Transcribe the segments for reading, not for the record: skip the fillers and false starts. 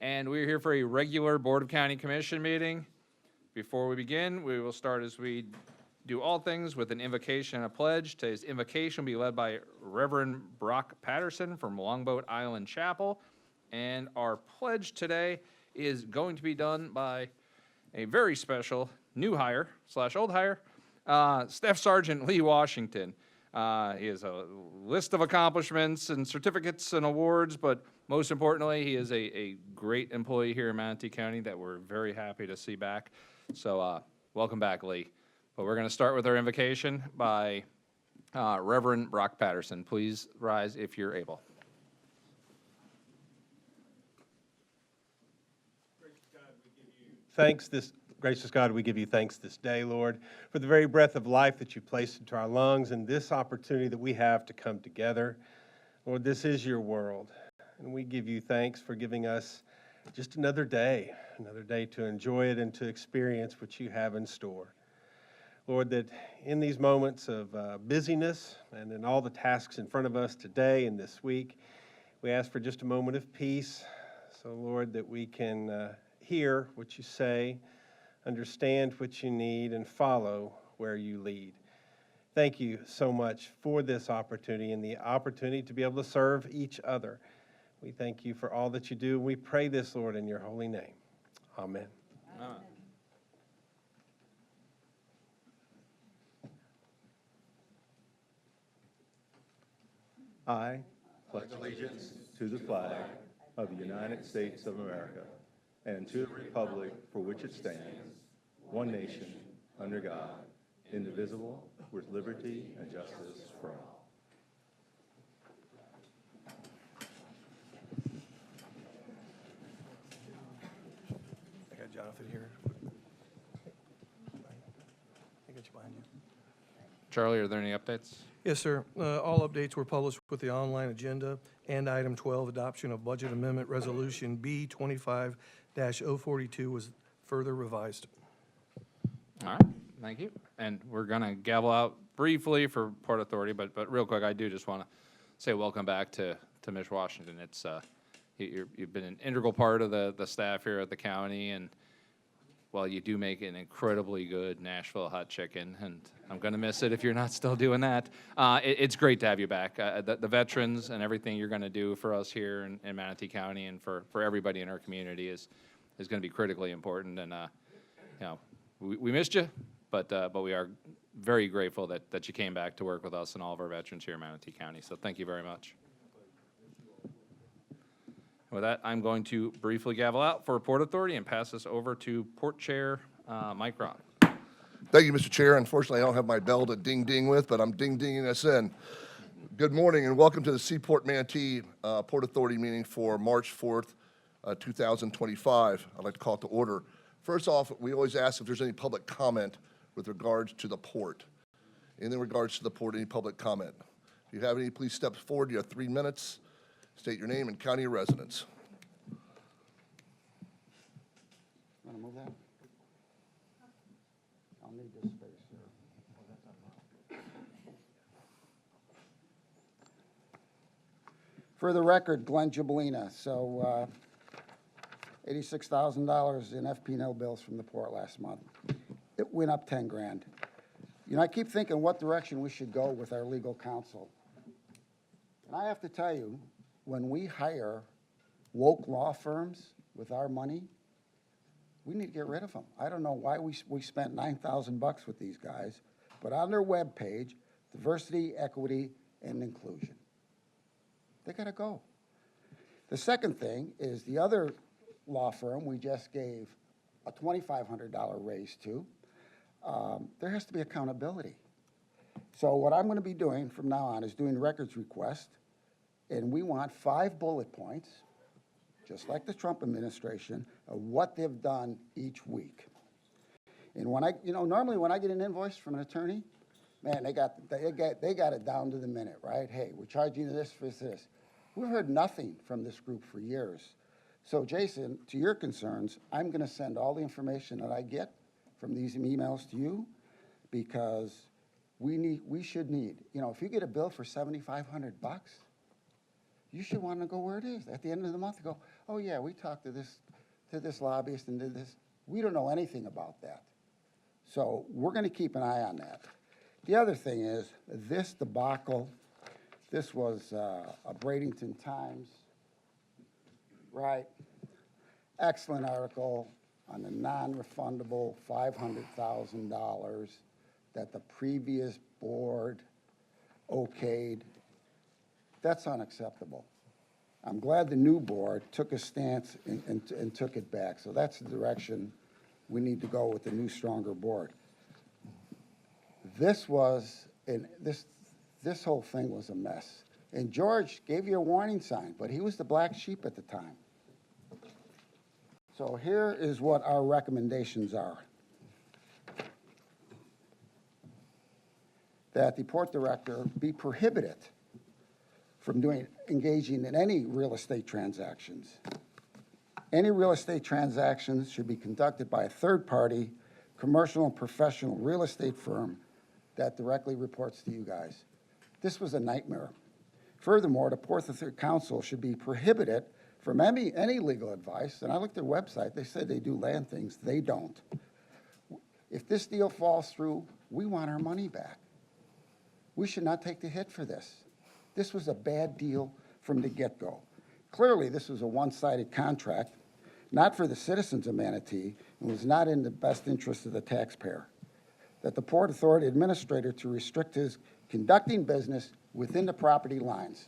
and we're here for a regular Board of County Commission meeting. Before we begin, we will start as we do all things with an invocation and a pledge. Today's invocation will be led by Reverend Brock Patterson from Longboat Island Chapel, and our pledge today is going to be done by a very special new hire / old hire, Staff Sergeant Lee Washington. He has a list of accomplishments and certificates and awards, but most importantly, he is a great employee here in Manatee County that we're very happy to see back. So welcome back, Lee. But we're going to start with our invocation by Reverend Brock Patterson. Please rise if you're able. Gracious God, we give you thanks this day, Lord, for the very breath of life that you placed into our lungs and this opportunity that we have to come together. Lord, this is your world, and we give you thanks for giving us just another day to enjoy it and to experience what you have in store. Lord, that in these moments of busyness and in all the tasks in front of us today and this week, we ask for just a moment of peace. So, Lord, that we can hear what you say, understand what you need, and follow where you lead. Thank you so much for this opportunity and the opportunity to be able to serve each other. We thank you for all that you do. We pray this, Lord, in your holy name. Amen. Amen. I pledge allegiance to the flag of the United States of America and to the republic for which it stands, one nation, under God, indivisible, with liberty and justice for all. I got Jonathan here. I got you behind you. Charlie, are there any updates? Yes, sir. All updates were published with the online agenda, and item 12, adoption of budget amendment resolution B 25-042 was further revised. All right, thank you. And we're going to gavel out briefly for Port Authority, but real quick, I do just want to say welcome back to Ms. Washington. It's you've been an integral part of the staff here at the county, and well, you do make an incredibly good Nashville hot chicken, and I'm going to miss it if you're not still doing that. It's great to have you back. The veterans and everything you're going to do for us here in Manatee County and for everybody in our community is going to be critically important. And you know, we missed you, but we are very grateful that you came back to work with us and all of our veterans here in Manatee County. So thank you very much. With that, I'm going to briefly gavel out for Port Authority and pass this over to Port Chair Mike Rock. Thank you, Mr. Chair. Unfortunately, I don't have my bell to ding-ding with, but I'm ding-dinging us in. Good morning and welcome to the Seaport Manatee Port Authority meeting for March 4th, 2025. I'd like to call it to order. First off, we always ask if there's any public comment with regards to the port. In regards to the port, any public comment? If you have any, please step forward. You have 3 minutes. State your name and county of residence. Want to move that? I'll need this space here. For the record, Glenn Gibolina. So $86,000 in FP&O bills from the port last month. It went up 10 grand. You know, I keep thinking what direction we should go with our legal counsel. And I have to tell you, when we hire woke law firms with our money, we need to get rid of them. I don't know why we spent $9,000 with these guys, but on their webpage, diversity, equity, and inclusion. They got to go. The second thing is the other law firm we just gave a $2,500 raise to. There has to be accountability. So what I'm going to be doing from now on is doing records request. And we want 5 bullet points, just like the Trump administration, of what they've done each week. And when normally when I get an invoice from an attorney, man, they got it down to the minute, right? Hey, we're charging you this for this. We've heard nothing from this group for years. So Jason, to your concerns, I'm going to send all the information that I get from these emails to you, because we should need, if you get a bill for $7,500, you should want to go where it is. At the end of the month, go, oh yeah, we talked to this lobbyist and did this. We don't know anything about that. So we're going to keep an eye on that. The other thing is, this debacle, this was a Bradenton Times, right? Excellent article on the non-refundable $500,000 that the previous board okayed. That's unacceptable. I'm glad the new board took a stance and took it back. So that's the direction we need to go with the new, stronger board. This was, this whole thing was a mess. And George gave you a warning sign, but he was the black sheep at the time. So here is what our recommendations are. That the port director be prohibited from engaging in any real estate transactions. Any real estate transactions should be conducted by a third-party, commercial and professional real estate firm that directly reports to you guys. This was a nightmare. Furthermore, the Port Authority Council should be prohibited from any legal advice. And I looked at their website, they said they do land things. They don't. If this deal falls through, we want our money back. We should not take the hit for this. This was a bad deal from the get-go. Clearly, this was a one-sided contract, not for the citizens of Manatee, and was not in the best interest of the taxpayer. That the Port Authority Administrator to restrict his conducting business within the property lines.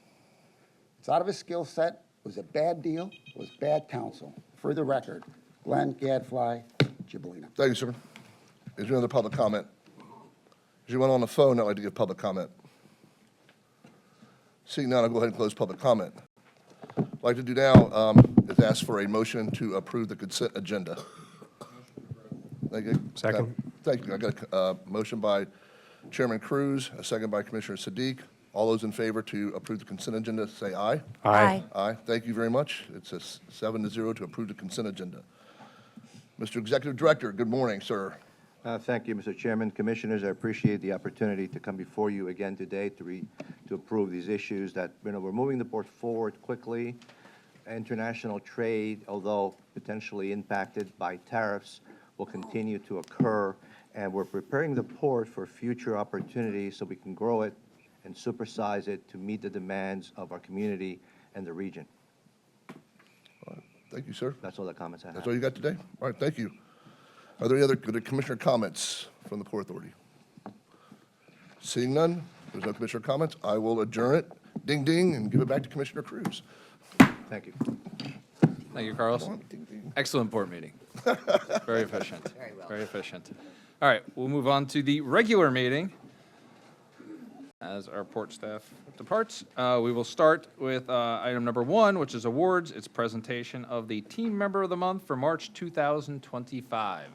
It's out of his skill set. It was a bad deal. It was bad counsel. For the record, Glenn Gadfly, Gibolina. Thank you, sir. Is there any other public comment? Is there anyone on the phone that'd like to give public comment? Seeing none, I'll go ahead and close public comment. What I'd like to do now is ask for a motion to approve the consent agenda. Thank you. Second. Thank you. I got a motion by Chairman Cruz, a second by Commissioner Sadiq. All those in favor to approve the consent agenda, say aye. Aye. Aye. Thank you very much. It's a 7-0 to approve the consent agenda. Mr. Executive Director, good morning, sir. Thank you, Mr. Chairman. Commissioners, I appreciate the opportunity to come before you again today to approve these issues that, we're moving the port forward quickly. International trade, although potentially impacted by tariffs, will continue to occur, and we're preparing the port for future opportunities so we can grow it and supersize it to meet the demands of our community and the region. Thank you, sir. That's all the comments I have. That's all you got today? All right, thank you. Are there any other commissioner comments from the Port Authority? Seeing none, there's no commissioner comments, I will adjourn it, ding, ding, and give it back to Commissioner Cruz. Thank you. Thank you, Carlos. Ding, ding. Excellent board meeting. Very efficient. Very well. Very efficient. All right, we'll move on to the regular meeting. As our port staff departs, we will start with item number 1, which is awards. It's presentation of the Team Member of the Month for March 2025.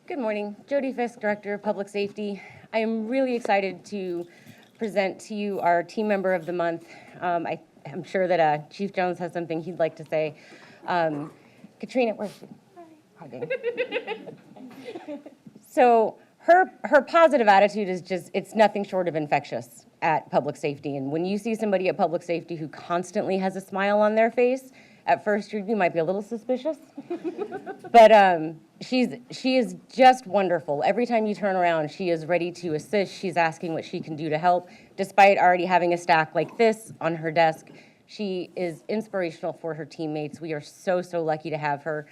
Good morning. Jody Fisk, Director of Public Safety. I am really excited to present to you our Team Member of the Month. I'm sure that Chief Jones has something he'd like to say. Katrina, where's she? Hugging. So her positive attitude is just, it's nothing short of infectious at Public Safety. And when you see somebody at Public Safety who constantly has a smile on their face, at first you might be a little suspicious. But she is just wonderful. Every time you turn around, she is ready to assist. She's asking what she can do to help. Despite already having a stack like this on her desk, she is inspirational for her teammates. We are so, so lucky to have her.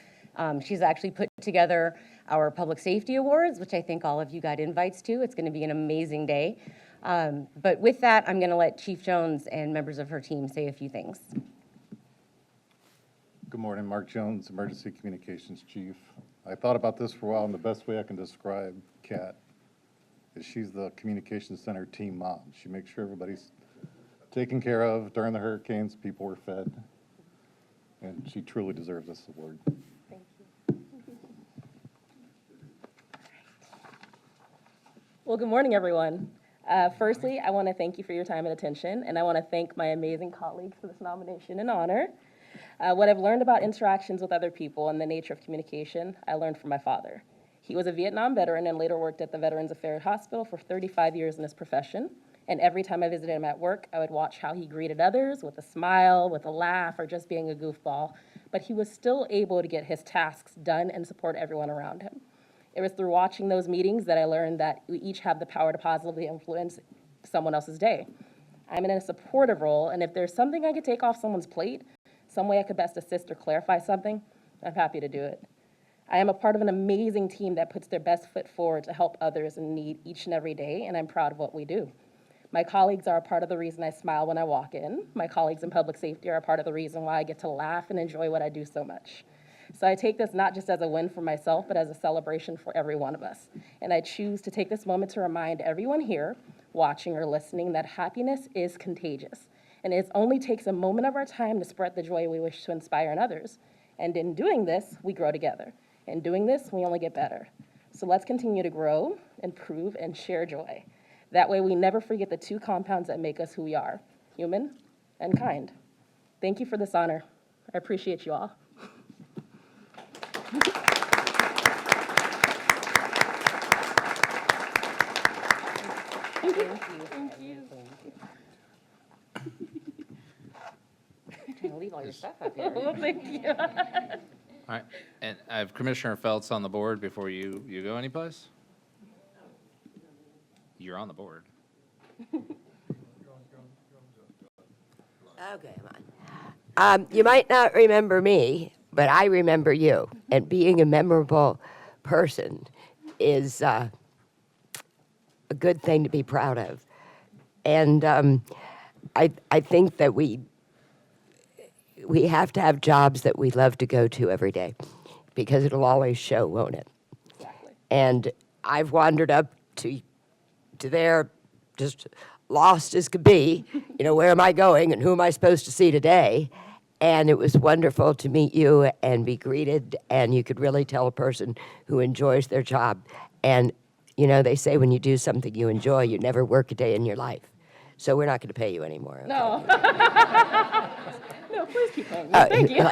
She's actually put together our Public Safety Awards, which I think all of you got invites to. It's going to be an amazing day. But with that, I'm going to let Chief Jones and members of her team say a few things. Good morning, Mark Jones, Emergency Communications Chief. I thought about this for a while, and the best way I can describe Kat is she's the Communications Center team mom. She makes sure everybody's taken care of. During the hurricanes, people were fed, and she truly deserves this award. Thank you. Well, good morning, everyone. Firstly, I want to thank you for your time and attention, and I want to thank my amazing colleagues for this nomination and honor. What I've learned about interactions with other people and the nature of communication, I learned from my father. He was a Vietnam veteran and later worked at the Veterans Affairs Hospital for 35 years in his profession. And every time I visited him at work, I would watch how he greeted others with a smile, with a laugh, or just being a goofball. But he was still able to get his tasks done and support everyone around him. It was through watching those meetings that I learned that we each have the power to positively influence someone else's day. I'm in a supportive role, and if there's something I could take off someone's plate, some way I could best assist or clarify something, I'm happy to do it. I am a part of an amazing team that puts their best foot forward to help others in need each and every day, and I'm proud of what we do. My colleagues are a part of the reason I smile when I walk in. My colleagues in public safety are a part of the reason why I get to laugh and enjoy what I do so much. So I take this not just as a win for myself, but as a celebration for every one of us. And I choose to take this moment to remind everyone here, watching or listening, that happiness is contagious. And it only takes a moment of our time to spread the joy we wish to inspire in others. And in doing this, we grow together. In doing this, we only get better. So let's continue to grow, improve, and share joy. That way we never forget the two compounds that make us who we are, human and kind. Thank you for this honor. I appreciate you all. Thank you. Trying to leave all your stuff up here. Well, thank you. All right, and I have Commissioner Feltz on the board before you go anyplace? You're on the board. Okay, come on. You might not remember me, but I remember you. And being a memorable person is a good thing to be proud of. And I think that we have to have jobs that we love to go to every day, because it'll always show, won't it? Exactly. And I've wandered up to there just lost as could be, where am I going and who am I supposed to see today? And it was wonderful to meet you and be greeted, and you could really tell a person who enjoys their job. And, they say when you do something you enjoy, you never work a day in your life. So we're not going to pay you anymore. Okay? No. No, please keep paying me. Thank you.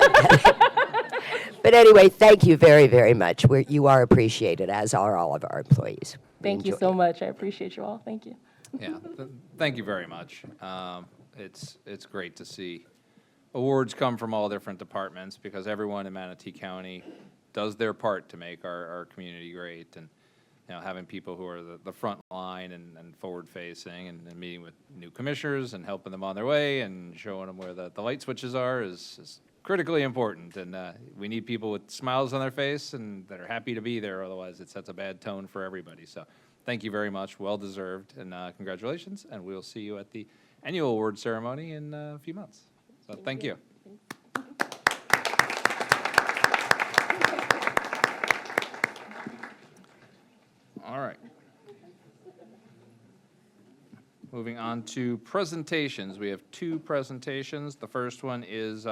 But anyway, thank you very, very much. You are appreciated, as are all of our employees. We Thank you enjoy so much. I appreciate you all. Thank you. Yeah, thank you very much. It's great to see awards come from all different departments, because everyone in Manatee County does their part to make our community great. And having people who are the front line and forward facing and meeting with new commissioners and helping them on their way and showing them where the light switches are is critically important. And we need people with smiles on their face and that are happy to be there. Otherwise, it sets a bad tone for everybody. So thank you very much. Well deserved. And congratulations. And we'll see you at the annual award ceremony in a few months. So thank you. All right. Moving on to presentations. We have two presentations. The first one is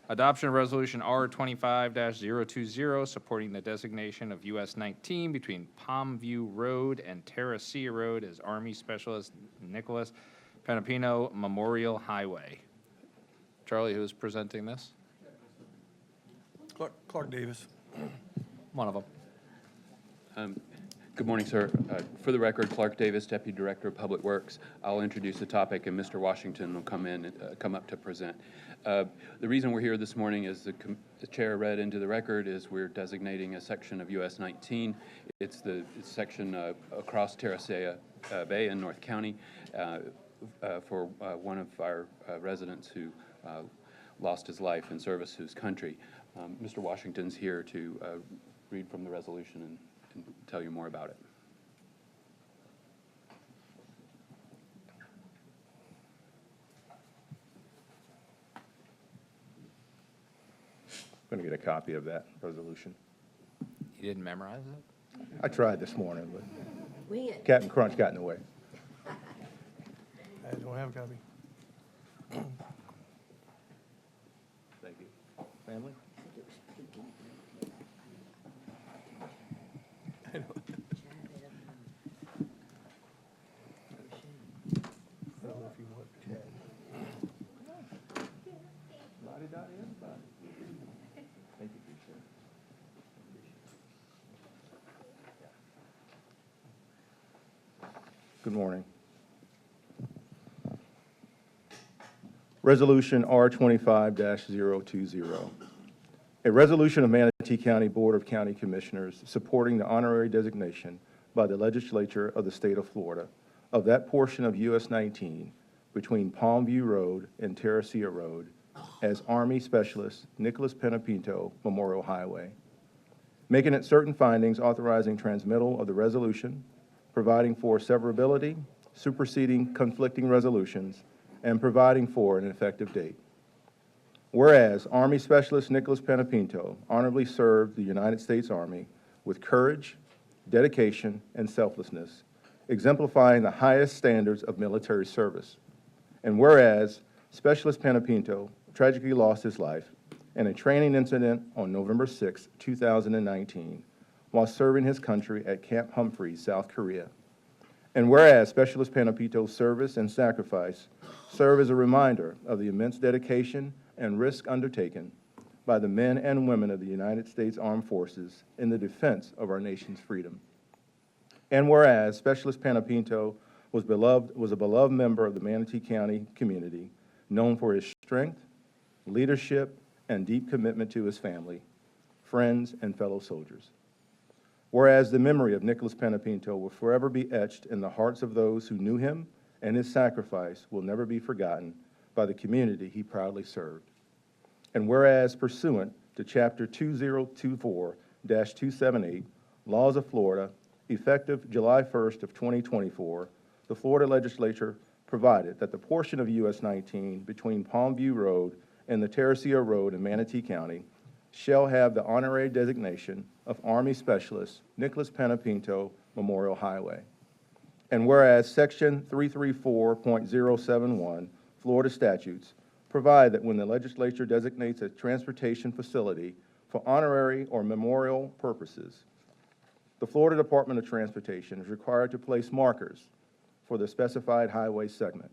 adoption of resolution R25-020, supporting the designation of US 19 between Palm View Road and Terracia Road as Army Specialist Nicholas Panipinto Memorial Highway. Charlie, who's presenting this? Clark Davis. One of them. Good morning, sir. For the record, Clark Davis, Deputy Director of Public Works. I'll introduce the topic, and Mr. Washington will come up to present. The reason we're here this morning, is the chair read into the record, is we're designating a section of US 19. It's the section across Terracia Bay in North County for one of our residents who lost his life in service to his country. Mr. Washington's here to read from the resolution and tell you more about it. I'm going to get a copy of that resolution. You didn't memorize it? I tried this morning, but We Captain Crunch got in the way. I don't have a copy. Thank you. Family? Good morning. Resolution R25-020. A resolution of Manatee County Board of County Commissioners supporting the honorary designation by the legislature of the state of Florida of that portion of US 19 between Palmview Road and Terracea Road as Army Specialist Nicholas Panipinto Memorial Highway, making it certain findings authorizing transmittal of the resolution, providing for severability, superseding conflicting resolutions, and providing for an effective date. Whereas Army Specialist Nicholas Panipinto honorably served the United States Army with courage, dedication, and selflessness, exemplifying the highest standards of military service. And whereas Specialist Panipinto tragically lost his life in a training incident on November 6, 2019, while serving his country at Camp Humphreys, South Korea. And whereas Specialist Panipinto's service and sacrifice serve as a reminder of the immense dedication and risk undertaken by the men and women of the United States Armed Forces in the defense of our nation's freedom. And whereas Specialist Panipinto was a beloved member of the Manatee County community, known for his strength, leadership, and deep commitment to his family, friends, and fellow soldiers. Whereas the memory of Nicholas Panipinto will forever be etched in the hearts of those who knew him, and his sacrifice will never be forgotten by the community he proudly served. And whereas pursuant to Chapter 2024-278, Laws of Florida, effective July 1st of 2024, the Florida legislature provided that the portion of US 19 between Palmview Road and the Terracea Road in Manatee County shall have the honorary designation of Army Specialist Nicholas Panipinto Memorial Highway. And whereas Section 334.071 Florida statutes provide that when the legislature designates a transportation facility for honorary or memorial purposes, the Florida Department of Transportation is required to place markers for the specified highway segment.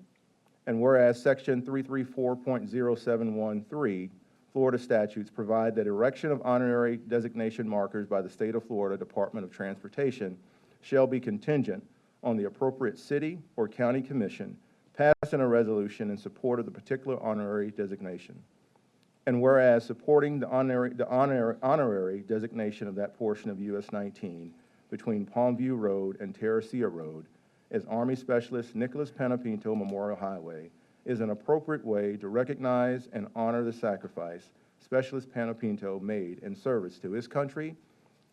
And whereas Section 334.0713 Florida statutes provide that erection of honorary designation markers by the State of Florida Department of Transportation shall be contingent on the appropriate city or county commission passing a resolution in support of the particular honorary designation. And whereas supporting the honorary designation of that portion of US 19 between Palmview Road and Terracea Road as Army Specialist Nicholas Panipinto Memorial Highway is an appropriate way to recognize and honor the sacrifice Specialist Panipinto made in service to his country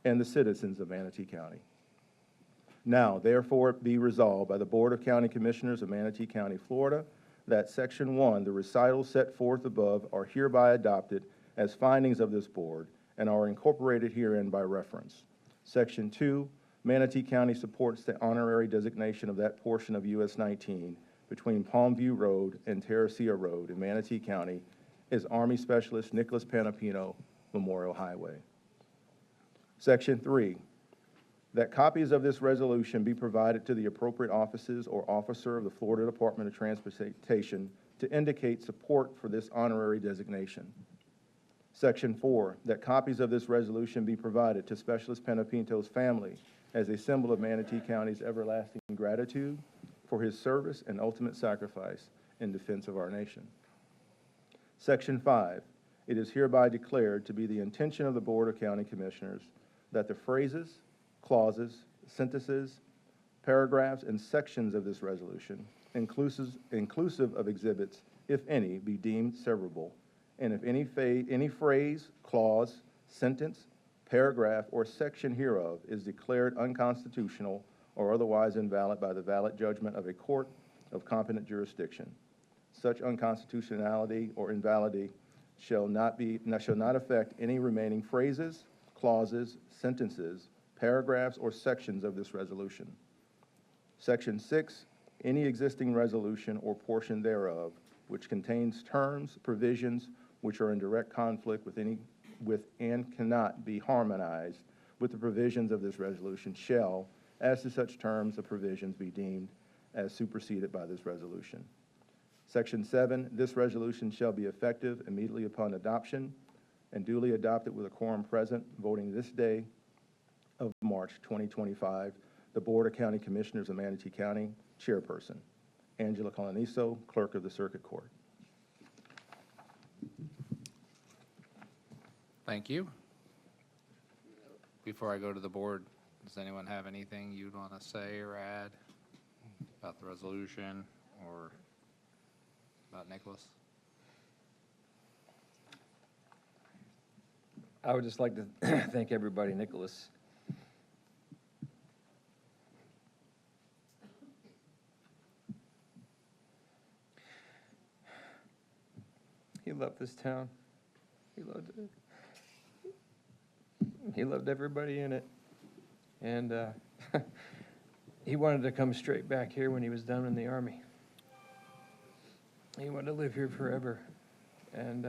and the citizens of Manatee County. Now, therefore, be resolved by the Board of County Commissioners of Manatee County, Florida, that Section 1, the recitals set forth above, are hereby adopted as findings of this board and are incorporated herein by reference. Section 2, Manatee County supports the honorary designation of that portion of US 19 between Palmview Road and Terracea Road in Manatee County as Army Specialist Nicholas Panipinto Memorial Highway. Section 3, that copies of this resolution be provided to the appropriate offices or officer of the Florida Department of Transportation to indicate support for this honorary designation. Section 4, that copies of this resolution be provided to Specialist Panipinto's family as a symbol of Manatee County's everlasting gratitude for his service and ultimate sacrifice in defense of our nation. Section 5, it is hereby declared to be the intention of the Board of County Commissioners that the phrases, clauses, sentences, paragraphs, and sections of this resolution, inclusive of exhibits, if any, be deemed severable, and if any phrase, clause, sentence, paragraph, or section hereof is declared unconstitutional or otherwise invalid by the valid judgment of a court of competent jurisdiction. Such unconstitutionality or invalidity shall not affect any remaining phrases, clauses, sentences, paragraphs, or sections of this resolution. Section 6, any existing resolution or portion thereof which contains terms, provisions which are in direct conflict with and cannot be harmonized with the provisions of this resolution shall, as to such terms or provisions, be deemed as superseded by this resolution. Section 7, this resolution shall be effective immediately upon adoption and duly adopted with a quorum present, voting this day of March 2025, the Board of County Commissioners of Manatee County, Chairperson. Angela Coloniso, Clerk of the Circuit Court. Thank you. Before I go to the board, does anyone have anything you'd want to say or add about the resolution or about Nicholas? I would just like to thank everybody, Nicholas. He loved this town. He loved it. He loved everybody in it. And he wanted to come straight back here when he was done in the Army. He wanted to live here forever. And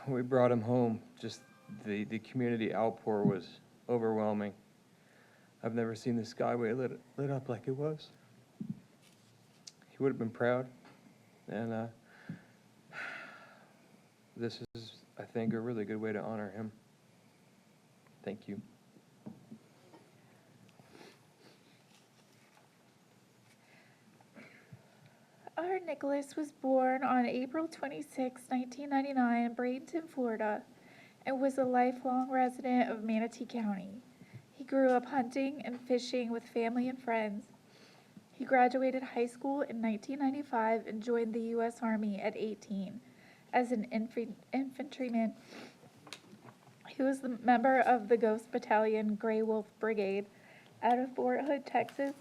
we brought him home. Just the community outpour was overwhelming. I've never seen the Skyway lit up like it was. He would have been proud. And this is, I think, a really good way to honor him. Thank you. Our Nicholas was born on April 26, 1999 in Bradenton, Florida, and was a lifelong resident of Manatee County. He grew up hunting and fishing with family and friends. He graduated high school in 1995 and joined the U.S. Army at 18 as an infantryman. He was the member of the Ghost Battalion Grey Wolf Brigade out of Fort Hood, Texas.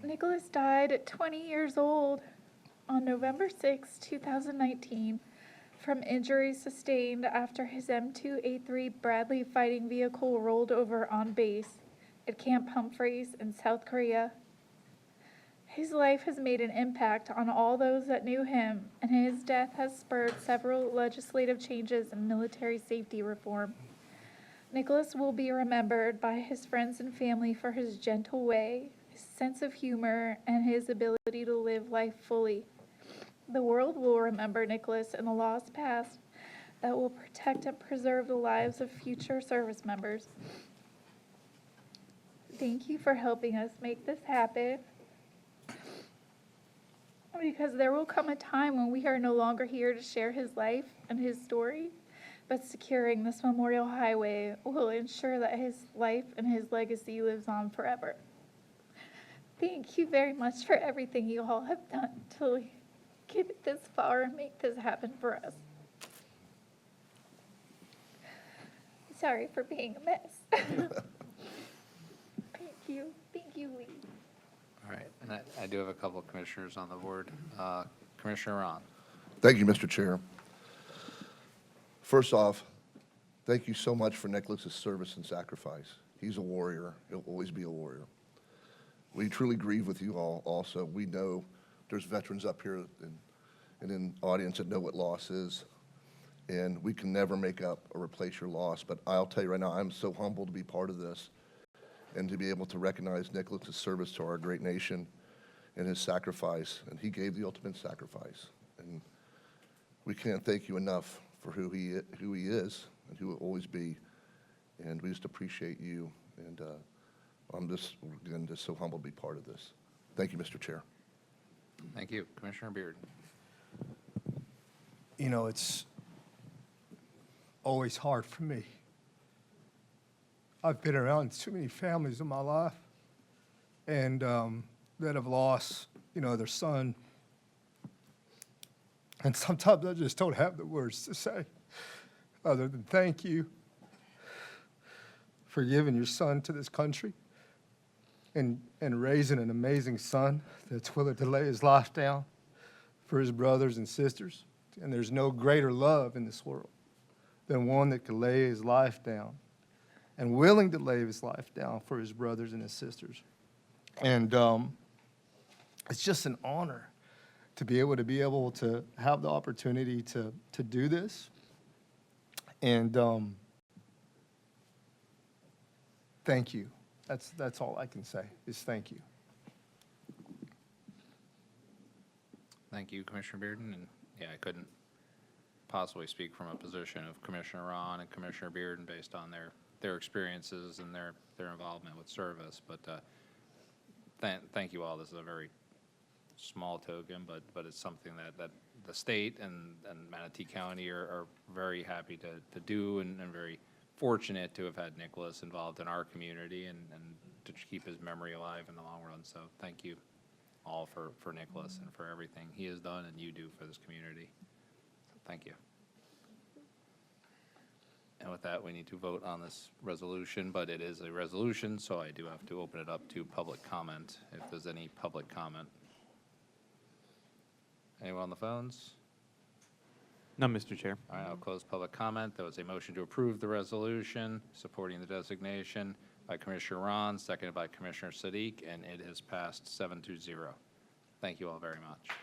Nicholas died at 20 years old on November 6, 2019, from injuries sustained after his M2A3 Bradley fighting vehicle rolled over on base at Camp Humphreys in South Korea. His life has made an impact on all those that knew him, and his death has spurred several legislative changes in military safety reform. Nicholas will be remembered by his friends and family for his gentle way, his sense of humor, and his ability to live life fully. The world will remember Nicholas and the laws passed that will protect and preserve the lives of future service members. Thank you for helping us make this happen, because there will come a time when we are no longer here to share his life and his story, but securing this Memorial Highway will ensure that his life and his legacy lives on forever. Thank you very much for everything you all have done to get it this far and make this happen for us. Sorry for being a mess. Thank you, Lee. All right, and I do have a couple of commissioners on the board. Commissioner Ron. Thank you, Mr. Chair. First off, thank you so much for Nicholas's service and sacrifice. He's a warrior. He'll always be a warrior. We truly grieve with you all also. We know there's veterans up here and in the audience that know what loss is, and we can never make up or replace your loss. But I'll tell you right now, I'm so humbled to be part of this and to be able to recognize Nicholas's service to our great nation and his sacrifice. And he gave the ultimate sacrifice. And we can't thank you enough for who he is and who will always be. And we just appreciate you. And I'm just, again, just so humbled to be part of this. Thank you, Mr. Chair. Thank you. Commissioner Beard. You know, it's always hard for me. I've been around too many families in my life and that have lost, you know, their son. And sometimes I just don't have the words to say other than thank you for giving your son to this country and raising an amazing son that's willing to lay his life down for his brothers and sisters. And there's no greater love in this world than one that can lay his life down and willing to lay his life down for his brothers and his sisters. And it's just an honor to be able to have the opportunity to do this. And thank you. That's all I can say is thank you. Thank you, Commissioner Bearden. And yeah, I couldn't possibly speak from a position of Commissioner Ron and Commissioner Bearden based on their experiences and their involvement with service. But thank you all. This is a very small token, but it's something that the state and Manatee County are very happy to do, and very fortunate to have had Nicholas involved in our community and to keep his memory alive in the long run. So thank you all for Nicholas and for everything he has done and you do for this community. So thank you. And with that, we need to vote on this resolution, but it is a resolution, so I do have to open it up to public comment, if there's any public comment. Anyone on the phones? No, Mr. Chair. All right, I'll close public comment. There was a motion to approve the resolution supporting the designation by Commissioner Ron, seconded by Commissioner Sadiq, and it has passed 7-0. Thank you all very much.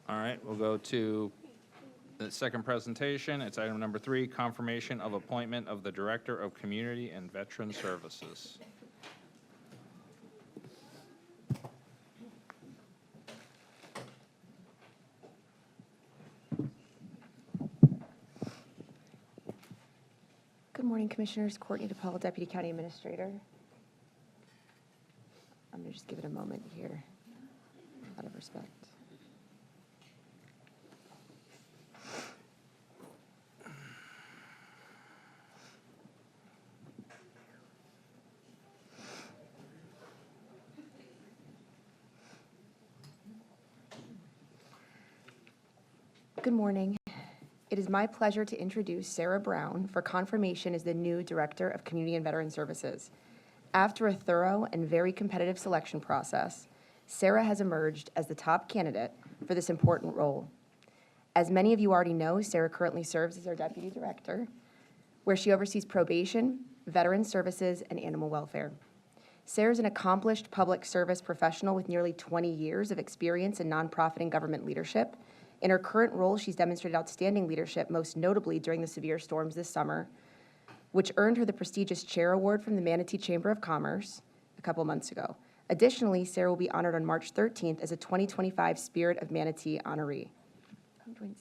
All right, we'll go to the second presentation. It's item number 3, confirmation of appointment of the Director of Community and Veteran Services. Good morning, Commissioners. Courtney DePaul, Deputy County Administrator. I'm going to just give it a moment here, out of respect. Good morning. It is my pleasure to introduce Sarah Brown for confirmation as the new Director of Community and Veteran Services. After a thorough and very competitive selection process, Sarah has emerged as the top candidate for this important role. As many of you already know, Sarah currently serves as our Deputy Director, where she oversees probation, veteran services, and animal welfare. Sarah is an accomplished public service professional with nearly 20 years of experience in nonprofit and government leadership. In her current role, she's demonstrated outstanding leadership, most notably during the severe storms this summer, which earned her the prestigious Chair Award from the Manatee Chamber of Commerce a couple months ago. Additionally, Sarah will be honored on March 13th as a 2025 Spirit of Manatee honoree.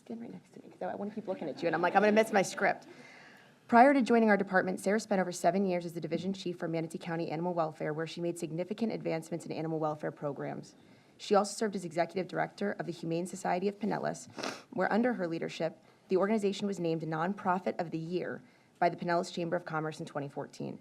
Stand right next to me, because I want to keep looking at you, and I'm like, I'm going to miss my script. Prior to joining our department, Sarah spent over 7 years as the Division Chief for Manatee County Animal Welfare, where she made significant advancements in animal welfare programs. She also served as Executive Director of the Humane Society of Pinellas, where under her leadership, the organization was named Nonprofit of the Year by the Pinellas Chamber of Commerce in 2014.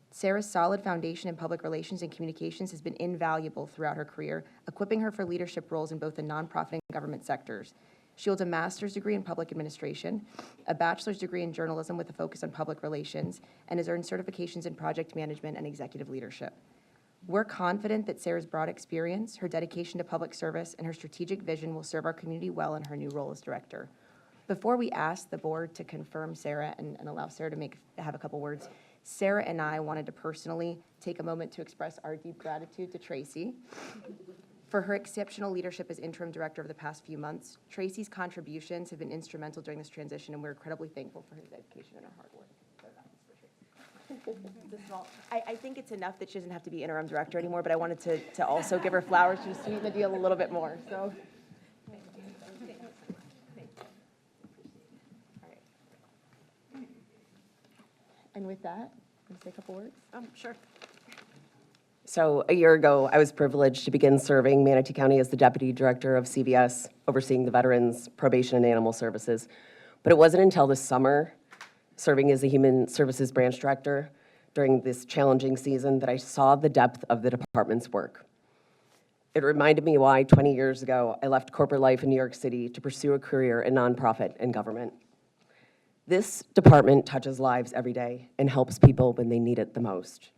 Sarah's solid foundation in public relations and communications has been invaluable throughout her career, equipping her for leadership roles in both the nonprofit and government sectors. She holds a master's degree in public administration, a bachelor's degree in journalism with a focus on public relations, and has earned certifications in project management and executive leadership. We're confident that Sarah's broad experience, her dedication to public service, and her strategic vision will serve our community well in her new role as director. Before we ask the board to confirm Sarah and allow Sarah to have a couple words, Sarah and I wanted to personally take a moment to express our deep gratitude to Tracy for her exceptional leadership as interim director over the past few months. Tracy's contributions have been instrumental during this transition, and we're incredibly thankful for her dedication and her hard work. I think it's enough that she doesn't have to be interim director anymore, but I wanted to also give her flowers to sweeten the deal a little bit more, so. All right. And with that, can I say a couple words? Sure. So a year ago, I was privileged to begin serving Manatee County as the Deputy Director of CVS, overseeing the Veterans, Probation, and Animal Services. But it wasn't until this summer, serving as the Human Services Branch Director during this challenging season, that I saw the depth of the department's work. It reminded me why 20 years ago I left corporate life in New York City to pursue a career in nonprofit and government. This department touches lives every day and helps people when they need it the most.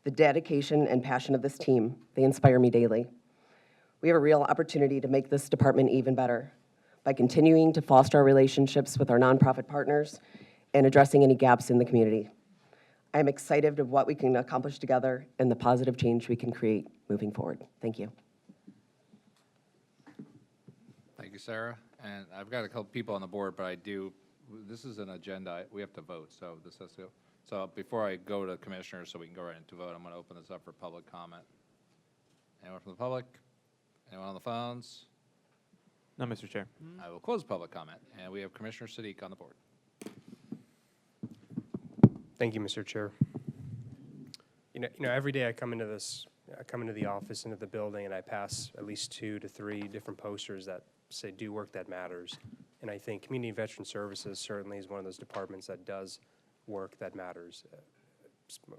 The dedication and passion of this team, they inspire me daily. We have a real opportunity to make this department even better by continuing to foster our relationships with our nonprofit partners and addressing any gaps in the community. I'm excited of what we can accomplish together and the positive change we can create moving forward. Thank you. Thank you, Sarah. And I've got a couple people on the board, but this is an agenda, we have to vote, so this has to go. So before I go to commissioners, so we can go right into vote, I'm going to open this up for public comment. Anyone from the public? Anyone on the phones? No, Mr. Chair. I will close public comment, and we have Commissioner Siddiq on the board. Thank you, Mr. Chair. You know, every day I come into the office, into the building, and I pass at least 2 to 3 different posters that say, "Do work that matters." And I think Community Veteran Services certainly is one of those departments that does work that matters.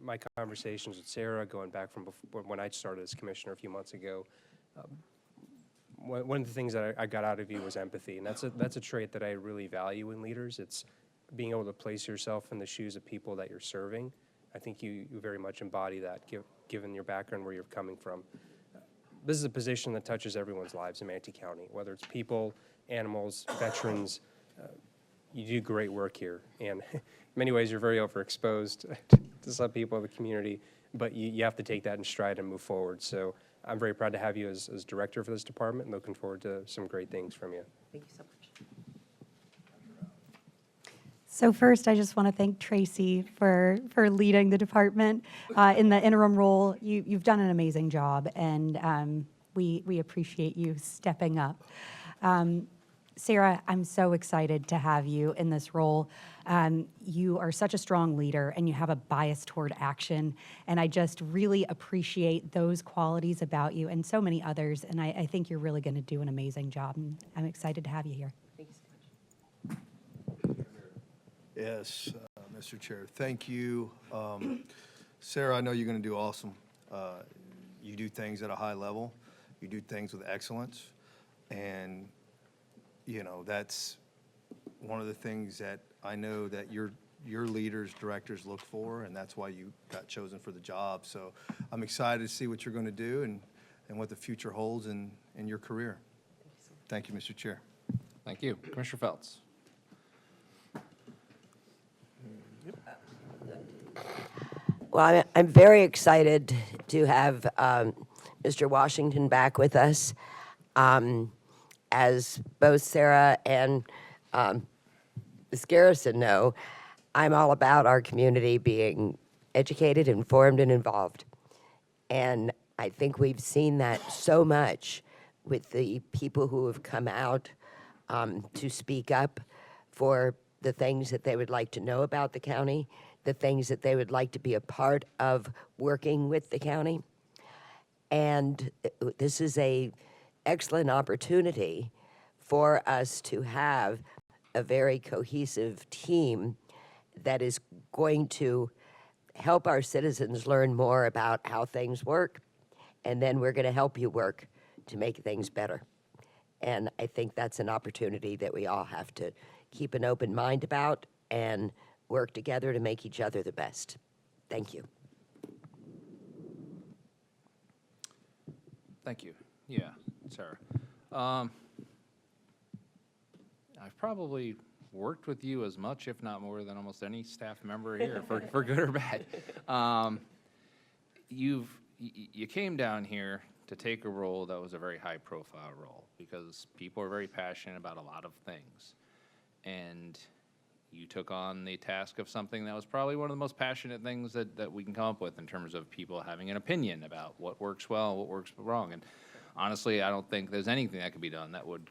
My conversations with Sarah, going back from before, when I started as commissioner a few months ago, one of the things that I got out of you was empathy, and that's a trait that I really value in leaders. It's being able to place yourself in the shoes of people that you're serving. I think you very much embody that, given your background, where you're coming from. This is a position that touches everyone's lives in Manatee County, whether it's people, animals, veterans. You do great work here, and in many ways you're very overexposed to some people in the community, but you have to take that in stride and move forward. So I'm very proud to have you as director for this department, and looking forward to some great things from you. Thank you so much. So first, I just want to thank Tracy for leading the department in the interim role. You've done an amazing job, and we appreciate you stepping up. Sarah, I'm so excited to have you in this role. You are such a strong leader, and you have a bias toward action, and I just really appreciate those qualities about you and so many others, and I think you're really going to do an amazing job, and I'm excited to have you here. Thank you so much. Yes, Mr. Chair, thank you. Sarah, I know you're going to do awesome. You do things at a high level. You do things with excellence. And, you know, that's one of the things that I know that your leaders, directors look for, and that's why you got chosen for the job. So I'm excited to see what you're going to do and what the future holds in your career. Thank you, Mr. Chair. Thank you. Commissioner Feltz. Well, I'm very excited to have Mr. Washington back with us. As both Sarah and Ms. Garrison know, I'm all about our community being educated, informed, and involved. And I think we've seen that so much with the people who have come out to speak up for the things that they would like to know about the county, the things that they would like to be a part of working with the county. And this is a excellent opportunity for us to have a very cohesive team that is going to help our citizens learn more about how things work, and then we're going to help you work to make things better. And I think that's an opportunity that we all have to keep an open mind about and work together to make each other the best. Thank you. Thank you. Yeah, Sarah. I've probably worked with you as much, if not more, than almost any staff member here, for good or bad. You came down here to take a role that was a very high-profile role because people are very passionate about a lot of things. And you took on the task of something that was probably one of the most passionate things that we can come up with in terms of people having an opinion about what works well and what works wrong. And honestly, I don't think there's anything that could be done that would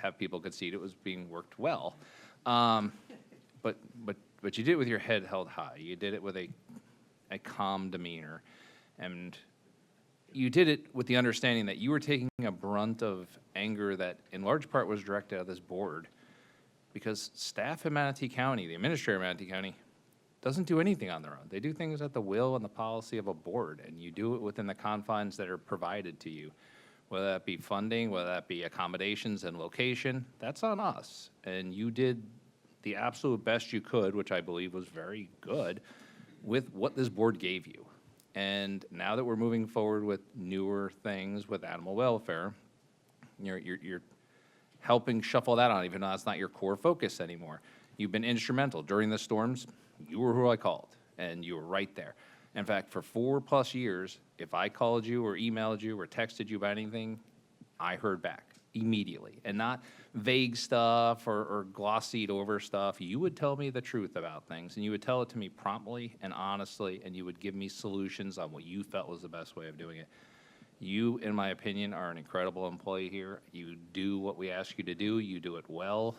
have people concede it was being worked well. But you did it with your head held high. You did it with a calm demeanor. And you did it with the understanding that you were taking a brunt of anger that in large part was directed at this board, because staff in Manatee County, the administrator of Manatee County, doesn't do anything on their own. They do things at the will and the policy of a board, and you do it within the confines that are provided to you, whether that be funding, whether that be accommodations and location. That's on us, and you did the absolute best you could, which I believe was very good, with what this board gave you. And now that we're moving forward with newer things with animal welfare, you're helping shuffle that on, even though that's not your core focus anymore. You've been instrumental. During the storms, you were who I called. and you were right there. In fact, for 4+ years, if I called you or emailed you or texted you about anything, I heard back immediately, and not vague stuff or glossied over stuff. You would tell me the truth about things, and you would tell it to me promptly and honestly, and you would give me solutions on what you felt was the best way of doing it. You, in my opinion, are an incredible employee here. You do what we ask you to do. You do it well.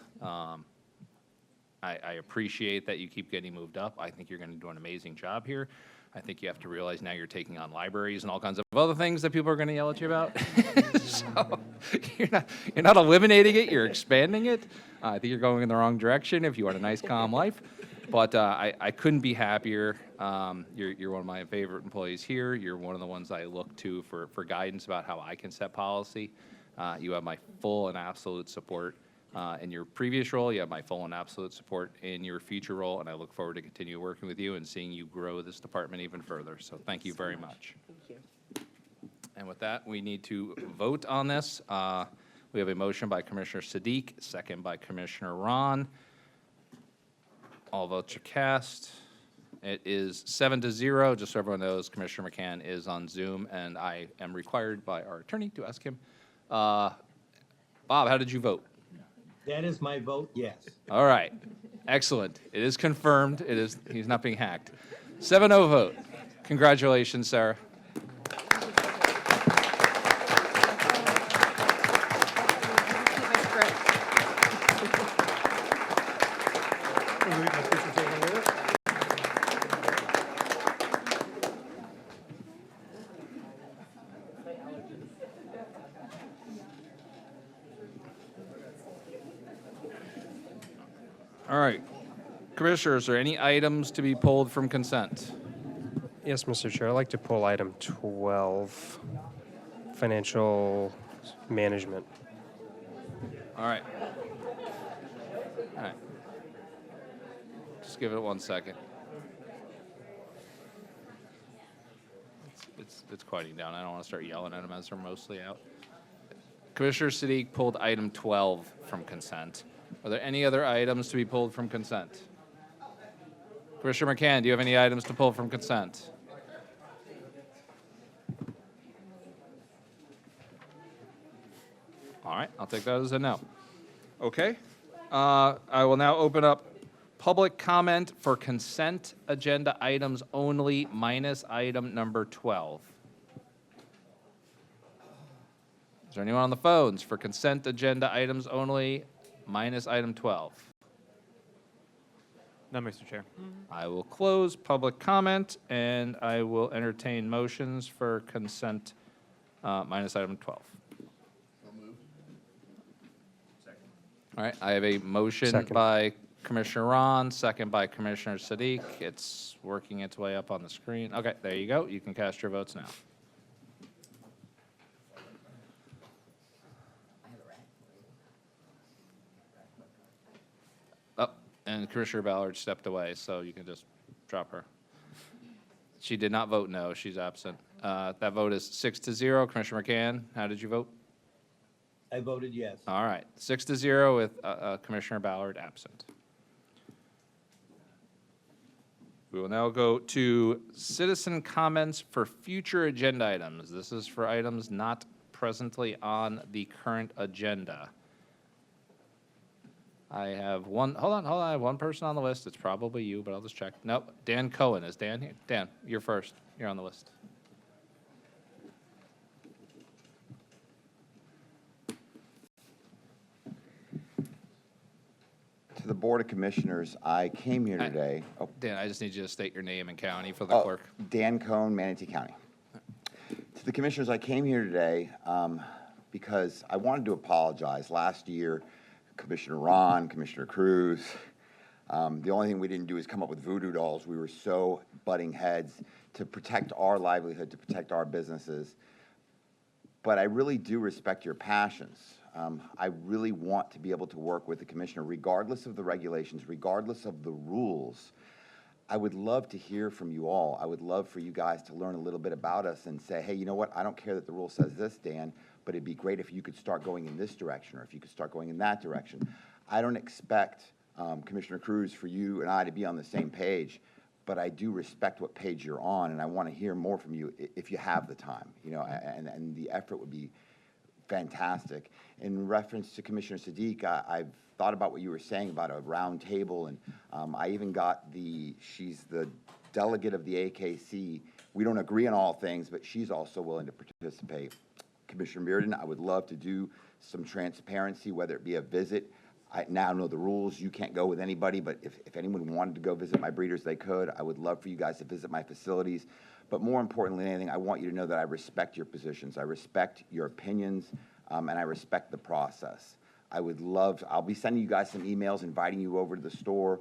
I appreciate that you keep getting moved up. I think you're going to do an amazing job here. I think you have to realize now you're taking on libraries and all kinds of other things that people are going to yell at you about. So you're not eliminating it, you're expanding it. I think you're going in the wrong direction if you want a nice, calm life. But I couldn't be happier. You're one of my favorite employees here. You're one of the ones I look to for guidance about how I can set policy. You have my full and absolute support. In your previous role, you have my full and absolute support in your future role, and I look forward to continue working with you and seeing you grow this department even further. So thank you very much. Thank you. And with that, we need to vote on this. We have a motion by Commissioner Sadiq, second by Commissioner Ron. All votes are cast. It is 7-0. Just so everyone knows, Commissioner McCann is on Zoom, and I am required by our attorney to ask him. Bob, how did you vote? That is my vote, yes. All right. Excellent. It is confirmed. He's not being hacked. 7-0 vote. Congratulations, Sarah. All right. Commissioners, are there any items to be pulled from consent? Yes, Mr. Chair, I'd like to pull item 12, financial management. All right. All right. Just give it 1 second. It's quieting down. I don't want to start yelling at them as they're mostly out. Commissioner Sadiq pulled item 12 from consent. Are there any other items to be pulled from consent? Commissioner McCann, do you have any items to pull from consent? All right, I'll take that as a no. Okay. I will now open up public comment for consent agenda items only minus item number 12. Is there anyone on the phones for consent agenda items only minus item 12? No, Mr. Chair. I will close public comment, and I will entertain motions for consent minus item 12. All right, I have a motion Second. by Commissioner Ron, second by Commissioner Sadiq. It's working its way up on the screen. Okay, there you go. You can cast your votes now. Oh, and Commissioner Ballard stepped away, so you can just drop her. She did not vote no. She's absent. That vote is 6-0. Commissioner McCann, how did you vote? I voted yes. All right, 6-0 with Commissioner Ballard absent. We will now go to citizen comments for future agenda items. This is for items not presently on the current agenda. I have one, hold on, I have one person on the list. It's probably you, but I'll just check. Nope, Dan Cohen. Is Dan here? Dan, you're first. You're on the list. To the Board of Commissioners, I came here today. Oh, Dan, I just need you to state your name and county for the clerk. Dan Cohn, Manatee County. To the Commissioners, I came here today because I wanted to apologize. Last year, Commissioner Ron, Commissioner Cruz, the only thing we didn't do is come up with voodoo dolls. We were so butting heads to protect our livelihood, to protect our businesses. But I really do respect your passions. I really want to be able to work with the commissioner, regardless of the regulations, regardless of the rules. I would love to hear from you all. I would love for you guys to learn a little bit about us and say, hey, you know what? I don't care that the rule says this, Dan, but it'd be great if you could start going in this direction, or if you could start going in that direction. I don't expect, Commissioner Cruz, for you and I to be on the same page, but I do respect what page you're on, and I want to hear more from you if you have the time, you know, and the effort would be fantastic. In reference to Commissioner Siddiq, I've thought about what you were saying about a round table, and I even got she's the delegate of the AKC. We don't agree on all things, but she's also willing to participate. Commissioner Meredith, I would love to do some transparency, whether it be a visit. I now know the rules. You can't go with anybody, but if anyone wanted to go visit my breeders, they could. I would love for you guys to visit my facilities. But more importantly than anything, I want you to know that I respect your positions. I respect your opinions, and I respect the process. I'll be sending you guys some emails inviting you over to the store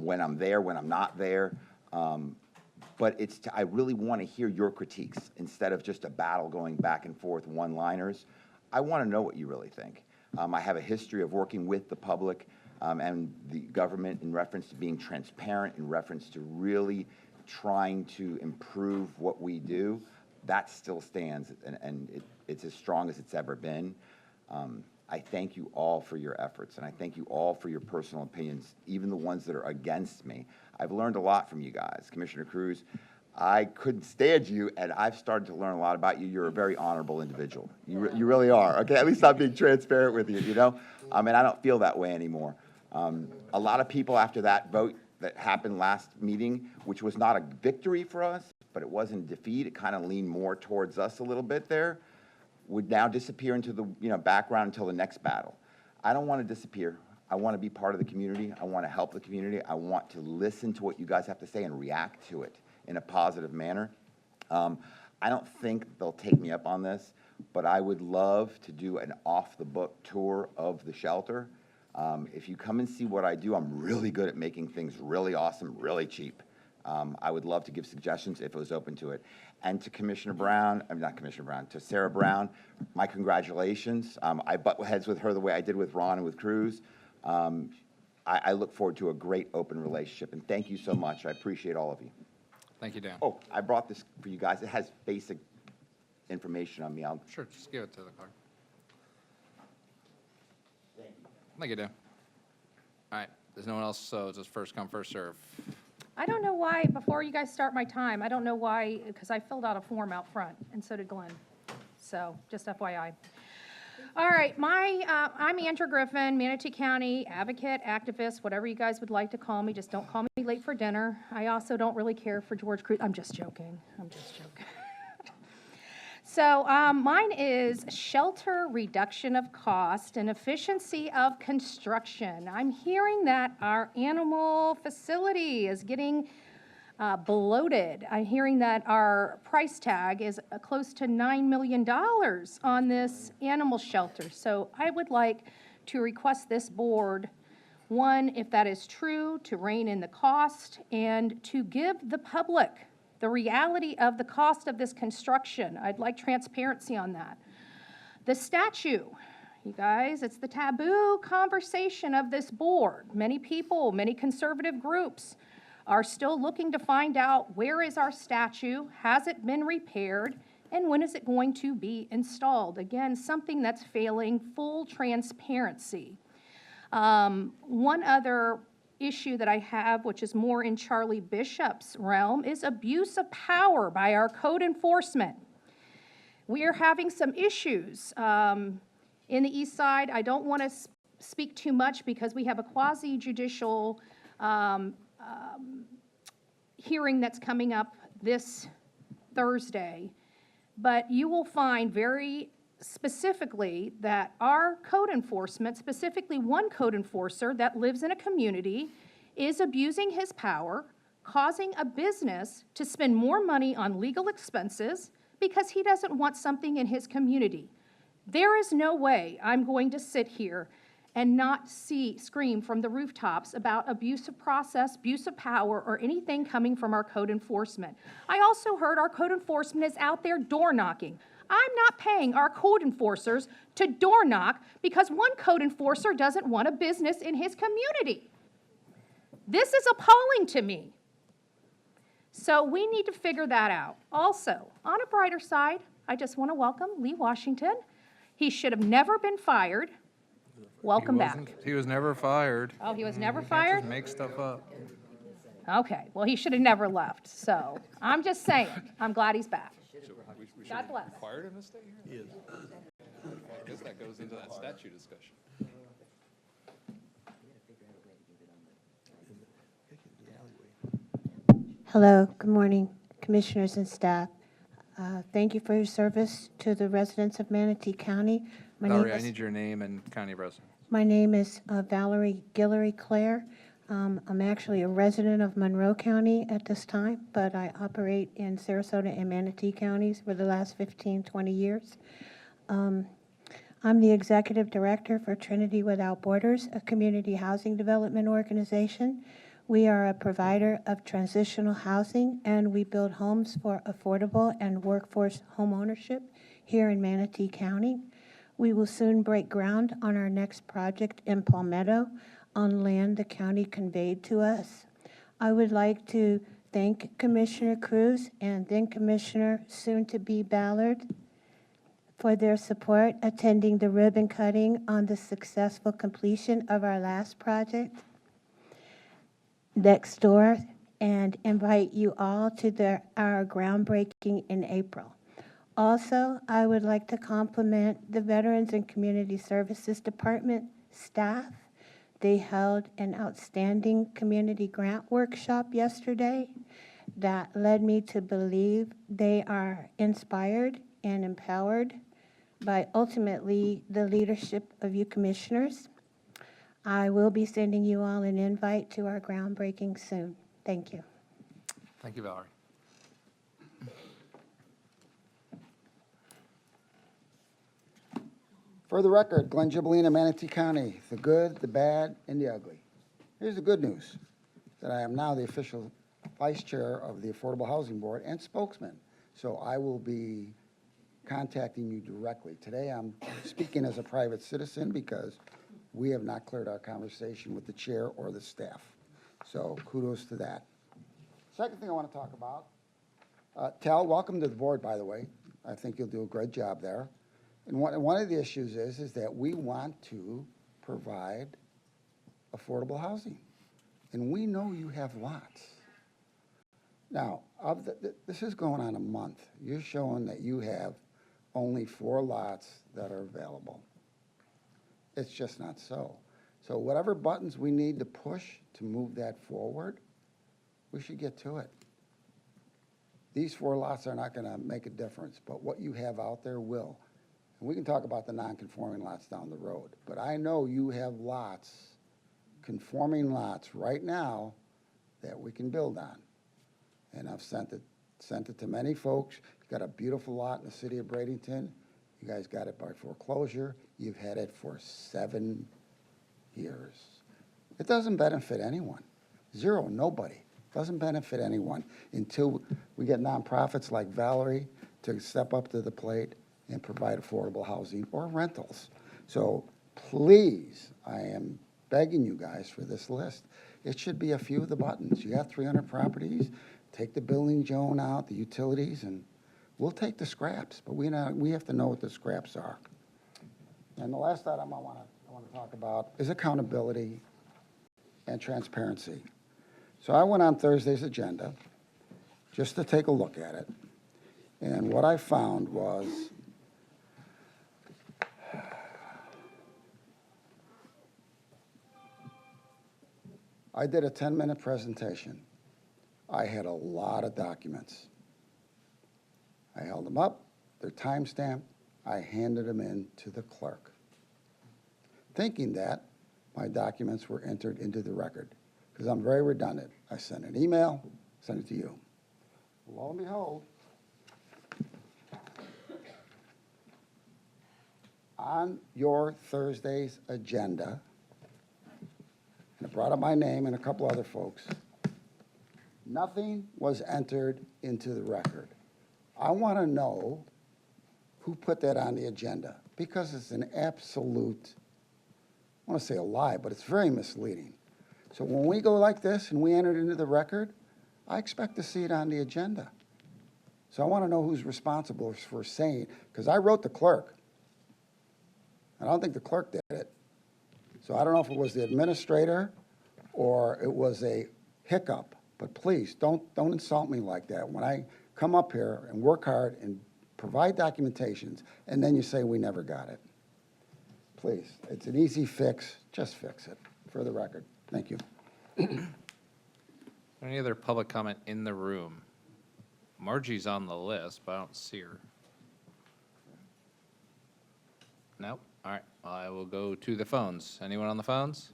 when I'm there, when I'm not there. But I really want to hear your critiques instead of just a battle going back and forth, one-liners. I want to know what you really think. I have a history of working with the public and the government in reference to being transparent, in reference to really trying to improve what we do. That still stands, and it's as strong as it's ever been. I thank you all for your efforts, and I thank you all for your personal opinions, even the ones that are against me. I've learned a lot from you guys. Commissioner Cruz, I couldn't stand you, and I've started to learn a lot about you. You're a very honorable individual. You really are, okay? At least I'm being transparent with you, you know? And I don't feel that way anymore. A lot of people after that vote that happened last meeting, which was not a victory for us, but it wasn't defeat. It kind of leaned more towards us a little bit there, would now disappear into the background until the next battle. I don't want to disappear. I want to be part of the community. I want to help the community. I want to listen to what you guys have to say and react to it in a positive manner. I don't think they'll take me up on this, but I would love to do an off-the-book tour of the shelter. If you come and see what I do, I'm really good at making things really awesome, really cheap. I would love to give suggestions if it was open to it. And to Commissioner Brown, not Commissioner Brown, to Sarah Brown, my congratulations. I butt heads with her the way I did with Ron and with Cruz. I look forward to a great open relationship, and thank you so much. I appreciate all of you. Thank you, Dan. Oh, I brought this for you guys. It has basic information on me. Sure, just give it to the clerk. Thank you, Dan. All right, there's no one else, so just first come, first serve. I don't know why, before you guys start my time, I don't know why, because I filled out a form out front, and so did Glenn. So, just FYI. All right, I'm Andrew Griffin, Manatee County advocate, activist, whatever you guys would like to call me. Just don't call me late for dinner. I also don't really care for George Cruz. I'm just joking. So mine is shelter reduction of cost and efficiency of construction. I'm hearing that our animal facility is getting bloated. I'm hearing that our price tag is close to $9 million on this animal shelter. So I would like to request this board, one, if that is true, to rein in the cost and to give the public the reality of the cost of this construction. I'd like transparency on that. The statue, you guys, it's the taboo conversation of this board. Many people, many conservative groups are still looking to find out where is our statue, has it been repaired, and when is it going to be installed? Again, something that's failing full transparency. One other issue that I have, which is more in Charlie Bishop's realm, is abuse of power by our code enforcement. We are having some issues in the east side. I don't want to speak too much because we have a quasi-judicial hearing that's coming up this Thursday. But you will find very specifically that our code enforcement, specifically one code enforcer that lives in a community, is abusing his power, causing a business to spend more money on legal expenses because he doesn't want something in his community. There is no way I'm going to sit here and not scream from the rooftops about abuse of process, abuse of power, or anything coming from our code enforcement. I also heard our code enforcement is out there door knocking. I'm not paying our code enforcers to door knock because one code enforcer doesn't want a business in his community. This is appalling to me. So we need to figure that out. Also, on a brighter side, I just want to welcome Lee Washington. He should have never been fired. Welcome back. He was never fired. Oh, he was never You can't fired? just make stuff up. Okay, well, he should have never left, so I'm just saying, I'm glad he's back. We should God have bless. required him to stay here? He is. I guess that goes into that statute discussion. Hello, good morning, commissioners and staff. Thank you for your service to the residents of Manatee County. Valerie, I need your name and county of residence. My name is Valerie Guillory Clare. I'm actually a resident of Monroe County at this time, but I operate in Sarasota and Manatee counties for the last 15, 20 years. I'm the executive director for Trinity Without Borders, a community housing development organization. We are a provider of transitional housing, and we build homes for affordable and workforce home ownership here in Manatee County. We will soon break ground on our next project in Palmetto on land the county conveyed to us. I would like to thank Commissioner Cruz and then Commissioner soon-to-be Ballard for their support attending the ribbon cutting on the successful completion of our last project next door, and invite you all to our groundbreaking in April. Also, I would like to compliment the Veterans and Community Services Department staff. They held an outstanding community grant workshop yesterday that led me to believe they are inspired and empowered by ultimately the leadership of you commissioners. I will be sending you all an invite to our groundbreaking soon. Thank you. Thank you, Valerie. For the record, Glenn Gibolina, Manatee County, the good, the bad, and the ugly. Here's the good news, that I am now the official vice chair of the Affordable Housing Board and spokesman. So I will be contacting you directly. Today I'm speaking as a private citizen because we have not cleared our conversation with the chair or the staff. So kudos to that. Second thing I want to talk about, Tal, welcome to the board, by the way. I think you'll do a great job there. And one of the issues is that we want to provide affordable housing. And we know you have lots. Now, this is going on a month. You're showing that you have only 4 lots that are available. It's just not so. So whatever buttons we need to push to move that forward, we should get to it. These 4 lots are not going to make a difference, but what you have out there will. And we can talk about the non-conforming lots down the road, but I know you have lots, conforming lots right now that we can build on. And I've sent it to many folks. You've got a beautiful lot in the city of Bradenton. You guys got it by foreclosure. You've had it for 7 years. It doesn't benefit anyone. Zero, nobody. Doesn't benefit anyone until we get nonprofits like Valerie to step up to the plate and provide affordable housing or rentals. So please, I am begging you guys for this list. It should be a few of the buttons. You got 300 properties, take the building zone out, the utilities, and we'll take the scraps, but we have to know what the scraps are. And the last item I want to talk about is accountability and transparency. So I went on Thursday's agenda just to take a look at it. And what I found was I did a 10-minute presentation. I had a lot of documents. I held them up, they're time-stamped, I handed them in to the clerk, thinking that my documents were entered into the record, because I'm very redundant. I sent an email, sent it to you. Lo and behold, on your Thursday's agenda, and it brought up my name and a couple other folks, nothing was entered into the record. I want to know who put that on the agenda, because it's an absolute, I want to say a lie, but it's very misleading. So when we go like this and we enter it into the record, I expect to see it on the agenda. So I want to know who's responsible for saying, because I wrote the clerk. I don't think the clerk did it. So I don't know if it was the administrator or it was a hiccup But please, don't insult me like that. When I come up here and work hard and provide documentations, and then you say we never got it. Please, it's an easy fix, just fix it, for the record. Thank you. Any other public comment in the room? Margie's on the list, but I don't see her. Nope. All right, I will go to the phones. Anyone on the phones?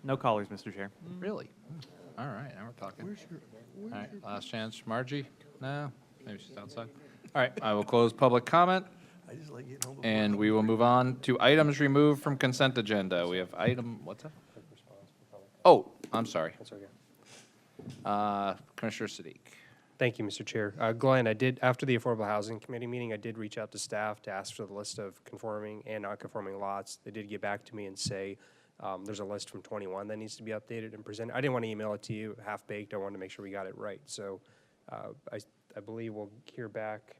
No callers, Mr. Chair. Really? All right, now we're talking. All right, last chance. Margie? No? Maybe she's outside. All right, I will close public comment. And we will move on to items removed from consent agenda. We have item, what's that? Oh, I'm sorry. That's okay. Commissioner Sadiq. Thank you, Mr. Chair. Glenn, I did, after the Affordable Housing Committee meeting, I did reach out to staff to ask for the list of conforming and non-conforming lots. They did get back to me and say there's a list from 21 that needs to be updated and presented. I didn't want to email it to you half-baked. I wanted to make sure we got it right. So I believe we'll hear back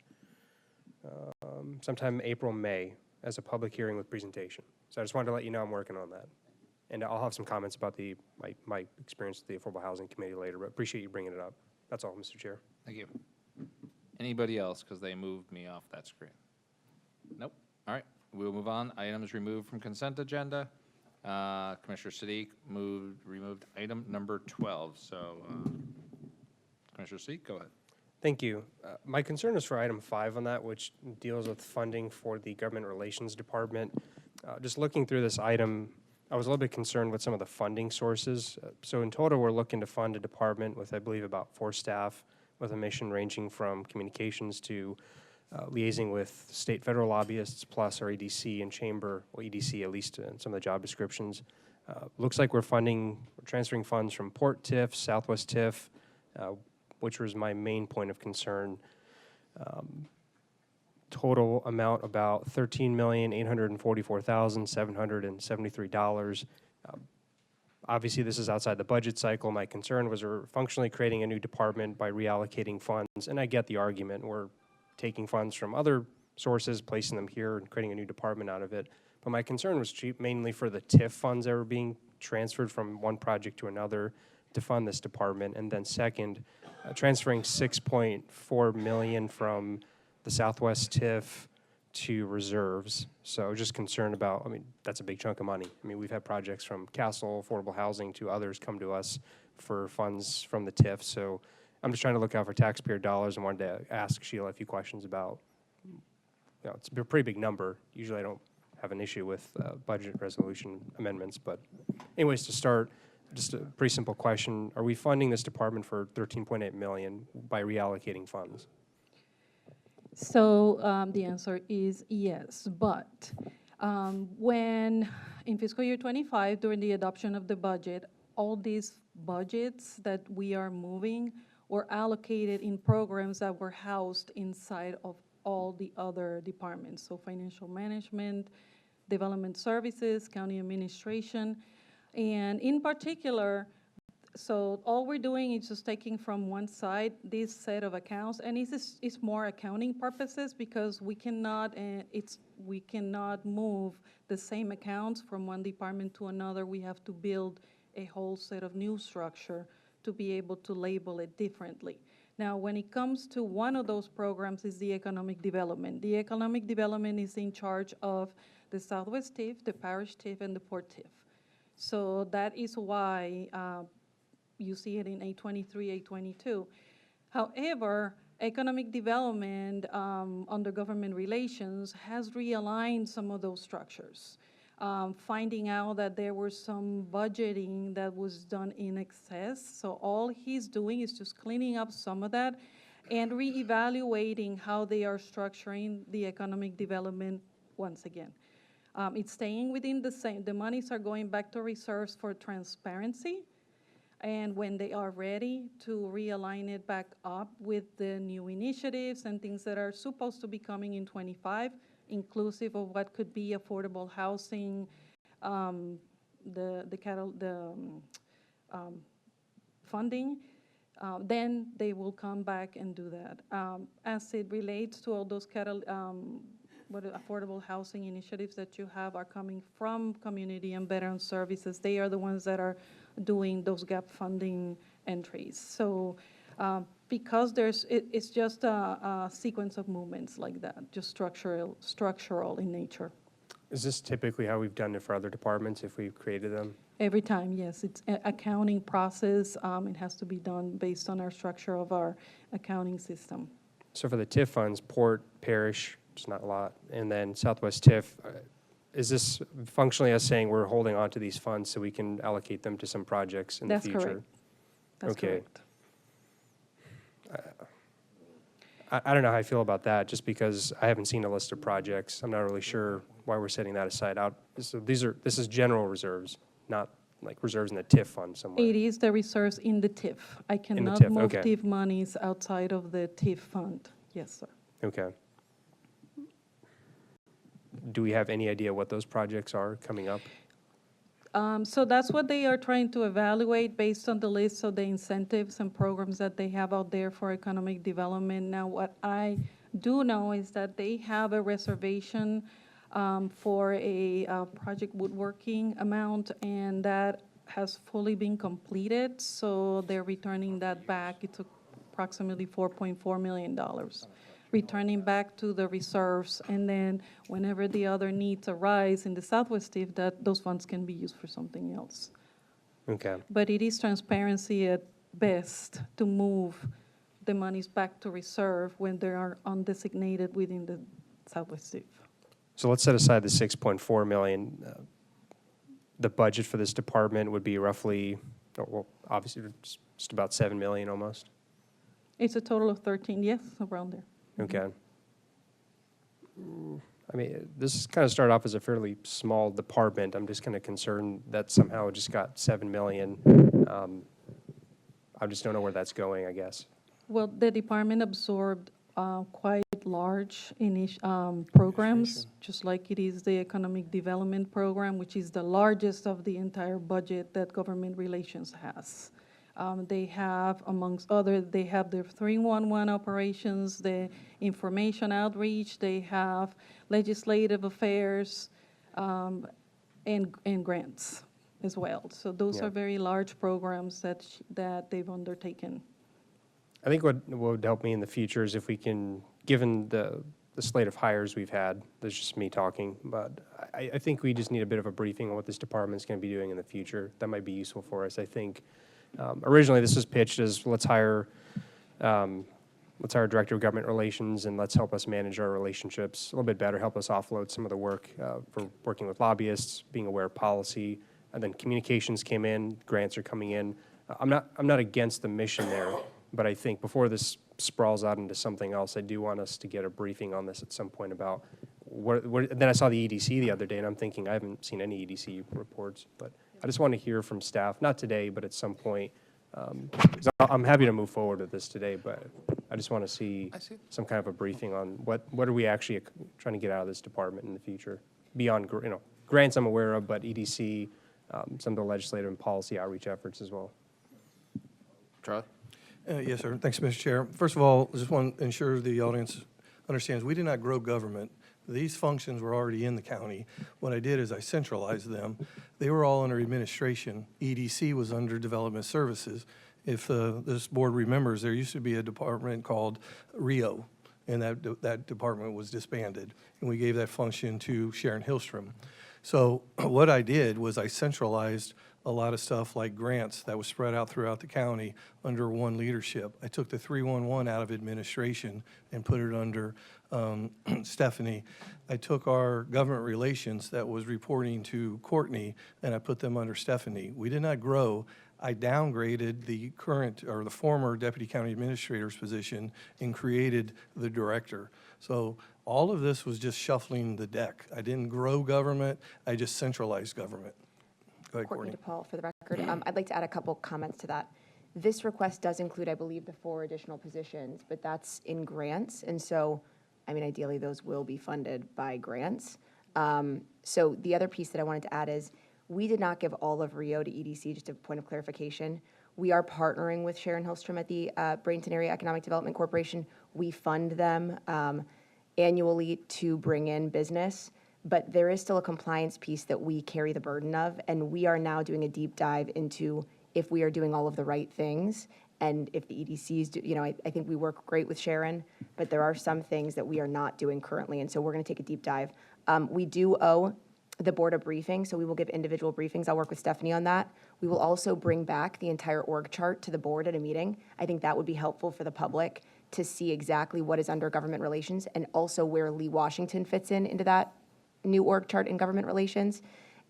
sometime April, May as a public hearing with presentation. So I just wanted to let you know I'm working on that. And I'll have some comments about my experience with the Affordable Housing Committee later, but appreciate you bringing it up. That's all, Mr. Chair. Thank you. Anybody else, because they moved me off that screen? Nope. All right, we'll move on. Items removed from consent agenda. Commissioner Sadiq removed item number 12. So, Commissioner Sadiq, go ahead. Thank you. My concern is for item 5 on that, which deals with funding for the Government Relations Department. Just looking through this item, I was a little bit concerned with some of the funding sources. So in total, we're looking to fund a department with, I believe, about 4 staff with a mission ranging from communications to liaising with state, federal lobbyists, plus our EDC and chamber, or EDC at least in some of the job descriptions. Looks like we're transferring funds from Port TIF, Southwest TIF, which was my main point of concern. Total amount about $13,844,773. Obviously, this is outside the budget cycle. My concern was we're functionally creating a new department by reallocating funds, and I get the argument. We're taking funds from other sources, placing them here, and creating a new department out of it. But my concern was mainly for the TIF funds that were being transferred from one project to another to fund this department, and then second, transferring $6.4 million from the Southwest TIF to reserves. So just concerned about, I mean, that's a big chunk of money. I mean, we've had projects from Castle, Affordable Housing, to others come to us for funds from the TIF. So I'm just trying to look out for taxpayer dollars and wanted to ask Sheila a few questions about, it's a pretty big number. Usually I don't have an issue with budget resolution amendments, but anyways, to start, just a pretty simple question. Are we funding this department for $13.8 million by reallocating funds? So the answer is yes, but when in fiscal year 25, during the adoption of the budget, all these budgets that we are moving were allocated in programs that were housed inside of all the other departments. So financial management, development services, county administration, and in particular, so all we're doing is just taking from one side this set of accounts, and it's more accounting purposes because we cannot move the same accounts from one department to another. We have to build a whole set of new structure to be able to label it differently. Now, when it comes to one of those programs is the economic development. The economic development is in charge of the Southwest TIF, the Parish TIF, and the Port TIF. So that is why you see it in 823, 822. However, economic development under government relations has realigned some of those structures, finding out that there was some budgeting that was done in excess. So all he's doing is just cleaning up some of that and reevaluating how they are structuring the economic development once again. It's staying within the monies are going back to reserves for transparency. And when they are ready to realign it back up with the new initiatives and things that are supposed to be coming in 25, inclusive of what could be affordable housing, funding, then they will come back and do that. As it relates to all those affordable housing initiatives that you have are coming from community and veteran services. They are the ones that are doing those gap funding entries. So because it's just a sequence of movements like that, just structural in nature. Is this typically how we've done it for other departments if we've created them? Every time, yes. It's an accounting process. It has to be done based on our structure of our accounting system. So for the TIF funds, Port, Parish, it's not a lot, and then Southwest TIF, is this functionally us saying we're holding on to these funds so we can allocate them to some projects in That's the future? correct. That's Okay. correct. I don't know how I feel about that, just because I haven't seen a list of projects. I'm not really sure why we're setting that aside out. So this is general reserves, not like reserves in the TIF fund somewhere. It is the reserves in the TIF. I cannot TIF, move okay. TIF monies outside of the TIF fund. Yes, sir. Okay. Do we have any idea what those projects are coming up? So that's what they are trying to evaluate based on the list of the incentives and programs that they have out there for economic development. Now, what I do know is that they have a reservation for a project woodworking amount, and that has fully been completed. So they're returning that back. It took approximately $4.4 million. Returning back to the reserves, and then whenever the other needs arise in the Southwest TIF, that those funds can be used for something else. Okay. But it is transparency at best to move the monies back to reserve when they are undesignated within the Southwest TIF. So let's set aside the 6.4 million. The budget for this department would be roughly, well, obviously just about 7 million almost. It's a total of 13, yes, around there. Okay. I mean, this kind of started off as a fairly small department. I'm just kind of concerned that somehow it just got 7 million. I just don't know where that's going, I guess. Well, the department absorbed quite large programs, just like it is the Economic Development Program, which is the largest of the entire budget that government relations has. They have, amongst other, they have their 311 operations, the information outreach, they have legislative affairs, and grants as well. So those are very large programs that they've undertaken. I think what would help me in the future is if we can, given the slate of hires we've had, that's just me talking, but I think we just need a bit of a briefing on what this department's going to be doing in the future. That might be useful for us. I think originally this was pitched as let's hire a director of government relations and let's help us manage our relationships a little bit better, help us offload some of the work for working with lobbyists, being aware of policy, and then communications came in, grants are coming in. I'm not against the mission there, but I think before this sprawls out into something else, I do want us to get a briefing on this at some point about then I saw the EDC the other day, and I'm thinking I haven't seen any EDC reports, but I just want to hear from staff, not today, but at some point. 'Cause I'm happy to move forward with this today, but I just want to see some kind of a briefing on what are we actually trying to get out of this department in the future, beyond grants I'm aware of, but EDC, some of the legislative and policy outreach efforts as well. Charlie? Yes, sir. Thanks, Mr. Chair. First of all, I just want to ensure the audience understands we did not grow government. These functions were already in the county. What I did is I centralized them. They were all under administration. EDC was under development services. If this board remembers, there used to be a department called RIO, and that department was disbanded, and we gave that function to Sharon Hillstrom. So what I did was I centralized a lot of stuff like grants that was spread out throughout the county under one leadership. I took the 311 out of administration and put it under Stephanie. I took our government relations that was reporting to Courtney, and I put them under Stephanie. We did not grow. I downgraded the current or the former deputy county administrator's position and created the director. So all of this was just shuffling the deck. I didn't grow government. I just centralized government. Go ahead, Courtney Courtney. DePaul, for the record. I'd like to add a couple comments to that. This request does include, I believe, the 4 additional positions, but that's in grants. And so, I mean, ideally, those will be funded by grants. So the other piece that I wanted to add is we did not give all of RIO to EDC, just a point of clarification. We are partnering with Sharon Hillstrom at the Bradenton Area Economic Development Corporation. We fund them annually to bring in business. But there is still a compliance piece that we carry the burden of, and we are now doing a deep dive into if we are doing all of the right things. And if the EDCs do, I think we work great with Sharon, but there are some things that we are not doing currently. And so we're going to take a deep dive. We do owe the board a briefing, so we will give individual briefings. I'll work with Stephanie on that. We will also bring back the entire org chart to the board at a meeting. I think that would be helpful for the public to see exactly what is under government relations and also where Lee Washington fits into that new org chart in government relations.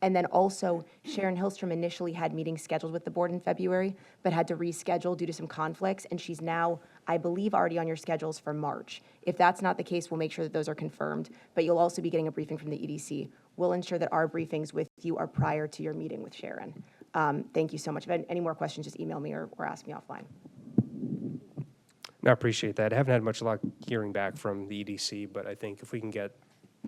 And then also, Sharon Hillstrom initially had meetings scheduled with the board in February, but had to reschedule due to some conflicts, and she's now, I believe, already on your schedules for March. If that's not the case, we'll make sure that those are confirmed, but you'll also be getting a briefing from the EDC. We'll ensure that our briefings with you are prior to your meeting with Sharon. Thank you so much. If any more questions, just email me or ask me offline. No, I appreciate that. I haven't had much luck hearing back from the EDC, but I think if we can get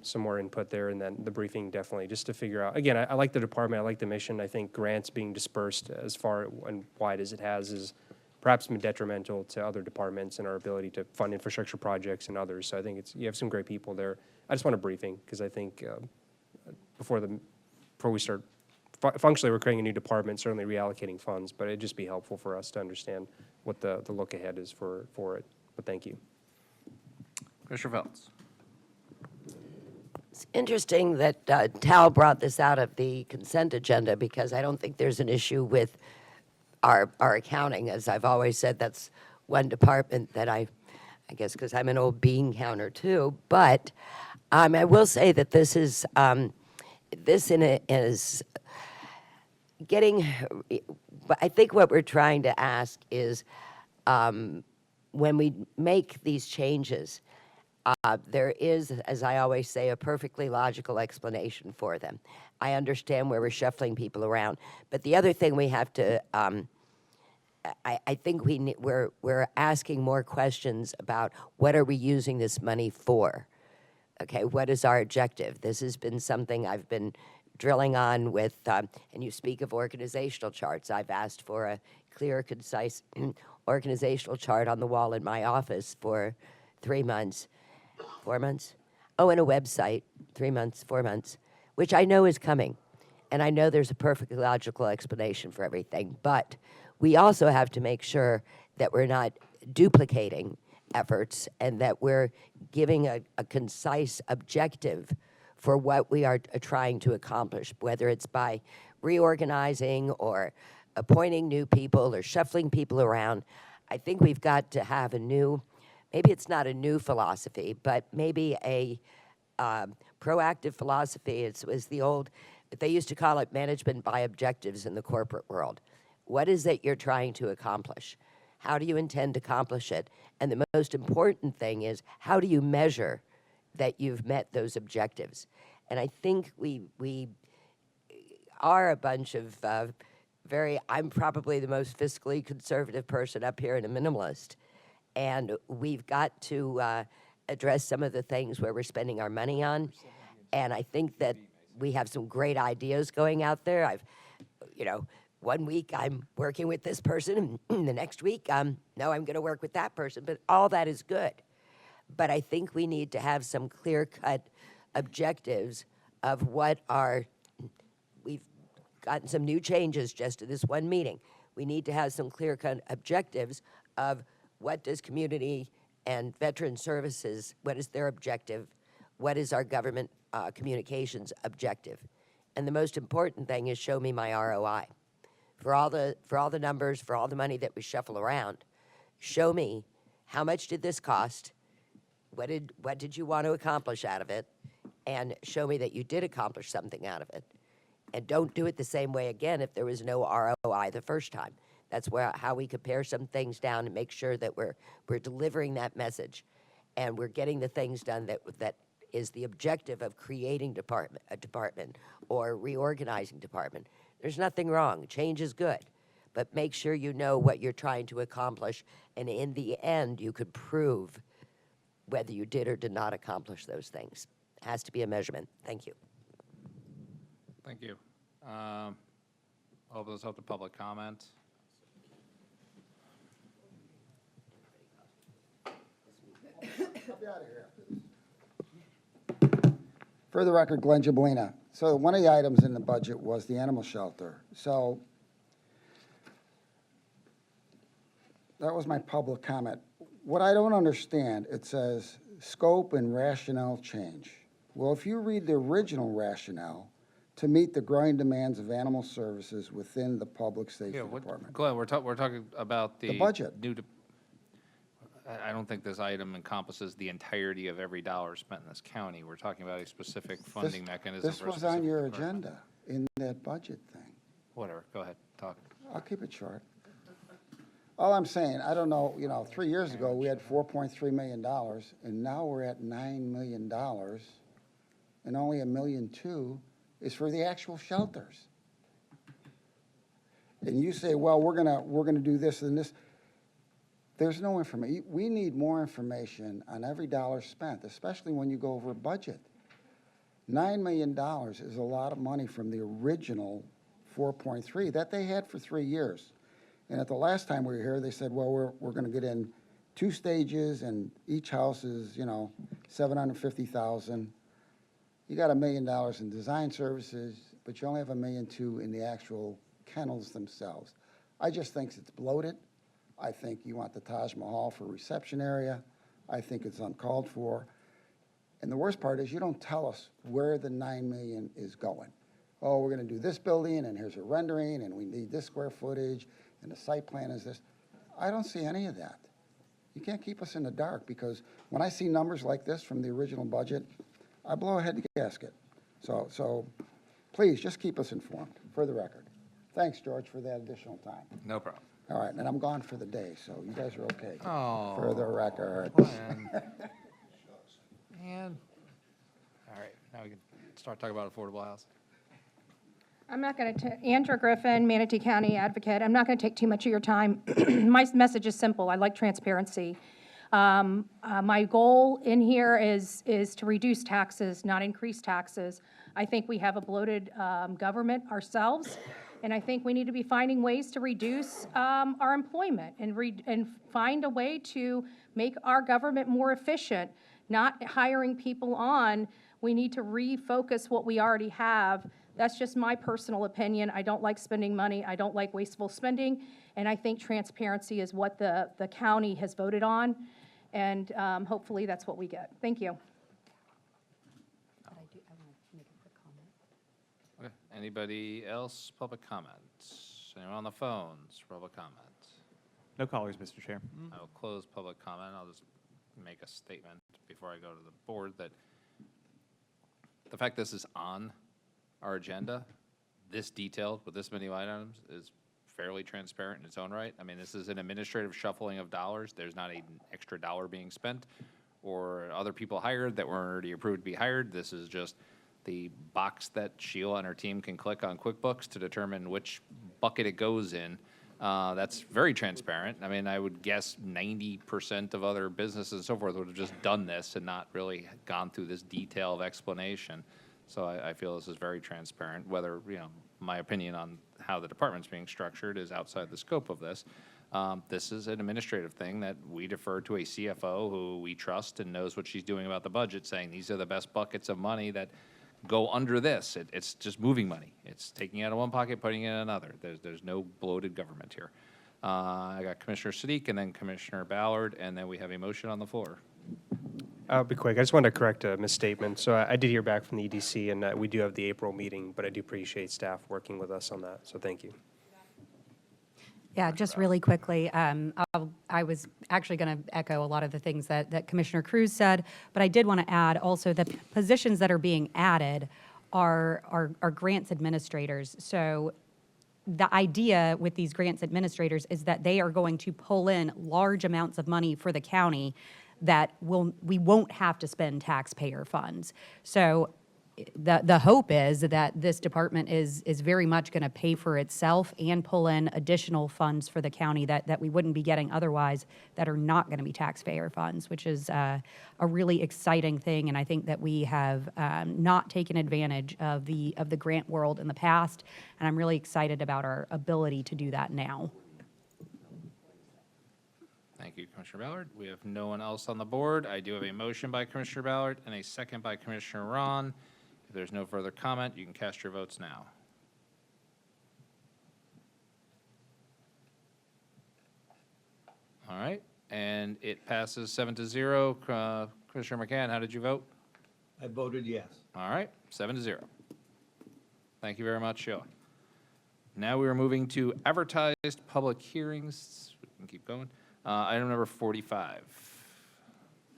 some more input there, and then the briefing definitely, just to figure out, again, I like the department, I like the mission. I think grants being dispersed as far and wide as it has is perhaps been detrimental to other departments and our ability to fund infrastructure projects and others. So I think you have some great people there. I just want a briefing, because I think before we start, functionally we're creating a new department, certainly reallocating funds, but it'd just be helpful for us to understand what the look ahead is for it. But thank you. Commissioner Phelps. It's interesting that Tal brought this out of the consent agenda, because I don't think there's an issue with our accounting. As I've always said, that's one department that I guess because I'm an old bean counter too, but I will say that this is getting, I think what we're trying to ask is when we make these changes, there is, as I always say, a perfectly logical explanation for them. I understand where we're shuffling people around, but the other thing we have to, I think we're asking more questions about what are we using this money for? Okay, what is our objective? This has been something I've been drilling on with, and you speak of organizational charts. I've asked for a clear, concise organizational chart on the wall in my office for 3 months. 4 months? Oh, and a website, 3 months, 4 months, which I know is coming. And I know there's a perfectly logical explanation for everything. But we also have to make sure that we're not duplicating efforts and that we're giving a concise objective for what we are trying to accomplish, whether it's by reorganizing or appointing new people or shuffling people around. I think we've got to have a new, maybe it's not a new philosophy, but maybe a proactive philosophy. It was the old, they used to call it management by objectives in the corporate world. What is it you're trying to accomplish? How do you intend to accomplish it? And the most important thing is, how do you measure that you've met those objectives? And I think we are a bunch of I'm probably the most fiscally conservative person up here and a minimalist. And we've got to address some of the things where we're spending our money on. And I think that we have some great ideas going out there. One week I'm working with this person, and the next week I'm going to work with that person. But all that is good. But I think we need to have some clear-cut objectives of we've gotten some new changes just to this one meeting. We need to have some clear-cut objectives of what does community and veteran services, what is their objective? What is our government communications objective? And the most important thing is show me my ROI. For all the numbers, for all the money that we shuffle around, show me how much did this cost? What did you want to accomplish out of it? And show me that you did accomplish something out of it. And don't do it the same way again if there was no ROI the first time. That's how we compare some things down and make sure that we're delivering that message, and we're getting the things done that is the objective of creating a department or reorganizing department. There's nothing wrong. Change is good, but make sure you know what you're trying to accomplish, and in the end, you could prove whether you did or did not accomplish those things. It has to be a measurement. Thank you. Thank you. Open this up to public comment. For the record, Glenn Jablina. So one of the items in the budget was the animal shelter. So that was my public comment. What I don't understand, it says scope and rationale change. Well, if you read the original rationale, to meet the growing demands of animal services within the public safety department. Glenn, we're talking about The budget. I don't think this item encompasses the entirety of every dollar spent in this county. We're talking about a specific funding mechanism. This for a was on your specific department. agenda in that budget thing. Whatever, go ahead, talk. I'll keep it short. All I'm saying, I don't know, 3 years ago, we had $4.3 million, and now we're at $9 million, and only $1.2 million is for the actual shelters. And you say, well, we're gonna do this and this. There's no information. We need more information on every dollar spent, especially when you go over budget. $9 million is a lot of money from the original 4.3 that they had for 3 years. And at the last time we were here, they said, well, we're going to get in 2 stages, and each house is, $750,000. You got $1 million in design services, but you only have $1.2 million in the actual kennels themselves. I just think it's bloated. I think you want the Taj Mahal for reception area. I think it's uncalled for. And the worst part is you don't tell us where the $9 million is going. Oh, we're going to do this building, and here's a rendering, and we need this square footage, and the site plan is this. I don't see any of that. You can't keep us in the dark, because when I see numbers like this from the original budget, I blow a head gasket. So please, just keep us informed, for the record. Thanks, George, for that additional time. No problem. All right, and I'm gone for the day, so you guys are okay. Oh, For the record. Man. All right, now we can start talking about affordable housing. I'm not going to, Andrew Griffin, Manatee County Advocate, I'm not going to take too much of your time. My message is simple. I like transparency. My goal in here is to reduce taxes, not increase taxes. I think we have a bloated government ourselves, and I think we need to be finding ways to reduce our employment and find a way to make our government more efficient, not hiring people on. We need to refocus what we already have. That's just my personal opinion. I don't like spending money. I don't like wasteful spending. And I think transparency is what the county has voted on. And hopefully that's what we get. Thank you. Okay, anybody else, public comments? Anyone on the phones, public comments? No callers, Mr. Chair. I will close public comment. I'll just make a statement before I go to the board that the fact this is on our agenda, this detailed with this many line items, is fairly transparent in its own right. I mean, this is an administrative shuffling of dollars. There's not an extra dollar being spent or other people hired that weren't already approved to be hired. This is just the box that Sheila and her team can click on QuickBooks to determine which bucket it goes in. That's very transparent. I mean, I would guess 90% of other businesses and so forth would have just done this and not really gone through this detail of explanation. So I feel this is very transparent. Whether, my opinion on how the department's being structured is outside the scope of this. This is an administrative thing that we defer to a CFO who we trust and knows what she's doing about the budget, saying these are the best buckets of money that go under this. It's just moving money. It's taking out of one pocket, putting it in another. There's no bloated government here. I got Commissioner Sadiq and then Commissioner Ballard, and then we have a motion on the floor. I'll be quick. I just wanted to correct a misstatement. So I did hear back from the EDC, and we do have the April meeting, but I do appreciate staff working with us on that. So thank you. Yeah, just really quickly, I was actually going to echo a lot of the things that Commissioner Cruz said, but I did want to add also the positions that are being added are grants administrators. So the idea with these grants administrators is that they are going to pull in large amounts of money for the county that we won't have to spend taxpayer funds. So the hope is that this department is very much going to pay for itself and pull in additional funds for the county that we wouldn't be getting otherwise, that are not going to be taxpayer funds, which is a really exciting thing. And I think that we have not taken advantage of the grant world in the past, and I'm really excited about our ability to do that now. Thank you, Commissioner Ballard. We have no one else on the board. I do have a motion by Commissioner Ballard and a second by Commissioner Ron. If there's no further comment, you can cast your votes now. All right, and it passes 7-0. Commissioner McCann, how did you vote? I voted yes. All right, 7-0. Thank you very much, Sheila. Now we are moving to advertised public hearings. We can keep going. Item number 45.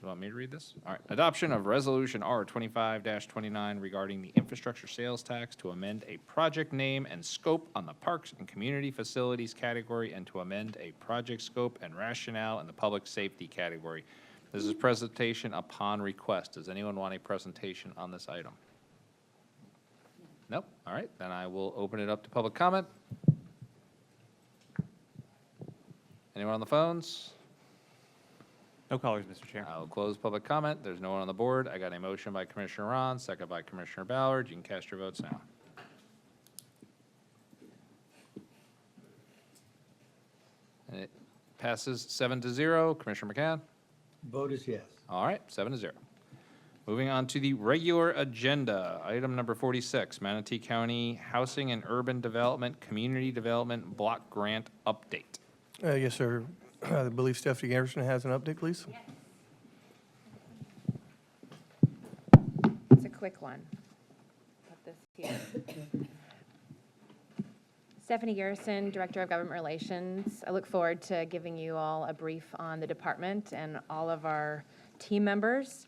You want me to read this? All right. Adoption of Resolution R 25-29 regarding the infrastructure sales tax to amend a project name and scope on the Parks and Community Facilities category and to amend a project scope and rationale in the public safety category. This is presentation upon request. Does anyone want a presentation on this item? Nope. All right. Then I will open it up to public comment. Anyone on the phones? No callers, Mr. Chair. I'll close public comment. There's no one on the board. I got a motion by Commissioner Ron, second by Commissioner Ballard. You can cast your votes now. And it passes 7-0. Commissioner McCann? Vote is yes. All right, 7-0. Moving on to the regular agenda. Item number 46, Manatee County Housing and Urban Development Community Development Block Grant Update. Yes, sir. I believe Stephanie Anderson has an update, please. It's a quick one. Put this here. Stephanie Garrison, Director of Government Relations. I look forward to giving you all a brief on the department and all of our team members.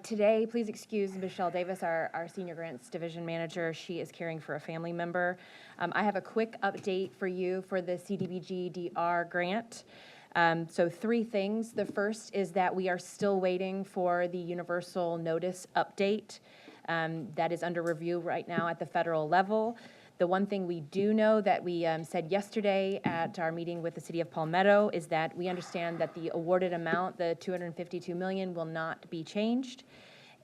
Today, please excuse Michelle Davis, our Senior Grants Division Manager. She is caring for a family member. I have a quick update for you for the CDBG DR grant. So 3 things. The first is that we are still waiting for the universal notice update that is under review right now at the federal level. The one thing we do know that we said yesterday at our meeting with the City of Palmetto is that we understand that the awarded amount, the $252 million, will not be changed.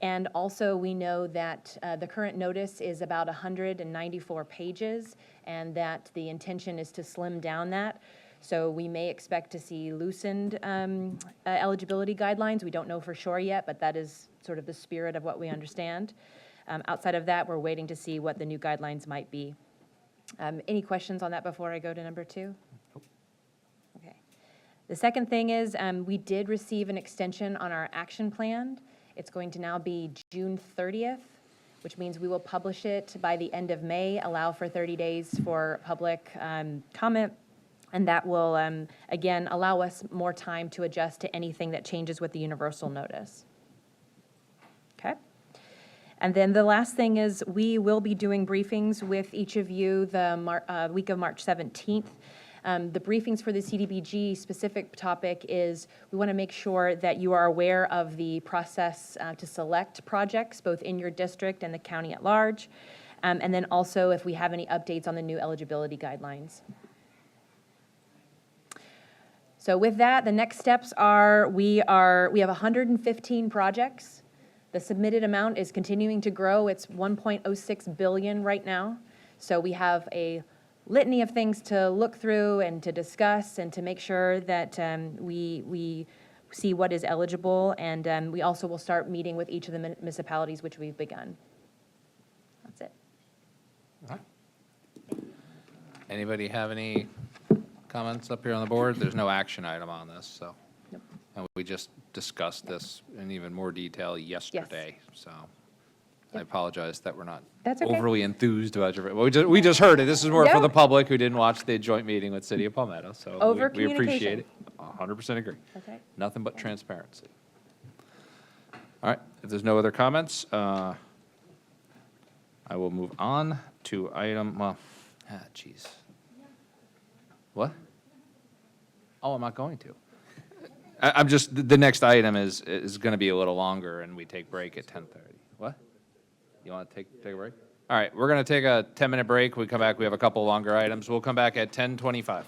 And also we know that the current notice is about 194 pages and that the intention is to slim down that. So we may expect to see loosened eligibility guidelines. We don't know for sure yet, but that is sort of the spirit of what we understand. Outside of that, we're waiting to see what the new guidelines might be. Any questions on that before I go to number 2? Okay. The second thing is we did receive an extension on our action plan. It's going to now be June 30th, which means we will publish it by the end of May, allow for 30 days for public comment, and that will, again, allow us more time to adjust to anything that changes with the universal notice. Okay? And then the last thing is we will be doing briefings with each of you the week of March 17th. The briefings for the CDBG specific topic is we want to make sure that you are aware of the process to select projects, both in your district and the county at large. And then also if we have any updates on the new eligibility guidelines. So with that, the next steps are we have 115 projects. The submitted amount is continuing to grow. It's $1.06 billion right now. So we have a litany of things to look through and to discuss and to make sure that we see what is eligible. And we also will start meeting with each of the municipalities, which we've begun. That's it. All right. Anybody have any comments up here on the board? There's no action item on this, so. Nope. And we just discussed this in even more detail yesterday, so I apologize that we're not That's okay. overly enthused about your, well, we just heard it. This is more for Yeah. the public who didn't watch the joint meeting with City of Palmetto, so Over we appreciate communication. it. 100% agree. That's right. Nothing but transparency. All right, if there's no other comments, I will move on to item, geez. What? Oh, I'm not going to. I'm just, the next item is going to be a little longer, and we take break at 10:30. What? You want to take a break? All right, we're going to take a 10-minute break. We come back, we have a couple longer items. We'll come back at 10:25.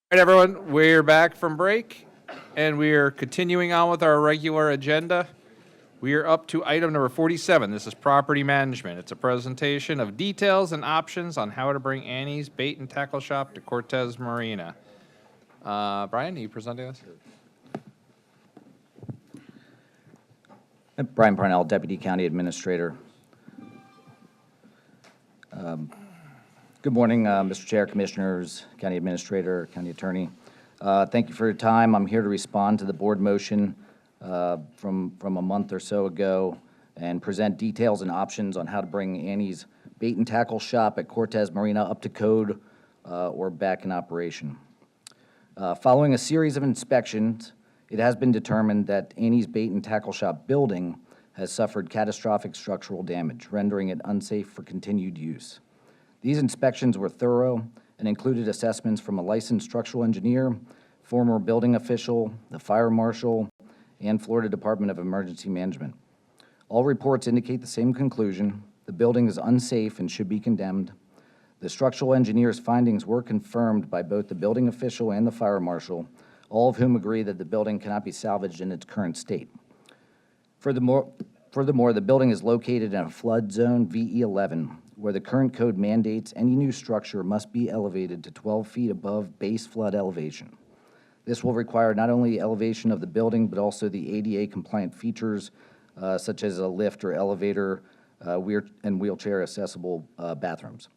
All right, everyone, we're back from break, and we are continuing on with our regular agenda. We are up to item number 47. This is property management. It's a presentation of details and options on how to bring Annie's Bait and Tackle Shop to Cortez Marina. Brian, are you presenting this? Brian Parnell, Deputy County Administrator. Good morning, Mr. Chair, Commissioners, County Administrator, County Attorney. Thank you for your time. I'm here to respond to the board motion from a month or so ago and present details and options on how to bring Annie's Bait and Tackle Shop at Cortez Marina up to code or back in operation. Following a series of inspections, it has been determined that Annie's Bait and Tackle Shop building has suffered catastrophic structural damage, rendering it unsafe for continued use. These inspections were thorough and included assessments from a licensed structural engineer, former building official, the fire marshal, and Florida Department of Emergency Management. All reports indicate the same conclusion: the building is unsafe and should be condemned. The structural engineer's findings were confirmed by both the building official and the fire marshal, all of whom agree that the building cannot be salvaged in its current state. Furthermore, the building is located in a flood zone VE11, where the current code mandates any new structure must be elevated to 12 feet above base flood elevation. This will require not only elevation of the building, but also the ADA-compliant features, such as a lift or elevator and wheelchair-accessible bathrooms.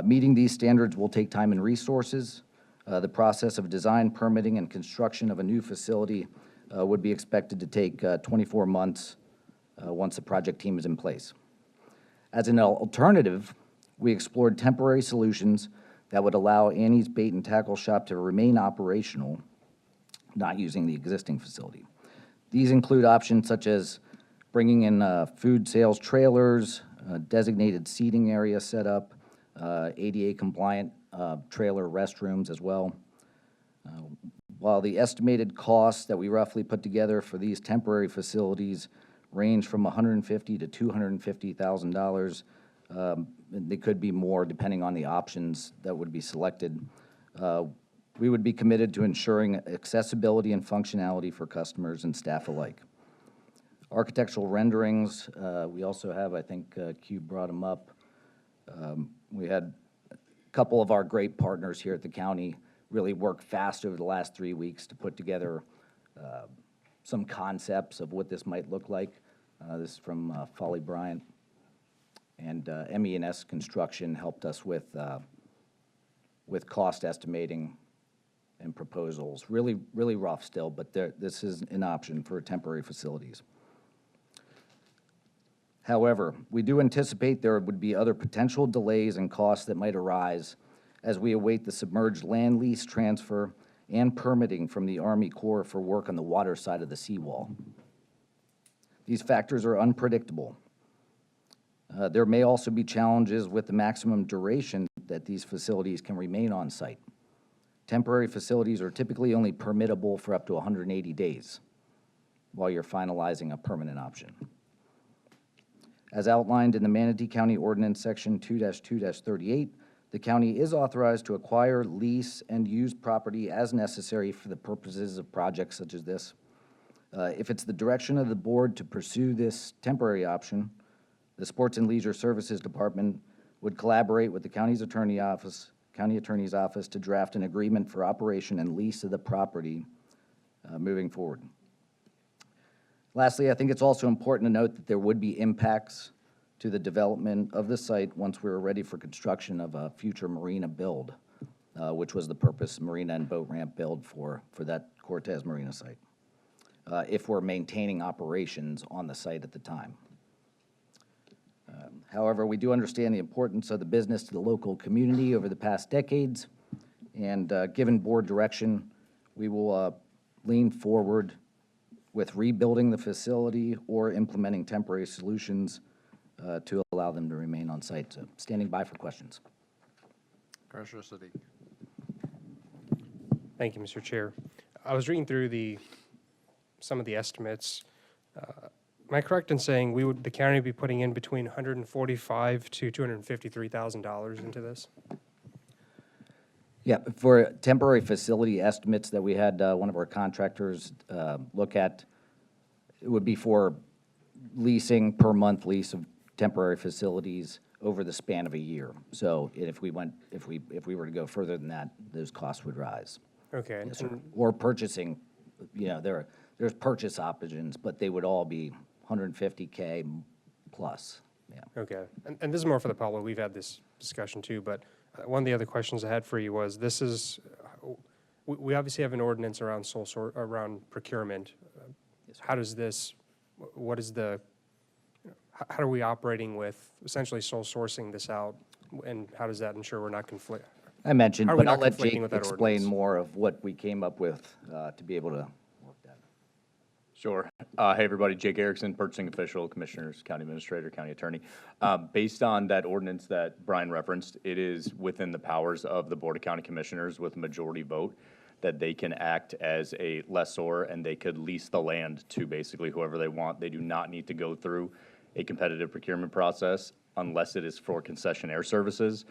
Meeting these standards will take time and resources. The process of design, permitting, and construction of a new facility would be expected to take 24 months once the project team is in place. As an alternative, we explored temporary solutions that would allow Annie's Bait and Tackle Shop to remain operational, not using the existing facility. These include options such as bringing in food sales trailers, designated seating area setup, ADA-compliant trailer restrooms as well. While the estimated costs that we roughly put together for these temporary facilities range from $150,000 to $250,000, they could be more depending on the options that would be selected. We would be committed to ensuring accessibility and functionality for customers and staff alike. Architectural renderings, we also have, I think Q brought them up. We had a couple of our great partners here at the county really work fast over the last 3 weeks to put together some concepts of what this might look like. This is from Folly Bryant. And MES Construction helped us with cost estimating and proposals. Really, really rough still, but this is an option for temporary facilities. However, we do anticipate there would be other potential delays and costs that might arise as we await the submerged land lease transfer and permitting from the Army Corps for work on the water side of the seawall. These factors are unpredictable. There may also be challenges with the maximum duration that these facilities can remain on site. Temporary facilities are typically only permittable for up to 180 days while you're finalizing a permanent option. As outlined in the Manatee County Ordinance Section 2-2-38, the county is authorized to acquire, lease, and use property as necessary for the purposes of projects such as this. If it's the direction of the board to pursue this temporary option, the Sports and Leisure Services Department would collaborate with the county attorney's office to draft an agreement for operation and lease of the property moving forward. Lastly, I think it's also important to note that there would be impacts to the development of the site once we were ready for construction of a future marina build, which was the purpose marina and boat ramp build for that Cortez Marina site, if we're maintaining operations on the site at the time. However, we do understand the importance of the business to the local community over the past decades, and given board direction, we will lean forward with rebuilding the facility or implementing temporary solutions to allow them to remain on site. So, standing by for questions. Commissioner Siddiq. Thank you, Mr. Chair. I was reading through some of the estimates. Am I correct in saying the county would be putting in between $145,000 to $253,000 into this? Yeah, for temporary facility estimates that we had one of our contractors look at, it would be for leasing per month lease of temporary facilities over the span of a year. So if we were to go further than that, those costs would rise. Okay. Yes, sir. Or purchasing, there's purchase options, but they would all be 150K plus. Yeah. Okay, and this is more for the public. We've had this discussion too, but one of the other questions I had for you was, we obviously have an ordinance around around procurement. How does this, what is the, how are we operating with essentially sole sourcing this out? And how does that ensure we're not conflict? I mentioned, How are we but I'll not let conflicting Jake with that explain ordinance? more of what we came up with to be able to work that. Sure. Hey, everybody, Jake Erickson, Purchasing Official, Commissioners, County Administrator, County Attorney. Based on that ordinance that Brian referenced, it is within the powers of the Board of County Commissioners with a majority vote that they can act as a lessor and they could lease the land to basically whoever they want. They do not need to go through a competitive procurement process unless it is for concessionaire services.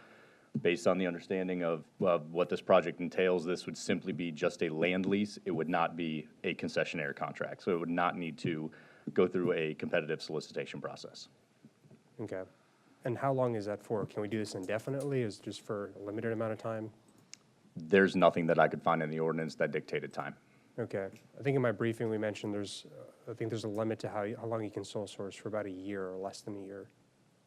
Based on the understanding of what this project entails, this would simply be just a land lease. It would not be a concessionaire contract. So it would not need to go through a competitive solicitation process. Okay, and how long is that for? Can we do this indefinitely? Is it just for a limited amount of time? There's nothing that I could find in the ordinance that dictated time. Okay, I think in my briefing we mentioned I think there's a limit to how long you can sole source for about a year or less than a year.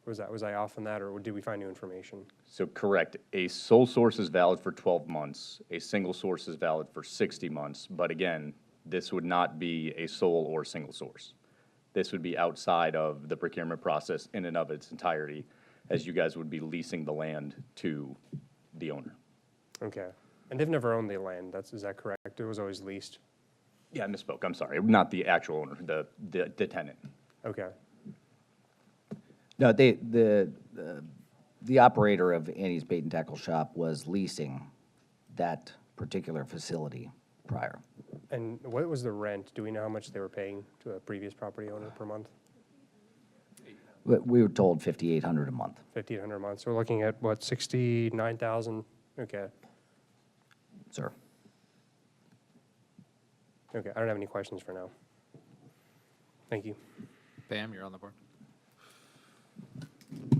Was I off on that, or did we find new information? So correct, a sole source is valid for 12 months. A single source is valid for 60 months. But again, this would not be a sole or single source. This would be outside of the procurement process in and of its entirety, as you guys would be leasing the land to the owner. Okay, and they've never owned the land, is that correct? It was always leased? Yeah, I misspoke, I'm sorry. Not the actual owner, the tenant. Okay. No, the operator of Annie's Bait and Tackle Shop was leasing that particular facility prior. And what was the rent? Do we know how much they were paying to a previous property owner per month? We were told $5,800 a month. $5,800 a month, so we're looking at, what, $69,000? Okay. Sir. Okay, I don't have any questions for now. Thank you. Pam, you're on the board.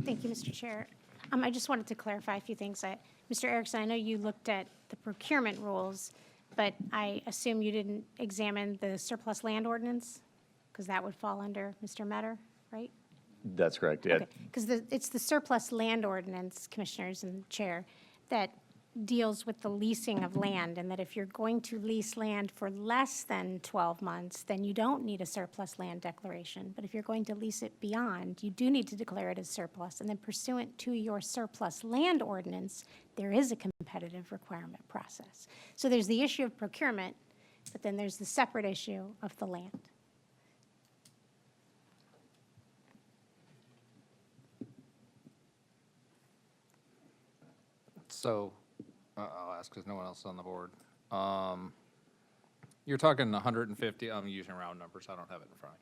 Thank you, Mr. Chair. I just wanted to clarify a few things. Mr. Erickson, I know you looked at the procurement rules, but I assume you didn't examine the surplus land ordinance, because that would fall under Mr. Metter, right? That's correct, yeah. Because it's the surplus land ordinance, Commissioners and Chair, that deals with the leasing of land, and that if you're going to lease land for less than 12 months, then you don't need a surplus land declaration. But if you're going to lease it beyond, you do need to declare it as surplus. And then pursuant to your surplus land ordinance, there is a competitive requirement process. So there's the issue of procurement, but then there's the separate issue of the land. So, I'll ask because no one else is on the board. You're talking 150, I'm using round numbers, I don't have it in front of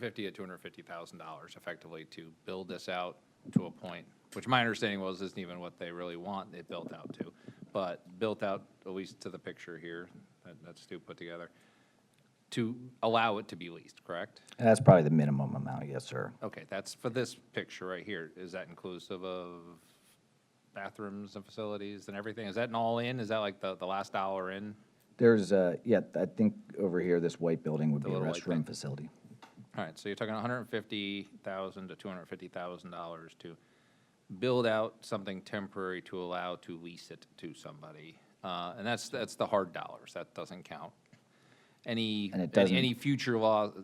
me. $150,000 to $250,000 effectively to build this out to a point, which my understanding was isn't even what they really want it built out to, but built out at least to the picture here that Stu put together, to allow it to be leased, correct? And that's probably the minimum amount, yes, sir. Okay, that's for this picture right here. Is that inclusive of bathrooms and facilities and everything? Is that an all-in? Is that like the last dollar in? There's, yeah, I think over here, this white building would The be a little white thing? restroom facility. All right, so you're talking $150,000 to $250,000 to build out something temporary to allow to lease it to somebody. And that's the hard dollars. That doesn't count. Any future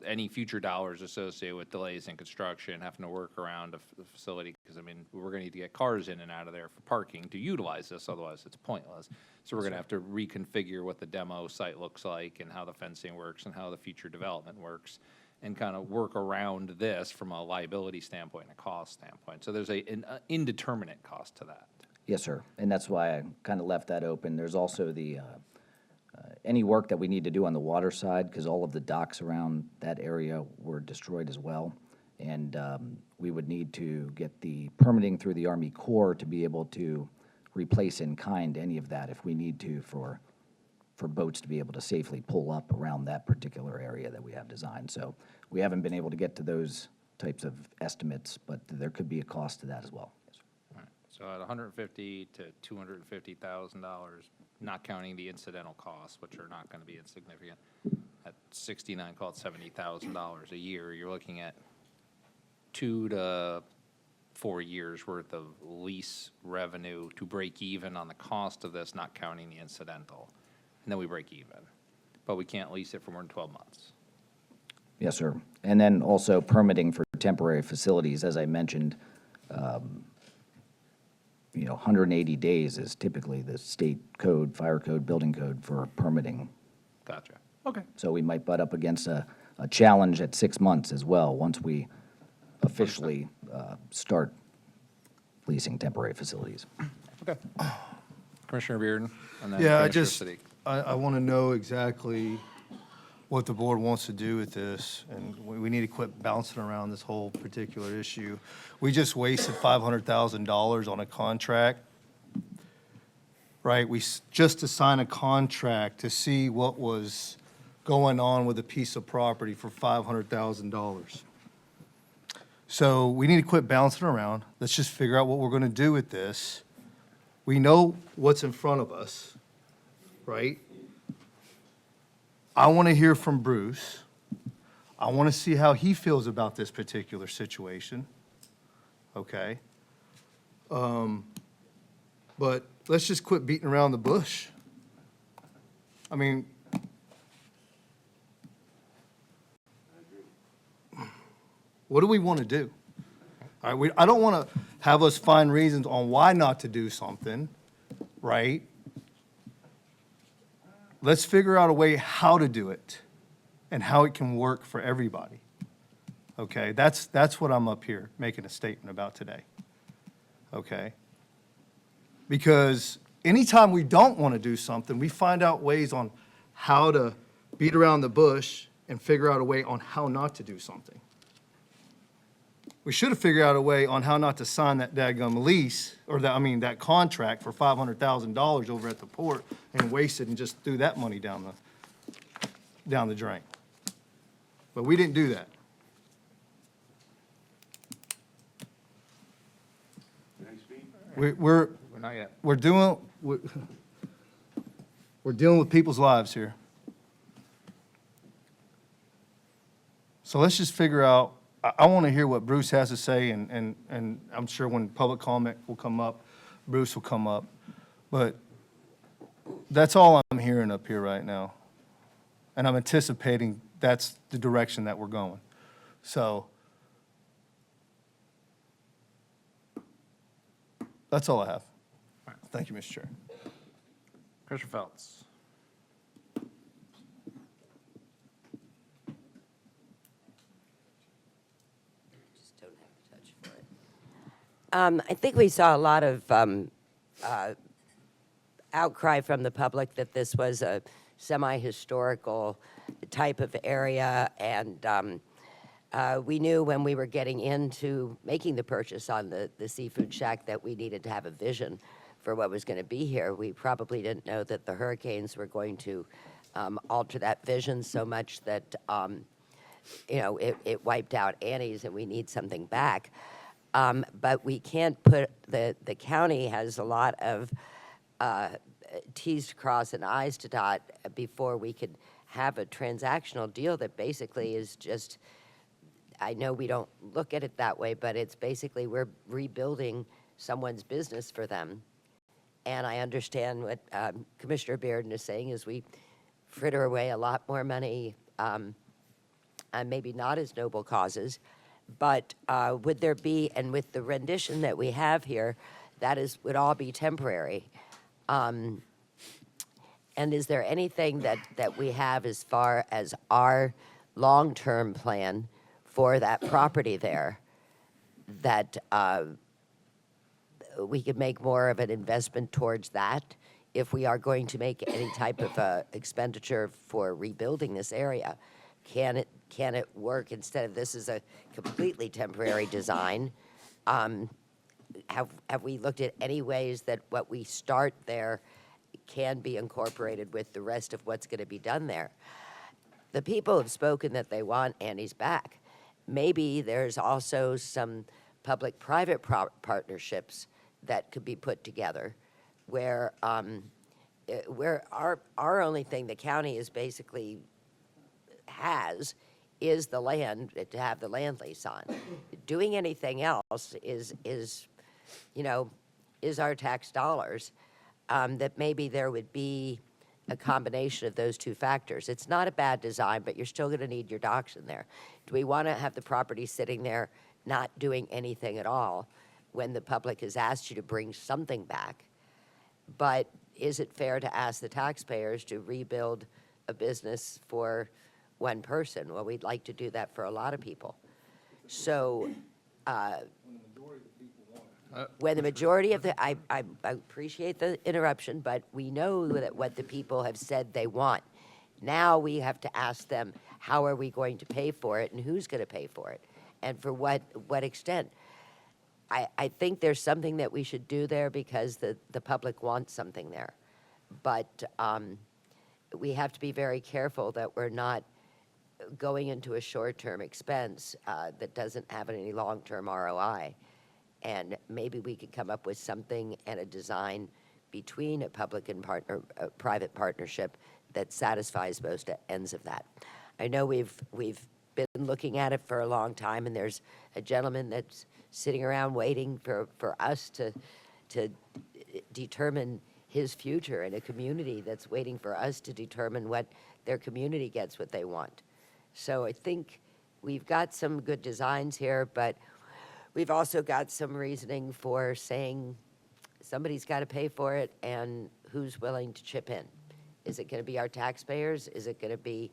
any future dollars associated with delays in construction, having to work around a facility, because I mean, we're gonna need to get cars in and out of there for parking to utilize this, otherwise it's pointless. So we're gonna have to reconfigure what the demo site looks like and how the fencing works and how the future development works, and kind of work around this from a liability standpoint and a cost standpoint. So there's an indeterminate cost to that. Yes, sir. And that's why I kind of left that open. There's also the, any work that we need to do on the water side, because all of the docks around that area were destroyed as well. And we would need to get the permitting through the Army Corps to be able to replace in kind any of that if we need to for boats to be able to safely pull up around that particular area that we have designed. So we haven't been able to get to those types of estimates, but there could be a cost to that as well. Right. So at $150,000 to $250,000, not counting the incidental costs, which are not going to be insignificant. At 69, call it $70,000 a year. You're looking at 2 to 4 years worth of lease revenue to break even on the cost of this, not counting the incidental. And then we break even. But we can't lease it for more than 12 months. Yes, sir. And then also permitting for temporary facilities, as I mentioned, 180 days is typically the state code, fire code, building code for permitting. Gotcha. Okay. So we might butt up against a challenge at 6 months as well, once we officially start leasing temporary facilities. Okay. Commissioner Bearden, and then Yeah, Commissioner Siddiq. I want to know exactly what the board wants to do with this, and we need to quit bouncing around this whole particular issue. We just wasted $500,000 on a contract, right? Just to sign a contract to see what was going on with a piece of property for $500,000. So we need to quit bouncing around. Let's just figure out what we're going to do with this. We know what's in front of us, right? I want to hear from Bruce. I want to see how he feels about this particular situation, okay? But let's just quit beating around the bush. I mean, what do we want to do? All right, I don't want to have us find reasons on why not to do something, right? Let's figure out a way how to do it and how it can work for everybody. Okay, that's what I'm up here making a statement about today. Okay? Because anytime we don't want to do something, we find out ways on how to beat around the bush and figure out a way on how not to do something. We should have figured out a way on how not to sign that dadgum lease, or that contract for $500,000 over at the port and waste it and just threw that money down the drain. But we didn't do that. We're Not yet. we're dealing with people's lives here. So let's just figure out. I want to hear what Bruce has to say, and I'm sure when public comment will come up, Bruce will come up. But that's all I'm hearing up here right now. And I'm anticipating that's the direction that we're going. So that's all I have. Thank you, Mr. Chair. Commissioner Phelps. I think we saw a lot of outcry from the public that this was a semi-historical type of area, and we knew when we were getting into making the purchase on the seafood shack that we needed to have a vision for what was going to be here. We probably didn't know that the hurricanes were going to alter that vision so much that it wiped out Annie's, and we need something back. But we can't put, the county has a lot of T's to cross and I's to dot before we could have a transactional deal that basically is just, I know we don't look at it that way, but it's basically we're rebuilding someone's business for them. And I understand what Commissioner Bearden is saying is we fritter away a lot more money on maybe not as noble causes. But would there be, and with the rendition that we have here, would all be temporary. And is there anything that we have as far as our long-term plan for that property there that we could make more of an investment towards that if we are going to make any type of expenditure for rebuilding this area? Can it work instead of this is a completely temporary design? have we looked at any ways that what we start there can be incorporated with the rest of what's going to be done there? The people have spoken that they want Annie's back. Maybe there's also some public-private partnerships that could be put together where our only thing the county is basically has is the land, to have the land lease on. Doing anything else is our tax dollars, that maybe there would be a combination of those two factors. It's not a bad design, but you're still going to need your docks in there. Do we want to have the property sitting there not doing anything at all when the public has asked you to bring something back? But is it fair to ask the taxpayers to rebuild a business for one person? Well, we'd like to do that for a lot of people. So when the majority of the, I appreciate the interruption, but we know that what the people have said they want. Now we have to ask them, how are we going to pay for it, and who's going to pay for it, and for what extent? I think there's something that we should do there because the public wants something there. But we have to be very careful that we're not going into a short-term expense that doesn't have any long-term ROI. And maybe we could come up with something and a design between a public and private partnership that satisfies both ends of that. I know we've been looking at it for a long time, and there's a gentleman that's sitting around waiting for us to determine his future, and a community that's waiting for us to determine what their community gets what they want. So I think we've got some good designs here, but we've also got some reasoning for saying somebody's got to pay for it, and who's willing to chip in? Is it going to be our taxpayers? Is it going to be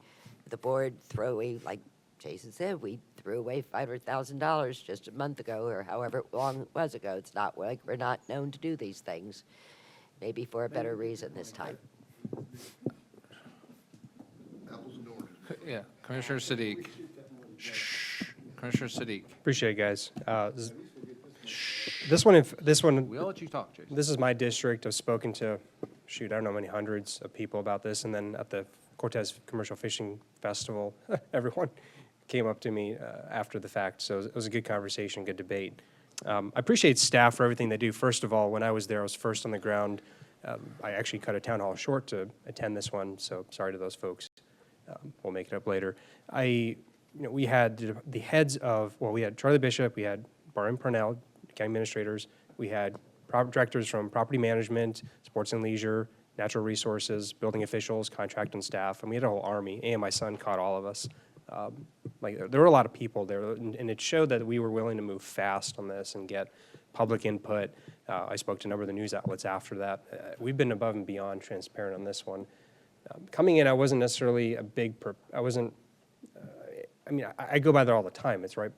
the board throw away, like Jason said, we threw away $500,000 just a month ago, or however long it was ago. It's not like we're not known to do these things, maybe for a better reason this time. Yeah, Commissioner Siddiq. Shh. Commissioner Siddiq. Appreciate it, guys. This one, We'll let you talk, Jason. this is my district. I've spoken to, I don't know, many hundreds of people about this. And then at the Cortez Commercial Fishing Festival, everyone came up to me after the fact. So it was a good conversation, good debate. I appreciate staff for everything they do. First of all, when I was there, I was first on the ground. I actually cut a town hall short to attend this one, so sorry to those folks. We'll make it up later. We had the heads of, we had Charlie Bishop, we had Brian Parnell, county administrators, we had directors from property management, sports and leisure, natural resources, building officials, contract and staff, and we had a whole army. And my son caught all of us. There were a lot of people there, and it showed that we were willing to move fast on this and get public input. I spoke to a number of the news outlets after that. We've been above and beyond transparent on this one. Coming in, I wasn't necessarily a big, I go by there all the time. It's right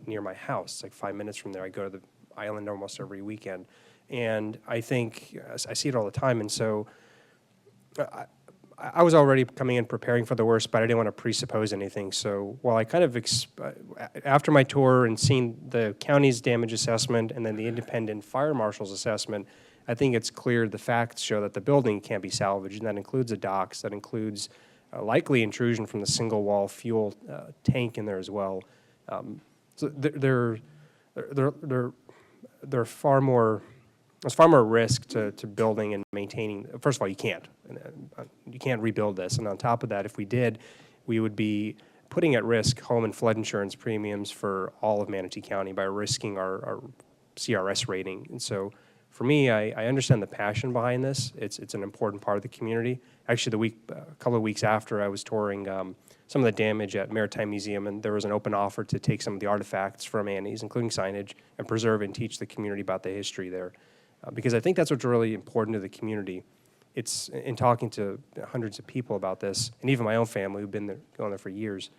near my house. It's like 5 minutes from there. I go to the island almost every weekend. And I think, I see it all the time. And so I was already coming in preparing for the worst, but I didn't want to presuppose anything. So while I kind of, after my tour and seeing the county's damage assessment and then the independent fire marshal's assessment, I think it's clear the facts show that the building can't be salvaged, and that includes the docks, that includes likely intrusion from the single wall fuel tank in there as well. So there's far more risk to building and maintaining. First of all, you can't rebuild this, and on top of that, if we did, we would be putting at risk home and flood insurance premiums for all of Manatee County by risking our CRS rating. And so for me, I understand the passion behind this. It's an important part of the community. Actually, a couple of weeks after, I was touring some of the damage at Maritime Museum, and there was an open offer to take some of the artifacts from Annie's, including signage, and preserve and teach the community about the history there. Because I think that's what's really important to the community. It's in talking to hundreds of people about this, and even my own family who've been there, going there for years.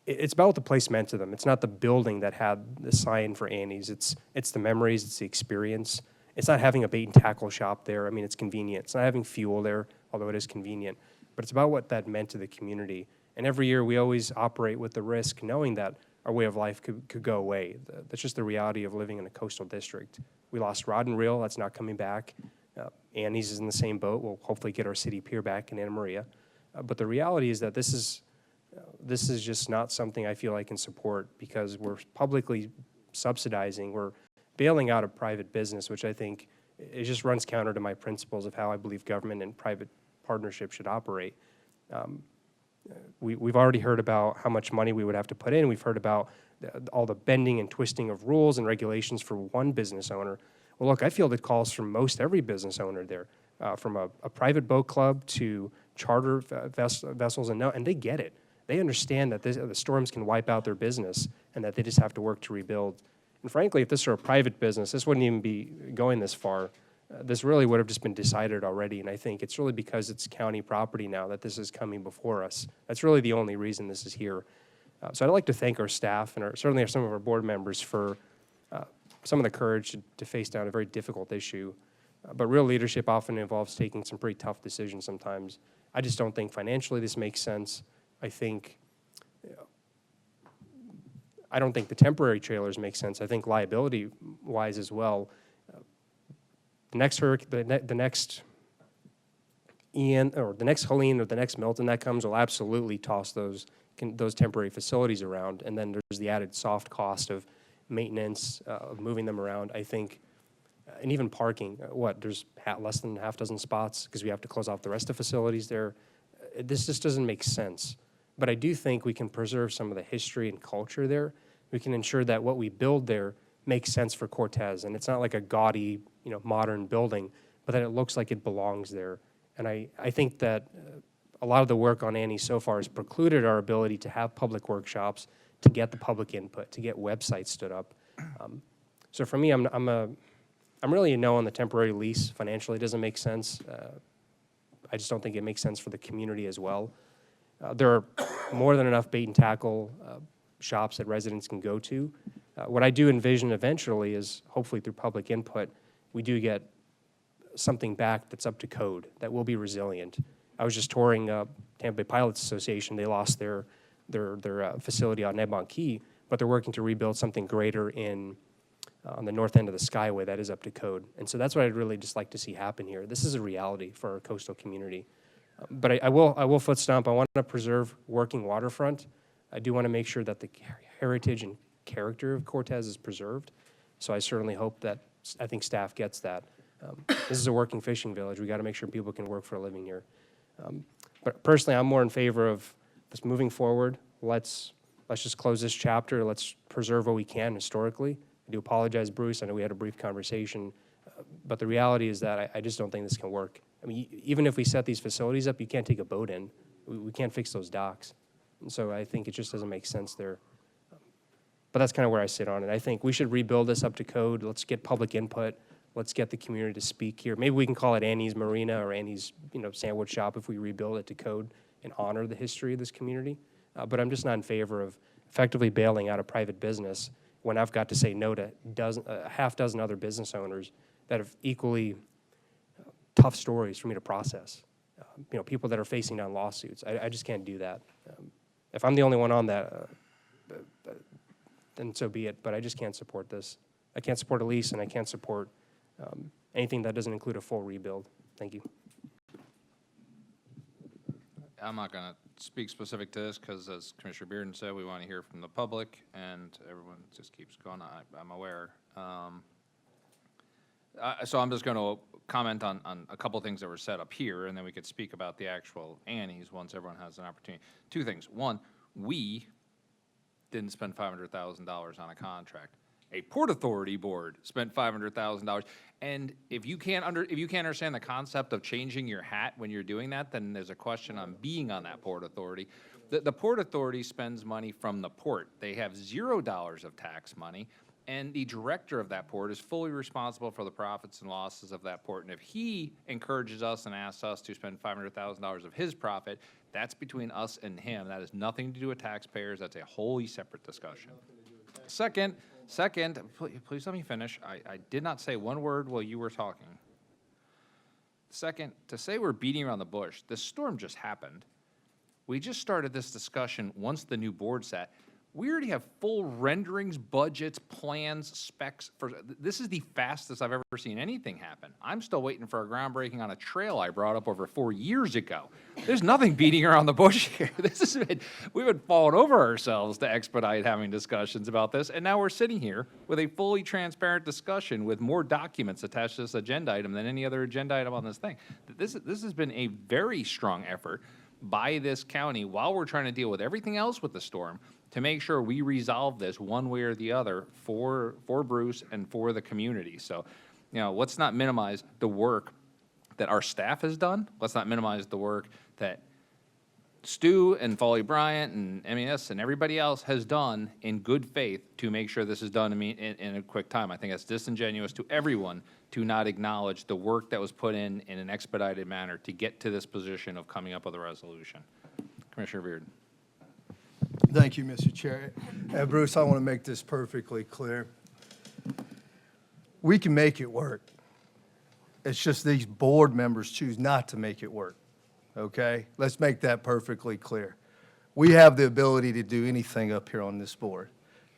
It's about what the place meant to them. It's not the building that had the sign for Annie's. It's the memories. It's the experience. It's not having a bait and tackle shop there. I mean, it's convenient. It's not having fuel there, although it is convenient. But it's about what that meant to the community. And every year we always operate with the risk, knowing that our way of life could go away. That's just the reality of living in a coastal district. We lost Rod and Reel, that's not coming back. Annie's is in the same boat. We'll hopefully get our city pier back in Anna Maria. But the reality is that this is just not something I feel I can support, because we're publicly subsidizing, we're bailing out a private business, which I think it just runs counter to my principles of how I believe government and private partnership should operate. We've already heard about how much money we would have to put in. We've heard about all the bending and twisting of rules and regulations for one business owner. Well, look, I field calls from most every business owner there, from a private boat club to charter vessels, and they get it. They understand that the storms can wipe out their business and that they just have to work to rebuild. And frankly, if this were a private business, this wouldn't even be going this far. This really would have just been decided already, and I think it's really because it's county property now that this is coming before us. That's really the only reason this is here. So I'd like to thank our staff and certainly some of our board members for some of the courage to face down a very difficult issue. But real leadership often involves taking some pretty tough decisions sometimes. I just don't think financially this makes sense. I don't think the temporary trailers make sense. I think liability-wise as well. The next Ian, or the next Helene, or the next Milton that comes will absolutely toss those temporary facilities around, and then there's the added soft cost of maintenance, of moving them around. I think, and even parking. There's less than half dozen spots because we have to close off the rest of the facilities there. This just doesn't make sense. But I do think we can preserve some of the history and culture there. We can ensure that what we build there makes sense for Cortez, and it's not like a gaudy, modern building, but that it looks like it belongs there. And I think that a lot of the work on Annie so far has precluded our ability to have public workshops, to get the public input, to get websites stood up. So for me, I'm really a no on the temporary lease. Financially, it doesn't make sense. I just don't think it makes sense for the community as well. There are more than enough bait and tackle shops that residents can go to. What I do envision eventually is, hopefully through public input, we do get something back that's up to code, that will be resilient. I was just touring Tampa Bay Pilots Association. They lost their facility on Nebon Key, but they're working to rebuild something greater on the north end of the Skyway that is up to code. And so that's what I'd really just like to see happen here. This is a reality for our coastal community. But I will foot stomp. I want to preserve working waterfront. I do want to make sure that the heritage and character of Cortez is preserved. So I certainly hope that, I think staff gets that. This is a working fishing village. We got to make sure people can work for a living here. But personally, I'm more in favor of us moving forward. Let's just close this chapter. Let's preserve what we can historically. I do apologize, Bruce. I know we had a brief conversation. But the reality is that I just don't think this can work. I mean, even if we set these facilities up, you can't take a boat in. We can't fix those docks. And so I think it just doesn't make sense there. But that's kind of where I sit on it. I think we should rebuild this up to code. Let's get public input. Let's get the community to speak here. Maybe we can call it Annie's Marina or Annie's, sandwich shop if we rebuild it to code and honor the history of this community. But I'm just not in favor of effectively bailing out a private business when I've got to say no to a half dozen other business owners that have equally tough stories for me to process. People that are facing down lawsuits. I just can't do that. If I'm the only one on that, then so be it. But I just can't support this. I can't support a lease, and I can't support anything that doesn't include a full rebuild. Thank you. I'm not going to speak specific to this because, as Commissioner Bearden said, we want to hear from the public, and everyone just keeps going. I'm aware. So I'm just going to comment on a couple things that were set up here, and then we could speak about the actual Annies once everyone has an opportunity. Two things. One, we didn't spend $500,000 on a contract. A Port Authority board spent $500,000. And if you can't understand the concept of changing your hat when you're doing that, then there's a question on being on that Port Authority. The Port Authority spends money from the port. They have $0 of tax money, and the director of that port is fully responsible for the profits and losses of that port. And if he encourages us and asks us to spend $500,000 of his profit, that's between us and him. That has nothing to do with taxpayers. That's a wholly separate discussion. Second, please let me finish. I did not say one word while you were talking. Second, to say we're beating around the bush, this storm just happened. We just started this discussion once the new board sat. We already have full renderings, budgets, plans, specs for, this is the fastest I've ever seen anything happen. I'm still waiting for a groundbreaking on a trail I brought up over 4 years ago. There's nothing beating around the bush here. We've been falling over ourselves to expedite having discussions about this, and now we're sitting here with a fully transparent discussion with more documents attached to this agenda item than any other agenda item on this thing. This has been a very strong effort by this county while we're trying to deal with everything else with the storm to make sure we resolve this one way or the other for Bruce and for the community. So, let's not minimize the work that our staff has done. Let's not minimize the work that Stu and Foley Bryant and MES and everybody else has done in good faith to make sure this is done in a quick time. I think that's disingenuous to everyone to not acknowledge the work that was put in an expedited manner to get to this position of coming up with a resolution. Commissioner Beard. Thank you, Mr. Chair. Bruce, I want to make this perfectly clear. We can make it work. It's just these board members choose not to make it work, okay? Let's make that perfectly clear. We have the ability to do anything up here on this board.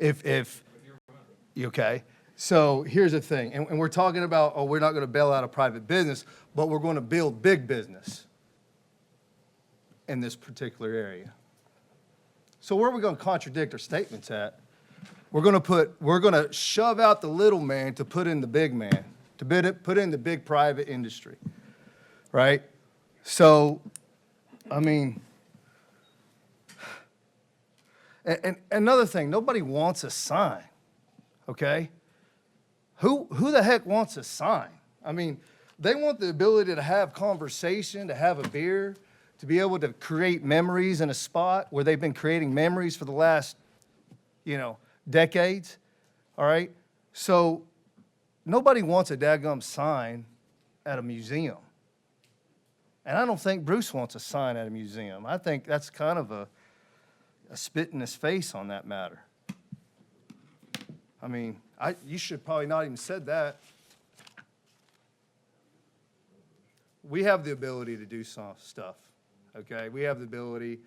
Okay? So here's the thing, and we're talking about, oh, we're not going to bail out a private business, but we're going to build big business in this particular area. So where are we going to contradict our statements at? We're going to shove out the little man to put in the big man, to put in the big private industry, right? So, I mean, and another thing, nobody wants a sign, okay? Who the heck wants a sign? I mean, they want the ability to have conversation, to have a beer, to be able to create memories in a spot where they've been creating memories for the last, decades, all right? So nobody wants a daggum sign at a museum. And I don't think Bruce wants a sign at a museum. I think that's kind of a spit in his face on that matter. I mean, you should probably not even said that. We have the ability to do some stuff. Okay, we have the ability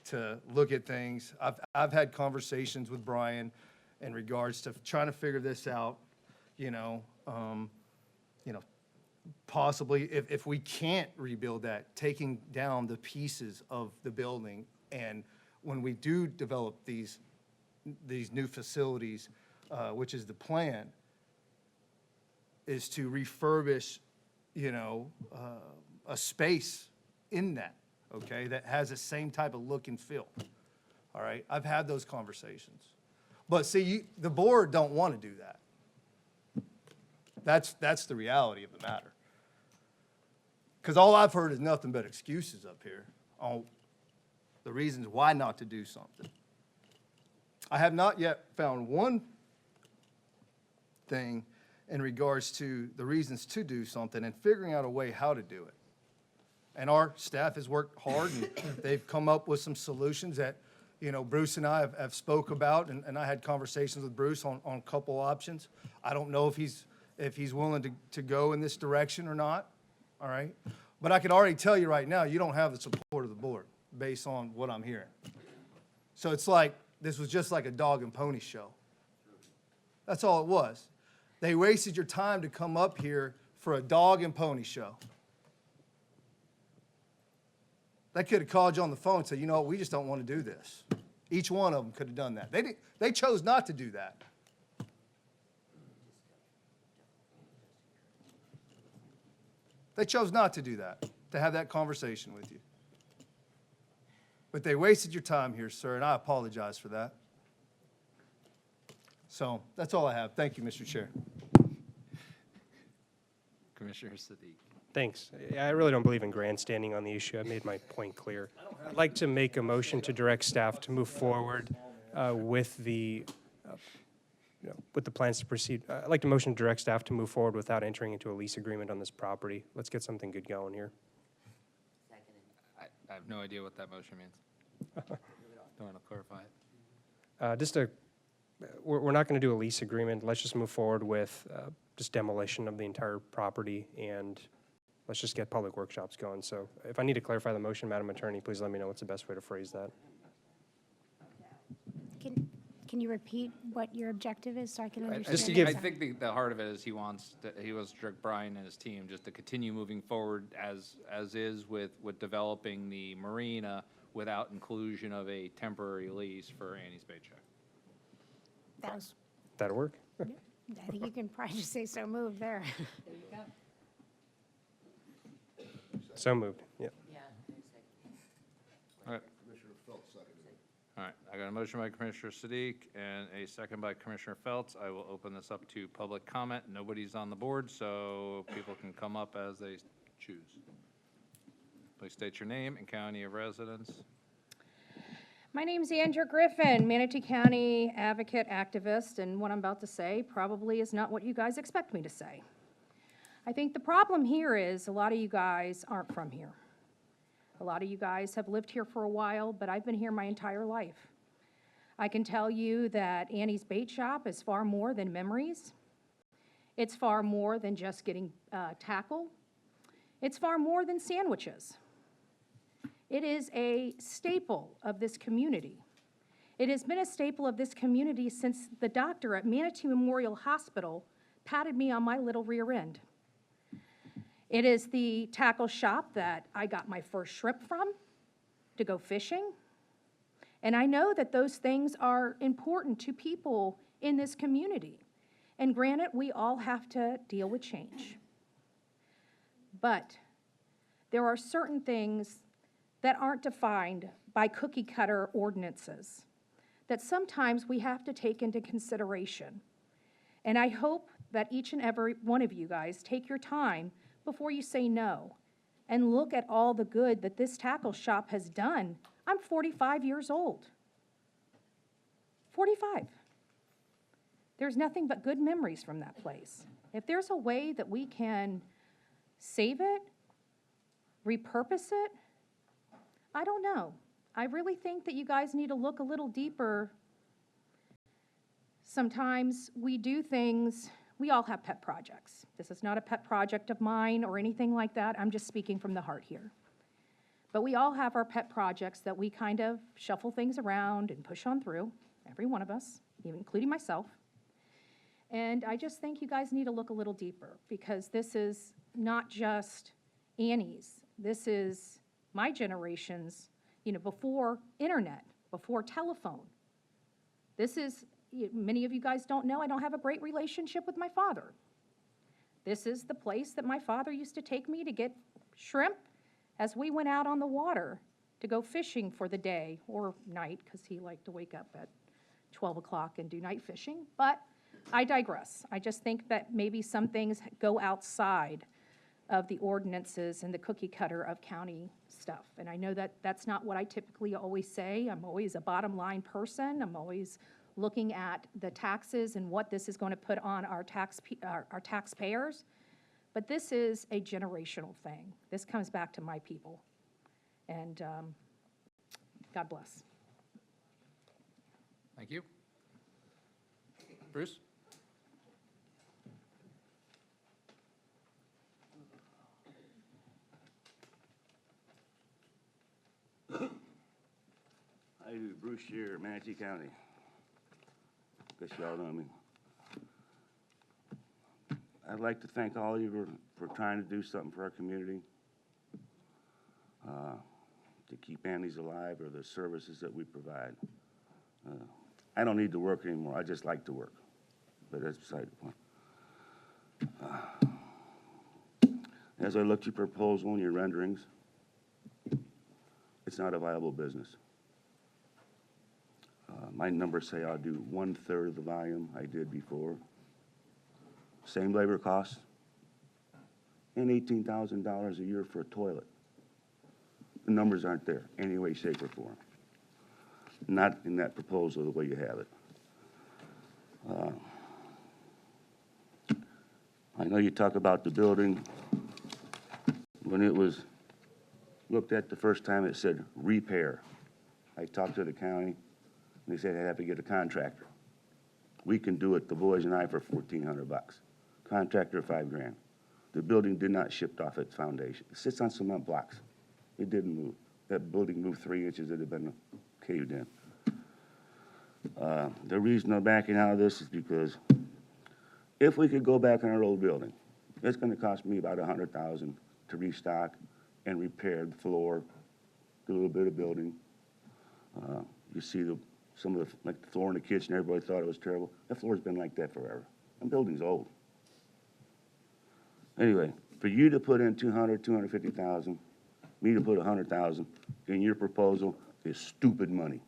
to look at things. I've had conversations with Brian in regards to trying to figure this out. Possibly if we can't rebuild that, taking down the pieces of the building, and when we do develop these new facilities, which is the plan, is to refurbish, a space in that. Okay, that has the same type of look and feel, all right? I've had those conversations. But see, the board don't want to do that. That's the reality of the matter. Because all I've heard is nothing but excuses up here on the reasons why not to do something. I have not yet found one thing in regards to the reasons to do something and figuring out a way how to do it. And our staff has worked hard, and they've come up with some solutions that, Bruce and I have spoke about, and I had conversations with Bruce on a couple options. I don't know if he's willing to go in this direction or not, all right? But I can already tell you right now, you don't have the support of the board based on what I'm hearing. So it's like, this was just like a dog and pony show. That's all it was. They wasted your time to come up here for a dog and pony show. They could have called you on the phone and said, we just don't want to do this. Each one of them could have done that. They chose not to do that. They chose not to do that, to have that conversation with you. But they wasted your time here, sir, and I apologize for that. So that's all I have. Thank you, Mr. Chair. Commissioner Siddiq. Thanks. I really don't believe in grandstanding on the issue. I made my point clear. I'd like to make a motion to direct staff to move forward with the plans to proceed. I'd like to motion to direct staff to move forward without entering into a lease agreement on this property. Let's get something good going here. I have no idea what that motion means. Don't want to clarify it. We're not going to do a lease agreement. Let's just move forward with just demolition of the entire property, and let's just get public workshops going. So if I need to clarify the motion, Madam Attorney, please let me know what's the best way to phrase that. Can you repeat what your objective is so I can I understand? think the heart of it is he wants to direct Brian and his team just to continue moving forward as is with developing the marina without inclusion of a temporary lease for Annie's Bait Shop. That was, That'll work. I think you can probably just say so moved there. There you go. So moved, yeah. All right. All right, I got a motion by Commissioner Sadiq and a second by Commissioner Feltz. I will open this up to public comment. Nobody's on the board, so people can come up as they choose. Please state your name and county of residence. My name's Andrew Griffin, Manatee County advocate, activist, and what I'm about to say probably is not what you guys expect me to say. I think the problem here is a lot of you guys aren't from here. A lot of you guys have lived here for a while, but I've been here my entire life. I can tell you that Annie's Bait Shop is far more than memories. It's far more than just getting tackle. It's far more than sandwiches. It is a staple of this community. It has been a staple of this community since the doctor at Manatee Memorial Hospital patted me on my little rear end. It is the tackle shop that I got my first shrimp from to go fishing. And I know that those things are important to people in this community. And granted, we all have to deal with change. But there are certain things that aren't defined by cookie cutter ordinances that sometimes we have to take into consideration. And I hope that each and every one of you guys take your time before you say no and look at all the good that this tackle shop has done. I'm 45 years old. 45. There's nothing but good memories from that place. If there's a way that we can save it, repurpose it, I don't know. I really think that you guys need to look a little deeper. Sometimes we do things, we all have pet projects. This is not a pet project of mine or anything like that. I'm just speaking from the heart here. But we all have our pet projects that we kind of shuffle things around and push on through, every one of us, even including myself. And I just think you guys need to look a little deeper because this is not just Annie's. This is my generation's, before internet, before telephone. This is, many of you guys don't know, I don't have a great relationship with my father. This is the place that my father used to take me to get shrimp as we went out on the water to go fishing for the day or night, because he liked to wake up at 12 o'clock and do night fishing. But I digress. I just think that maybe some things go outside of the ordinances and the cookie cutter of county stuff. And I know that that's not what I typically always say. I'm always a bottom line person. I'm always looking at the taxes and what this is going to put on our taxpayers. But this is a generational thing. This comes back to my people. And God bless. Thank you. Bruce? Hi, Bruce Shear, Manatee County. Guess y'all know me. I'd like to thank all of you for trying to do something for our community, to keep Annie's alive or the services that we provide. I don't need to work anymore. I just like to work, but that's beside the point. As I looked at your proposal and your renderings, it's not a viable business. My numbers say I'll do 1/3 of the volume I did before. Same labor costs, and $18,000 a year for a toilet. The numbers aren't there, any way, shape, or form. Not in that proposal the way you have it. I know you talk about the building. When it was looked at the first time, it said repair. I talked to the county, and they said I'd have to get a contractor. We can do it, the boys and I, for $1,400. Contractor, $5,000. The building did not shift off its foundation. It sits on cement blocks. It didn't move. That building moved 3 inches, it had been caved in. The reason I'm backing out of this is because if we could go back in our old building, it's gonna cost me about $100,000 to restock and repair the floor, do a little bit of building. You see some of the, like the floor in the kitchen, everybody thought it was terrible. That floor's been like that forever. That building's old. Anyway, for you to put in 250,000, me to put 100,000 in your proposal is stupid money.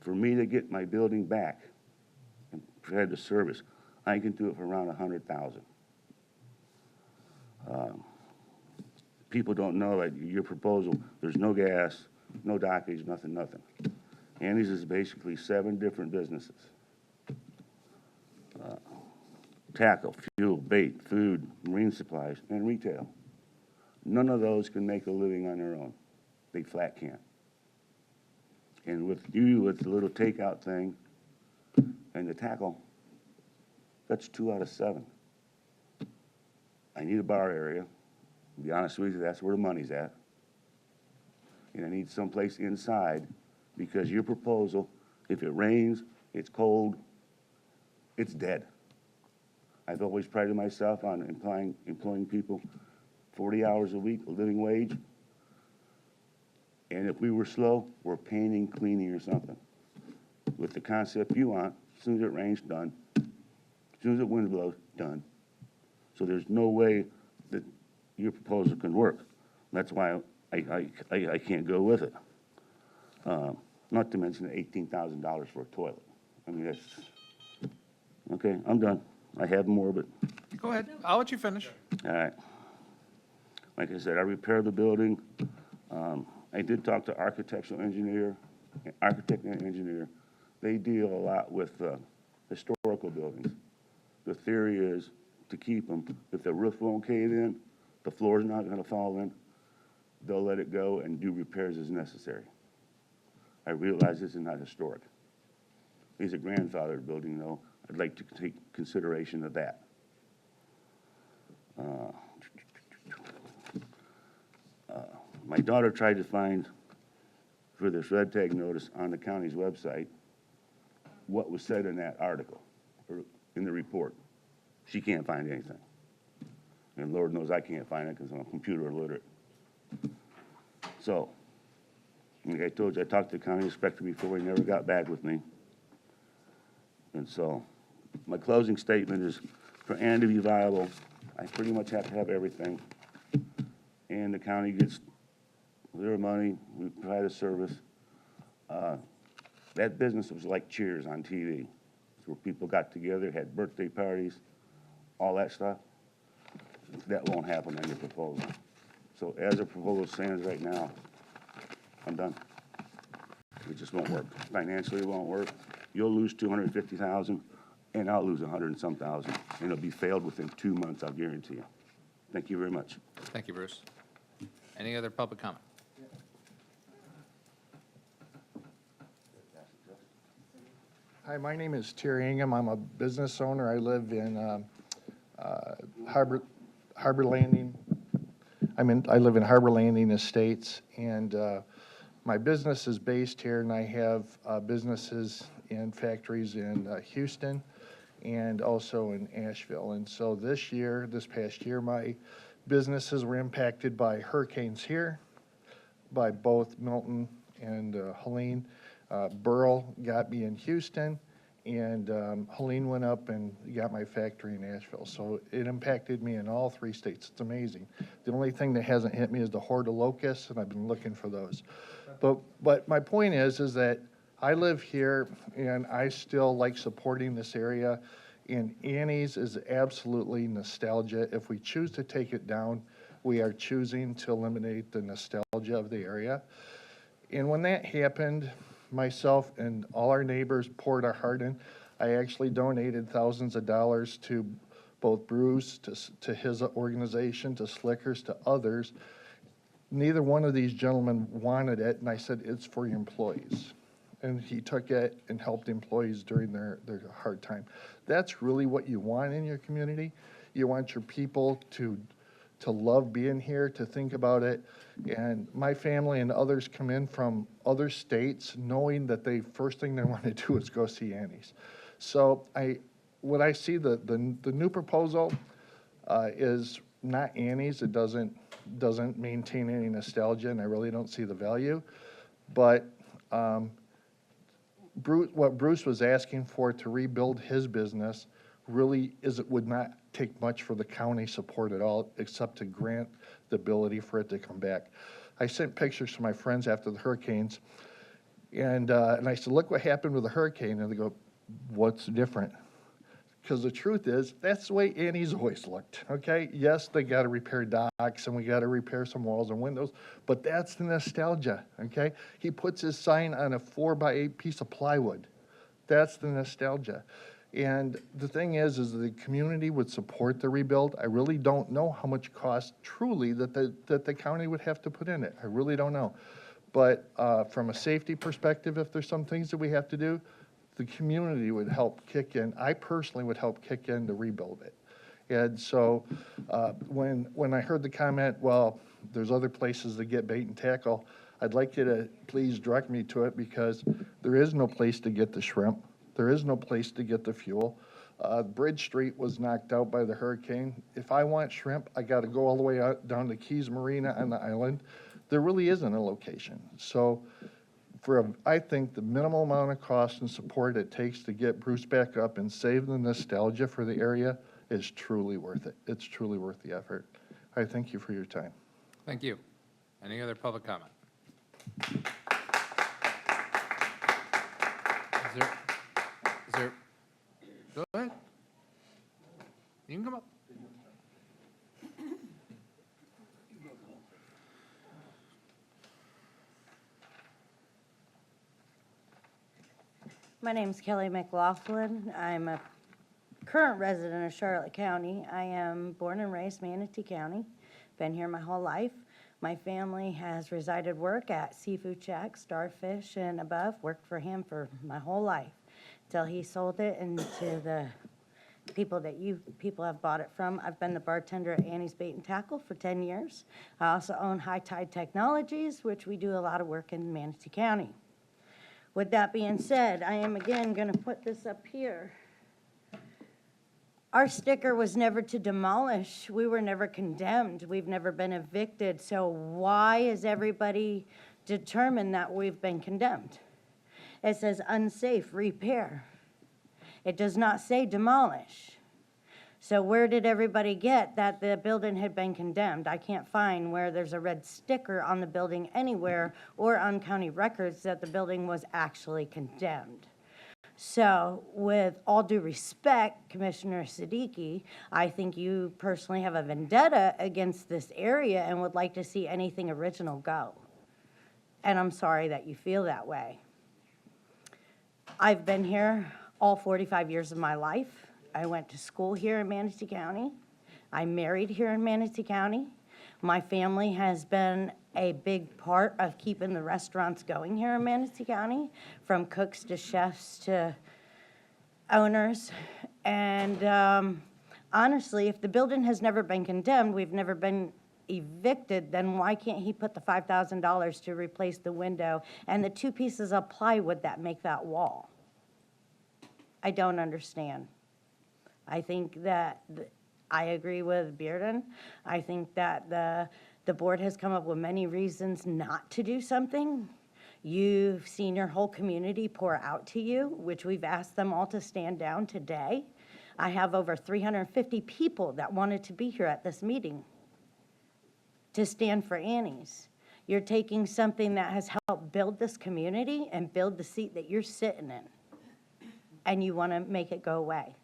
For me to get my building back and provide the service, I can do it for around 100,000. People don't know that your proposal, there's no gas, no dockage, nothing. Andy's is basically 7 different businesses. Tackle, fuel, bait, food, marine supplies, and retail. None of those can make a living on their own. They flat can't. And with you, with the little takeout thing and the tackle, that's 2 out of 7. I need a bar area. To be honest with you, that's where the money's at. And I need someplace inside because your proposal, if it rains, it's cold, it's dead. I've always prided myself on employing people 40 hours a week, a living wage. And if we were slow, we're painting, cleaning, or something. With the concept you want, as soon as it rains, done. As soon as the wind blows, done. So there's no way that your proposal can work. That's why I can't go with it. Not to mention the $18,000 for a toilet. I mean, that's, okay, I'm done. I have more, but. Go ahead, I'll let you finish. All right. Like I said, I repaired the building. I did talk to architect and engineer. They deal a lot with historical buildings. The theory is to keep them. If the roof won't cave in, the floor's not gonna fall in, they'll let it go and do repairs as necessary. I realize this is not historic. It's a grandfathered building, though. I'd like to take consideration of that. My daughter tried to find, for this red tag notice on the county's website, what was said in that article, or in the report. She can't find anything. And Lord knows I can't find it because I'm computer illiterate. So, like I told you, I talked to the county inspector before, he never got back with me. And so, my closing statement is, for Ann to be viable, I pretty much have to have everything. And the county gets their money, we provide a service. That business was like Cheers on TV. It's where people got together, had birthday parties, all that stuff. That won't happen on your proposal. So as the proposal stands right now, I'm done. It just won't work. Financially, it won't work. You'll lose 250,000, and I'll lose 100 and some thousand, and it'll be failed within 2 months, I'll guarantee you. Thank you very much. Thank you, Bruce. Any other public comment? Hi, my name is Terry Ingham. I'm a business owner. I live in Harbor Landing. I live in Harbor Landing Estates, and my business is based here, and I have businesses and factories in Houston and also in Asheville. And so this past year, my businesses were impacted by hurricanes here, by both Milton and Helene. Burl got me in Houston, and Helene went up and got my factory in Asheville. So it impacted me in all 3 states. It's amazing. The only thing that hasn't hit me is the horde of locusts, and I've been looking for those. But my point is that I live here, and I still like supporting this area. And Annie's is absolutely nostalgia. If we choose to take it down, we are choosing to eliminate the nostalgia of the area. And when that happened, myself and all our neighbors poured our heart in. I actually donated thousands of dollars to both Bruce, to his organization, to Slickers, to others. Neither one of these gentlemen wanted it, and I said, it's for your employees. And he took it and helped employees during their hard time. That's really what you want in your community. You want your people to to love being here, to think about it. And my family and others come in from other states knowing that the first thing they want to do is go see Annie's. So what I see, the new proposal is not Annie's. It doesn't maintain any nostalgia, and I really don't see the value. But what Bruce was asking for to rebuild his business really would not take much for the county support at all, except to grant the ability for it to come back. I sent pictures to my friends after the hurricanes, and I said, look what happened with the hurricane. And they go, what's different? Because the truth is, that's the way Annie's always looked, okay? Yes, they got to repair docks, and we got to repair some walls and windows, but that's the nostalgia, okay? He puts his sign on a 4x8 piece of plywood. That's the nostalgia. And the thing is the community would support the rebuild. I really don't know how much cost truly that the county would have to put in it. I really don't know. But from a safety perspective, if there's some things that we have to do, the community would help kick in. I personally would help kick in to rebuild it. And so when I heard the comment, well, there's other places to get bait and tackle, I'd like you to please direct me to it, because there is no place to get the shrimp. There is no place to get the fuel. Bridge Street was knocked out by the hurricane. If I want shrimp, I got to go all the way out down to Keys Marina on the island. There really isn't a location. So I think the minimal amount of cost and support it takes to get Bruce back up and save the nostalgia for the area is truly worth it. It's truly worth the effort. I thank you for your time. Thank you. Any other public comment? Is there, go ahead. You can come up. My name's Kelly McLaughlin. I'm a current resident of Charlotte County. I am born and raised Manatee County. Been here my whole life. My family has resided work at Seafood Shack, Starfish, and above. Worked for him for my whole life till he sold it and to the people that you people have bought it from. I've been the bartender at Annie's Bait and Tackle for 10 years. I also own High Tide Technologies, which we do a lot of work in Manatee County. With that being said, I am again going to put this up here. Our sticker was never to demolish. We were never condemned. We've never been evicted. So why is everybody determined that we've been condemned? It says unsafe repair. It does not say demolish. So where did everybody get that the building had been condemned? I can't find where there's a red sticker on the building anywhere or on county records that the building was actually condemned. So with all due respect, Commissioner Siddiqui, I think you personally have a vendetta against this area and would like to see anything original go. And I'm sorry that you feel that way. I've been here all 45 years of my life. I went to school here in Manatee County. I married here in Manatee County. My family has been a big part of keeping the restaurants going here in Manatee County, from cooks to chefs to owners. And honestly, if the building has never been condemned, we've never been evicted, then why can't he put the $5,000 to replace the window and the 2 pieces of plywood that make that wall? I don't understand. I think that I agree with Bearden. I think that the board has come up with many reasons not to do something. You've seen your whole community pour out to you, which we've asked them all to stand down today. I have over 350 people that wanted to be here at this meeting to stand for Annie's. You're taking something that has helped build this community and build the seat that you're sitting in, and you want to make it go away,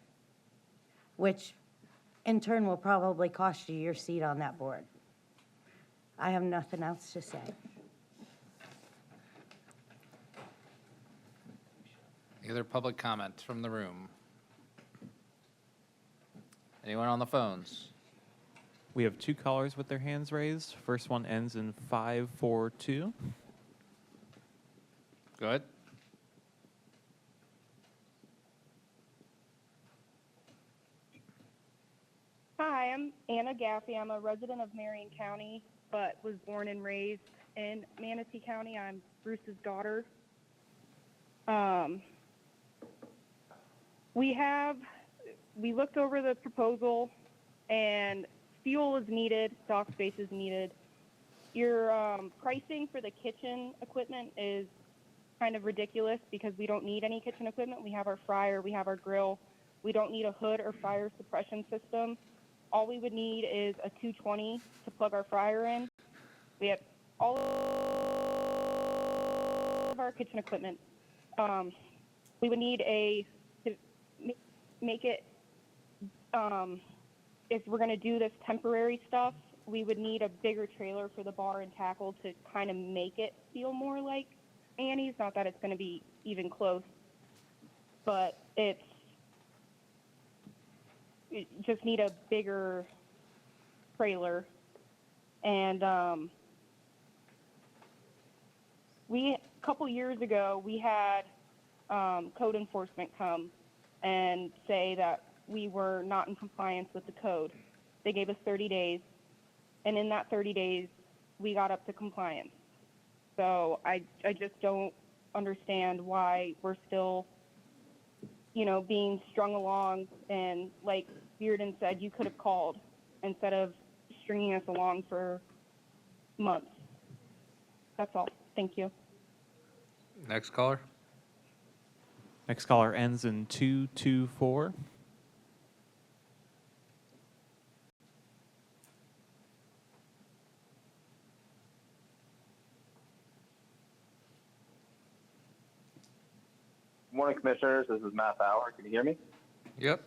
which in turn will probably cost you your seat on that board. I have nothing else to say. Any other public comment from the room? Anyone on the phones? We have 2 callers with their hands raised. First one ends in 542. Go ahead. Hi, I'm Anna Gaffey. I'm a resident of Marion County, but was born and raised in Manatee County. I'm Bruce's daughter. We looked over the proposal, and fuel is needed, dock space is needed. Your pricing for the kitchen equipment is kind of ridiculous because we don't need any kitchen equipment. We have our fryer, we have our grill. We don't need a hood or fire suppression system. All we would need is a 220 to plug our fryer in. We have all of our kitchen equipment. We would need to make it, if we're going to do this temporary stuff, we would need a bigger trailer for the bar and tackle to kind of make it feel more like Annie's. Not that it's going to be even close, but you just need a bigger trailer. And a couple years ago, we had code enforcement come and say that we were not in compliance with the code. They gave us 30 days, and in that 30 days, we got up to compliance. So I just don't understand why we're still, being strung along. And like Bearden said, you could have called instead of stringing us along for months. That's all. Thank you. Next caller. Next caller ends in 224. Good morning, Commissioners. This is Matt Bauer. Can you hear me? Yep.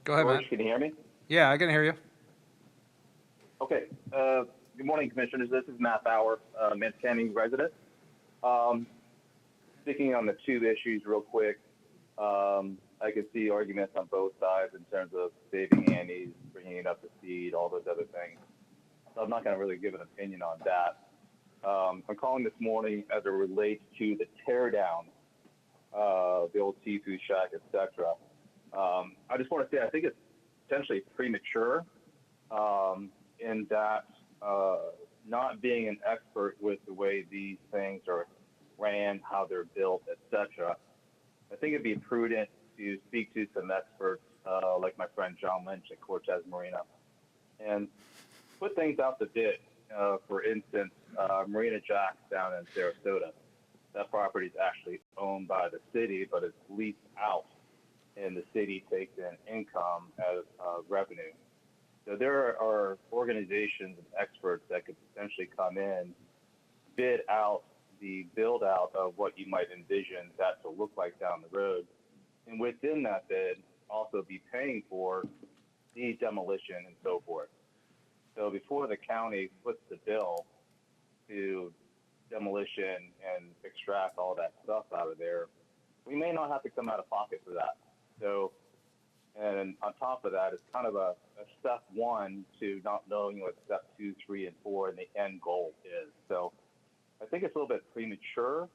Go ahead, George, Matt. can you hear me? Yeah, I can hear you. Okay. Good morning, Commissioners. This is Matt Bauer, Manatee County resident. Speaking on the two issues real quick, I could see arguments on both sides in terms of saving Annie's, bringing it up to speed, all those other things. So I'm not going to really give an opinion on that. I'm calling this morning as it relates to the tear down, the old seafood shack, etc. I just want to say I think it's potentially premature in that not being an expert with the way these things are ran, how they're built, etc. I think it'd be prudent to speak to some experts like my friend John Lynch at Cortez Marina and put things out to bid. For instance, Marina Jack down in Sarasota. That property is actually owned by the city, but it's leased out, and the city takes in income as revenue. So there are organizations and experts that could potentially come in, bid out the build out of what you might envision that to look like down the road, and within that bid, also be paying for the demolition and so forth. So before the county puts the bill to demolition and extract all that stuff out of there, we may not have to come out of pocket for that. So, and on top of that, it's kind of a step one to not knowing what step 2, 3, and 4 and the end goal is. So I think it's a little bit premature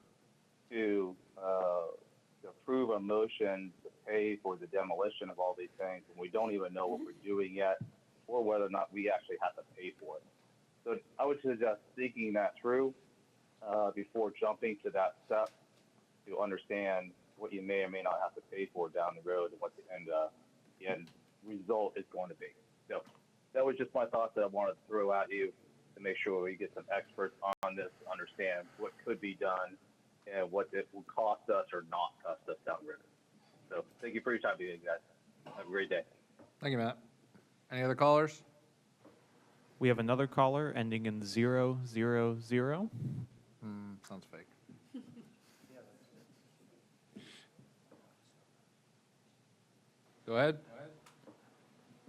to approve a motion to pay for the demolition of all these things when we don't even know what we're doing yet, or whether or not we actually have to pay for it. So I would suggest thinking that through before jumping to that step to understand what you may or may not have to pay for down the road and what the end result is going to be. So that was just my thoughts that I wanted to throw at you to make sure we get some experts on this to understand what could be done and what it will cost us or not cost us down the road. So thank you for your time today, guys. Have a great day. Thank you, Matt. Any other callers? We have another caller ending in 000. Sounds fake. Go ahead.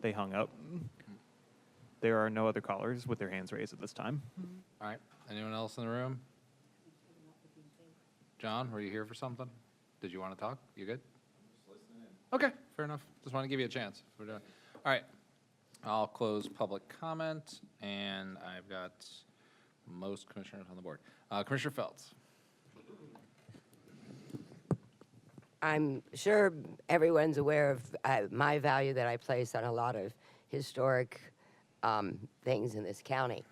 They hung up. There are no other callers with their hands raised at this time. All right. Anyone else in the room? John, were you here for something? Did you want to talk? You good? Okay, fair enough. Just want to give you a chance. We're done. All right. I'll close public comment, and I've got most commissioners on the board. Commissioner Feltz. I'm sure everyone's aware of my value that I place on a lot of historic things in this county.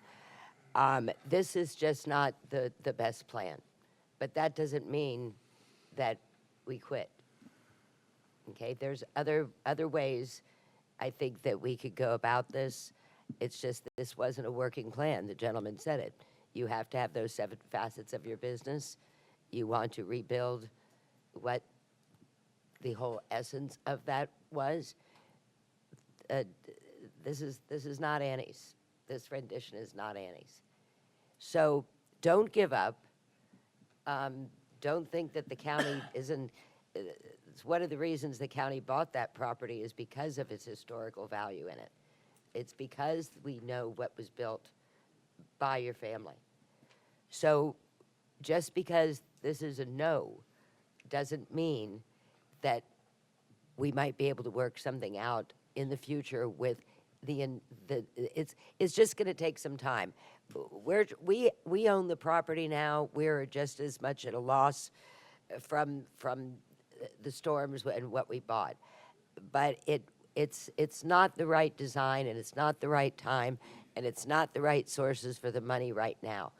This is just not the best plan, but that doesn't mean that we quit. Okay, there's other ways I think that we could go about this. It's just that this wasn't a working plan. The gentleman said it. You have to have those 7 facets of your business. You want to rebuild what the whole essence of that was. This is not Annie's. This rendition is not Annie's. So don't give up. Don't think that the county isn't. It's one of the reasons the county bought that property is because of its historical value in it. It's because we know what was built by your family. So just because this is a no doesn't mean that we might be able to work something out in the future with it's just going to take some time. We own the property now. We're just as much at a loss from the storms and what we bought. But it's not the right design, and it's not the right time, and it's not the right sources for the money right now.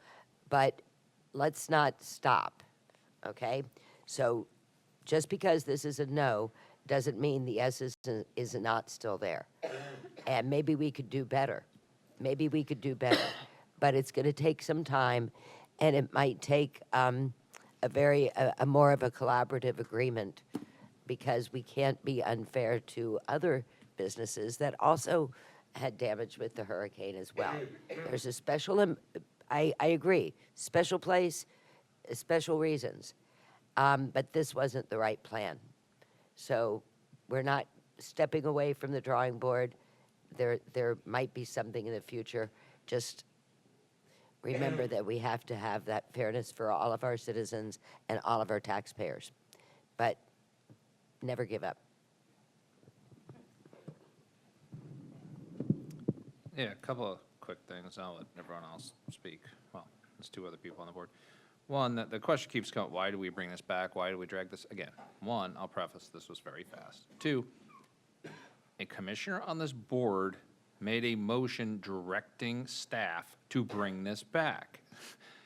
But let's not stop, okay? So just because this is a no doesn't mean the essence is not still there. And maybe we could do better. Maybe we could do better. But it's going to take some time, and it might take a more of a collaborative agreement, because we can't be unfair to other businesses that also had damage with the hurricane as well. There's a special, I agree, special place, special reasons. But this wasn't the right plan. So we're not stepping away from the drawing board. There might be something in the future. Just remember that we have to have that fairness for all of our citizens and all of our taxpayers. But never give up. Yeah, a couple of quick things. I'll let everyone else speak. Well, there's 2 other people on the board. One, the question keeps coming, why do we bring this back? Why do we drag this? Again, 1, I'll preface, this was very fast. 2, a commissioner on this board made a motion directing staff to bring this back.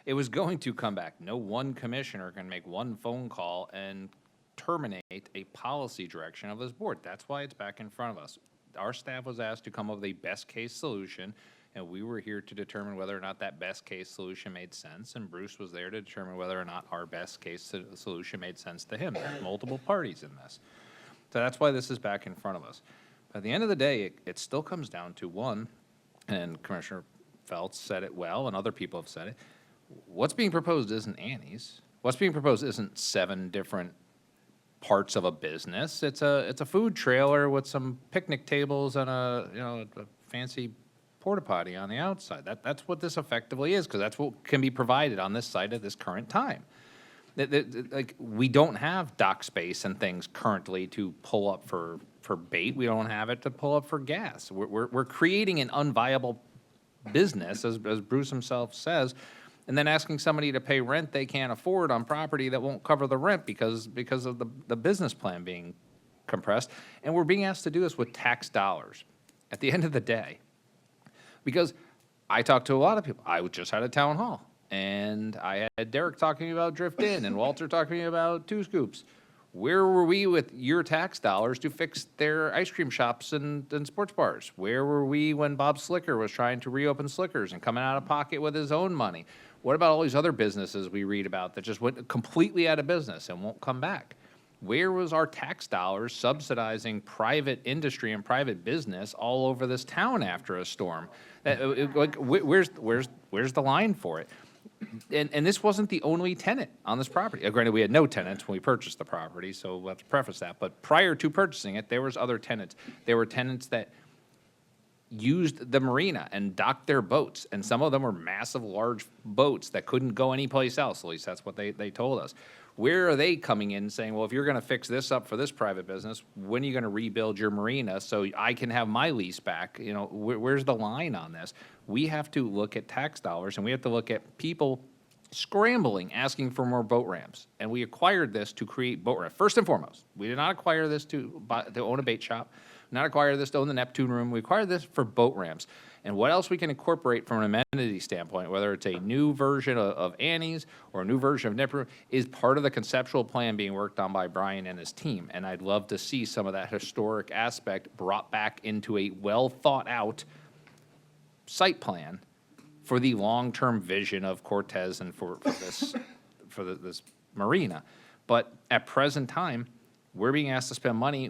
It was going to come back. No one commissioner can make one phone call and terminate a policy direction of this board. That's why it's back in front of us. Our staff was asked to come up with a best-case solution, and we were here to determine whether or not that best-case solution made sense, and Bruce was there to determine whether or not our best-case solution made sense to him. There's multiple parties in this. So that's why this is back in front of us. But at the end of the day, it still comes down to 1, and Commissioner Feltz said it well, and other people have said it, what's being proposed isn't Annie's. What's being proposed isn't 7 different parts of a business. It's a food trailer with some picnic tables and a fancy porta potty on the outside. That's what this effectively is, because that's what can be provided on this site at this current time. Like, we don't have dock space and things currently to pull up for bait. We don't have it to pull up for gas. We're creating an unviable business, as Bruce himself says, and then asking somebody to pay rent they can't afford on property that won't cover the rent because of the business plan being compressed. And we're being asked to do this with tax dollars at the end of the day. Because I talked to a lot of people. I just had a town hall, and I had Derek talking to me about Drift In and Walter talking to me about 2 Scoops. Where were we with your tax dollars to fix their ice cream shops and sports bars? Where were we when Bob Slicker was trying to reopen Slickers and coming out of pocket with his own money? What about all these other businesses we read about that just went completely out of business and won't come back? Where was our tax dollars subsidizing private industry and private business all over this town after a storm? Where's the line for it? And this wasn't the only tenant on this property. Granted, we had no tenants when we purchased the property, so we'll have to preface that. But prior to purchasing it, there was other tenants. There were tenants that used the marina and docked their boats, and some of them were massive, large boats that couldn't go anyplace else. At least that's what they told us. Where are they coming in saying, well, if you're going to fix this up for this private business, when are you going to rebuild your marina so I can have my lease back? You know, where's the line on this? We have to look at tax dollars, and we have to look at people scrambling, asking for more boat ramps. And we acquired this to create boat ramps. First and foremost, we did not acquire this to own a bait shop, not acquire this to own the Neptune room. We acquired this for boat ramps. And what else we can incorporate from an amenity standpoint, whether it's a new version of Annie's or a new version of Neptune, is part of the conceptual plan being worked on by Brian and his team. And I'd love to see some of that historic aspect brought back into a well-thought-out site plan for the long-term vision of Cortez and for this this marina. But at present time, we're being asked to spend money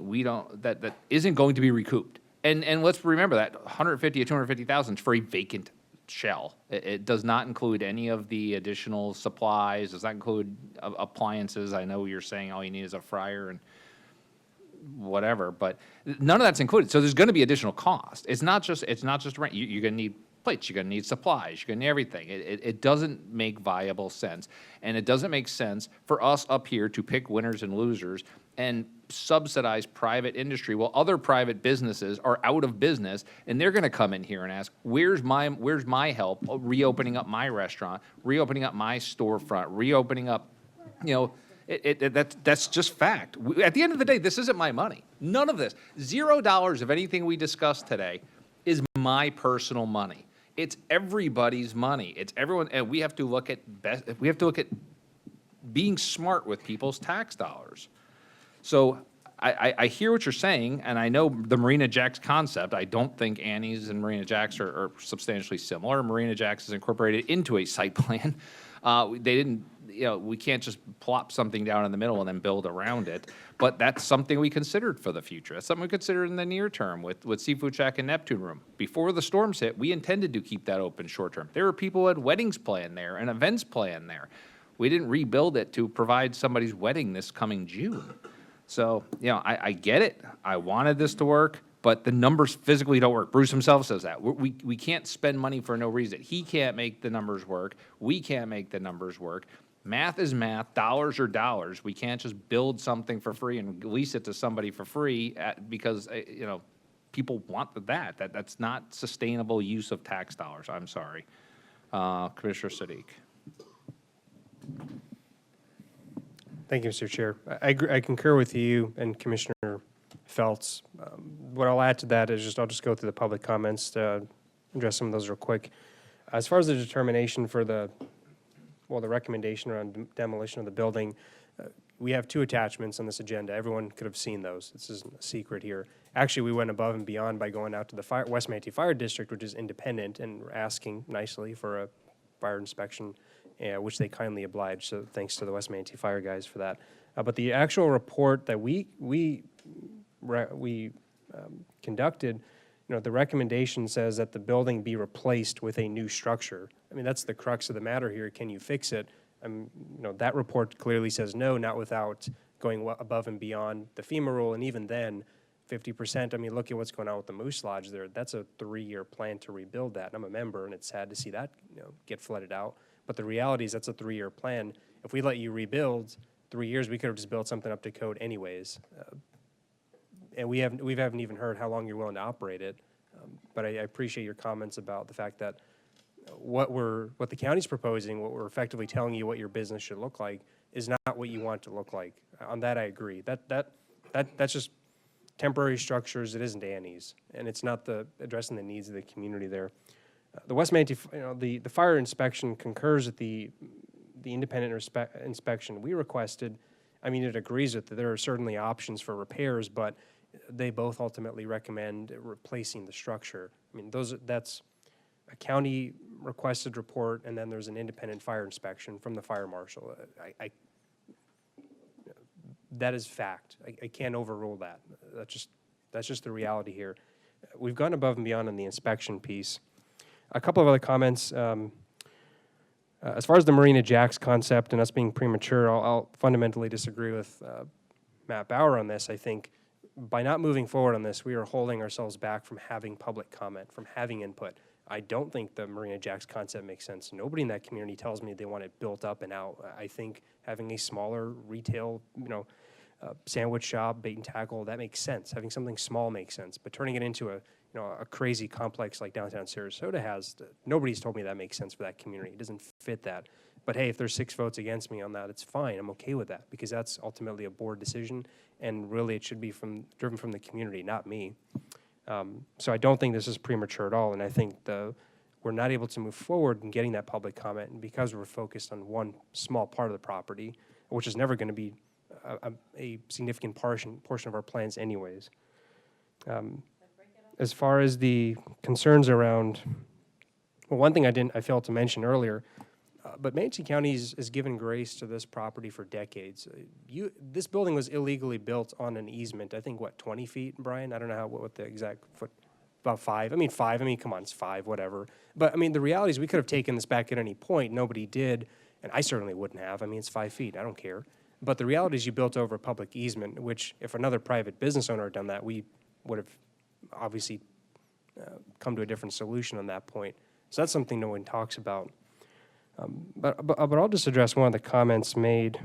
that isn't going to be recouped. And let's remember that 150 to 250,000 for a vacant shell. It does not include any of the additional supplies. Does not include appliances. I know you're saying all you need is a fryer and whatever, but none of that's included. So there's going to be additional cost. It's not just rent. You're going to need plates. You're going to need supplies. You're going to need everything. It doesn't make viable sense, and it doesn't make sense for us up here to pick winners and losers and subsidize private industry while other private businesses are out of business, and they're going to come in here and ask, where's my help reopening up my restaurant, reopening up my storefront, reopening up, that's just fact. At the end of the day, this isn't my money. None of this. $0 of anything we discussed today is my personal money. It's everybody's money. It's everyone, and we have to look at being smart with people's tax dollars. So I hear what you're saying, and I know the Marina Jacks concept. I don't think Annie's and Marina Jacks are substantially similar. Marina Jacks is incorporated into a site plan. They didn't, we can't just plop something down in the middle and then build around it. But that's something we considered for the future. That's something we considered in the near term with Seafood Shack and Neptune Room. Before the storms hit, we intended to keep that open short term. There were people who had weddings planned there and events planned there. We didn't rebuild it to provide somebody's wedding this coming June. So, I get it. I wanted this to work, but the numbers physically don't work. Bruce himself says that. We can't spend money for no reason. He can't make the numbers work. We can't make the numbers work. Math is math. Dollars are dollars. We can't just build something for free and lease it to somebody for free because, people want that. That's not sustainable use of tax dollars. I'm sorry. Commissioner Sadiq. Thank you, Mr. Chair. I concur with you and Commissioner Feltz. What I'll add to that is I'll just go through the public comments to address some of those real quick. As far as the determination for the recommendation around demolition of the building, we have 2 attachments on this agenda. Everyone could have seen those. This isn't a secret here. Actually, we went above and beyond by going out to the West Manatee Fire District, which is independent, and asking nicely for a fire inspection, which they kindly obliged, so thanks to the West Manatee Fire guys for that. But the actual report that we conducted, the recommendation says that the building be replaced with a new structure. I mean, that's the crux of the matter here. Can you fix it? That report clearly says no, not without going above and beyond the FEMA rule, and even then, 50%, I mean, look at what's going on with the Moose Lodge there. That's a 3-year plan to rebuild that, and I'm a member, and it's sad to see that get flooded out. But the reality is that's a 3-year plan. If we let you rebuild 3 years, we could have just built something up to code anyways. And we haven't even heard how long you're willing to operate it. But I appreciate your comments about the fact that what the county's proposing, what we're effectively telling you what your business should look like, is not what you want to look like. On that, I agree. That's just temporary structures. It isn't Annie's, and it's not addressing the needs of the community there. The West Manatee, the fire inspection concurs with the independent inspection we requested. I mean, it agrees with that there are certainly options for repairs, but they both ultimately recommend replacing the structure. I mean, that's a county requested report, and then there's an independent fire inspection from the fire marshal. That is fact. I can't overrule that. That's just the reality here. We've gone above and beyond on the inspection piece. A couple of other comments. As far as the Marina Jacks concept and us being premature, I'll fundamentally disagree with Matt Bauer on this. I think by not moving forward on this, we are holding ourselves back from having public comment, from having input. I don't think the Marina Jacks concept makes sense. Nobody in that community tells me they want it built up and out. I think having a smaller retail, sandwich shop, bait and tackle, that makes sense. Having something small makes sense. But turning it into a crazy complex like downtown Sarasota has, nobody's told me that makes sense for that community. It doesn't fit that. But hey, if there's 6 votes against me on that, it's fine. I'm okay with that because that's ultimately a board decision, and really it should be driven from the community, not me. So I don't think this is premature at all, and I think we're not able to move forward in getting that public comment, and because we're focused on one small part of the property, which is never going to be a significant portion of our plans anyways. As far as the concerns around, well, one thing I failed to mention earlier, but Manatee County has given grace to this property for decades. This building was illegally built on an easement, I think, what, 20 feet, Brian? I don't know what the exact foot, about 5. I mean, 5, come on, it's 5, whatever. But, I mean, the reality is we could have taken this back at any point. Nobody did, and I certainly wouldn't have. I mean, it's 5 feet. I don't care. But the reality is you built over a public easement, which if another private business owner had done that, we would have obviously come to a different solution on that point. So that's something no one talks about. But I'll just address one of the comments made,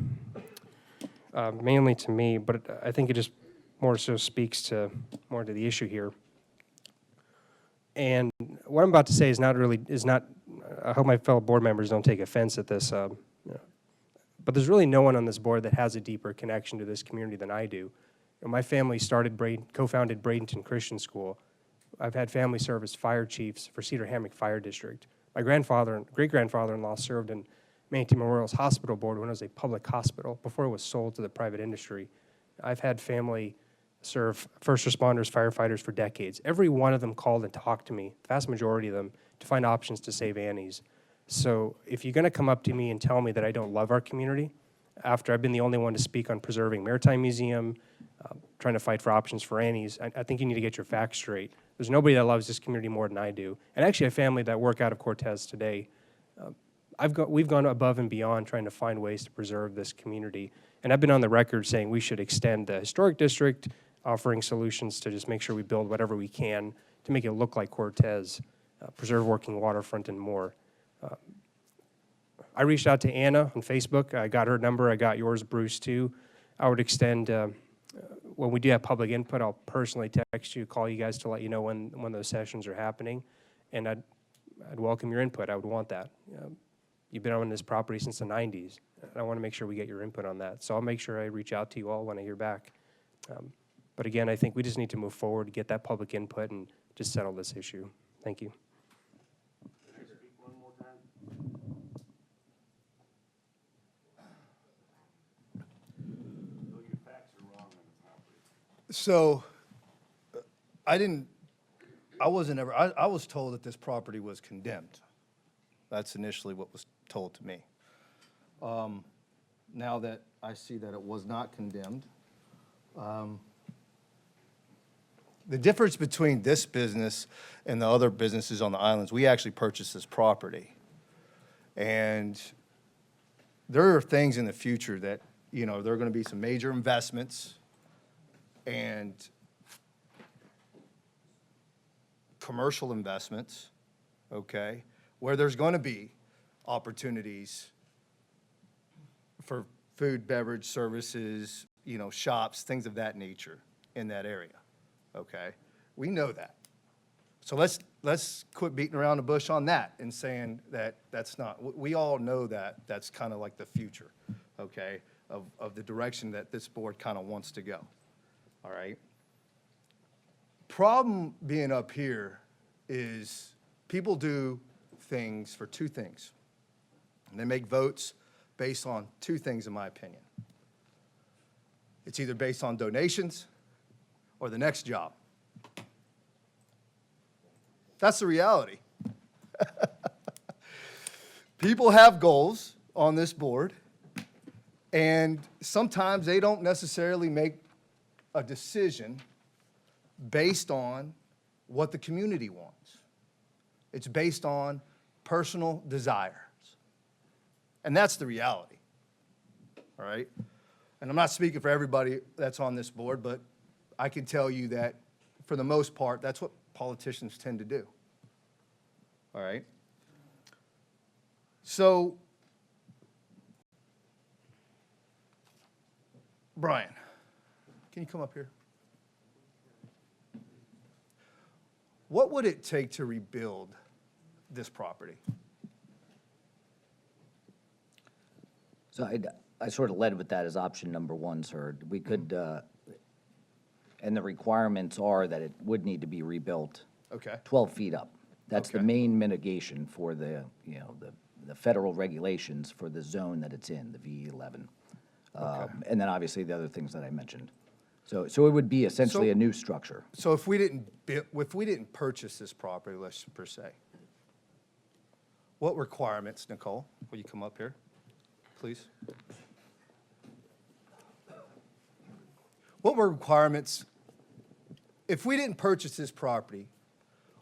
mainly to me, but I think it just more so speaks more to the issue here. And what I'm about to say is not, I hope my fellow board members don't take offense at this, but there's really no one on this board that has a deeper connection to this community than I do. My family co-founded Bradenton Christian School. I've had family serve as fire chiefs for Cedar Hammock Fire District. My great-grandfather-in-law served in Manatee Memorial's hospital board when it was a public hospital before it was sold to the private industry. I've had family serve first responders, firefighters for decades. Every one of them called and talked to me, the vast majority of them, to find options to save Annie's. So if you're going to come up to me and tell me that I don't love our community, after I've been the only one to speak on preserving Maritime Museum, trying to fight for options for Annie's, I think you need to get your facts straight. There's nobody that loves this community more than I do. And actually a family that work out of Cortez today. We've gone above and beyond trying to find ways to preserve this community. And I've been on the record saying we should extend the historic district, offering solutions to just make sure we build whatever we can to make it look like Cortez, preserve working waterfront and more. I reached out to Anna on Facebook. I got her number. I got yours, Bruce, too. I would extend, when we do have public input, I'll personally text you, call you guys to let you know when those sessions are happening. And I'd welcome your input. I would want that. You've been on this property since the 90s. And I want to make sure we get your input on that. So I'll make sure I reach out to you all when I hear back. But again, I think we just need to move forward, get that public input, and just settle this issue. Thank you. So, I was told that this property was condemned. That's initially what was told to me. Now that I see that it was not condemned, the difference between this business and the other businesses on the islands, we actually purchased this property. And there are things in the future that, there are going to be some major investments and commercial investments, okay, where there's going to be opportunities for food, beverage, services, shops, things of that nature in that area, okay? We know that. So let's quit beating around the bush on that and saying that that's not. We all know that that's kind of like the future, okay, of the direction that this board kind of wants to go. All right. Problem being up here is people do things for 2 things. And they make votes based on 2 things, in my opinion. It's either based on donations or the next job. That's the reality. People have goals on this board, and sometimes they don't necessarily make a decision based on what the community wants. It's based on personal desires. And that's the reality, all right? And I'm not speaking for everybody that's on this board, but I can tell you that for the most part, that's what politicians tend to do, all right? So, Brian, can you come up here? What would it take to rebuild this property? So I sort of led with that as option number one, sir. We could, and the requirements are that it would need to be rebuilt Okay. 12 feet up. That's the Okay. main mitigation for the, you know, the federal regulations for the zone that it's in, the VE11. And then obviously the other things that I mentioned. So it would be essentially So- a new structure. So if we didn't purchase this property, let's per se, what requirements, Nicole, will you come up here, please? What were requirements, if we didn't purchase this property,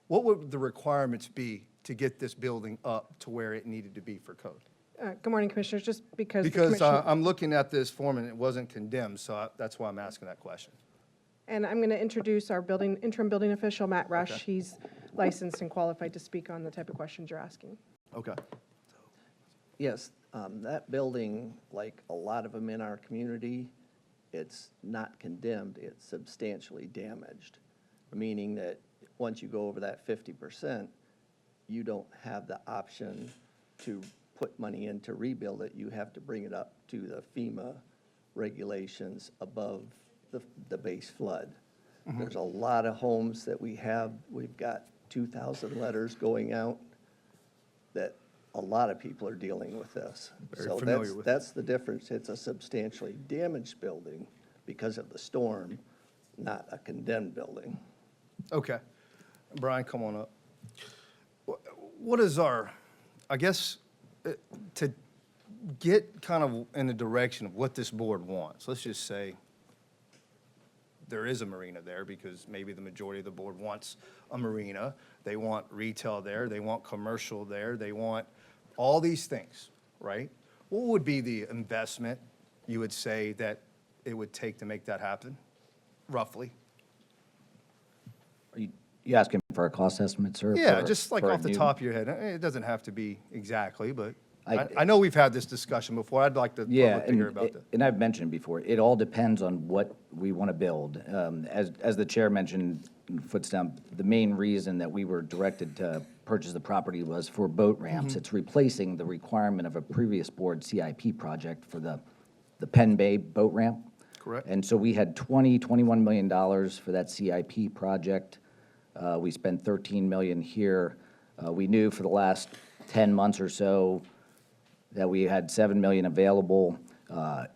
what would the requirements be to get this building up to where it needed to be for code? Good morning, Commissioners. Just because the Because commission, I'm looking at this form and it wasn't condemned, so that's why I'm asking that question. and I'm going to introduce our interim building official, Matt Rush. Okay. He's licensed and qualified to speak on the type of questions you're asking. Okay. Yes, that building, like a lot of them in our community, it's not condemned, it's substantially damaged, meaning that once you go over that 50%, you don't have the option to put money in to rebuild it. You have to bring it up to the FEMA regulations above the base flood. There's a lot of homes that we have. We've got 2,000 letters going out that a lot of people are dealing with this. Very So familiar with it. that's the difference. It's a substantially damaged building because of the storm, not a condemned building. Okay. Brian, come on up. What is our, I guess, to get kind of in the direction of what this board wants, let's just say there is a marina there because maybe the majority of the board wants a marina. They want retail there, they want commercial there, they want all these things, right? What would be the investment you would say that it would take to make that happen, roughly? Are you asking for a cost estimate, sir? Yeah, for- just like for a off the new- top of your head. It doesn't have to be exactly, but I- I know we've had this discussion before. I'd like the Yeah, public to hear about that. and I've mentioned before, it all depends on what we want to build. As the chair mentioned, Footstomp, the main reason that we were directed to purchase the property was for boat ramps. It's replacing the requirement of a previous board CIP project for the Penn Bay boat ramp. Correct. And so we had $21 million for that CIP project. We spent $13 million here. We knew for the last 10 months or so that we had $7 million available.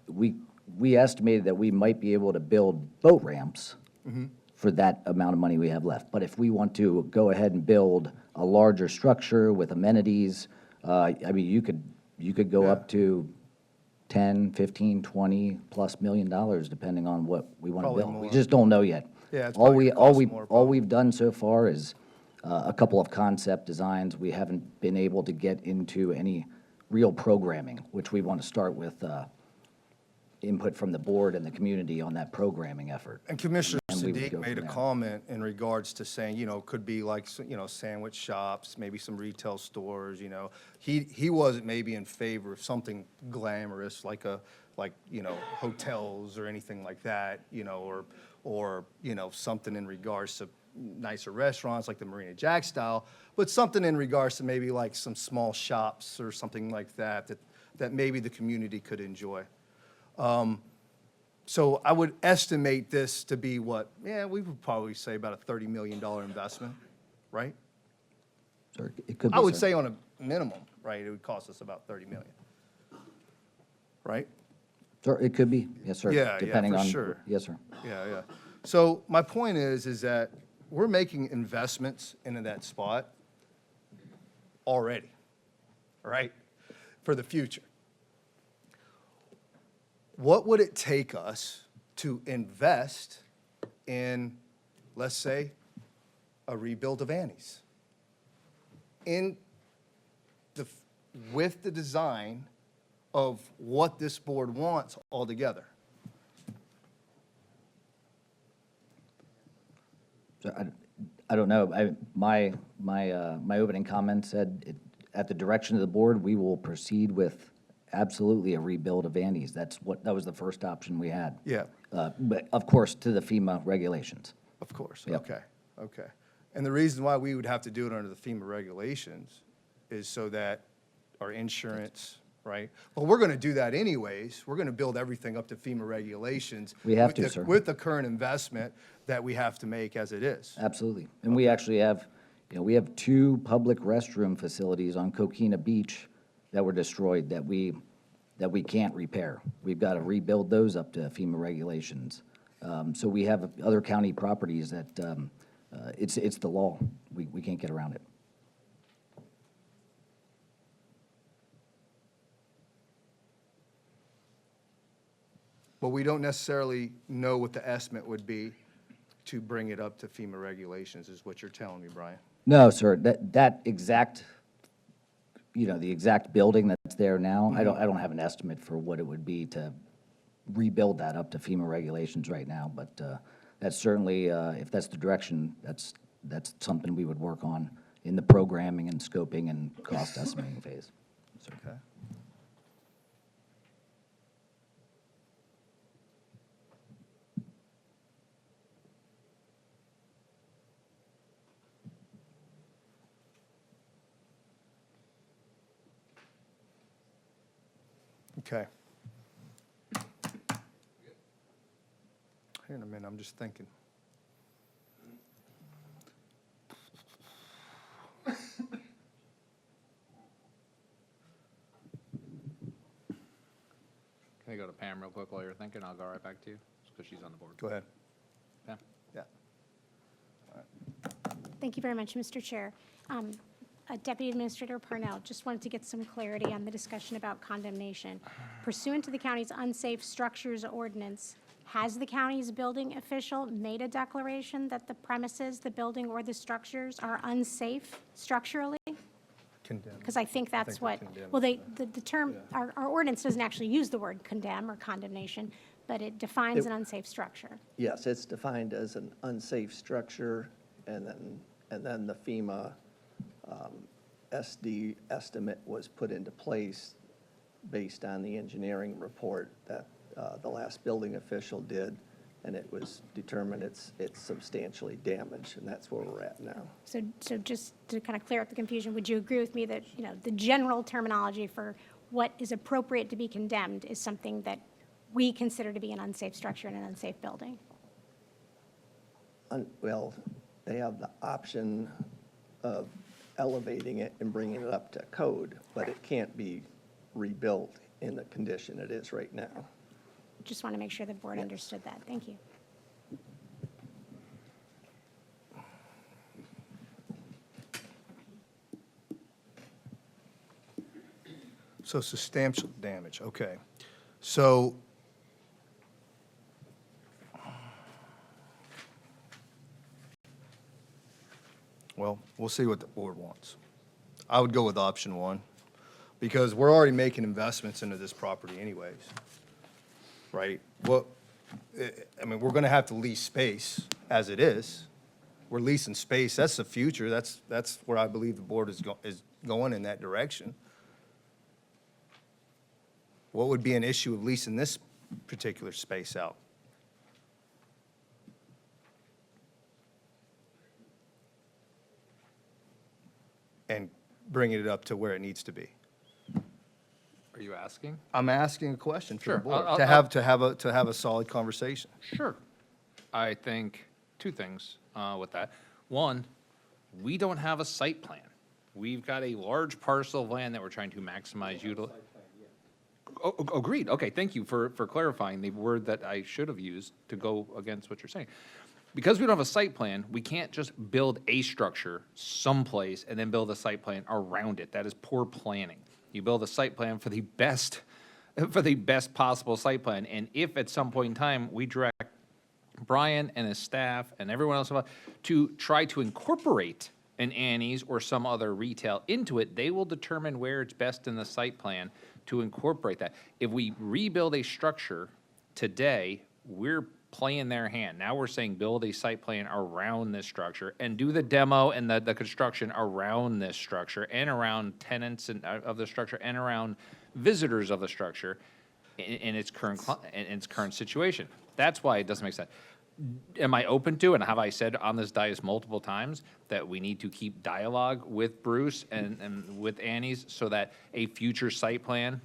We estimated that we might be able to build boat ramps for that amount of money we have left. But if we want to go ahead and build a larger structure with amenities, I mean, you could go up to 10, 15, 20 plus million dollars, depending on what we want to Probably build. We more. just don't know yet. Yeah, it's All probably gonna cost more, all we've done so far is a couple of concept designs. We haven't been able to get into any real programming, which we want to start with input from the board and the community on that programming effort. And Commissioner And we would Sadiq go made a from there. comment in regards to saying, could be like, sandwich shops, maybe some retail stores, He wasn't maybe in favor of something glamorous like hotels or anything like that, or something in regards to nicer restaurants like the Marina Jack style, but something in regards to maybe like some small shops or something like that maybe the community could enjoy. So I would estimate this to be what? Yeah, we would probably say about a $30 million investment, right? Sir, it could be, I would sir. say on a minimum, right, it would cost us about 30 million. Right? Sir, it could be, yes, sir. Yeah, Depending for on, sure. yes, sir. Yeah. So my point is that we're making investments into that spot already, right, for the future. What would it take us to invest in, let's say, a rebuild of Annie's? With the design of what this board wants altogether. So I don't know. My opening comment said, at the direction of the board, we will proceed with absolutely a rebuild of Andy's. That was the first option we had. Yeah. But of course, to the FEMA regulations. Of course, Yep. okay. And the reason why we would have to do it under the FEMA regulations is so that our insurance, right? Well, we're going to do that anyways. We're going to build everything up to FEMA regulations. We have with to, the- sir. With the current investment that we have to make as it is. Absolutely. And we actually have, we have 2 public restroom facilities on Coquina Beach that were destroyed that we can't repair. We've got to rebuild those up to FEMA regulations. So we have other county properties that, it's the law. We can't get around it. But we don't necessarily know what the estimate would be to bring it up to FEMA regulations, is what you're telling me, Brian. No, sir, that exact, the exact building that's there now, I don't have an estimate for what it would be to rebuild that up to FEMA regulations right now, but that's certainly, if that's the direction, that's something we would work on in the programming and scoping and cost estimating phase. So, Okay. Okay. Here in a minute, I'm just thinking. Can I go to Pam real quick while you're thinking? I'll go right back to you, because she's on the board. Go ahead. Pam? Yeah. Thank you very much, Mr. Chair. Deputy Administrator Parnell, just wanted to get some clarity on the discussion about condemnation. Pursuant to the county's unsafe structures ordinance, has the county's building official made a declaration that the premises, the building, or the structures are unsafe structurally? Condemned. Because I think that's what, condemned. well, the term, our ordinance doesn't actually use the word condemn or condemnation, but it defines an unsafe structure. Yes, it's defined as an unsafe structure, and then the FEMA SD estimate was put into place based on the engineering report that the last building official did, and it was determined it's substantially damaged, and that's where we're at now. So just to kind of clear up the confusion, would you agree with me that, the general terminology for what is appropriate to be condemned is something that we consider to be an unsafe structure and an unsafe building? Well, they have the option of elevating it and bringing it up to code, but it can't be rebuilt in the condition it is right now. Just want to make sure the board understood that. Thank you. So substantial damage, okay. So, well, we'll see what the board wants. I would go with option 1, because we're already making investments into this property anyways, right? Well, I mean, we're gonna have to lease space as it is. We're leasing space, that's the future, that's where I believe the board is going in that direction. What would be an issue of leasing this particular space out? And bringing it up to where it needs to be? Are you asking? I'm asking a question for Sure. the board, I'll- to have a solid conversation. Sure. I think 2 things with that. One, we don't have a site plan. We've got a large parcel of land that we're trying to maximize utilization. Agreed. Okay, thank you for clarifying the word that I should have used to go against what you're saying. Because we don't have a site plan, we can't just build a structure someplace and then build a site plan around it. That is poor planning. You build a site plan for the best possible site plan. And if at some point in time, we direct Brian and his staff and everyone else to try to incorporate an Annie's or some other retail into it, they will determine where it's best in the site plan to incorporate that. If we rebuild a structure today, we're playing their hand. Now we're saying build a site plan around this structure and do the demo and the construction around this structure and around tenants of the structure and around visitors of the structure in its current situation. That's why it doesn't make sense. Am I open to, and have I said on this dais multiple times, that we need to keep dialogue with Bruce and with Annie's so that a future site plan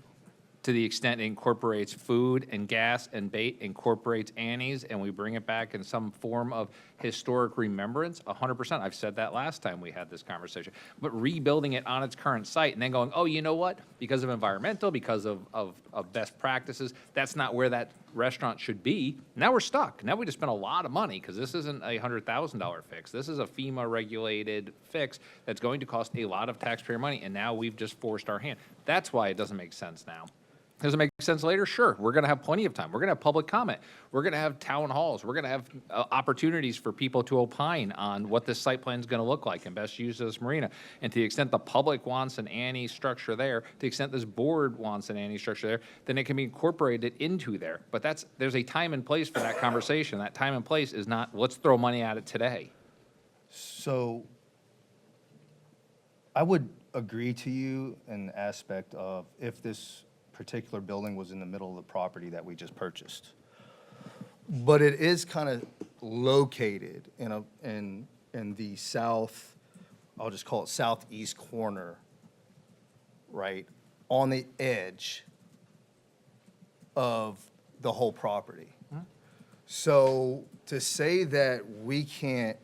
to the extent it incorporates food and gas and bait, incorporates Annie's, and we bring it back in some form of historic remembrance, 100%. I've said that last time we had this conversation. But rebuilding it on its current site and then going, oh, you know what? Because of environmental, because of best practices, that's not where that restaurant should be. Now we're stuck. Now we just spent a lot of money because this isn't a $100,000 fix. This is a FEMA-regulated fix that's going to cost a lot of taxpayer money, and now we've just forced our hand. That's why it doesn't make sense now. Does it make sense later? Sure. We're going to have plenty of time. We're going to have public comment. We're going to have town halls. We're going to have opportunities for people to opine on what this site plan is going to look like and best use of this marina. And to the extent the public wants an Annie structure there, to the extent this board wants an Annie structure there, then it can be incorporated into there. But there's a time and place for that conversation. That time and place is not, let's throw money at it today. So I would agree to you in the aspect of if this particular building was in the middle of the property that we just purchased. But it is kind of located in the south, I'll just call it southeast corner, right, on the edge of the whole property. So to say that we can't,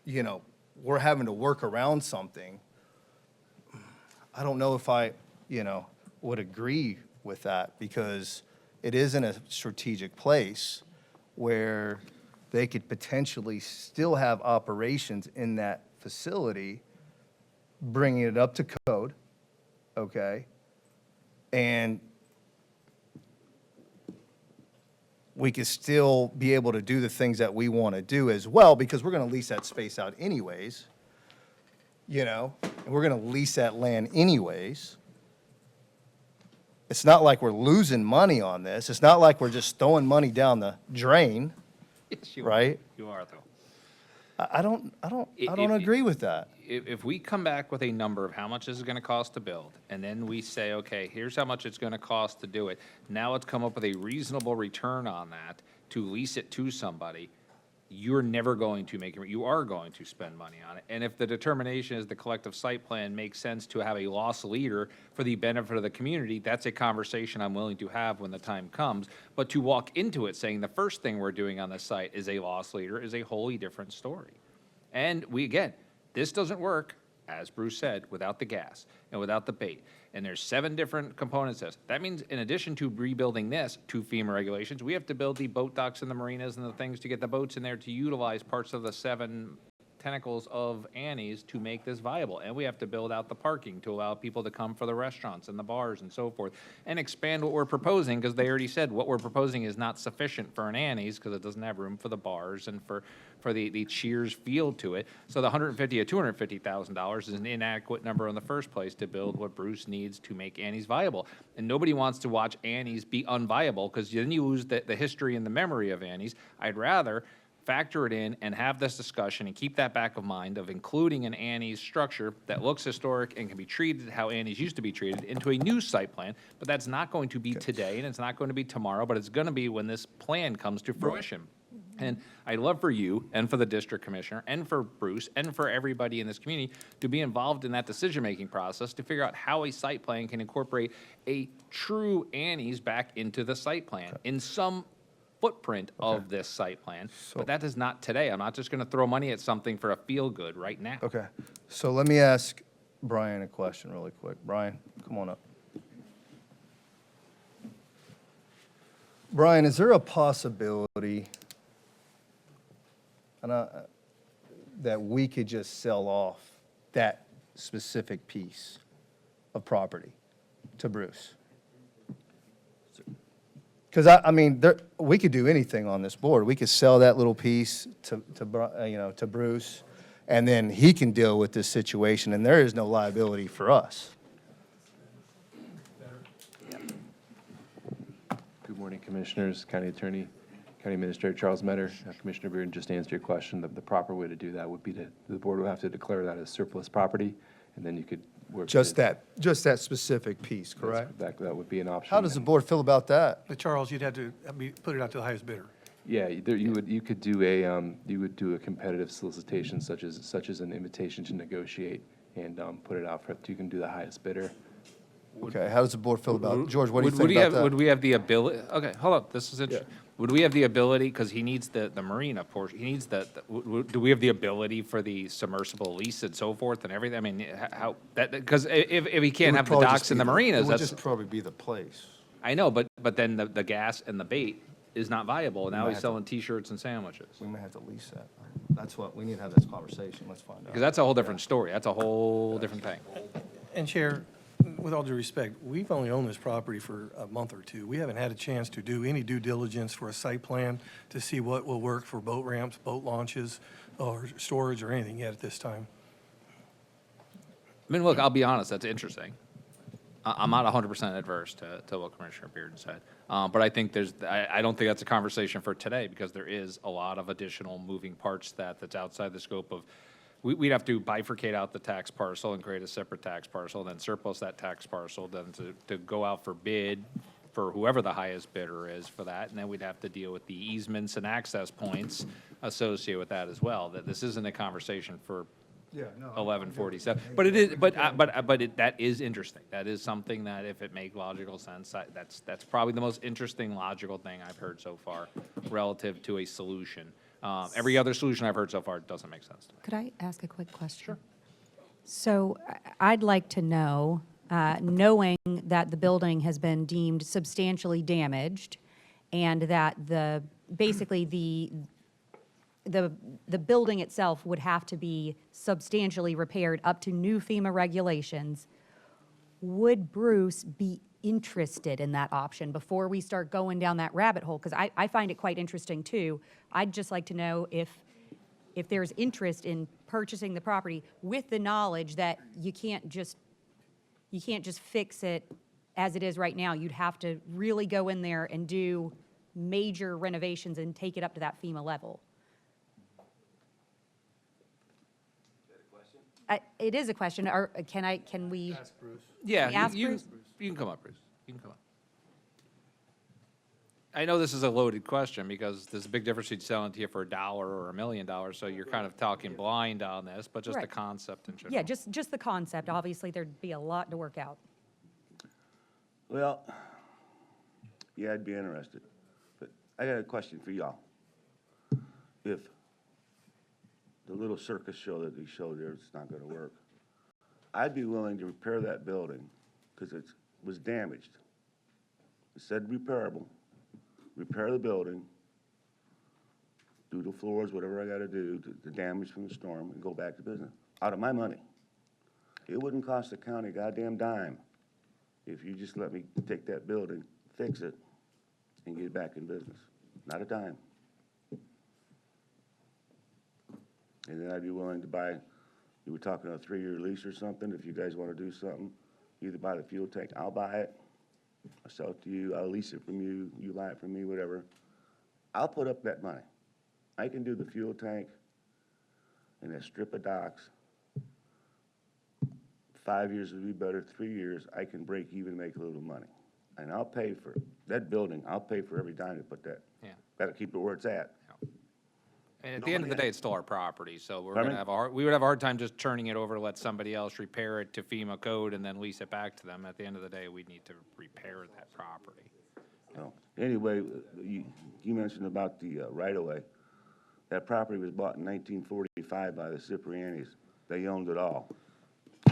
we're having to work around something, I don't know if I, would agree with that, because it is in a strategic place where they could potentially still have operations in that facility, bringing it up to code, okay? And we could still be able to do the things that we want to do as well, because we're going to lease that space out anyways, and we're going to lease that land anyways. It's not like we're losing money on this. It's not like we're just throwing money down the drain, Yes, right? You are, though. I don't agree with that. If we come back with a number of how much this is going to cost to build, and then we say, okay, here's how much it's going to cost to do it, now let's come up with a reasonable return on that to lease it to somebody, you're never going to make it, you are going to spend money on it. And if the determination is the collective site plan makes sense to have a loss leader for the benefit of the community, that's a conversation I'm willing to have when the time comes. But to walk into it saying the first thing we're doing on this site is a loss leader is a wholly different story. And again, this doesn't work, as Bruce said, without the gas and without the bait. And there's 7 different components to this. That means in addition to rebuilding this to FEMA regulations, we have to build the boat docks and the marinas and the things to get the boats in there to utilize parts of the 7 tentacles of Annie's to make this viable. And we have to build out the parking to allow people to come for the restaurants and the bars and so forth, and expand what we're proposing, because they already said what we're proposing is not sufficient for an Annie's because it doesn't have room for the bars and for the Cheers field to it. So the $150,000 to $250,000 is an inadequate number in the first place to build what Bruce needs to make Annie's viable. And nobody wants to watch Annie's be unviable, because then you lose the history and the memory of Annie's. I'd rather factor it in and have this discussion and keep that back of mind of including an Annie's structure that looks historic and can be treated how Annie's used to be treated into a new site plan. But that's not going to be today, and it's not going to be tomorrow, but it's going to be when this plan comes to fruition. And I'd love for you and for the district commissioner and for Bruce and for everybody in this community to be involved in that decision-making process to figure out how a site plan can incorporate a true Annie's back into the site plan in some footprint of this site plan. But that is not today. I'm not just going to throw money at something for a feel-good right now. Okay, so let me ask Brian a question really quick. Brian, come on up. Brian, is there a possibility that we could just sell off that specific piece of property to Bruce? Because we could do anything on this board. We could sell that little piece to Bruce, and then he can deal with this situation, and there is no liability for us. Good morning, Commissioners, County Attorney, County Administrator Charles Metter. Commissioner Beard, just to answer your question, the proper way to do that would be the board would have to declare that as surplus property, and then you could work. Just that specific piece, correct? That would be an option. How does the board feel about that? Charles, you'd have to put it out to the highest bidder. Yeah, you could do a competitive solicitation such as an invitation to negotiate and put it out for, you can do the highest bidder. Okay, how does the board feel about, George, what do you Would think we about have- that? Would we have the ability, okay, hold up, this is interesting. Would we have the ability, because he needs the marina portion, he needs do we have the ability for the submersible lease and so forth and everything? I mean, how, because if he can't have the docks and the marinas, It would that's, just probably be the place. I know, but then the gas and the bait is not viable. Now might he's have to- selling T-shirts and sandwiches. We may have to lease that. That's what, we need to have this conversation, let's find out. Because that's a whole different story. That's a whole different thing. And Chair, with all due respect, we've only owned this property for a month or two. We haven't had a chance to do any due diligence for a site plan to see what will work for boat ramps, boat launches, or storage or anything yet at this time. I mean, look, I'll be honest, that's interesting. I'm not 100% adverse to what Commissioner Bearden said. But I think I don't think that's a conversation for today because there is a lot of additional moving parts that's outside the scope of, we'd have to bifurcate out the tax parcel and create a separate tax parcel, then surplus that tax parcel, then to go out for bid for whoever the highest bidder is for that. And then we'd have to deal with the easements and access points associated with that as well. That this isn't a conversation for 1147, but it is, that is interesting. That is something that if it makes logical sense, that's probably the most interesting logical thing I've heard so far relative to a solution. Every other solution I've heard so far doesn't make sense to me. Could I ask a quick question? Sure. So I'd like to know, knowing that the building has been deemed substantially damaged and that basically the building itself would have to be substantially repaired up to new FEMA regulations, would Bruce be interested in that option before we start going down that rabbit hole? Because I find it quite interesting too. I'd just like to know if there's interest in purchasing the property with the knowledge that you can't just fix it as it is right now. You'd have to really go in there and do major renovations and take it up to that FEMA level. It is a question, or can we? Ask Bruce. Yeah, ask you Bruce? can come up, Bruce. You can come up. I know this is a loaded question because there's a big difference between selling to you for $1 or $1 million, so you're kind of talking blind on this, but just the Right. concept in general. Yeah, just the concept. Obviously, there'd be a lot to work out. Well, yeah, I'd be interested, but I got a question for y'all. If the little circus show that they showed there, it's not gonna work, I'd be willing to repair that building, because it was damaged. It said repairable, repair the building, do the floors, whatever I gotta do, the damage from the storm, and go back to business, out of my money. It wouldn't cost the county a goddamn dime if you just let me take that building, fix it, and get it back in business. Not a dime. And then I'd be willing to buy, you were talking a 3-year lease or something, if you guys wanna do something, either buy the fuel tank, I'll buy it, I'll sell it to you, I'll lease it from you, you buy it from me, whatever. I'll put up that money. I can do the fuel tank and that strip of docks. 5 years would be better, 3 years, I can break even, make a little money. And I'll pay for that building, I'll pay for every dime to put that. Yeah. Gotta keep it where it's at. And at the end of the day, it's still our property, so Pardon me? we would have a hard time just turning it over to let somebody else repair it to FEMA code and then lease it back to them. At the end of the day, we'd need to repair that property. So, anyway, you mentioned about the right-of-way. That property was bought in 1945 by the Ciprianis. They owned it all.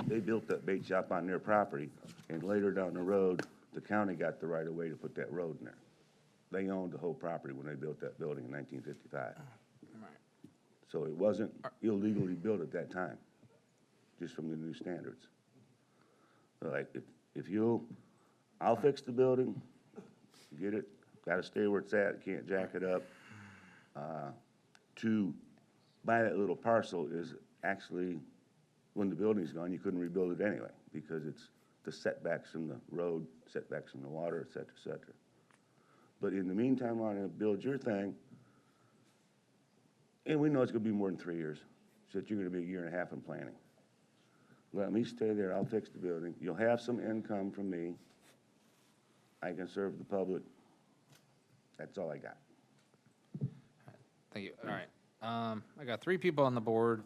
They built that bait shop on their property, and later down the road, the county got the right-of-way to put that road in there. They owned the whole property when they built that building in 1955. So it wasn't illegally built at that time, just from the new standards. So like, if I'll fix the building, get it, gotta stay where it's at, can't jack it up. To buy that little parcel is actually, when the building's gone, you couldn't rebuild it anyway, because it's the setbacks from the road, setbacks from the water, et cetera, et cetera. But in the meantime, I'm gonna build your thing, and we know it's gonna be more than 3 years, so that you're gonna be 1.5 years in planning. Let me stay there, I'll fix the building, you'll have some income from me, I can serve the public, that's all I got. Thank you. All right. I got 3 people on the board,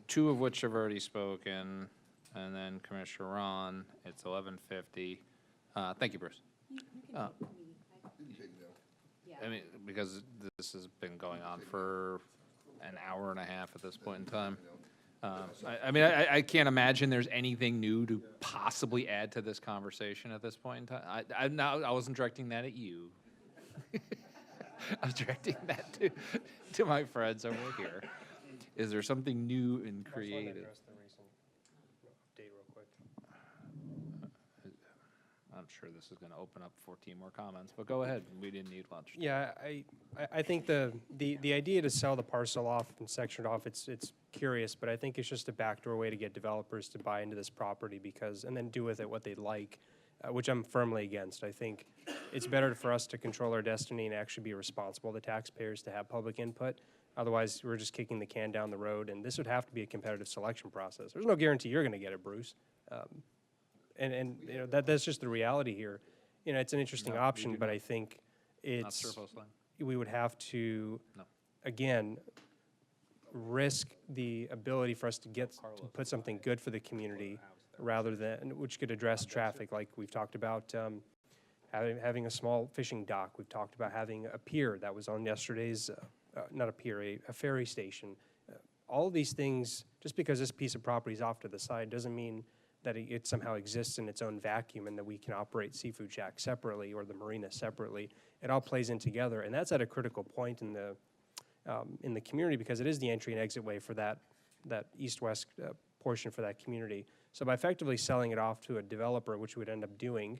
2 of which have already spoken. And then Commissioner Ron, it's 11:50. Thank you, Bruce. I mean, because this has been going on for an hour and a half at this point in time. I can't imagine there's anything new to possibly add to this conversation at this point in time. I wasn't directing that at you. I was directing that to my friends over here. Is there something new and creative? I'm sure this is going to open up 14 more comments, but go ahead. We didn't need lunch. Yeah, I think the idea to sell the parcel off and section it off, it's curious, but I think it's just a backdoor way to get developers to buy into this property and then do with it what they'd like, which I'm firmly against. I think it's better for us to control our destiny and actually be responsible to taxpayers to have public input. Otherwise, we're just kicking the can down the road, and this would have to be a competitive selection process. There's no guarantee you're going to get it, Bruce. And you know, that's just the reality here. You know, it's an interesting option, but I think we would have to, again, risk the ability for us to put something good for the community rather than, which could address traffic, like we've talked about having a small fishing dock. We've talked about having a pier that was on yesterday's, not a pier, a ferry station. All of these things, just because this piece of property is off to the side doesn't mean that it somehow exists in its own vacuum and that we can operate Seafood Shack separately or the marina separately. It all plays in together, and that's at a critical point in the community because it is the entry and exit way for that east-west portion for that community. So by effectively selling it off to a developer, which we would end up doing,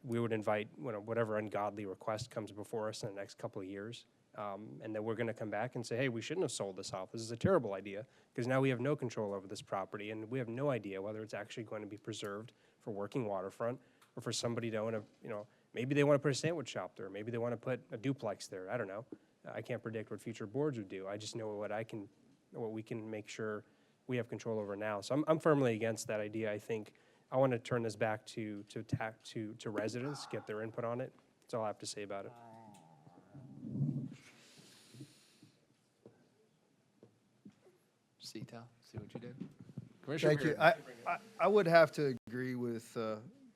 we would invite whatever ungodly request comes before us in the next couple of years. And then we're going to come back and say, hey, we shouldn't have sold this off. This is a terrible idea because now we have no control over this property and we have no idea whether it's actually going to be preserved for working waterfront or for somebody to own maybe they want to put a sandwich shop there. Maybe they want to put a duplex there. I don't know. I can't predict what future boards would do. I just know what we can make sure we have control over now. So I'm firmly against that idea. I think I want to turn this back to residents, get their input on it. That's all I have to say about it. See what you did? Commissioner Thank you. Beard. I would have to agree with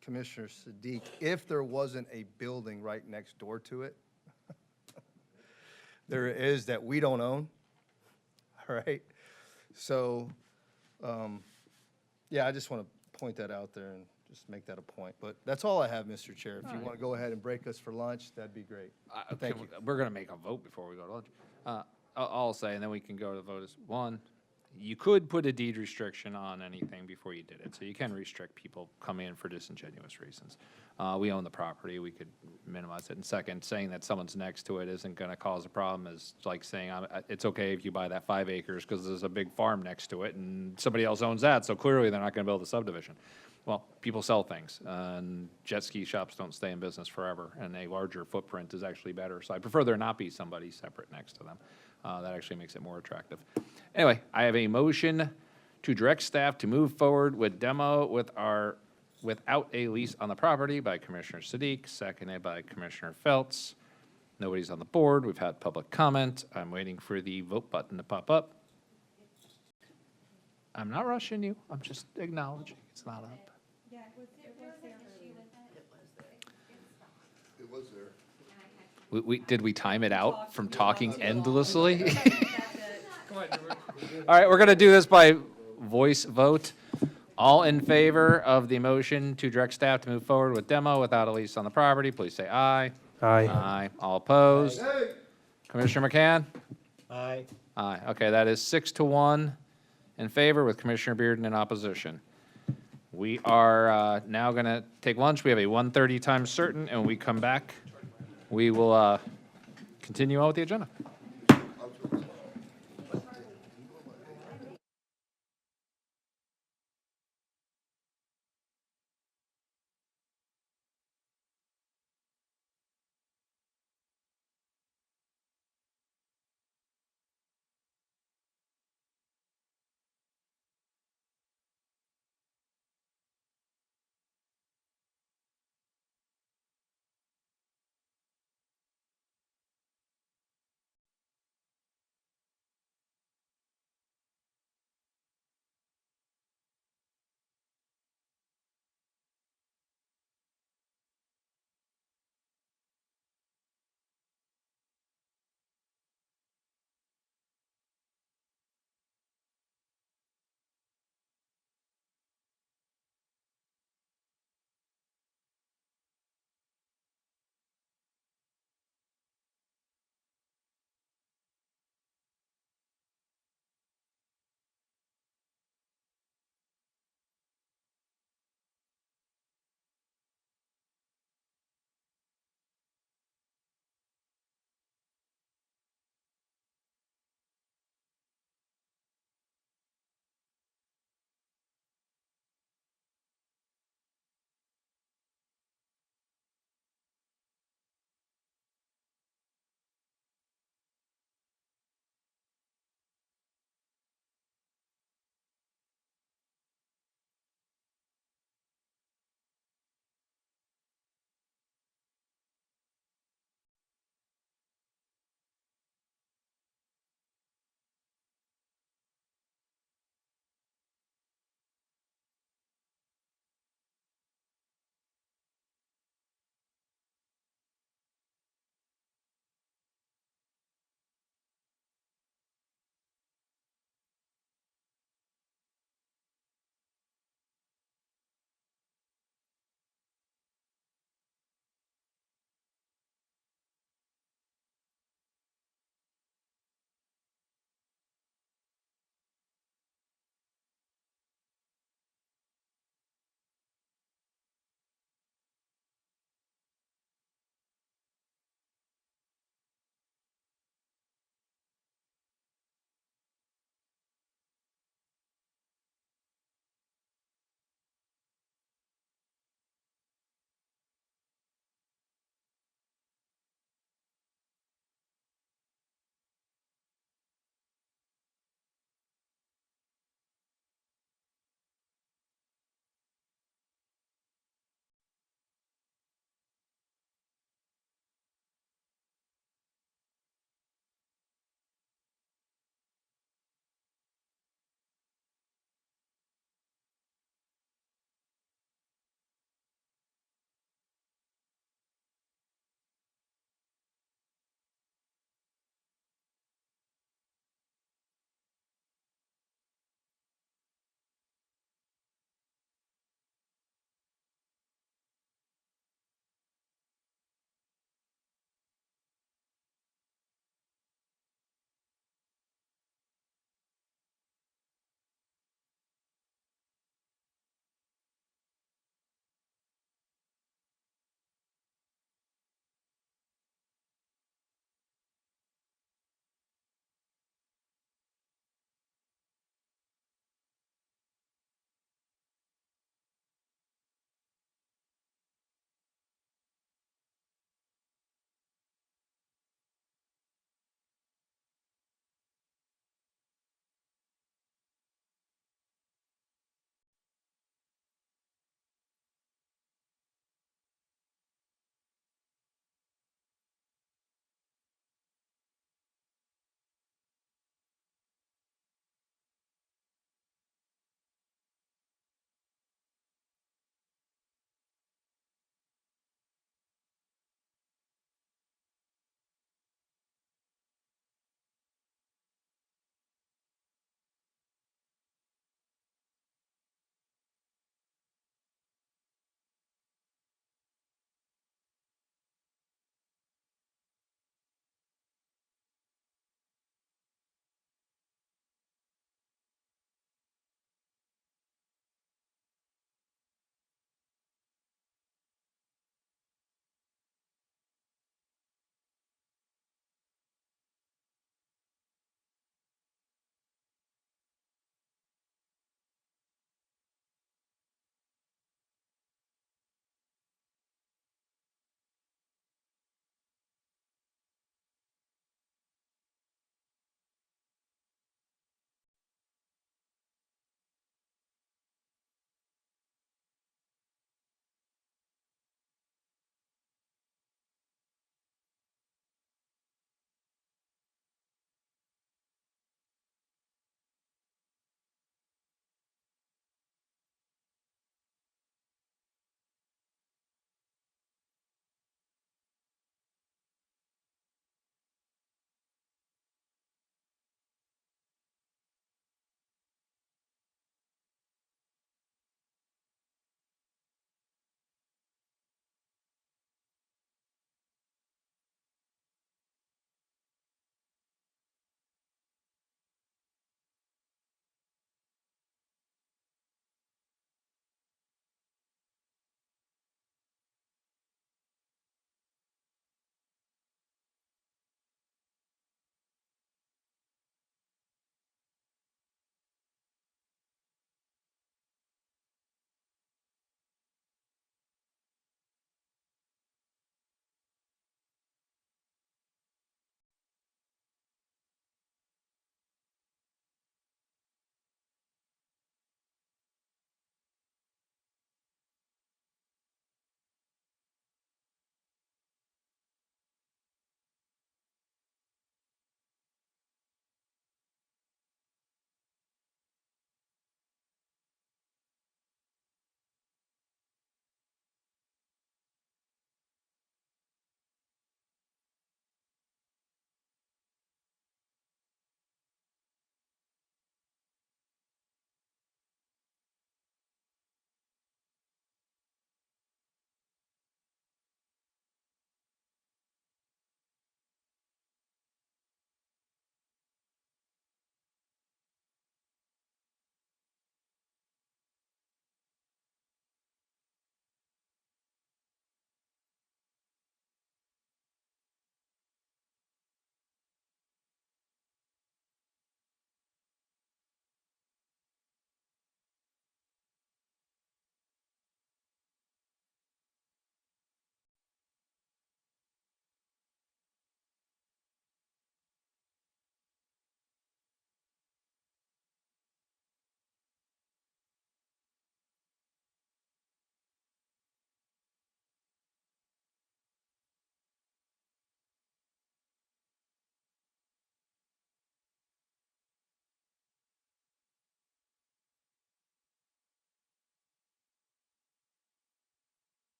Commissioner Sadiq if there wasn't a building right next door to it. There is that we don't own, all right? So, yeah, I just want to point that out there and just make that a point. But that's all I have, Mr. Chair. If you want to go ahead and break us for lunch, that'd be great. Thank you. We're going to make a vote before we go to lunch. I'll say, and then we can go to the vote as one. You could put a deed restriction on anything before you did it, so you can restrict people coming in for disingenuous reasons. We own the property, we could minimize it. And second, saying that someone's next to it isn't going to cause a problem is like saying it's okay if you buy that 5 acres because there's a big farm next to it and somebody else owns that, so clearly they're not going to build a subdivision. Well, people sell things, and jet ski shops don't stay in business forever, and a larger footprint is actually better. So I prefer there not be somebody separate next to them. That actually makes it more attractive. Anyway, I have a motion to direct staff to move forward with demo without a lease on the property by Commissioner Sadiq, seconded by Commissioner Feltz. Nobody's on the board. We've had public comment. I'm waiting for the vote button to pop up. I'm not rushing you. I'm just acknowledging it's not up. It was there. Did we time it out from talking endlessly? All right, we're going to do this by voice vote. All in favor of the motion to direct staff to move forward with demo without a lease on the property, please say aye. Aye. Aye. All opposed? Hey. Commissioner McCann? Aye. Aye. Okay, that is 6-1 in favor with Commissioner Bearden in opposition. We are now going to take lunch. We have a 1:30 time certain, and when we come back, we will continue on with the agenda.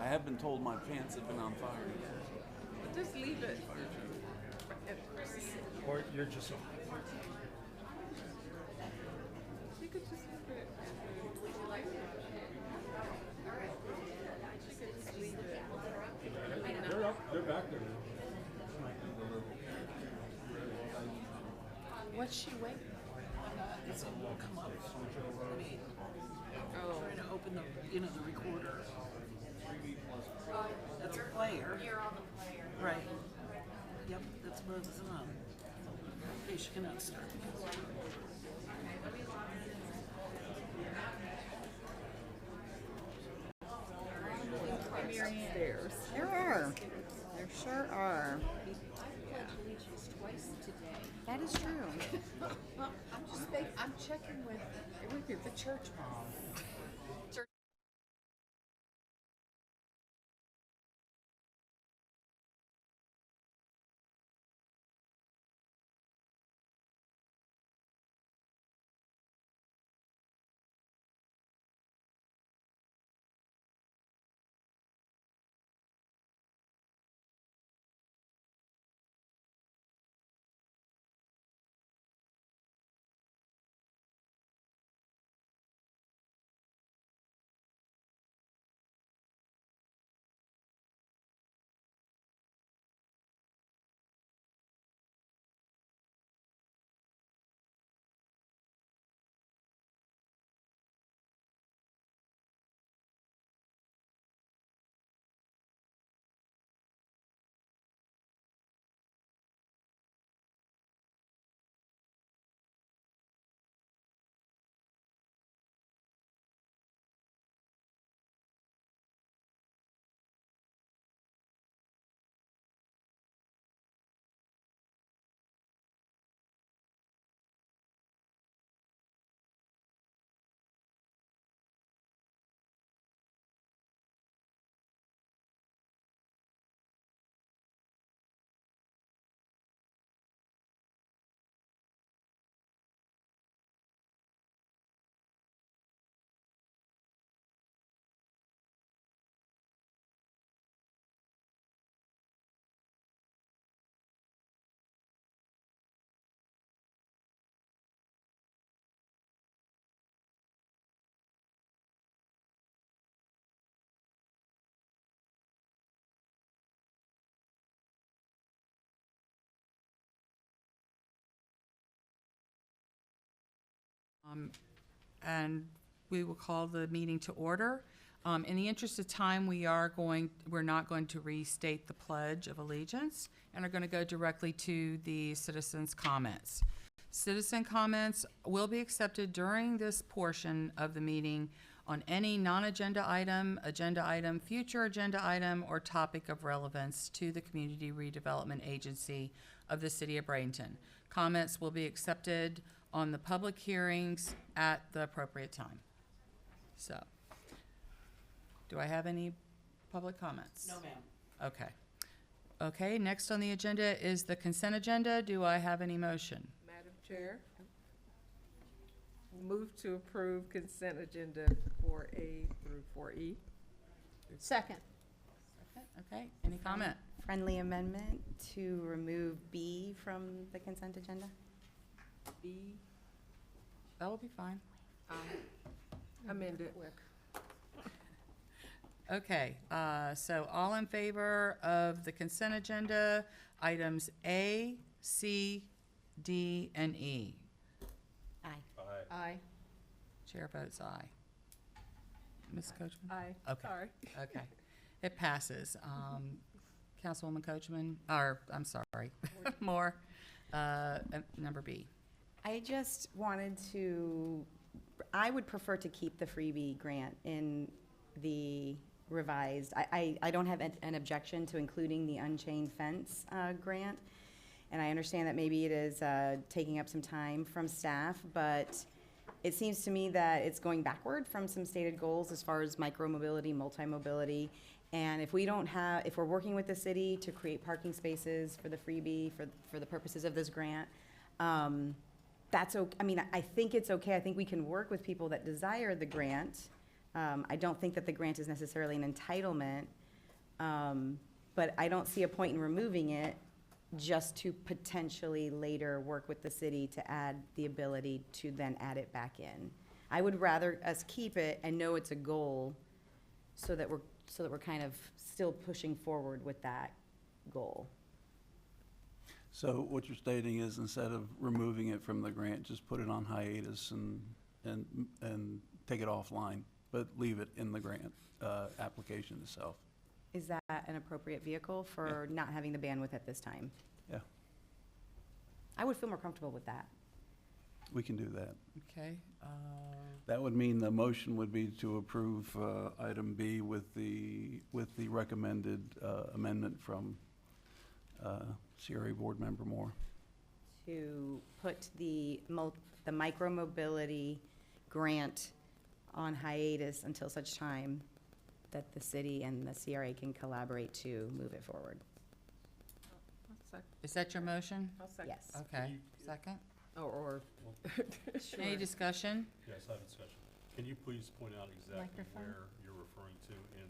have been told my pants have been on fire. Just leave it. Or you're just. She could just leave it. She could just leave it. They're back there. What's she waiting? It's will come up. I mean, trying to open the, the recorder. That's a player. You're on the player. Right. Yep, that's both of them. Okay, she cannot start. Upstairs. There are. There sure are. That is true. I'm checking with the church mom. And we will call the meeting to order. In the interest of time, we're not going to restate the Pledge of Allegiance and are going to go directly to the citizens' comments. Citizen comments will be accepted during this portion of the meeting on any non-agenda item, future agenda item, or topic of relevance to the Community Redevelopment Agency of the City of Bradenton. Comments will be accepted on the public hearings at the appropriate time. So, do I have any public comments? No, ma'am. Okay. Okay, next on the agenda is the consent agenda. Do I have any motion? Madam Chair, move to approve consent agenda 4A through 4E. Second. Okay, any comment? Friendly amendment to remove B from the consent agenda? B, That will be fine. amend it. Okay, so all in favor of the consent agenda, items A, C, D, and E? Aye. Aye. Chair votes aye. Ms. Coachman? Aye. Okay. Sorry. Okay. It passes. Councilwoman Coachman, or, I'm sorry, Moore, number B. I just wanted to, I would prefer to keep the freebie grant in the revised. I don't have an objection to including the unchained fence grant. And I understand that maybe it is taking up some time from staff, but it seems to me that it's going backward from some stated goals as far as micro-mobility, multi-mobility. And if we're working with the city to create parking spaces for the freebie, for the purposes of this grant, that's okay. I mean, I think it's okay. I think we can work with people that desire the grant. I don't think that the grant is necessarily an entitlement. But I don't see a point in removing it just to potentially later work with the city to add the ability to then add it back in. I would rather us keep it and know it's a goal so that we're kind of still pushing forward with that goal. So what you're stating is instead of removing it from the grant, just put it on hiatus and take it offline, but leave it in the grant application itself. Is that an appropriate vehicle for not having the bandwidth at this time? Yeah, I would feel more comfortable with that. we can do that. Okay. That would mean the motion would be to approve item B with the recommended amendment from CRA Board Member Moore. To put the micro-mobility grant on hiatus until such time that the city and the CRA can collaborate to move it forward. Is that your motion? Yes. Okay, second? Or Any discussion? Yes, I have a discussion. Can you please point out exactly Microphone. where you're referring to in?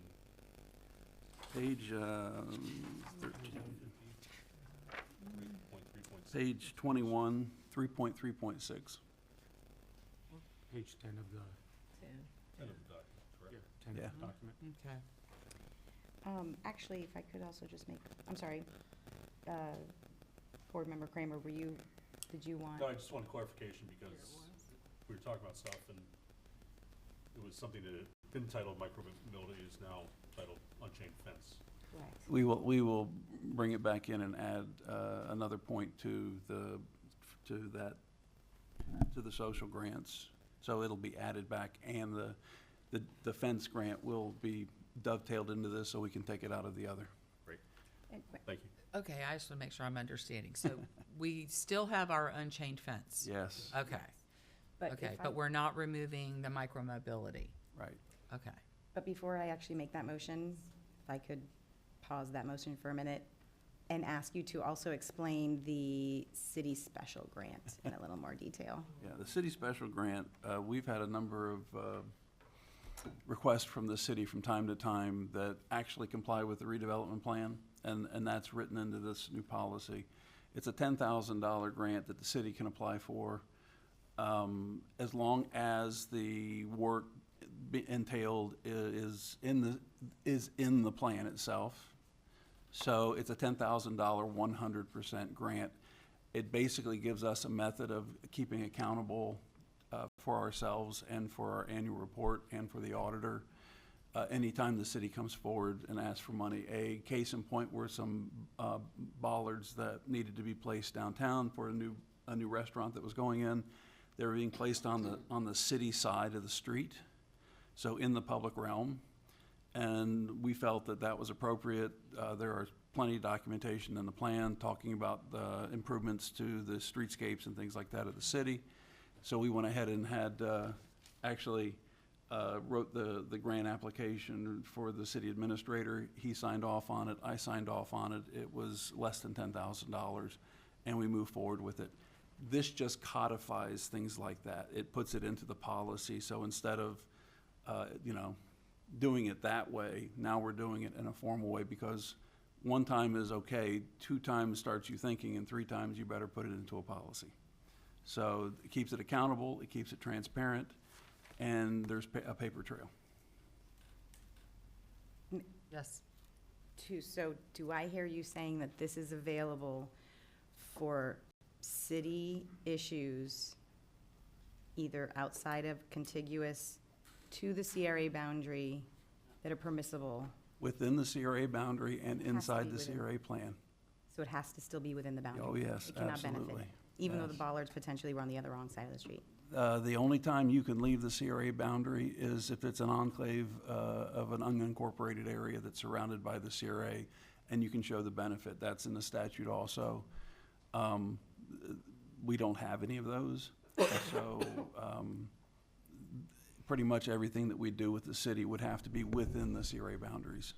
Page 13. Page 21, 3.3.6. Page 10 of the. 10 of the document, correct? 10 Yeah. of the document. Okay. Actually, if I could also just make, I'm sorry, Board Member Kramer, did you want? No, I just want clarification because we were talking about stuff and it was something that had been titled micro-mobility is now titled unchained fence. Correct. We will bring it back in and add another point to the social grants. So it'll be added back, and the fence grant will be dovetailed into this, so we can take it out of the other. Great, thank you. Okay, I just want to make sure I'm understanding. So we still have our unchained fence? Yes. Okay. But Okay, if I- but we're not removing the micro-mobility? Right. Okay. But before I actually make that motion, if I could pause that motion for a minute and ask you to also explain the city special grant in a little more detail. Yeah, the city special grant, we've had a number of requests from the city from time to time that actually comply with the redevelopment plan, and that's written into this new policy. It's a $10,000 grant that the city can apply for, as long as the work entailed is in the plan itself. So it's a $10,000, 100% grant. It basically gives us a method of keeping accountable for ourselves and for our annual report and for the auditor. Anytime the city comes forward and asks for money, a case in point were some bollards that needed to be placed downtown for a new restaurant that was going in. They were being placed on the city side of the street, so in the public realm. And we felt that that was appropriate. There are plenty of documentation in the plan talking about the improvements to the streetscapes and things like that of the city. So we went ahead and had actually wrote the grant application for the city administrator. He signed off on it. I signed off on it. It was less than $10,000, and we moved forward with it. This just codifies things like that. It puts it into the policy. So instead of, doing it that way, now we're doing it in a formal way, because one time is okay, 2 times starts you thinking, and 3 times you better put it into a policy. So it keeps it accountable, it keeps it transparent, and there's a paper trail. Yes. So do I hear you saying that this is available for city issues either outside of contiguous to the CRA boundary that are permissible? Within the CRA boundary and inside the within. CRA plan. So it has to still be within the boundary? Oh, yes, It cannot benefit, absolutely. even though the Yes. bollards potentially were on the other wrong side of the street? The only time you can leave the CRA boundary is if it's an enclave of an unincorporated area that's surrounded by the CRA, and you can show the benefit. That's in the statute also. We don't have any of those, so pretty much everything that we do with the city would have to be within the CRA boundaries.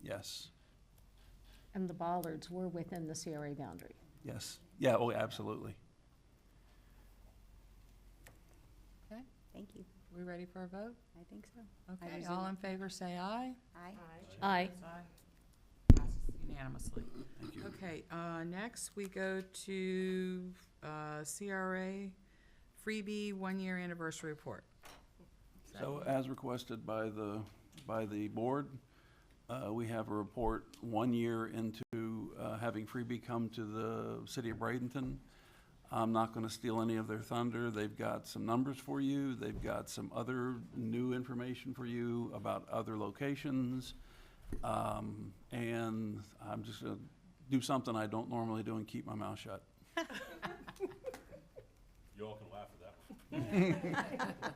Yes, And the bollards were within the CRA boundary. yes. Yeah, oh, absolutely. Okay, Thank you. we ready for a vote? I think so. Okay, resume. all in favor say aye. Aye. Aye. unanimously. Thank you. Okay, next we go to CRA Freebie 1-year anniversary report. So as requested by the board, we have a report 1 year into having Freebie come to the city of Bradenton. I'm not going to steal any of their thunder. They've got some numbers for you. They've got some other new information for you about other locations. And I'm just going to do something I don't normally do and keep my mouth shut. You all can laugh at that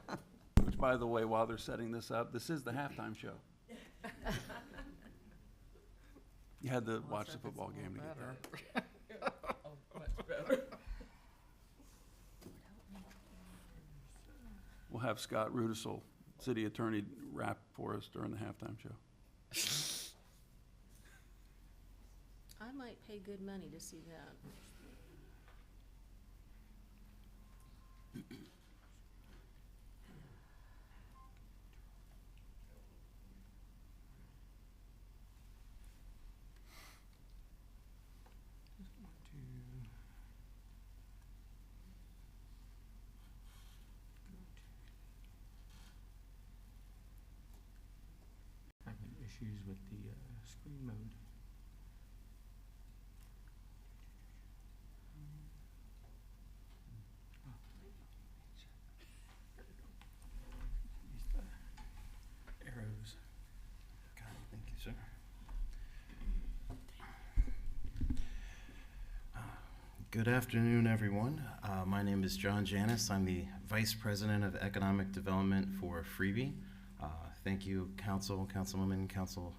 one. Which, by the way, while they're setting this up, this is the halftime show. You had to watch the football game to get there. Much better. We'll have Scott Rudisell, city attorney, rap for us during the halftime show. I might pay good money to see that. Having issues with the screen mode. Arrows. Got it, thank you, sir. Good afternoon, everyone. My name is John Janis. I'm the Vice President of Economic Development for Freebie. Thank you, Council, Councilwoman, Council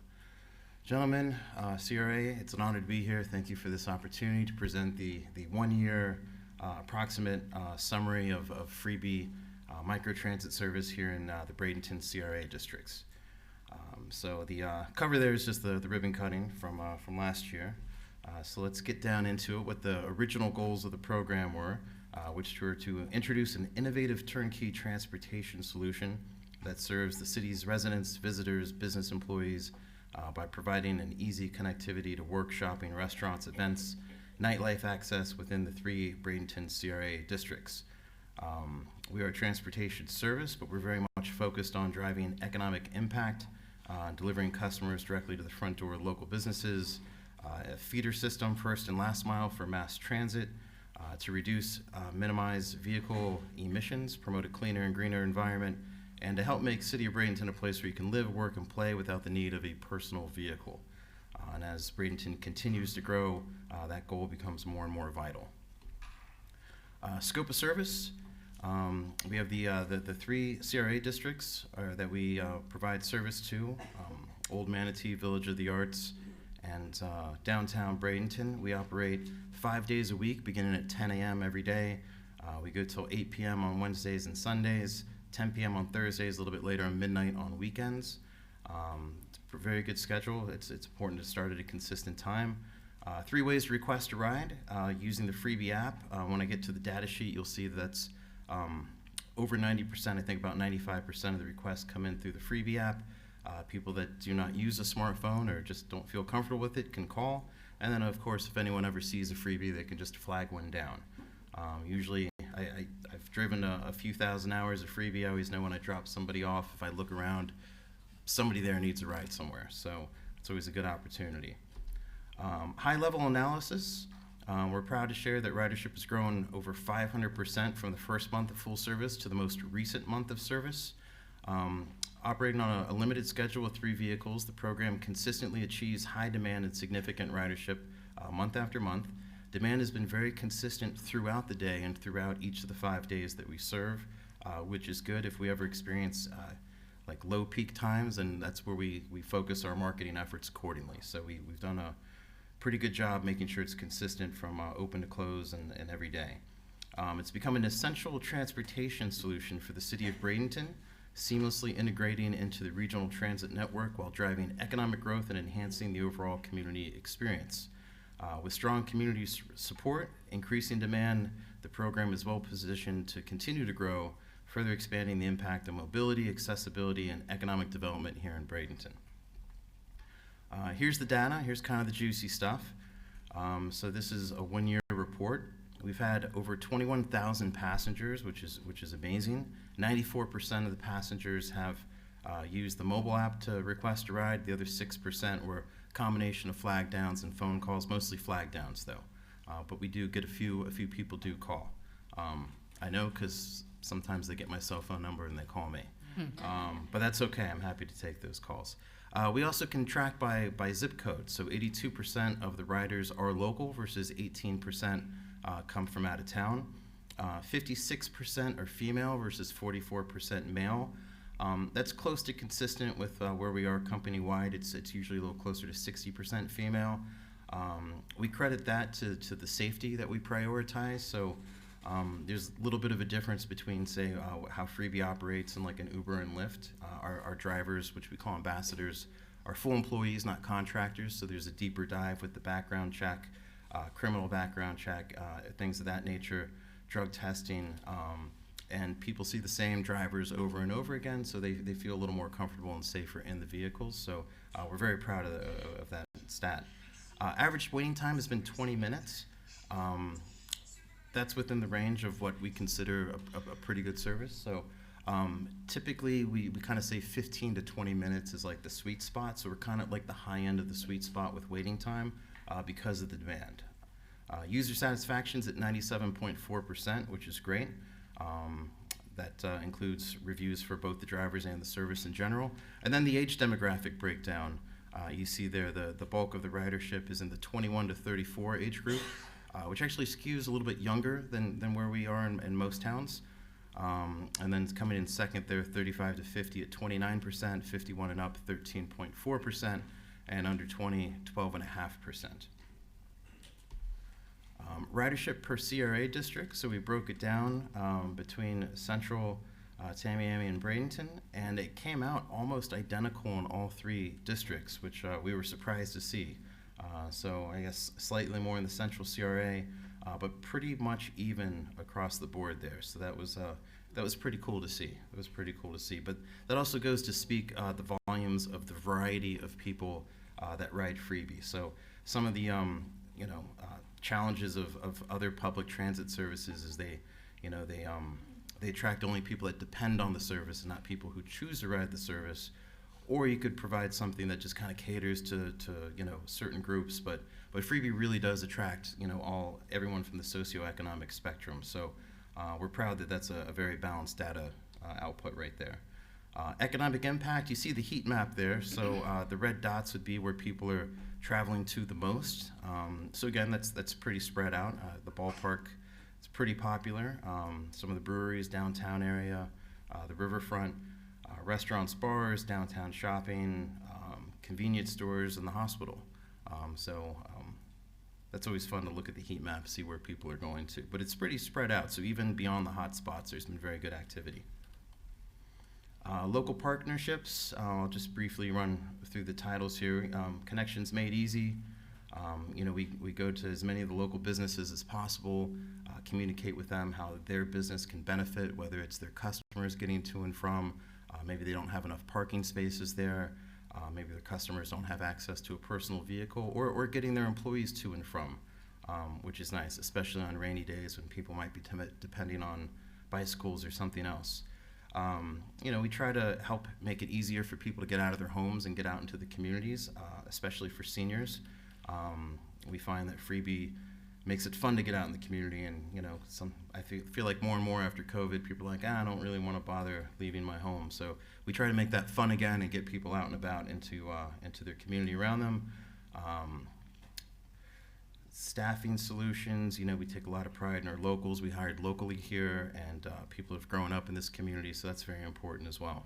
Gentlemen, CRA. It's an honor to be here. Thank you for this opportunity to present the 1 year approximate summary of Freebie microtransit service here in the Bradenton CRA districts. So the cover there is just the ribbon cutting from last year. So let's get down into it, what the original goals of the program were, which were to introduce an innovative turnkey transportation solution that serves the city's residents, visitors, business employees by providing an easy connectivity to work, shopping, restaurants, events, nightlife access within the 3 Bradenton CRA districts. We are a transportation service, but we're very much focused on driving economic impact, delivering customers directly to the front door of local businesses, a feeder system, first and last mile for mass transit, to reduce, minimize vehicle emissions, promote a cleaner and greener environment, and to help make City of Bradenton a place where you can live, work, and play without the need of a personal vehicle. And as Bradenton continues to grow, that goal becomes more and more vital. Scope of service, we have the 3 CRA districts that we provide service to, Old Manatee, Village of the Arts, and downtown Bradenton. We operate 5 days a week, beginning at 10 a.m. every day. We go till 8 p.m. on Wednesdays and Sundays, 10 p.m. on Thursdays, a little bit later on midnight on weekends. It's a very good schedule. It's important to start at a consistent time. 3 ways to request a ride using the Freebie app. When I get to the data sheet, you'll see that's over 90%, I think about 95% of the requests come in through the Freebie app. People that do not use a smartphone or just don't feel comfortable with it can call. And then, of course, if anyone ever sees a Freebie, they can just flag one down. Usually, I've driven a few thousand hours of Freebie. I always know when I drop somebody off, if I look around, somebody there needs a ride somewhere. So it's always a good opportunity. High-level analysis. We're proud to share that ridership has grown over 500% from the first month of full service to the most recent month of service. Operating on a limited schedule with 3 vehicles, the program consistently achieves high demand and significant ridership month after month. Demand has been very consistent throughout the day and throughout each of the 5 days that we serve, which is good. If we ever experience like low peak times, and that's where we focus our marketing efforts accordingly. So we've done a pretty good job making sure it's consistent from open to close and every day. It's become an essential transportation solution for the city of Bradenton, seamlessly integrating into the regional transit network while driving economic growth and enhancing the overall community experience. With strong community support, increasing demand, the program is well positioned to continue to grow, further expanding the impact of mobility, accessibility, and economic development here in Bradenton. Here's the data. Here's kind of the juicy stuff. So this is a one-year report. We've had over 21,000 passengers, which is amazing. 94% of the passengers have used the mobile app to request a ride. The other 6% were a combination of flag downs and phone calls, mostly flag downs though. But we do get a few people do call. I know because sometimes they get my cell phone number and they call me. But that's okay. I'm happy to take those calls. We also can track by zip code. So 82% of the riders are local versus 18% come from out of town. 56% are female versus 44% male. That's close to consistent with where we are company-wide. It's usually a little closer to 60% female. We credit that to the safety that we prioritize. So there's a little bit of a difference between, say, how Freebie operates in like an Uber and Lyft. Our drivers, which we call ambassadors, are full employees, not contractors. So there's a deeper dive with the background check, criminal background check, things of that nature, drug testing, and people see the same drivers over and over again, so they feel a little more comfortable and safer in the vehicles. So we're very proud of that stat. Average waiting time has been 20 minutes. That's within the range of what we consider a pretty good service. So typically we kind of say 15 to 20 minutes is like the sweet spot. So we're kind of like the high end of the sweet spot with waiting time because of the demand. User satisfaction's at 97.4%, which is great. That includes reviews for both the drivers and the service in general. And then the age demographic breakdown. You see there the bulk of the ridership is in the 21 to 34 age group, which actually skews a little bit younger than where we are in most towns. And then coming in second there, 35 to 50 at 29%, 51 and up 13.4%, and under 20, 12.5%. Ridership per CRA district, so we broke it down between Central, Tamiami, and Bradenton, and it came out almost identical in all three districts, which we were surprised to see. So I guess slightly more in the Central CRA, but pretty much even across the board there. So that was pretty cool to see. It was pretty cool to see. But that also goes to speak the volumes of the variety of people that ride Freebie. So some of the challenges of other public transit services is they attract only people that depend on the service and not people who choose to ride the service. Or you could provide something that just kind of caters to certain groups, but Freebie really does attract everyone from the socioeconomic spectrum. So we're proud that that's a very balanced data output right there. Economic impact, you see the heat map there. So the red dots would be where people are traveling to the most. So again, that's pretty spread out. The ballpark is pretty popular. Some of the breweries, downtown area, the riverfront, restaurants, bars, downtown shopping, convenience stores, and the hospital. That's always fun to look at the heat map, see where people are going to. But it's pretty spread out, so even beyond the hot spots, there's been very good activity. Local partnerships, I'll just briefly run through the titles here. Connections Made Easy. We go to as many of the local businesses as possible, communicate with them how their business can benefit, whether it's their customers getting to and from, maybe they don't have enough parking spaces there, maybe their customers don't have access to a personal vehicle, or getting their employees to and from, which is nice, especially on rainy days when people might be depending on bicycles or something else. We try to help make it easier for people to get out of their homes and get out into the communities, especially for seniors. We find that Freebie makes it fun to get out in the community, and I feel like more and more after COVID, people are like, I don't really want to bother leaving my home. So we try to make that fun again and get people out and about into their community around them. Staffing solutions, we take a lot of pride in our locals. We hired locally here, and people have grown up in this community, so that's very important as well.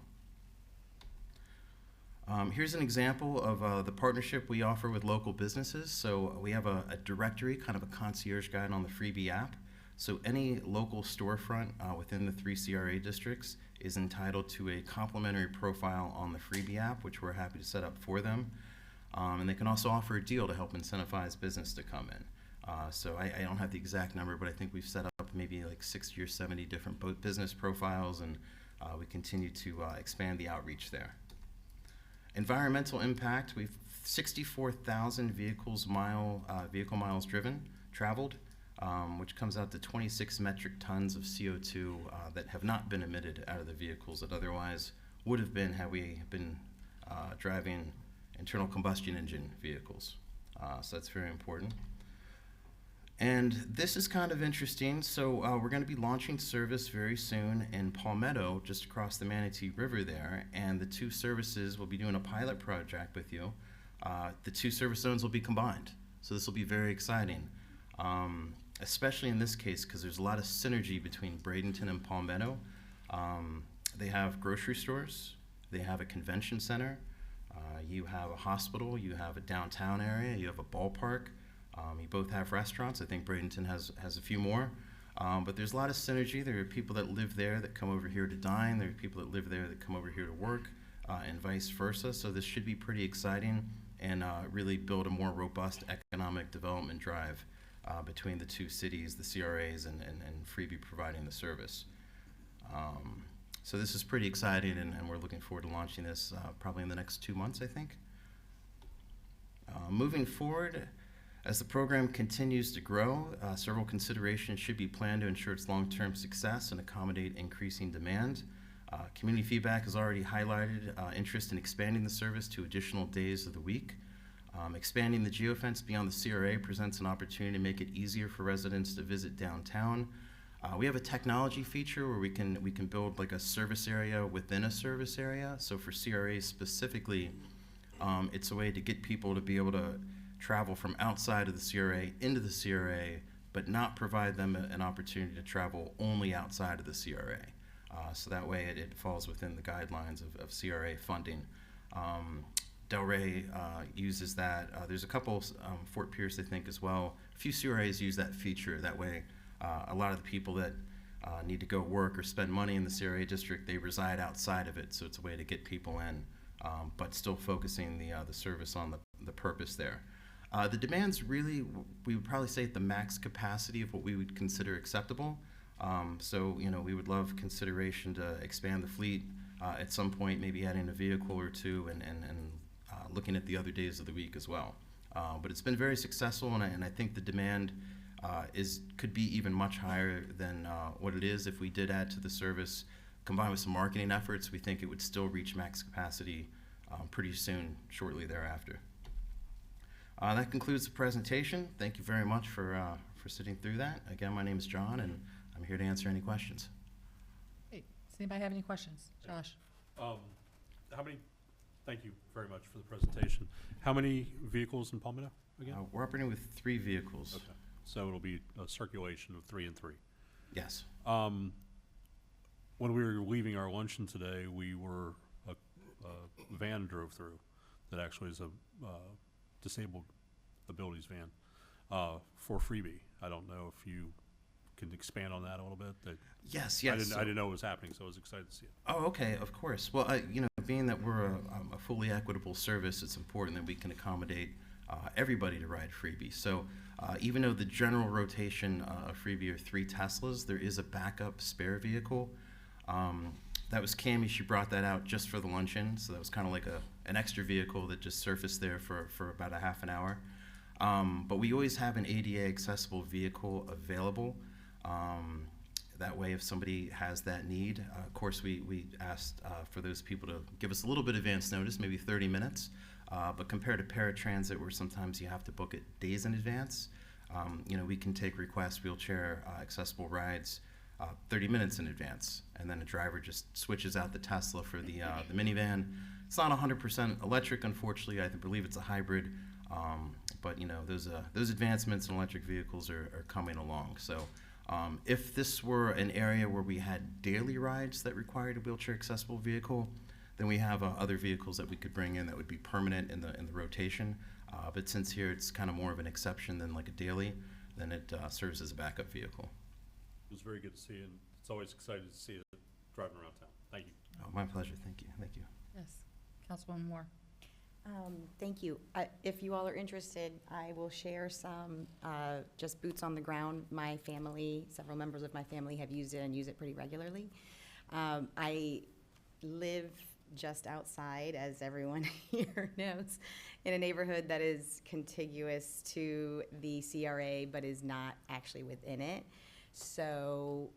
Here's an example of the partnership we offer with local businesses. So we have a directory, kind of a concierge guide on the Freebie app. So any local storefront within the 3 CRA districts is entitled to a complimentary profile on the Freebie app, which we're happy to set up for them. And they can also offer a deal to help incentivize business to come in. So I don't have the exact number, but I think we've set up maybe like 60 or 70 different business profiles, and we continue to expand the outreach there. Environmental impact, we've 64,000 vehicle miles traveled, which comes out to 26 metric tons of CO2 that have not been emitted out of the vehicles that otherwise would have been had we been driving internal combustion engine vehicles. So that's very important. And this is kind of interesting. So we're going to be launching service very soon in Palmetto, just across the Manatee River there. And the two services will be doing a pilot project with you. The two service zones will be combined. So this will be very exciting, especially in this case because there's a lot of synergy between Bradenton and Palmetto. They have grocery stores. They have a convention center. You have a hospital. You have a downtown area. You have a ballpark. You both have restaurants. I think Bradenton has a few more. But there's a lot of synergy. There are people that live there that come over here to dine. There are people that live there that come over here to work, and vice versa. So this should be pretty exciting and really build a more robust economic development drive between the two cities, the CRAs and Freebie providing the service. So this is pretty exciting, and we're looking forward to launching this probably in the next 2 months, I think. Moving forward, as the program continues to grow, several considerations should be planned to ensure its long-term success and accommodate increasing demand. Community feedback has already highlighted interest in expanding the service to additional days of the week. Expanding the geofence beyond the CRA presents an opportunity to make it easier for residents to visit downtown. We have a technology feature where we can build like a service area within a service area. So for CRAs specifically, it's a way to get people to be able to travel from outside of the CRA into the CRA, but not provide them an opportunity to travel only outside of the CRA. So that way it falls within the guidelines of CRA funding. Delray uses that. There's a couple, Fort Pierce I think as well. A few CRAs use that feature. That way a lot of the people that need to go work or spend money in the CRA district, they reside outside of it. So it's a way to get people in, but still focusing the service on the purpose there. The demand's really, we would probably say at the max capacity of what we would consider acceptable. So, we would love consideration to expand the fleet at some point, maybe adding a vehicle or two and looking at the other days of the week as well. But it's been very successful, and I think the demand could be even much higher than what it is if we did add to the service. Combined with some marketing efforts, we think it would still reach max capacity pretty soon, shortly thereafter. That concludes the presentation. Thank you very much for sitting through that. Again, my name is John, and I'm here to answer any questions. Hey, does anybody have any questions? Josh? Thank you very much for the presentation. How many vehicles in Palmetto again? We're operating with 3 vehicles. Okay, so it'll be a circulation of 3 and 3. Yes. When we were leaving our luncheon today, a van drove through that actually is a disabled abilities van for Freebie. I don't know if you can expand on that a little bit. Yes. I didn't know it was happening, so I was excited to see it. Oh, okay, of course. Well, being that we're a fully equitable service, it's important that we can accommodate everybody to ride Freebie. So even though the general rotation of Freebie are 3 Teslas, there is a backup spare vehicle. That was Cammie. She brought that out just for the luncheon, so that was kind of like an extra vehicle that just surfaced there for about a half an hour. But we always have an ADA accessible vehicle available. That way, if somebody has that need, of course, we asked for those people to give us a little bit of advance notice, maybe 30 minutes. But compared to paratransit, where sometimes you have to book it days in advance, we can take request wheelchair accessible rides 30 minutes in advance, and then a driver just switches out the Tesla for the minivan. It's not 100% electric, unfortunately. I believe it's a hybrid, but those advancements in electric vehicles are coming along. So if this were an area where we had daily rides that required a wheelchair accessible vehicle, then we have other vehicles that we could bring in that would be permanent in the rotation. But since here it's kind of more of an exception than like a daily, then it serves as a backup vehicle. It was very good to see, and it's always exciting to see it driving around town. Thank you. Oh, my pleasure. Thank you. Thank you. Yes. Councilwoman Moore? Thank you. If you all are interested, I will share some just boots on the ground. My family, several members of my family have used it and use it pretty regularly. I live just outside, as everyone here knows, in a neighborhood that is contiguous to the CRA but is not actually within it. So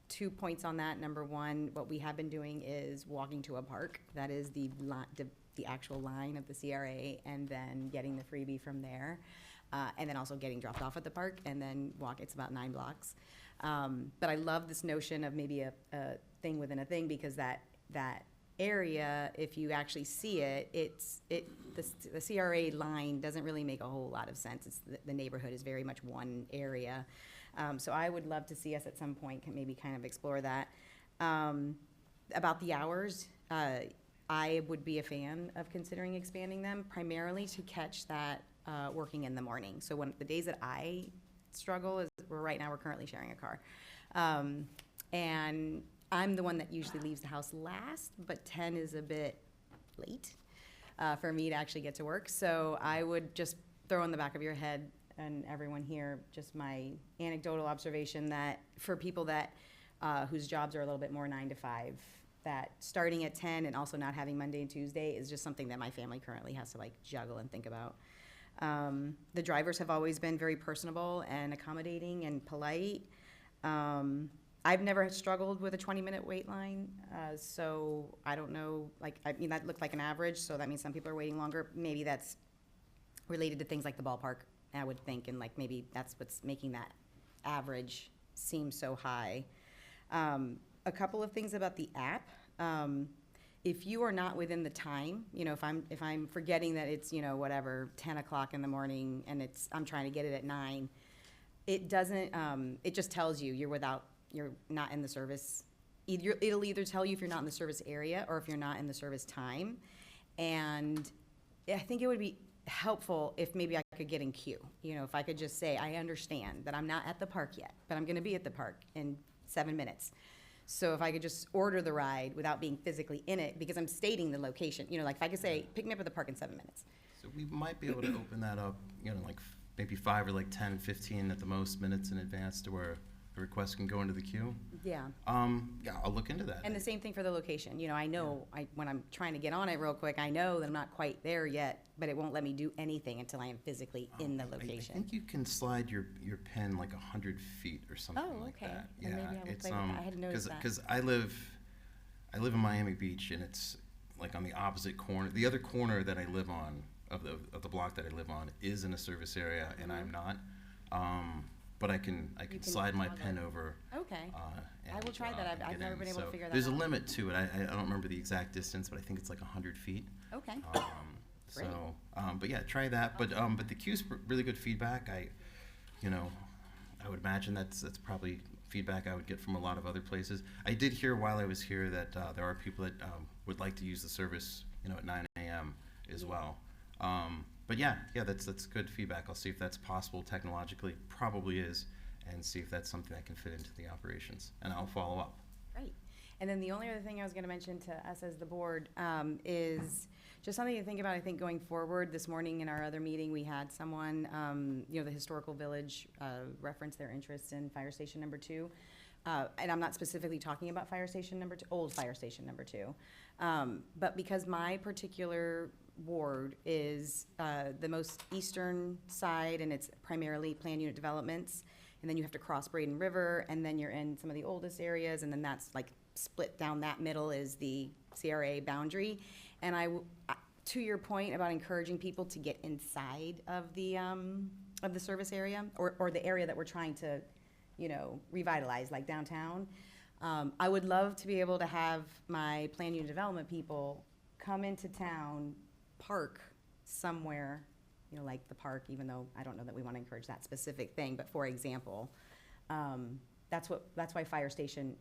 2 points on that. Number one, what we have been doing is walking to a park. That is the actual line of the CRA, and then getting the freebie from there. And then also getting dropped off at the park and then walk. It's about 9 blocks. But I love this notion of maybe a thing within a thing, because that area, if you actually see it, the CRA line doesn't really make a whole lot of sense. The neighborhood is very much one area. So I would love to see us at some point maybe kind of explore that. About the hours, I would be a fan of considering expanding them, primarily to catch that working in the morning. So the days that I struggle is right now we're currently sharing a car. And I'm the one that usually leaves the house last, but 10 is a bit late for me to actually get to work. So I would just throw in the back of your head, and everyone here, just my anecdotal observation that for people that whose jobs are a little bit more 9 to 5, that starting at 10 and also not having Monday and Tuesday is just something that my family currently has to like juggle and think about. The drivers have always been very personable and accommodating and polite. I've never struggled with a 20-minute wait line, so I don't know, I mean, that looked like an average, so that means some people are waiting longer. Maybe that's related to things like the ballpark, I would think, and like maybe that's what's making that average seem so high. A couple of things about the app. If you are not within the time, if I'm forgetting that it's, whatever, 10 o'clock in the morning and I'm trying to get it at 9, it doesn't, it just tells you you're not in the service. It'll either tell you if you're not in the service area or if you're not in the service time. And I think it would be helpful if maybe I could get in queue. If I could just say, I understand that I'm not at the park yet, but I'm gonna be at the park in 7 minutes. So if I could just order the ride without being physically in it, because I'm stating the location, like if I could say, pick me up at the park in 7 minutes. So we might be able to open that up, like maybe 5 or like 10, 15 at the most minutes in advance to where a request can go into the queue. Yeah. Yeah, I'll look into that. And the same thing for the location. I know when I'm trying to get on it real quick, I know that I'm not quite there yet, but it won't let me do anything until I am physically in the location. I think you can slide your pen like 100 feet or something like that. Then maybe I will play with that. I hadn't noticed that. Because I live in Miami Beach, and it's like on the opposite corner. The other corner that I live on of the block that I live on is in a service area, and I'm not. But I can slide my pen over. Okay. And, I will try that. I've never been able to figure that out. There's a limit to it. I don't remember the exact distance, but I think it's like 100 feet. Okay. So, but yeah, try that. But the queue's really good feedback. I would imagine that's probably feedback I would get from a lot of other places. I did hear while I was here that there are people that would like to use the service, at 9 a.m. as well. But yeah, that's good feedback. I'll see if that's possible technologically. Probably is, and see if that's something that can fit into the operations. And I'll follow up. Great. And then the only other thing I was going to mention to us as the board is just something to think about, I think, going forward. This morning in our other meeting, we had someone, the Historical Village reference their interest in Fire Station number 2. And I'm not specifically talking about Fire Station number 2, old Fire Station number 2. But because my particular ward is the most eastern side, and it's primarily planned unit developments, and then you have to cross Braden River, and then you're in some of the oldest areas, and then that's like split down that middle is the CRA boundary. And to your point about encouraging people to get inside of the service area or the area that we're trying to, revitalize, like downtown, I would love to be able to have my planned unit development people come into town, park somewhere, like the park, even though I don't know that we want to encourage that specific thing, but for example, that's why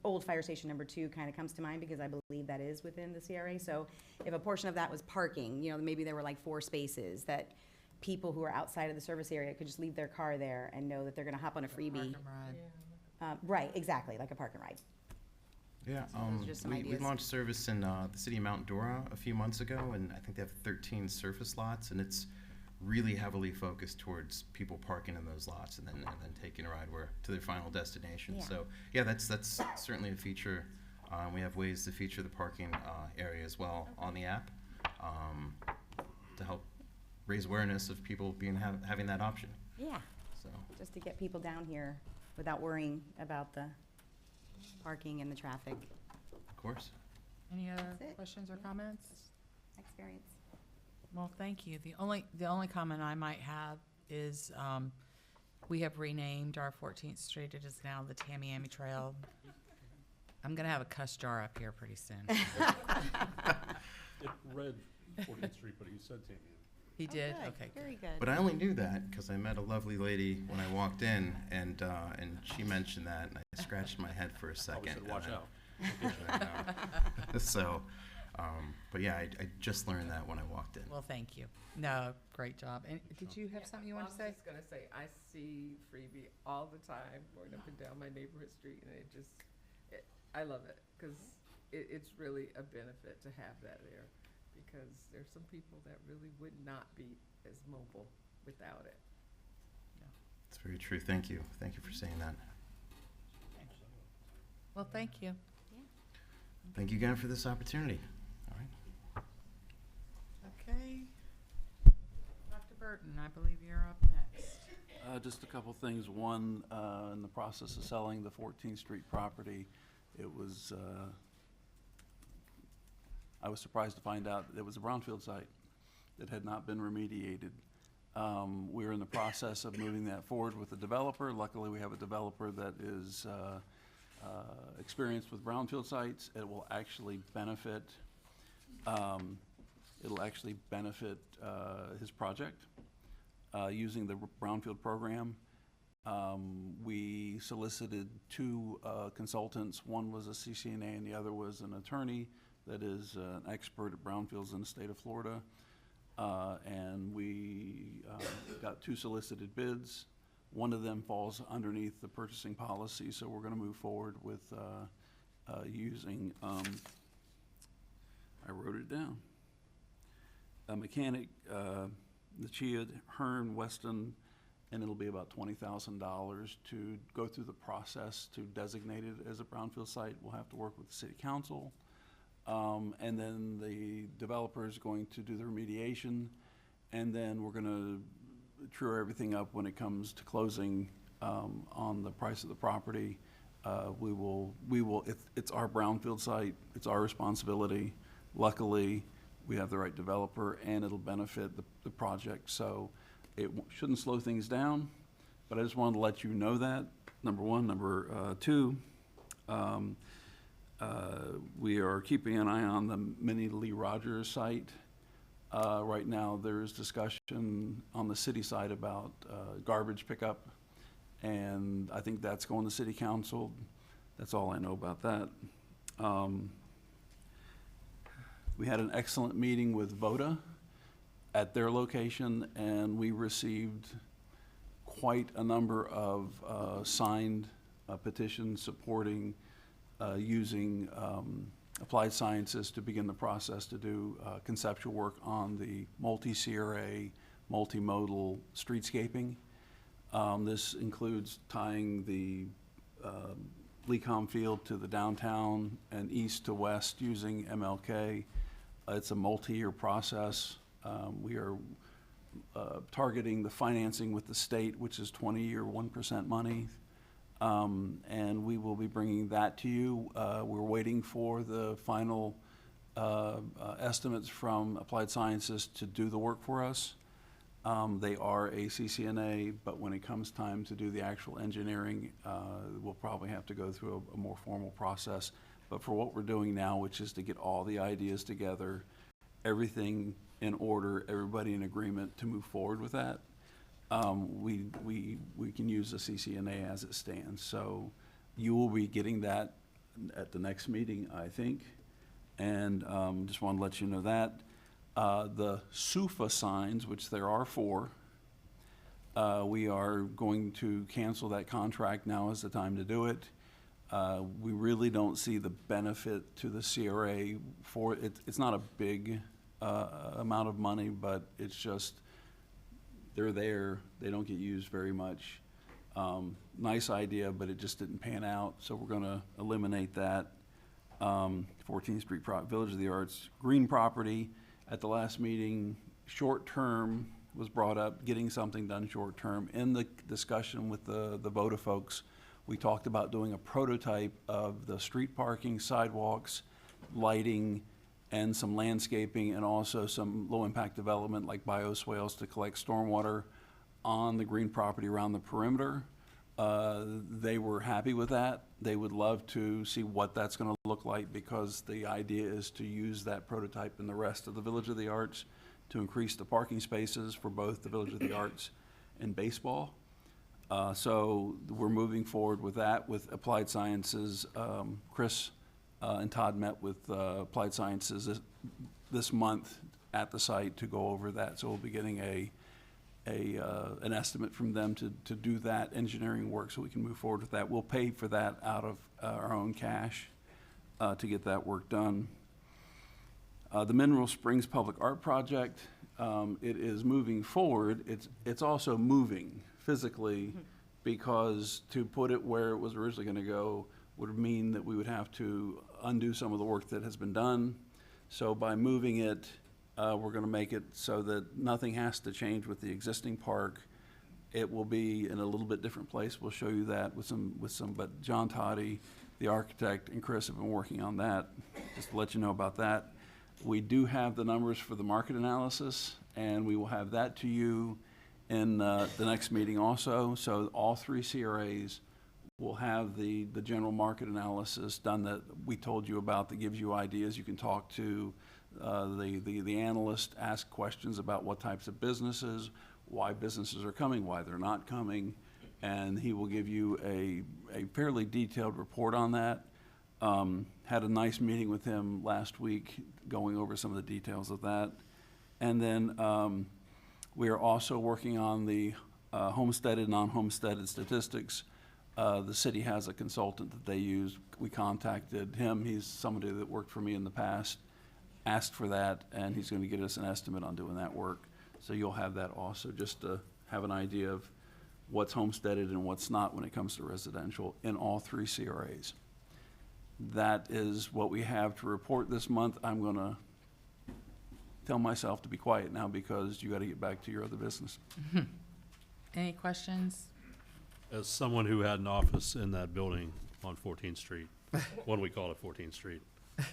old Fire Station number 2 kind of comes to mind, because I believe that is within the CRA. So if a portion of that was parking, maybe there were like 4 spaces that people who are outside of the service area could just leave their car there and know that they're going to hop on a freebie. Right, exactly, like a park and ride. Yeah, we launched service in the city of Mount Dora a few months ago, and I think they have 13 surface lots, and it's really heavily focused towards people parking in those lots and then taking a ride to their final destination. Yeah. So yeah, that's certainly a feature We have ways to feature the parking area as well on the app to help raise awareness of people having that option. Yeah, So, just to get people down here without worrying about the parking and the traffic. of course. Any other That's it. questions or comments? Experience. Well, thank you. The only comment I might have is, we have renamed our 14th Street. It is now the Tamiami Trail. I'm gonna have a cuss jar up here pretty soon. It read 14th Street, but he said Tamiami. He did? good. Okay. Very good. But I only knew that because I met a lovely lady when I walked in, and she mentioned that, and I scratched my head for a second. said, "Watch and out." I know. So, but yeah, I just learned that when I walked in. Well, thank you. No, great job. And did you have something you wanted to say? I was just gonna say, I see Freebie all the time going up and down my neighborhood street, and I love it, because it's really a benefit to have that there, because there's some people that really would not be as mobile without it. It's very true. Thank you. Thank you for saying that. Well, thank you. Thank you again for this opportunity. All right. Okay. Dr. Burton, I believe you're up next. Just a couple things. One, in the process of selling the 14th Street property, it was, I was surprised to find out that it was a brownfield site that had not been remediated. We're in the process of moving that forward with the developer. Luckily, we have a developer that is experienced with brownfield sites. It will actually benefit, his project using the brownfield program. We solicited two consultants. One was a CCNA and the other was an attorney that is an expert at brownfields in the state of Florida. And we got two solicited bids. One of them falls underneath the purchasing policy, so we're gonna move forward with using, I wrote it down, a mechanic, the Chia, Hearn, Weston, and it'll be about $20,000 to go through the process to designate it as a brownfield site. We'll have to work with the city council. And then the developer is going to do the remediation, and then we're gonna true everything up when it comes to closing on the price of the property. It's our brownfield site, it's our responsibility. Luckily, we have the right developer, and it'll benefit the project, so it shouldn't slow things down, but I just wanted to let you know that, number one. Number two, we are keeping an eye on the mini Lee Rogers site. Right now, there's discussion on the city side about garbage pickup, and I think that's going to city council. That's all I know about that. We had an excellent meeting with VODA at their location, and we received quite a number of signed petitions supporting using applied sciences to begin the process to do conceptual work on the multi-CRA, multimodal streetscaping. This includes tying the Lecom Field to the downtown and east to west using MLK. It's a multi-year process. We are targeting the financing with the state, which is 20-year, 1% money. And we will be bringing that to you. We're waiting for the final estimates from Applied Sciences to do the work for us. They are a CCNA, but when it comes time to do the actual engineering, we'll probably have to go through a more formal process. But for what we're doing now, which is to get all the ideas together, everything in order, everybody in agreement to move forward with that, we can use the CCNA as it stands. So you will be getting that at the next meeting, I think. And just want to let you know that. The SUFA signs, which there are 4, we are going to cancel that contract. Now is the time to do it. We really don't see the benefit to the CRA for it. It's not a big amount of money, but it's just, they're there. They don't get used very much. Nice idea, but it just didn't pan out, so we're gonna eliminate that. 14th Street Village of the Arts green property. At the last meeting, short-term was brought up, getting something done short-term. In the discussion with the VOTA folks, we talked about doing a prototype of the street parking, sidewalks, lighting, and some landscaping, and also some low-impact development like bioswales to collect stormwater on the green property around the perimeter. They were happy with that. They would love to see what that's going to look like, because the idea is to use that prototype in the rest of the Village of the Arts to increase the parking spaces for both the Village of the Arts and baseball. So we're moving forward with that with Applied Sciences. Chris and Todd met with Applied Sciences this month at the site to go over that. So we'll be getting an estimate from them to do that engineering work so we can move forward with that. We'll pay for that out of our own cash to get that work done. The Mineral Springs Public Art Project, it is moving forward. It's also moving physically, because to put it where it was originally going to go would mean that we would have to undo some of the work that has been done. So by moving it, we're going to make it so that nothing has to change with the existing park. It will be in a little bit different place. We'll show you that with some. But John Toddy, the architect, and Chris have been working on that. Just to let you know about that. We do have the numbers for the market analysis, and we will have that to you in the next meeting also. So all 3 CRAs will have the general market analysis done that we told you about, that gives you ideas. You can talk to the analyst, ask questions about what types of businesses, why businesses are coming, why they're not coming, and he will give you a fairly detailed report on that. Had a nice meeting with him last week going over some of the details of that. And then we are also working on the homesteaded, non-homesteaded statistics. The city has a consultant that they use. We contacted him. He's somebody that worked for me in the past, asked for that, and he's going to get us an estimate on doing that work. So you'll have that also, just to have an idea of what's homesteaded and what's not when it comes to residential in all 3 CRAs. That is what we have to report this month. I'm going to tell myself to be quiet now, because you got to get back to your other business. Any questions? As someone who had an office in that building on 14th Street, when we call it 14th Street,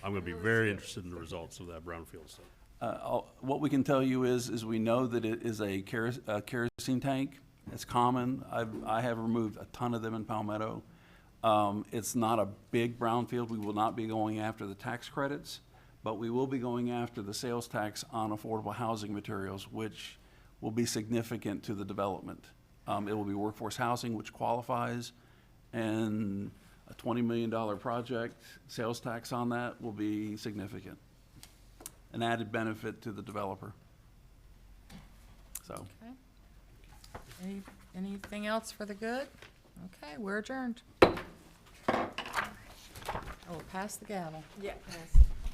I'm going to be very interested in the results of that brownfield stuff. What we can tell you is we know that it is a kerosene tank. It's common. I have removed a ton of them in Palmetto. It's not a big brownfield. We will not be going after the tax credits, but we will be going after the sales tax on affordable housing materials, which will be significant to the development. It will be workforce housing, which qualifies, and a $20 million project, sales tax on that will be significant. An added benefit to the developer. So. Okay. Anything else for the good? Okay, we're adjourned. Oh, pass the gavel. Yeah,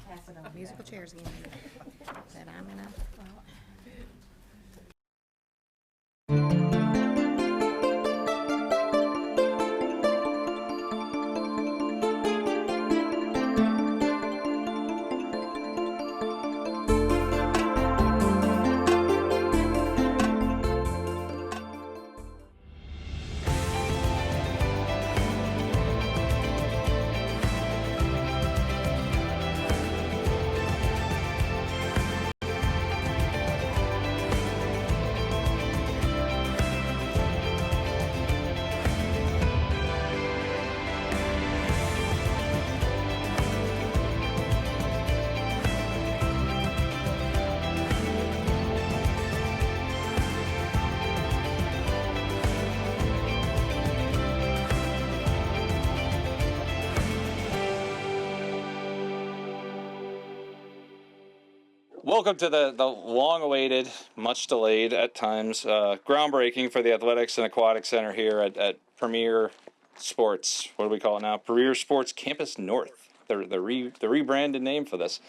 pass it on. Musical chairs again. That I'm in a. Welcome to the long-awaited, much delayed at times, groundbreaking for the Athletics and Aquatic Center here at Premier Sports. What do we call it now? Premier Sports Campus North. The rebranded name for this.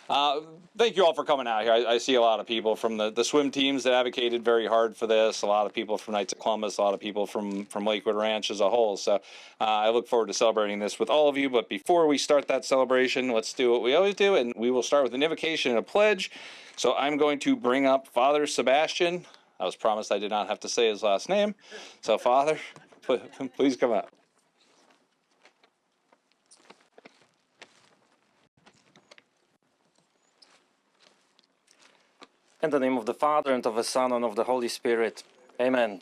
Thank you all for coming out here. I see a lot of people from the swim teams that advocated very hard for this, a lot of people from Knights of Columbus, a lot of people from Lakewood Ranch as a whole. So I look forward to celebrating this with all of you. But before we start that celebration, let's do what we always do, and we will start with an invocation and a pledge. So I'm going to bring up Father Sebastian. I was promised I did not have to say his last name. So Father, please come up. In the name of the Father, and of the Son, and of the Holy Spirit. Amen.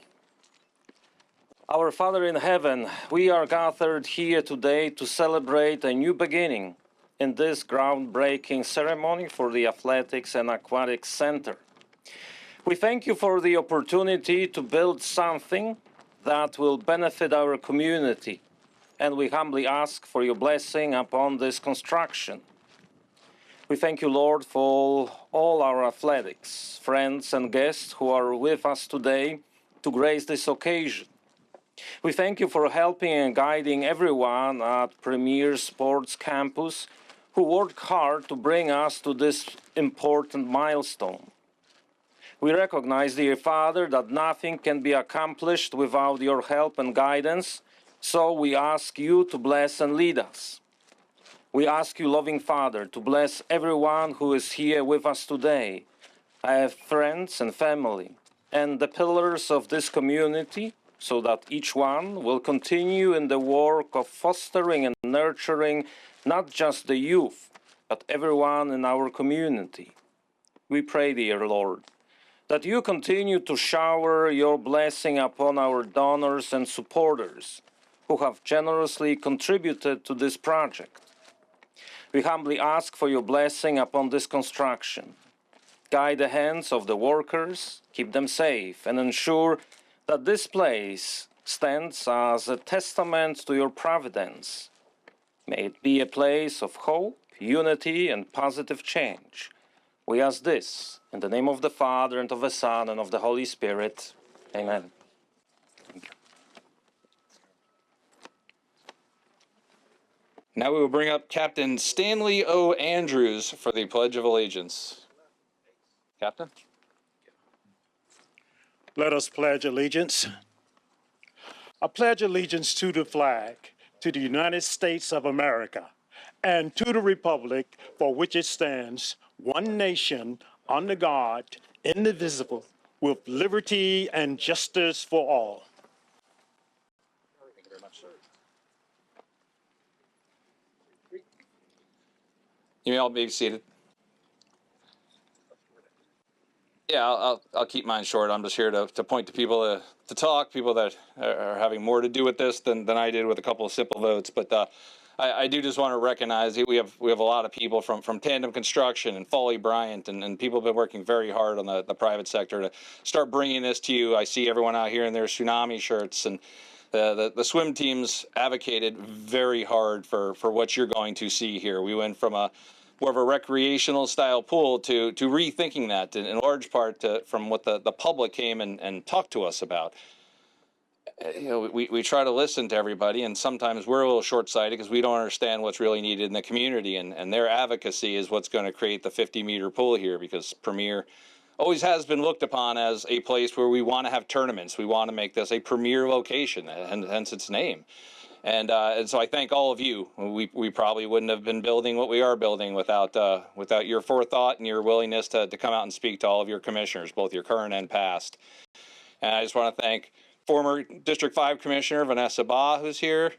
Our Father in heaven, we are gathered here today to celebrate a new beginning in this groundbreaking ceremony for the Athletics and Aquatics Center. We thank you for the opportunity to build something that will benefit our community, and we humbly ask for your blessing upon this construction. We thank you, Lord, for all our athletics, friends and guests who are with us today to grace this occasion. We thank you for helping and guiding everyone at Premier Sports Campus who worked hard to bring us to this important milestone. We recognize, dear Father, that nothing can be accomplished without your help and guidance, so we ask you to bless and lead us. We ask you, loving Father, to bless everyone who is here with us today. I have friends and family, and the pillars of this community, so that each one will continue in the work of fostering and nurturing not just the youth, but everyone in our community. We pray, dear Lord, that you continue to shower your blessing upon our donors and supporters who have generously contributed to this project. We humbly ask for your blessing upon this construction. Guide the hands of the workers, keep them safe, and ensure that this place stands as a testament to your providence. May it be a place of hope, unity, and positive change. We ask this in the name of the Father, and of the Son, and of the Holy Spirit. Amen. Now we will bring up Captain Stanley O. Andrews for the Pledge of Allegiance. Captain? Let us pledge allegiance. I pledge allegiance to the flag, to the United States of America, and to the republic for which it stands, one nation, under God, indivisible, with liberty and justice for all. Thank you very much, sir. You may all be seated. Yeah, I'll keep mine short. I'm just here to point to people to talk, people that are having more to do with this than I did with a couple of simple votes. But I do just want to recognize we have a lot of people from Tandem Construction and Foley Bryant, and people have been working very hard on the private sector to start bringing this to you. I see everyone out here in their tsunami shirts, and the swim teams advocated very hard for what you're going to see here. We went from more of a recreational style pool to rethinking that in large part from what the public came and talked to us about. You know, we try to listen to everybody, and sometimes we're a little short-sighted because we don't understand what's really needed in the community, and their advocacy is what's going to create the 50-meter pool here, because Premier always has been looked upon as a place where we want to have tournaments. We want to make this a premier location, and hence its name. And so I thank all of you. We probably wouldn't have been building what we are building without your forethought and your willingness to come out and speak to all of your commissioners, both your current and past. And I just want to thank former District 5 Commissioner Vanessa Baugh, who's here,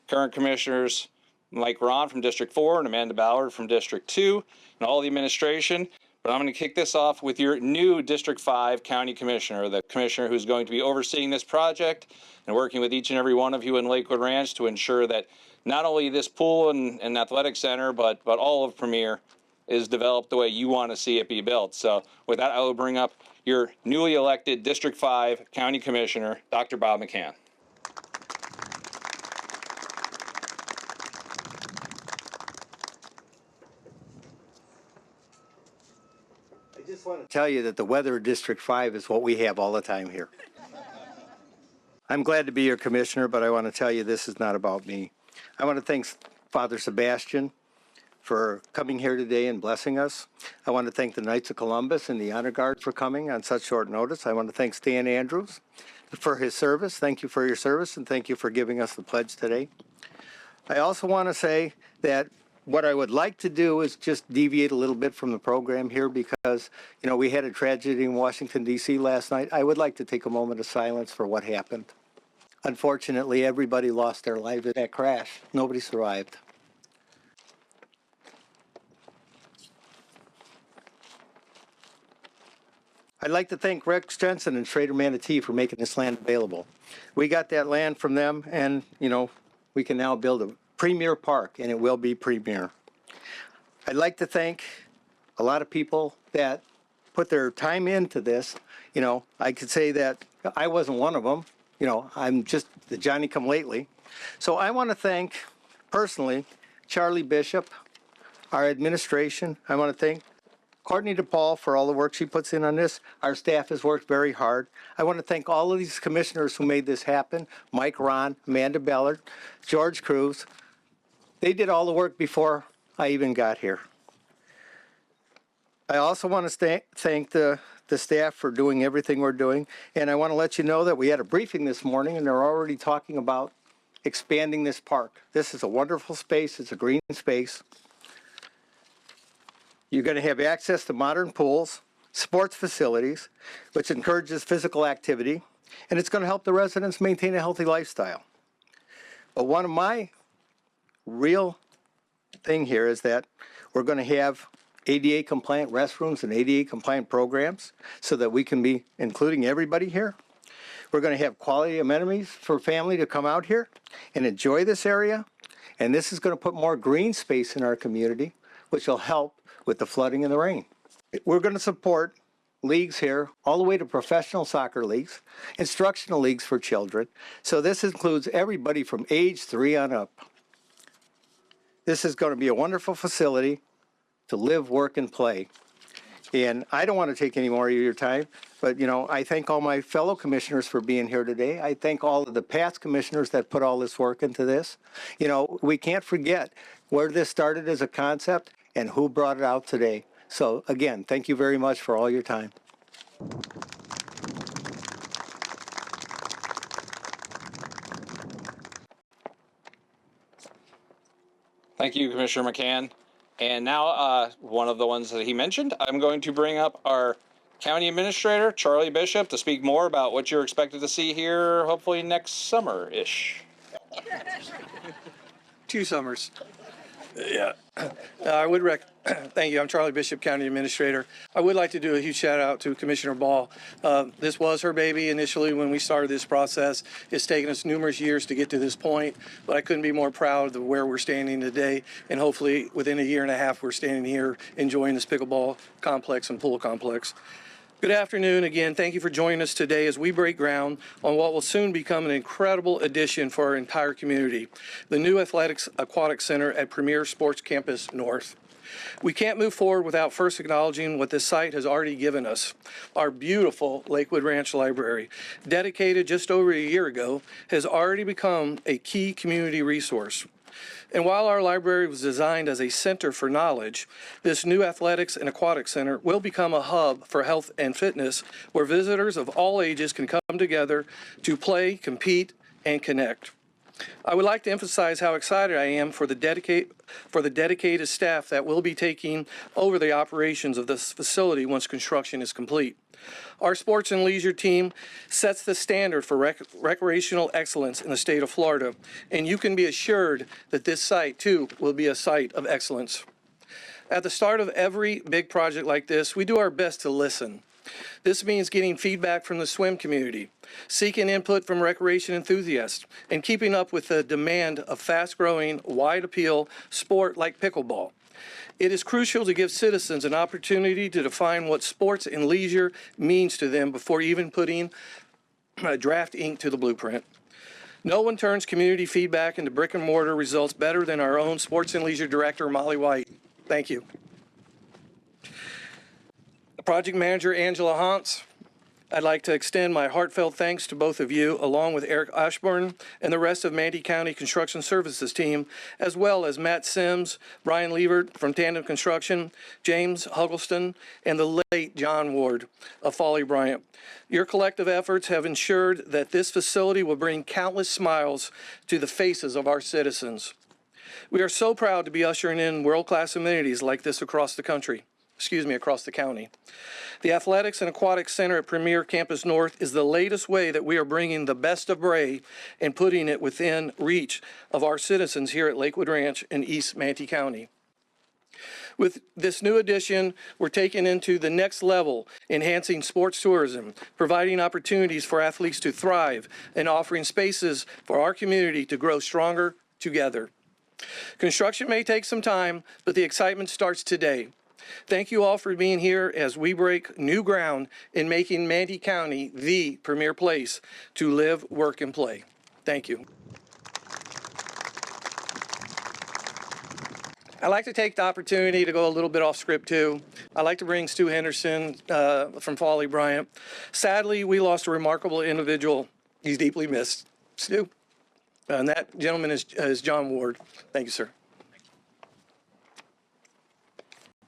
current commissioners Mike Ron from District 4 and Amanda Ballard from District 2, and all the administration. But I'm going to kick this off with your new District 5 County Commissioner, the commissioner who's going to be overseeing this project and working with each and every one of you in Lakewood Ranch to ensure that not only this pool and athletic center, but all of Premier is developed the way you want to see it be built. So with that, I will bring up your newly elected District 5 County Commissioner, Dr. Bob McCann. I just want to tell you that the weather in District 5 is what we have all the time here. I'm glad to be your commissioner, but I want to tell you this is not about me. I want to thank Father Sebastian for coming here today and blessing us. I want to thank the Knights of Columbus and the Honor Guard for coming on such short notice. I want to thank Stan Andrews for his service. Thank you for your service, and thank you for giving us the pledge today. I also want to say that what I would like to do is just deviate a little bit from the program here because, you know, we had a tragedy in Washington, D.C. last night. I would like to take a moment of silence for what happened. Unfortunately, everybody lost their lives in that crash. Nobody survived. I'd like to thank Rex Jensen and Schrader Manatee for making this land available. We got that land from them, and, you know, we can now build a premier park, and it will be premier. I'd like to thank a lot of people that put their time into this. You know, I could say that I wasn't one of them. You know, I'm just the Johnny-come-lately. So I want to thank, personally, Charlie Bishop, our administration. I want to thank Courtney DePaul for all the work she puts in on this. Our staff has worked very hard. I want to thank all of these commissioners who made this happen. Mike Ron, Amanda Ballard, George Cruz. They did all the work before I even got here. I also want to thank the staff for doing everything we're doing. And I want to let you know that we had a briefing this morning and they're already talking about expanding this park. This is a wonderful space. It's a green space. You're going to have access to modern pools, sports facilities, which encourages physical activity, and it's going to help the residents maintain a healthy lifestyle. But one of my real thing here is that we're going to have ADA compliant restrooms and ADA compliant programs so that we can be including everybody here. We're going to have quality amenities for family to come out here and enjoy this area. And this is going to put more green space in our community, which will help with the flooding and the rain. We're going to support leagues here all the way to professional soccer leagues, instructional leagues for children. So this includes everybody from age 3 on up. This is going to be a wonderful facility to live, work, and play. And I don't want to take any more of your time, but, you know, I thank all my fellow commissioners for being here today. I thank all of the past commissioners that put all this work into this. You know, we can't forget where this started as a concept and who brought it out today. So, again, thank you very much for all your time. Thank you, Commissioner McCann. And now, one of the ones that he mentioned, I'm going to bring up our County Administrator, Charlie Bishop, to speak more about what you're expected to see here, hopefully next summer-ish. 2 summers. Yeah. Thank you. I'm Charlie Bishop, County Administrator. I would like to do a huge shout out to Commissioner Ball. This was her baby initially when we started this process. It's taken us numerous years to get to this point, but I couldn't be more proud of where we're standing today. And hopefully within a year and a half, we're standing here enjoying this pickleball complex and pool complex. Good afternoon again. Thank you for joining us today as we break ground on what will soon become an incredible addition for our entire community, the new Athletics Aquatic Center at Premier Sports Campus North. We can't move forward without first acknowledging what this site has already given us. Our beautiful Lakewood Ranch Library, dedicated just over a year ago, has already become a key community resource. And while our library was designed as a center for knowledge, this new Athletics and Aquatic Center will become a hub for health and fitness where visitors of all ages can come together to play, compete, and connect. I would like to emphasize how excited I am for the dedicated staff that will be taking over the operations of this facility once construction is complete. Our sports and leisure team sets the standard for recreational excellence in the state of Florida, and you can be assured that this site, too, will be a site of excellence. At the start of every big project like this, we do our best to listen. This means getting feedback from the swim community, seeking input from recreation enthusiasts, and keeping up with the demand of fast-growing, wide-appeal sport like pickleball. It is crucial to give citizens an opportunity to define what sports and leisure means to them before even putting draft ink to the blueprint. No one turns community feedback into brick and mortar results better than our own Sports and Leisure Director, Molly White. Thank you. Project Manager Angela Hans, I'd like to extend my heartfelt thanks to both of you, along with Eric Ashburn and the rest of Manatee County Construction Services team, as well as Matt Sims, Brian Liebert from Tandem Construction, James Huggleston, and the late John Ward of Folly Bryant. Your collective efforts have ensured that this facility will bring countless smiles to the faces of our citizens. We are so proud to be ushering in world-class amenities like this across the county. The Athletics and Aquatics Center at Premier Campus North is the latest way that we are bringing the best of Bray and putting it within reach of our citizens here at Lakewood Ranch in East Manatee County. With this new addition, we're taking into the next level, enhancing sports tourism, providing opportunities for athletes to thrive, and offering spaces for our community to grow stronger together. Construction may take some time, but the excitement starts today. Thank you all for being here as we break new ground in making Manatee County the premier place to live, work, and play. Thank you. I'd like to take the opportunity to go a little bit off script too. I'd like to bring Stu Henderson from Folly Bryant. Sadly, we lost a remarkable individual. He's deeply missed. Stu? And that gentleman is John Ward. Thank you, sir.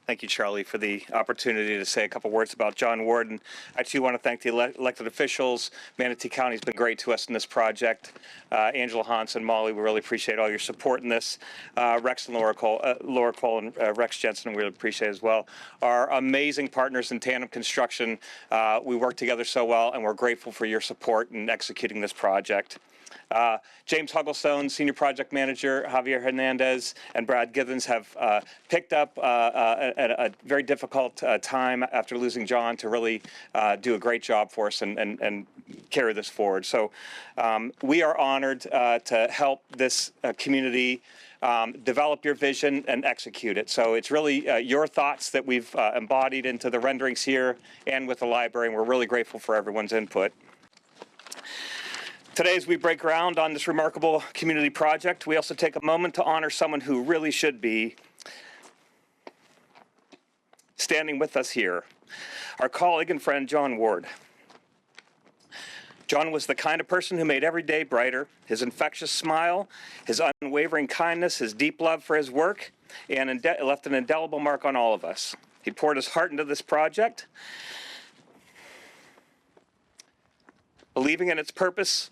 Thank you, Charlie, for the opportunity to say a couple words about John Ward. And I too want to thank the elected officials. Manatee County has been great to us in this project. Angela Hansen, Molly, we really appreciate all your support in this. Rex and Laura Cole and Rex Jensen, we really appreciate as well. Our amazing partners in Tandem Construction, we work together so well, and we're grateful for your support in executing this project. James Hugglestone, Senior Project Manager, Javier Hernandez, and Brad Givens have picked up a very difficult time after losing John to really do a great job for us and carry this forward. So we are honored to help this community develop your vision and execute it. So it's really your thoughts that we've embodied into the renderings here and with the library, and we're really grateful for everyone's input. Today, as we break ground on this remarkable community project, we also take a moment to honor someone who really should be standing with us here, our colleague and friend, John Ward. John was the kind of person who made every day brighter. His infectious smile, his unwavering kindness, his deep love for his work, and left an indelible mark on all of us. He poured his heart into this project, believing in its purpose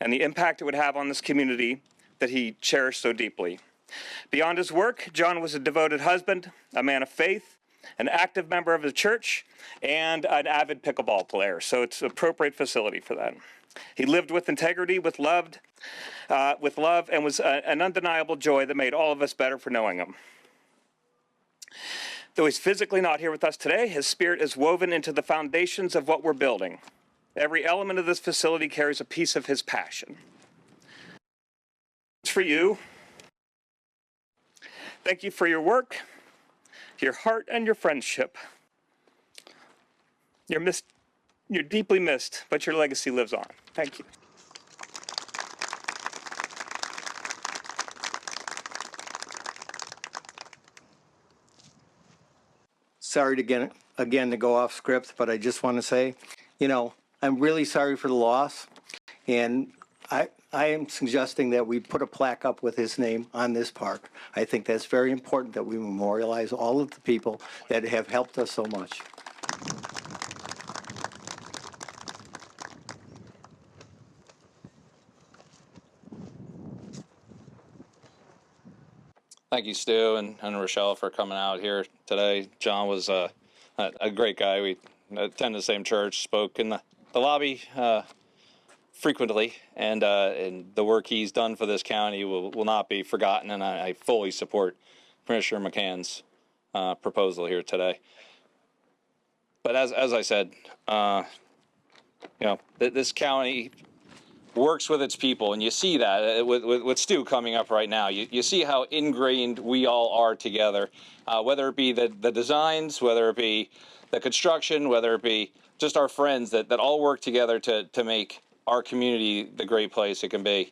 and the impact it would have on this community that he cherished so deeply. Beyond his work, John was a devoted husband, a man of faith, an active member of the church, and an avid pickleball player. So it's an appropriate facility for that. He lived with integrity, with love, and was an undeniable joy that made all of us better for knowing him. Though he's physically not here with us today, his spirit is woven into the foundations of what we're building. Every element of this facility carries a piece of his passion. It's for you. Thank you for your work, your heart, and your friendship. You're deeply missed, but your legacy lives on. Thank you. Sorry to again to go off script, but I just want to say, I'm really sorry for the loss, and I am suggesting that we put a plaque up with his name on this park. I think that's very important that we memorialize all of the people that have helped us so much. Thank you, Stu and Rochelle, for coming out here today. John was a great guy. We attend the same church, spoke in the lobby frequently, and the work he's done for this county will not be forgotten, and I fully support Commissioner McCann's proposal here today. But as I said, this county works with its people, and you see that with Stu coming up right now. You see how ingrained we all are together, whether it be the designs, whether it be the construction, whether it be just our friends that all work together to make our community the great place it can be.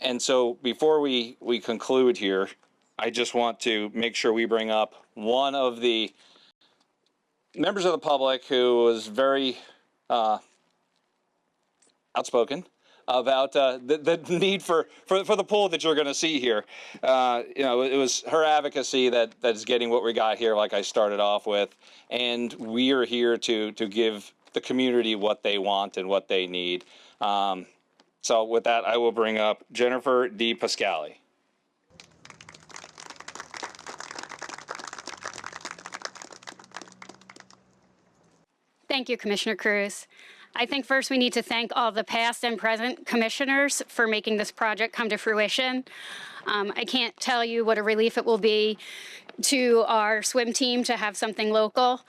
And so before we conclude here, I just want to make sure we bring up one of the members of the public who was very outspoken about the need for the pool that you're going to see here. It was her advocacy that's getting what we got here, like I started off with, and we are here to give the community what they want and what they need. So with that, I will bring up Jennifer D. Pascali. Thank you, Commissioner Cruz. I think first we need to thank all the past and present commissioners for making this project come to fruition. I can't tell you what a relief it will be to our swim team to have something local.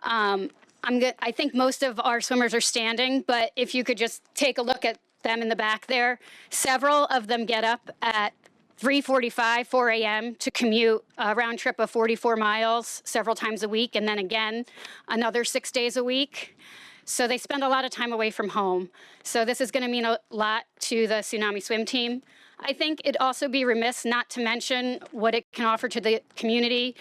I think most of our swimmers are standing, but if you could just take a look at them in the back there, several of them get up at 3:45, 4 a.m. to commute a round trip of 44 miles several times a week, and then again another 6 days a week. So they spend a lot of time away from home. So this is going to mean a lot to the Tsunami Swim team. I think it'd also be remiss not to mention what it can offer to the community.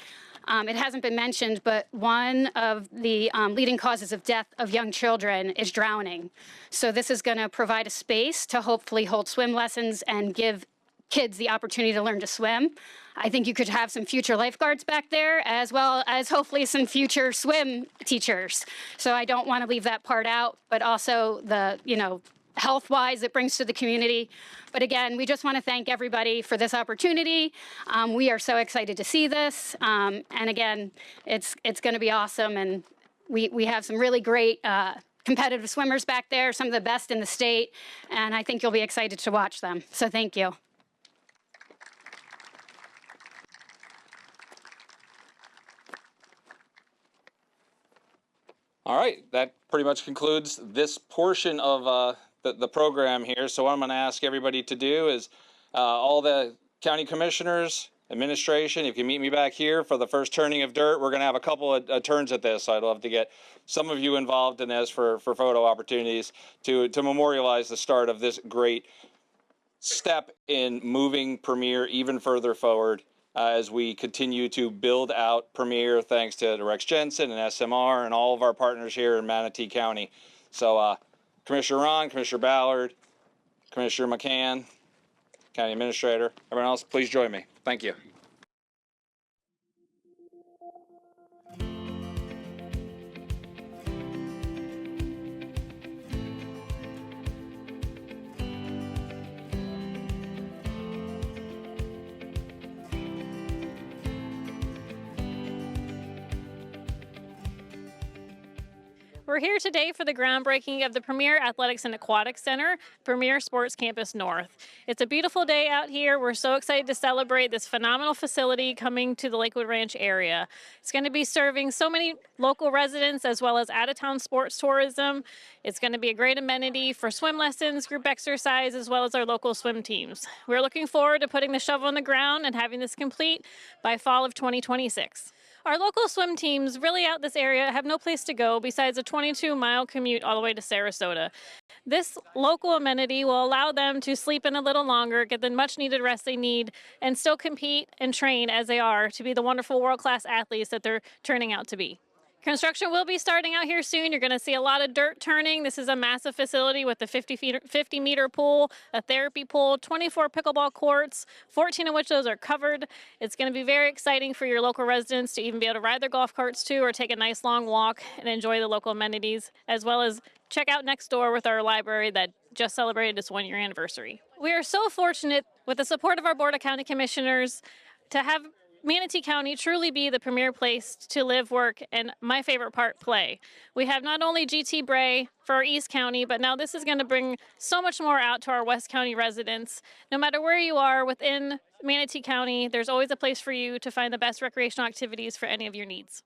It hasn't been mentioned, but one of the leading causes of death of young children is drowning. So this is going to provide a space to hopefully hold swim lessons and give kids the opportunity to learn to swim. I think you could have some future lifeguards back there, as well as hopefully some future swim teachers. So I don't want to leave that part out, but also the, health-wise it brings to the community. But again, we just want to thank everybody for this opportunity. We are so excited to see this. And again, it's going to be awesome. And we have some really great competitive swimmers back there, some of the best in the state. And I think you'll be excited to watch them. So thank you. All right, that pretty much concludes this portion of the program here. So what I'm going to ask everybody to do is all the county commissioners, administration, you can meet me back here for the first turning of dirt. We're going to have a couple of turns at this. So I'd love to get some of you involved in this for photo opportunities to memorialize the start of this great step in moving Premier even further forward. As we continue to build out Premier, thanks to Rex Jensen and SMR and all of our partners here in Manatee County. So Commissioner Ron, Commissioner Ballard, Commissioner McCann, County Administrator, everyone else, please join me. Thank you. We're here today for the groundbreaking of the Premier Athletics and Aquatics Center, Premier Sports Campus North. It's a beautiful day out here. We're so excited to celebrate this phenomenal facility coming to the Lakewood Ranch area. It's going to be serving so many local residents as well as out-of-town sports tourism. It's going to be a great amenity for swim lessons, group exercise, as well as our local swim teams. We're looking forward to putting the shovel in the ground and having this complete by fall of 2026. Our local swim teams really out this area have no place to go besides a 22-mile commute all the way to Sarasota. This local amenity will allow them to sleep in a little longer, get the much-needed rest they need, and still compete and train as they are to be the wonderful world-class athletes that they're turning out to be. Construction will be starting out here soon. You're going to see a lot of dirt turning. This is a massive facility with a 50-meter pool, a therapy pool, 24 pickleball courts, 14 of which those are covered. It's going to be very exciting for your local residents to even be able to ride their golf carts too, or take a nice long walk and enjoy the local amenities, as well as check out next door with our library that just celebrated its 1-year anniversary. We are so fortunate, with the support of our Board of County Commissioners, to have Manatee County truly be the premier place to live, work, and my favorite part, play. We have not only GT Bray for our East County, but now this is going to bring so much more out to our West County residents. No matter where you are within Manatee County, there's always a place for you to find the best recreational activities for any of your needs.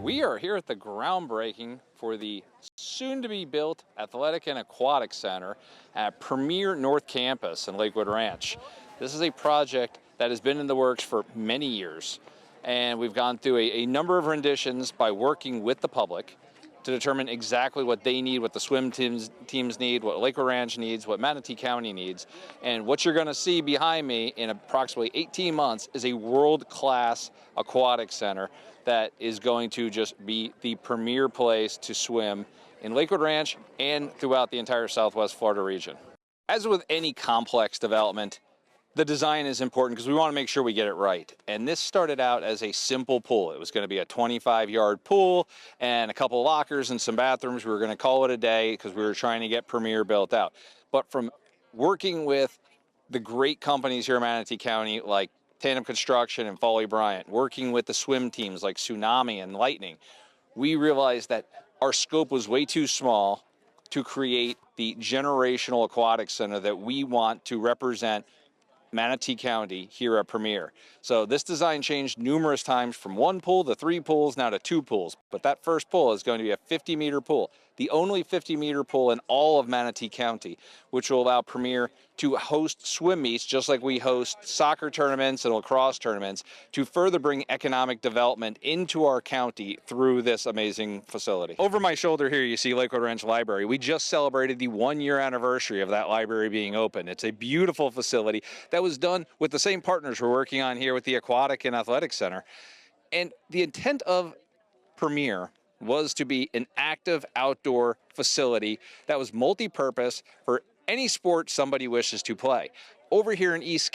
We are here at the groundbreaking for the soon-to-be-built Athletic and Aquatic Center at Premier North Campus in Lakewood Ranch. This is a project that has been in the works for many years, and we've gone through a number of renditions by working with the public to determine exactly what they need, what the swim teams need, what Lakewood Ranch needs, what Manatee County needs. And what you're going to see behind me in approximately 18 months is a world-class aquatic center that is going to just be the premier place to swim in Lakewood Ranch and throughout the entire Southwest Florida region. As with any complex development, the design is important because we want to make sure we get it right. And this started out as a simple pool. It was going to be a 25-yard pool and a couple of lockers and some bathrooms. We were going to call it a day because we were trying to get Premier built out. But from working with the great companies here in Manatee County like Tandem Construction and Foley Bryant, working with the swim teams like Tsunami and Lightning, we realized that our scope was way too small to create the generational aquatic center that we want to represent Manatee County here at Premier. So this design changed numerous times from 1 pool to 3 pools, now to 2 pools. But that first pool is going to be a 50-meter pool, the only 50-meter pool in all of Manatee County, which will allow Premier to host swim meets just like we host soccer tournaments and lacrosse tournaments to further bring economic development into our county through this amazing facility. Over my shoulder here, you see Lakewood Ranch Library. We just celebrated the 1-year anniversary of that library being open. It's a beautiful facility that was done with the same partners we're working on here with the Aquatic and Athletic Center. And the intent of Premier was to be an active outdoor facility that was multi-purpose for any sport somebody wishes to play. Over here in East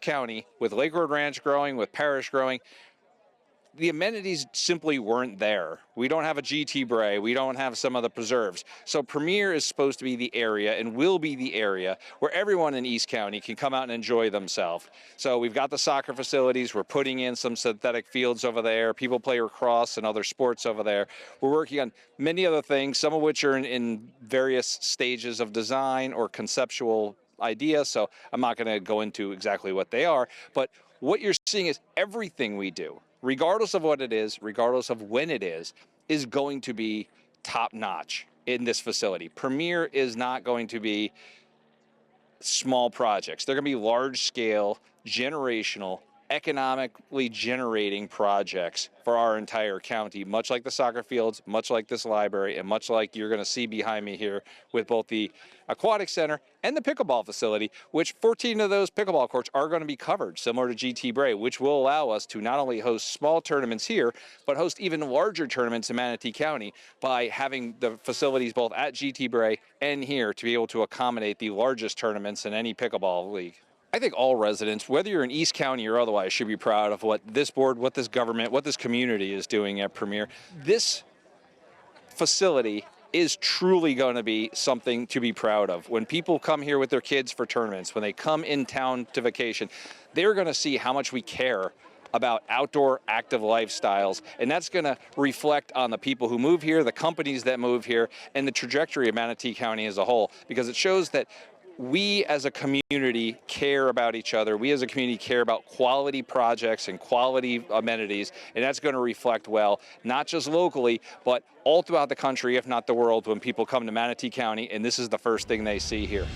County, with Lakewood Ranch growing, with Parish growing, the amenities simply weren't there. We don't have a GT Bray. We don't have some of the preserves. So Premier is supposed to be the area and will be the area where everyone in East County can come out and enjoy themselves. So we've got the soccer facilities. We're putting in some synthetic fields over there. People play lacrosse and other sports over there. We're working on many other things, some of which are in various stages of design or conceptual ideas. So I'm not going to go into exactly what they are. But what you're seeing is everything we do, regardless of what it is, regardless of when it is going to be top-notch in this facility. Premier is not going to be small projects. They're going to be large-scale, generational, economically generating projects for our entire county, much like the soccer fields, much like this library, and much like you're going to see behind me here with both the aquatic center and the pickleball facility, which 14 of those pickleball courts are going to be covered, similar to GT Bray, which will allow us to not only host small tournaments here, but host even larger tournaments in Manatee County by having the facilities both at GT Bray and here to be able to accommodate the largest tournaments in any pickleball league. I think all residents, whether you're in East County or otherwise, should be proud of what this board, what this government, what this community is doing at Premier. This facility is truly going to be something to be proud of. When people come here with their kids for tournaments, when they come in town to vacation, they're going to see how much we care about outdoor active lifestyles, and that's going to reflect on the people who move here, the companies that move here, and the trajectory of Manatee County as a whole, because it shows that we as a community care about each other. We as a community care about quality projects and quality amenities, and that's going to reflect well, not just locally, but all throughout the country, if not the world, when people come to Manatee County, and this is the first thing they see here.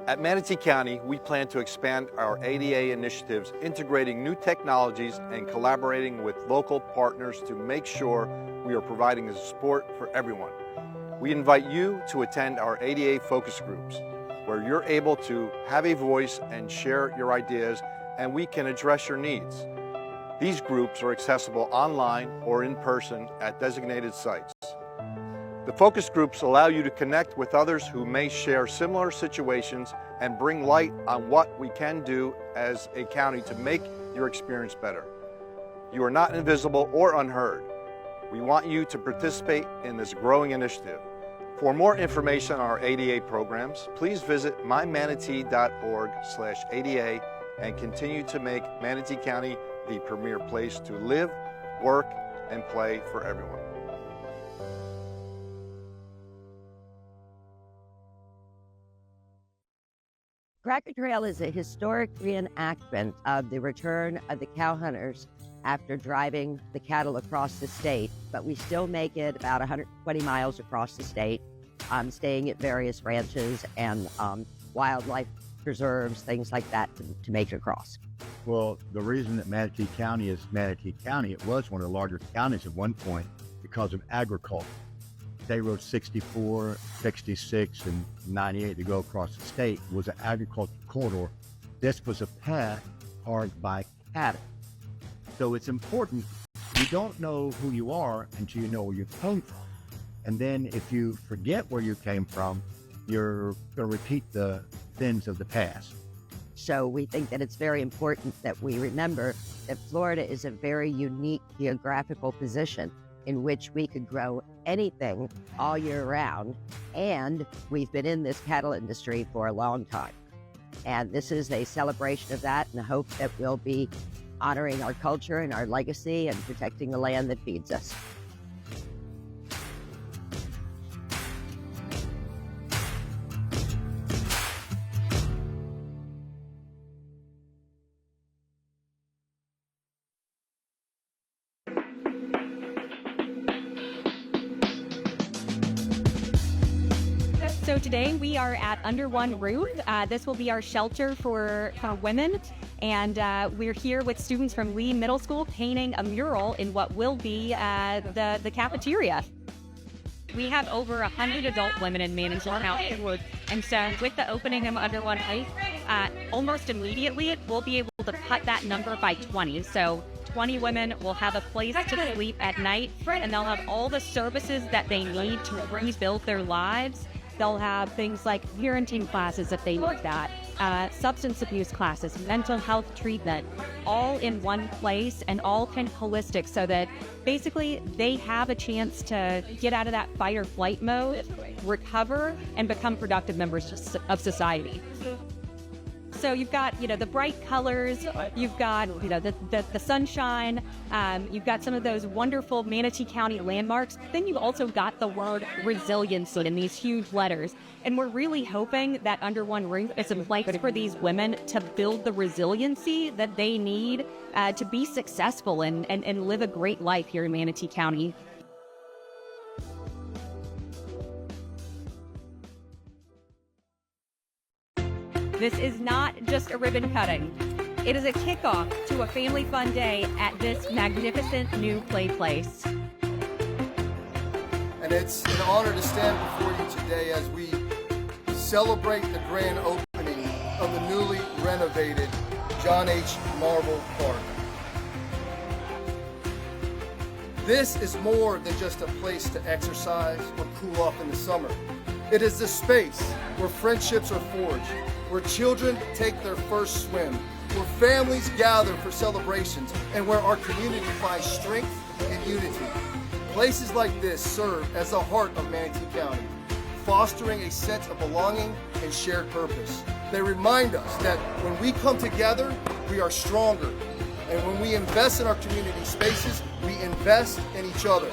At Manatee County, we plan to expand our ADA initiatives, integrating new technologies and collaborating with local partners to make sure we are providing the support for everyone. We invite you to attend our ADA focus groups, where you're able to have a voice and share your ideas, and we can address your needs. These groups are accessible online or in person at designated sites. The focus groups allow you to connect with others who may share similar situations and bring light on what we can do as a county to make your experience better. You are not invisible or unheard. We want you to participate in this growing initiative. For more information on our ADA programs, please visit mymanatee.org/ADA and continue to make Manatee County the premier place to live, work, and play for everyone. Cracker Trail is a historic reenactment of the return of the cow hunters after driving the cattle across the state, but we still make it about 120 miles across the state, staying at various ranches and wildlife preserves, things like that to make it across. Well, the reason that Manatee County is Manatee County, it was one of the larger counties at one point because of agriculture. State Road 64, 66, and 98 to go across the state was an agricultural corridor. This was a path carved by cattle. So it's important, you don't know who you are until you know where you came from. And then if you forget where you came from, you're going to repeat the sins of the past. So we think that it's very important that we remember that Florida is a very unique geographical position in which we could grow anything all year round. And we've been in this cattle industry for a long time. And this is a celebration of that, and I hope that we'll be honoring our culture and our legacy and protecting the land that feeds us. So today we are at Under One Roof. This will be our shelter for women. And we're here with students from Lee Middle School painting a mural in what will be the cafeteria. We have over 100 adult women in Manatee County. And so with the opening of Under One Roof, almost immediately we'll be able to cut that number by 20. So 20 women will have a place to sleep at night, and they'll have all the services that they need to rebuild their lives. They'll have things like parenting classes if they need that, substance abuse classes, mental health treatment, all in one place and all kind of holistic, so that basically they have a chance to get out of that fight or flight mode, recover, and become productive members of society. So you've got, the bright colors, you've got, the sunshine, you've got some of those wonderful Manatee County landmarks. Then you've also got the word resiliency in these huge letters. And we're really hoping that Under One Roof is a place for these women to build the resiliency that they need to be successful and live a great life here in Manatee County. This is not just a ribbon cutting. It is a kickoff to a family fun day at this magnificent new play place. And it's an honor to stand before you today as we celebrate the grand opening of the newly renovated John H. Marble Park. This is more than just a place to exercise or cool off in the summer. It is the space where friendships are forged, where children take their first swim, where families gather for celebrations, and where our community finds strength and unity. Places like this serve as the heart of Manatee County, fostering a sense of belonging and shared purpose. They remind us that when we come together, we are stronger. And when we invest in our community spaces, we invest in each other.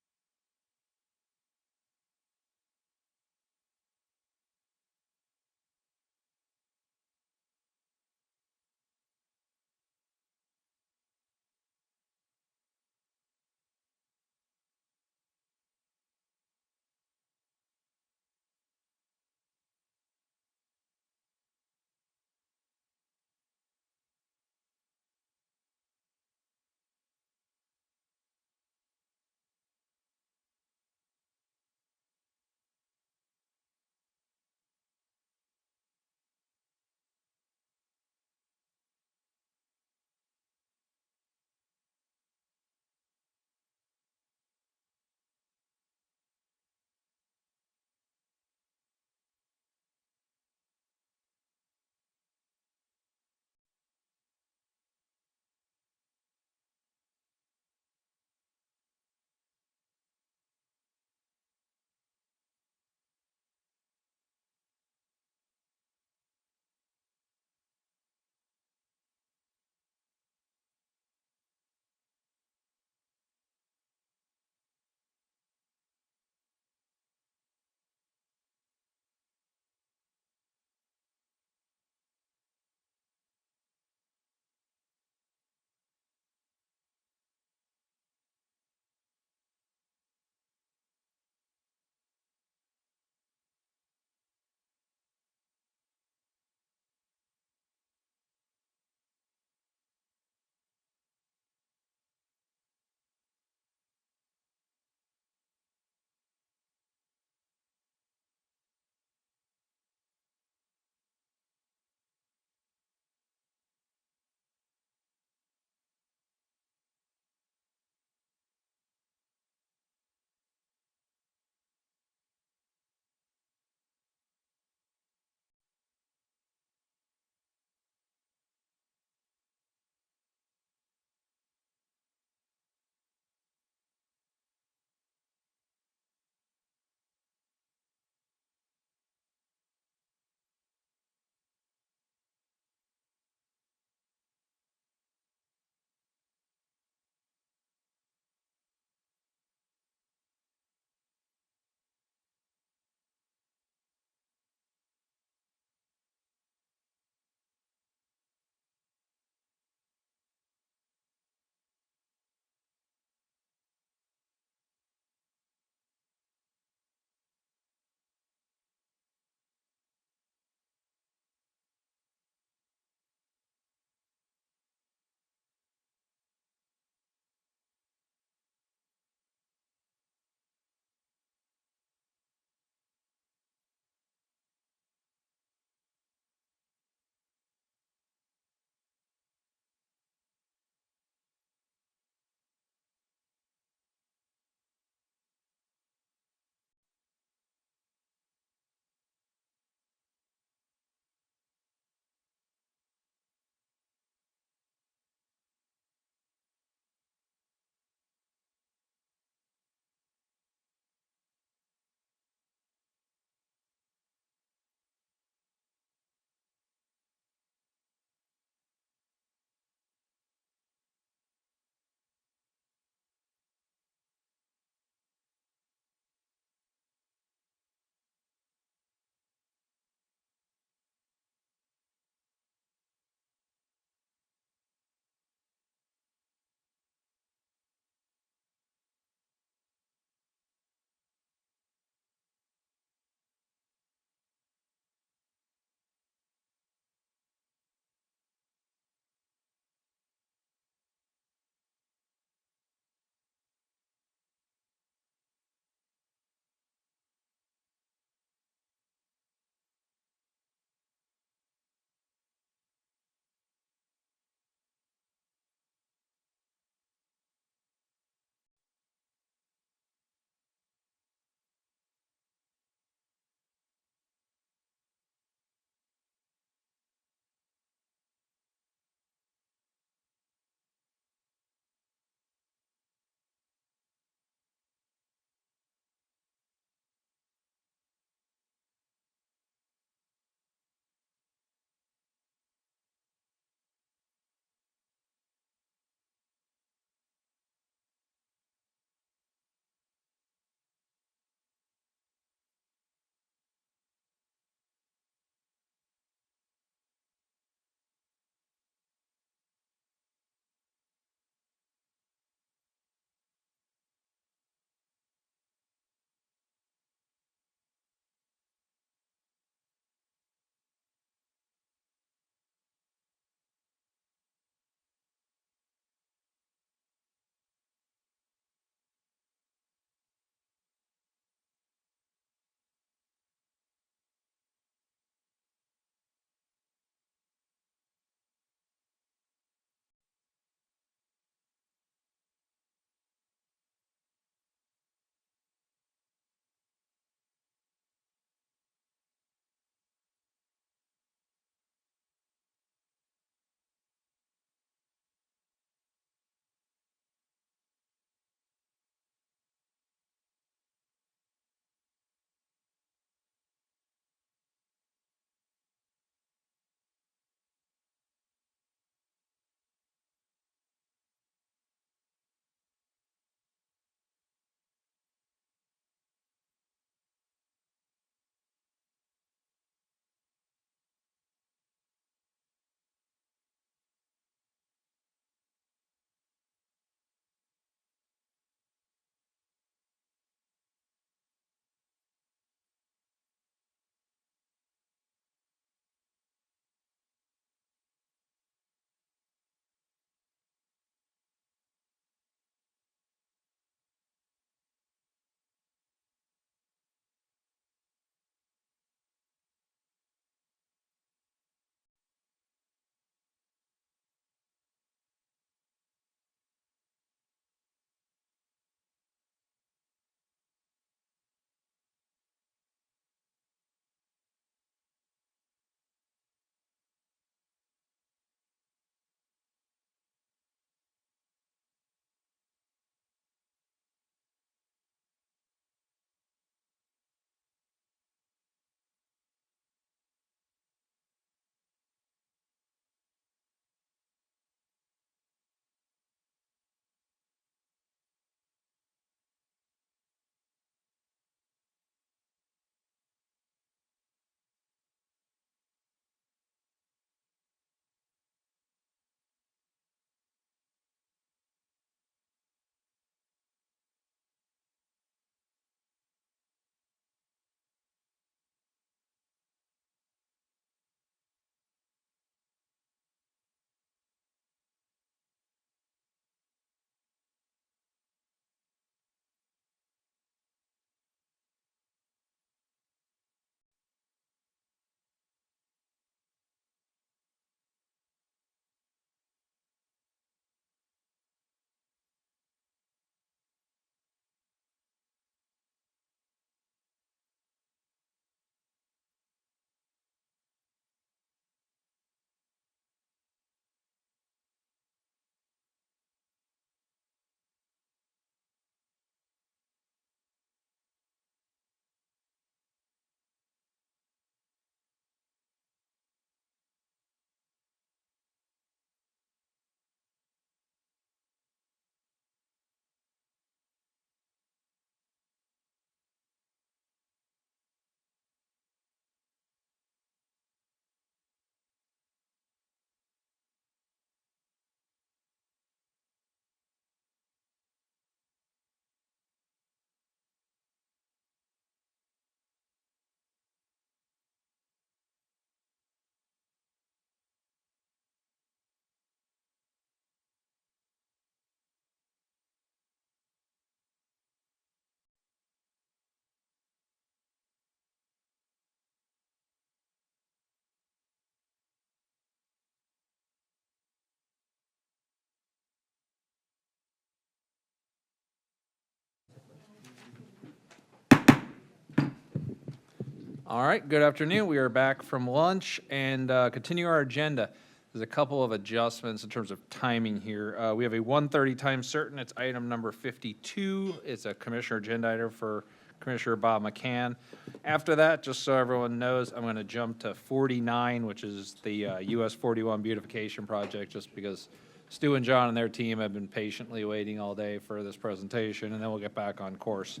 All right, good afternoon. We are back from lunch and continue our agenda. There's a couple of adjustments in terms of timing here. We have a 1:30 time certain. It's item number 52. It's a commissioner agenda item for Commissioner Bob McCann. After that, just so everyone knows, I'm going to jump to 49, which is the US 41 beautification project, just because Stu and John and their team have been patiently waiting all day for this presentation, and then we'll get back on course.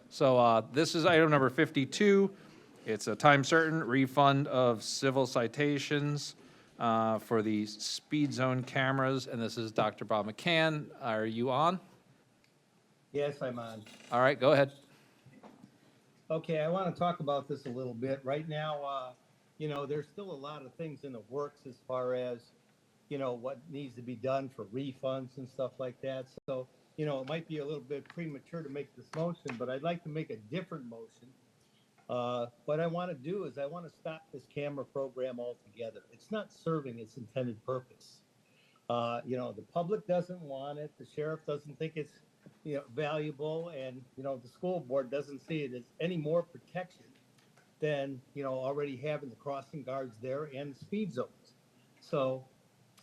So this is item number 52. It's a time certain refund of civil citations for the speed zone cameras, and this is Dr. Bob McCann. Are you on? Yes, I'm on. All right, go ahead. Okay, I want to talk about this a little bit. Right now, there's still a lot of things in the works as far as, what needs to be done for refunds and stuff like that. So, it might be a little bit premature to make this motion, but I'd like to make a different motion. What I want to do is I want to stop this camera program altogether. It's not serving its intended purpose. The public doesn't want it. The sheriff doesn't think it's valuable, and the school board doesn't see it as any more protection than already having the crossing guards there and the speed zones. So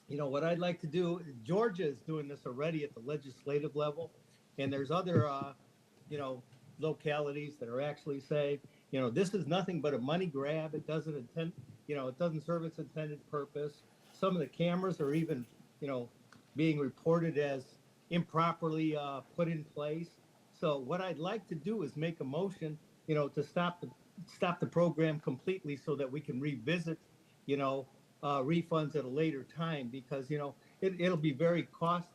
what I'd like to do, Georgia is doing this already at the legislative level, and there's other localities that are actually saying this is nothing but a money grab. It doesn't it doesn't serve its intended purpose. Some of the cameras are even being reported as improperly put in place. So what I'd like to do is make a motion, to stop the program completely so that we can revisit, refunds at a later time, because it'll be very cost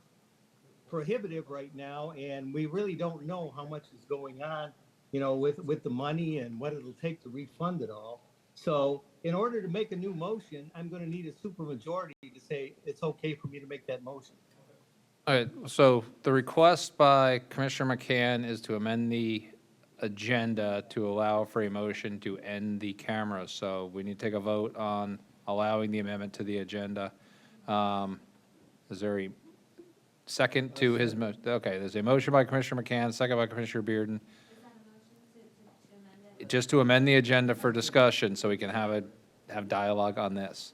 prohibitive right now, and we really don't know how much is going on, with the money and what it'll take to refund it all. So in order to make a new motion, I'm going to need a supermajority to say it's okay for me to make that motion. All right, so the request by Commissioner McCann is to amend the agenda to allow for a motion to end the cameras. So we need to take a vote on allowing the amendment to the agenda. Is there a second to his motion? Okay, there's a motion by Commissioner McCann, second by Commissioner Bearden. Just to amend the agenda for discussion so we can have dialogue on this.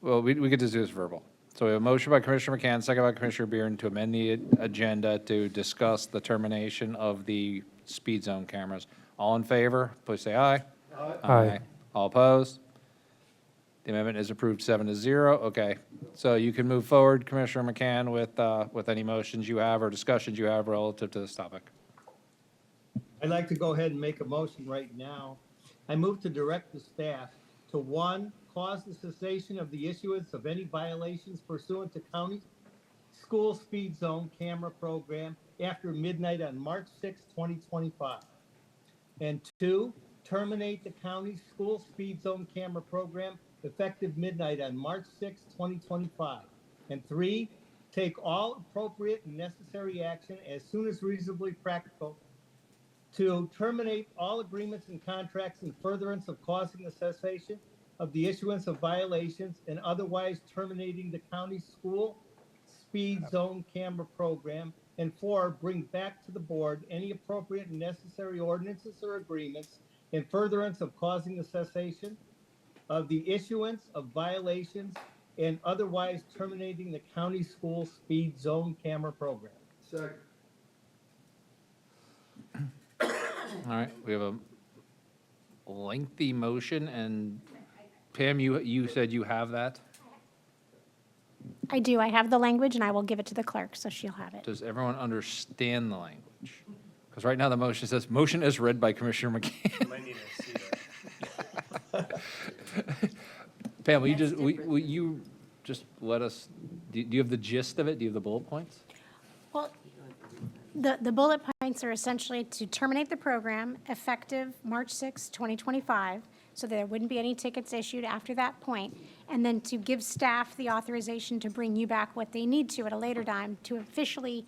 Well, we could just do this verbal. So we have a motion by Commissioner McCann, second by Commissioner Bearden to amend the agenda to discuss the termination of the speed zone cameras. All in favor, please say aye. Aye. All opposed? The amendment is approved 7-0. Okay, so you can move forward, Commissioner McCann, with any motions you have or discussions you have relative to this topic. I'd like to go ahead and make a motion right now. I move to direct the staff to, 1, cause the cessation of the issuance of any violations pursuant to county school speed zone camera program after midnight on March 6, 2025. And 2, terminate the county school speed zone camera program effective midnight on March 6, 2025. And 3, take all appropriate and necessary action as soon as reasonably practical to terminate all agreements and contracts in furtherance of causing the cessation of the issuance of violations and otherwise terminating the county school speed zone camera program. And 4, bring back to the board any appropriate and necessary ordinances or agreements in furtherance of causing the cessation of the issuance of violations and otherwise terminating the county school speed zone camera program. Second. All right, we have a lengthy motion, and Pam, you said you have that? I do. I have the language, and I will give it to the clerk, so she'll have it. Does everyone understand the language? Because right now the motion says, motion is read by Commissioner McCann. Might need to see that. Pam, will you just let us, do you have the gist of it? Do you have the bullet points? Well, the bullet points are essentially to terminate the program effective March 6, 2025, so there wouldn't be any tickets issued after that point, and then to give staff the authorization to bring you back what they need to at a later time to officially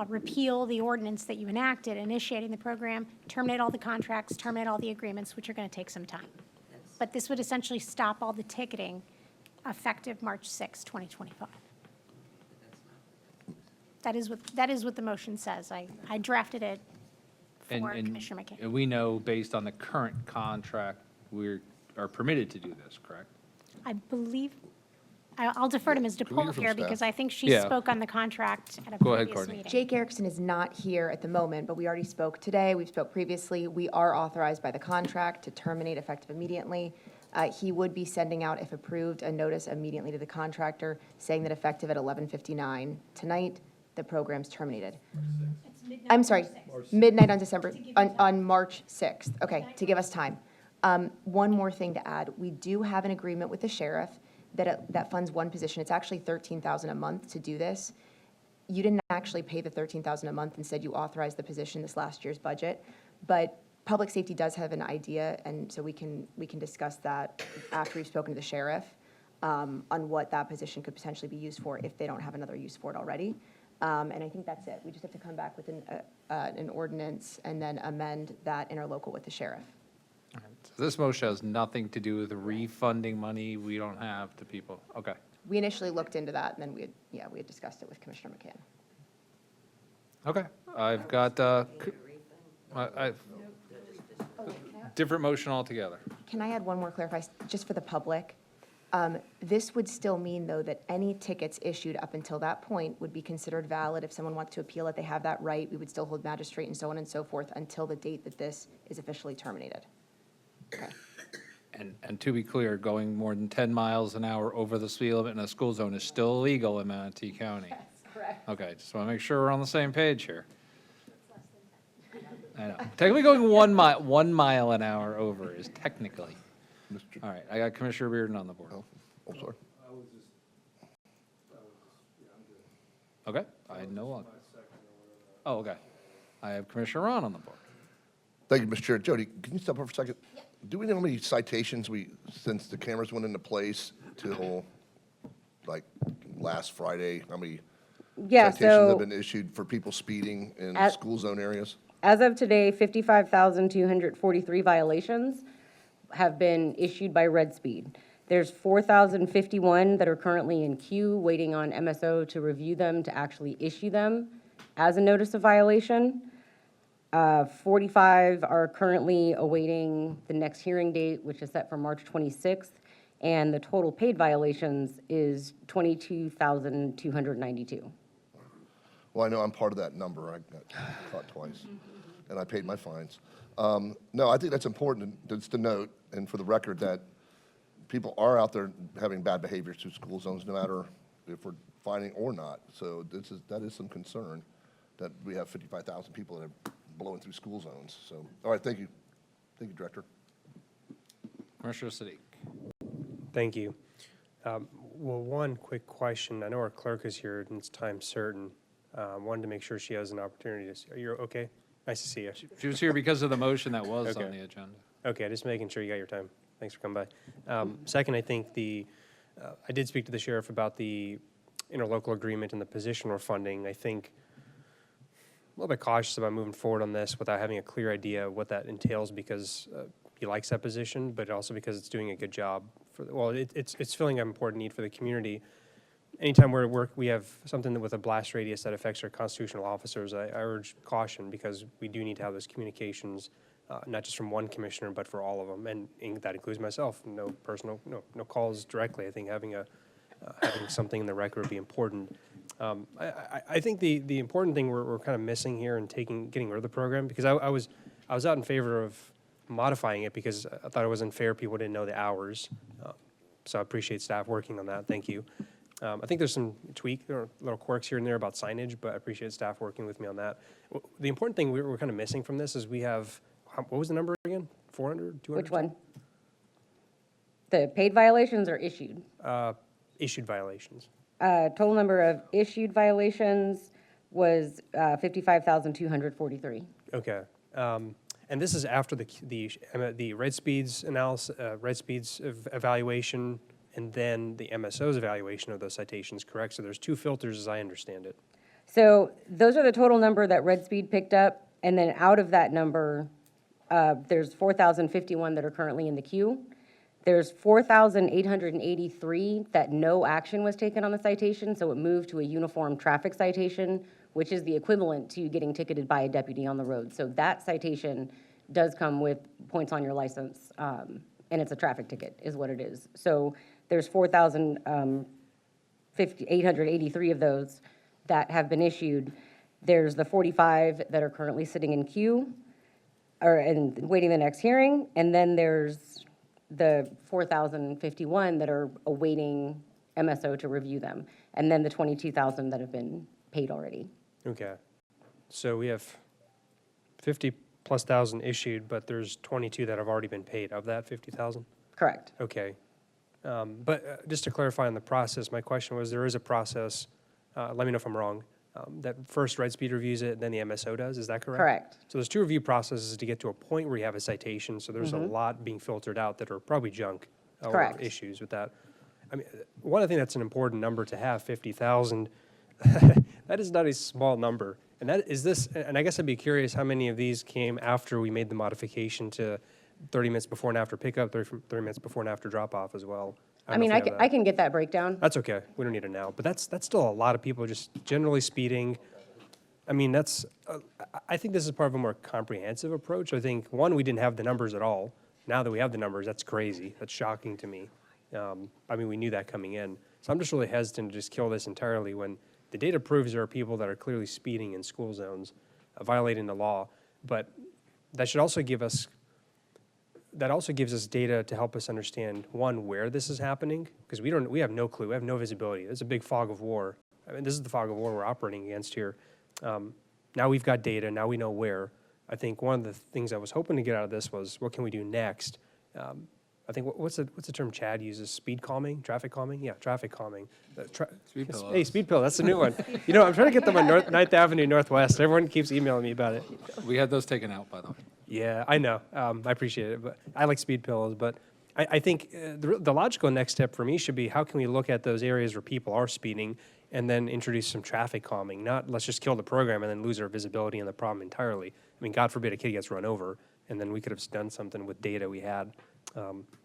repeal the ordinance that you enacted, initiating the program, terminate all the contracts, terminate all the agreements, which are going to take some time. But this would essentially stop all the ticketing effective March 6, 2025. That is what the motion says. I drafted it for Commissioner McCann. And we know, based on the current contract, we are permitted to do this, correct? I believe, I'll defer to Ms. we hear DePaul from here staff? because I think she Yeah. spoke on the contract at a Go ahead, previous Courtney. meeting. Jake Erickson is not here at the moment, but we already spoke today. We've spoke previously. We are authorized by the contract to terminate effective immediately. He would be sending out, if approved, a notice immediately to the contractor saying that effective at 11:59 tonight, the program's terminated. I'm sorry, midnight on on March 6th. Okay, to give us time. One more thing to add. We do have an agreement with the sheriff that funds one position. It's actually $13,000 a month to do this. You didn't actually pay the $13,000 a month. Instead, you authorized the position this last year's budget. But public safety does have an idea, and so we can discuss that after we've spoken to the sheriff on what that position could potentially be used for if they don't have another use for it already. And I think that's it. We just have to come back with an ordinance and then amend that interlocal with the sheriff. All right. So this motion has nothing to do with refunding money we don't have to people. Okay. We initially looked into that, and then we had discussed it with Commissioner McCann. Okay. I've got, I've, different motion altogether. Can I add one more just for the public? This would still mean, though, that any tickets issued up until that point would be considered valid. If someone wants to appeal it, they have that right. We would still hold magistrate and so on and so forth until the date that this is officially terminated. Okay. And to be clear, going more than 10 miles an hour over the speed limit in a school zone is still illegal in Manatee County. Yes, correct. Okay, just want to make sure we're on the same page here. I know. Technically going 1 mile an hour over is technically. All right, I got Commissioner Reardon on the board. Oh, sorry. Okay, I no longer. Oh, okay. I have Commissioner Ron on the board. Thank you, Mr. Chair. Jody, can you step up for a second? Do we know how many citations since the cameras went into place till, like, last Friday, how many citations have been issued for people speeding in school zone areas? As of today, 55,243 violations have been issued by Red Speed. There's 4,051 that are currently in queue, waiting on MSO to review them to actually issue them as a notice of violation. 45 are currently awaiting the next hearing date, which is set for March 26th, and the total paid violations is 22,292. Well, I know I'm part of that number. I got caught twice, and I paid my fines. No, I think that's important just to note, and for the record, that people are out there having bad behaviors through school zones, no matter if we're finding or not. So that is some concern that we have 55,000 people that are blowing through school zones. So, all right, thank you. Thank you, Director. Commissioner Sadiq. Thank you. Well, one quick question. I know our clerk is here and it's time certain. Wanted to make sure she has an opportunity to see. Are you okay? Nice to see you. She was here because of the motion that was Okay. on the agenda. Okay, just making sure you got your time. Thanks for coming by. Second, I think I did speak to the sheriff about the interlocal agreement and the positional funding. I think a little bit cautious about moving forward on this without having a clear idea of what that entails, because he likes that position, but also because it's doing a good job it's filling an important need for the community. Anytime we're at work, we have something with a blast radius that affects our constitutional officers. I urge caution, because we do need to have those communications, not just from one commissioner, but for all of them, and that includes myself. No calls directly. I think having something in the record would be important. I think the important thing we're kind of missing here and getting rid of the program, because I was out in favor of modifying it because I thought it was unfair. People didn't know the hours. So I appreciate staff working on that. Thank you. I think there's some little quirks here and there about signage, but I appreciate staff working with me on that. The important thing we're kind of missing from this is we have, what was the number again? 400, 200? Which one? The paid violations or issued? Issued violations. Total number of issued violations was 55,243. Okay. And this is after the Red Speed's analysis, Red Speed's evaluation, and then the MSO's evaluation of those citations, correct? So there's two filters, as I understand it. So those are the total number that Red Speed picked up, and then out of that number, there's 4,051 that are currently in the queue. There's 4,883 that no action was taken on the citation, so it moved to a uniform traffic citation, which is the equivalent to getting ticketed by a deputy on the road. So that citation does come with points on your license, and it's a traffic ticket is what it is. So there's 4,883 of those that have been issued. There's the 45 that are currently sitting in queue and waiting the next hearing, and then there's the 4,051 that are awaiting MSO to review them, and then the 22,000 that have been paid already. Okay. So we have 50+ thousand issued, but there's 22 that have already been paid of that 50,000? Correct. Okay. But just to clarify on the process, my question was, there is a process, let me know if I'm wrong, that first Red Speed reviews it, then the MSO does, is that correct? Correct. So there's 2 review processes to get to a point where you have a citation, so there's a lot being filtered out that are probably junk or Correct. issues with that. I mean, one, I think that's an important number to have, 50,000. That is not a small number. And that is this, and I guess I'd be curious how many of these came after we made the modification to 30 minutes before and after pickup, 30 minutes before and after drop off as well. I mean, I can get that breakdown. That's okay. We don't need it now. But that's still a lot of people just generally speeding. I mean, that's, I think this is part of a more comprehensive approach. I think, one, we didn't have the numbers at all. Now that we have the numbers, that's crazy. That's shocking to me. I mean, we knew that coming in. So I'm just really hesitant to just kill this entirely when the data proves there are people that are clearly speeding in school zones, violating the law. But that should also give us, that also gives us data to help us understand, one, where this is happening, because we have no clue, we have no visibility. There's a big fog of war. I mean, this is the fog of war we're operating against here. Now we've got data, now we know where. I think one of the things I was hoping to get out of this was, what can we do next? I think, what's the term Chad uses? Speed calming? Traffic calming? Yeah, traffic calming. Speed pillows. Hey, speed pill, that's the new one. You know, I'm trying to get them on 9th Avenue Northwest. Everyone keeps emailing me about it. We had those taken out, by the way. Yeah, I know. I appreciate it, but I like speed pills. But I think the logical next step for me should be, how can we look at those areas where people are speeding and then introduce some traffic calming? Not let's just kill the program and then lose our visibility in the problem entirely. I mean, God forbid a kid gets run over, and then we could have done something with data we had.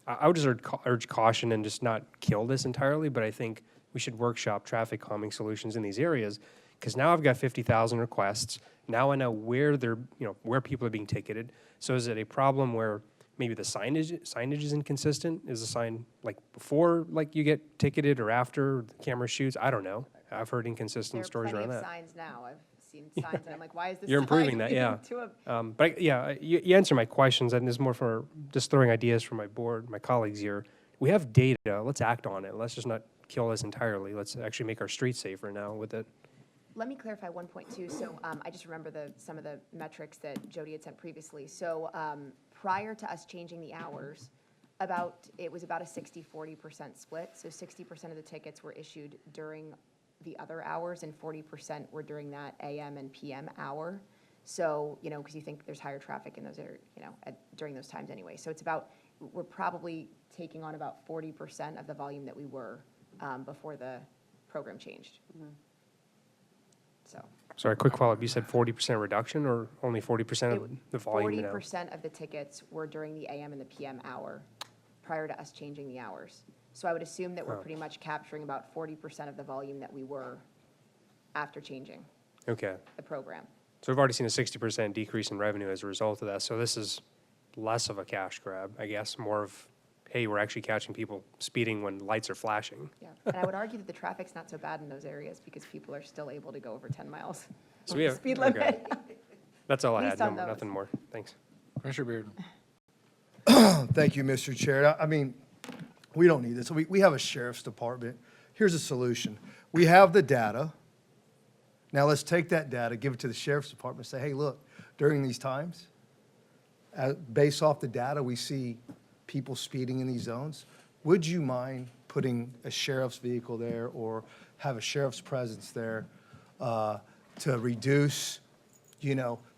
I would just urge caution and just not kill this entirely, but I think we should workshop traffic calming solutions in these areas, because now I've got 50,000 requests. Now I know where where people are being ticketed. So is it a problem where maybe the signage is inconsistent? Is the sign like before you get ticketed or after the camera shoots? I don't know. I've heard inconsistent stories around that. There are plenty of signs now. I've seen signs and I'm like, why is this You're sign improving that, yeah. to a But yeah, you answer my questions, and this is more for just throwing ideas from my board, my colleagues here. We have data. Let's act on it. Let's just not kill this entirely. Let's actually make our streets safer now with it. Let me clarify one point too. So I just remember some of the metrics that Jody had sent previously. So prior to us changing the hours, it was about a 60-40% split. So 60% of the tickets were issued during the other hours, and 40% were during that AM and PM hour. So, because you think there's higher traffic in those areas, during those times anyway. So we're probably taking on about 40% of the volume that we were before the program changed. So. Sorry, quick follow-up. You said 40% reduction, or only 40% of the volume now? 40% of the tickets were during the AM and the PM hour prior to us changing the hours. So I would assume that we're pretty much capturing about 40% of the volume that we were after changing the program. So we've already seen a 60% decrease in revenue as a result of that. So this is less of a cash grab, I guess, more of, hey, we're actually catching people speeding when lights are flashing. Yeah, and I would argue that the traffic's not so bad in those areas because people are still able to go over 10 miles. So we have Speed limit. That's all I At had. least on Nothing more. Thanks. Commissioner Beard. Thank you, Mr. Chair. I mean, we don't need this. We have a sheriff's department. Here's a solution. We have the data. Now let's take that data, give it to the sheriff's department, say, hey, look, during these times, based off the data, we see people speeding in these zones. Would you mind putting a sheriff's vehicle there or have a sheriff's presence there to reduce,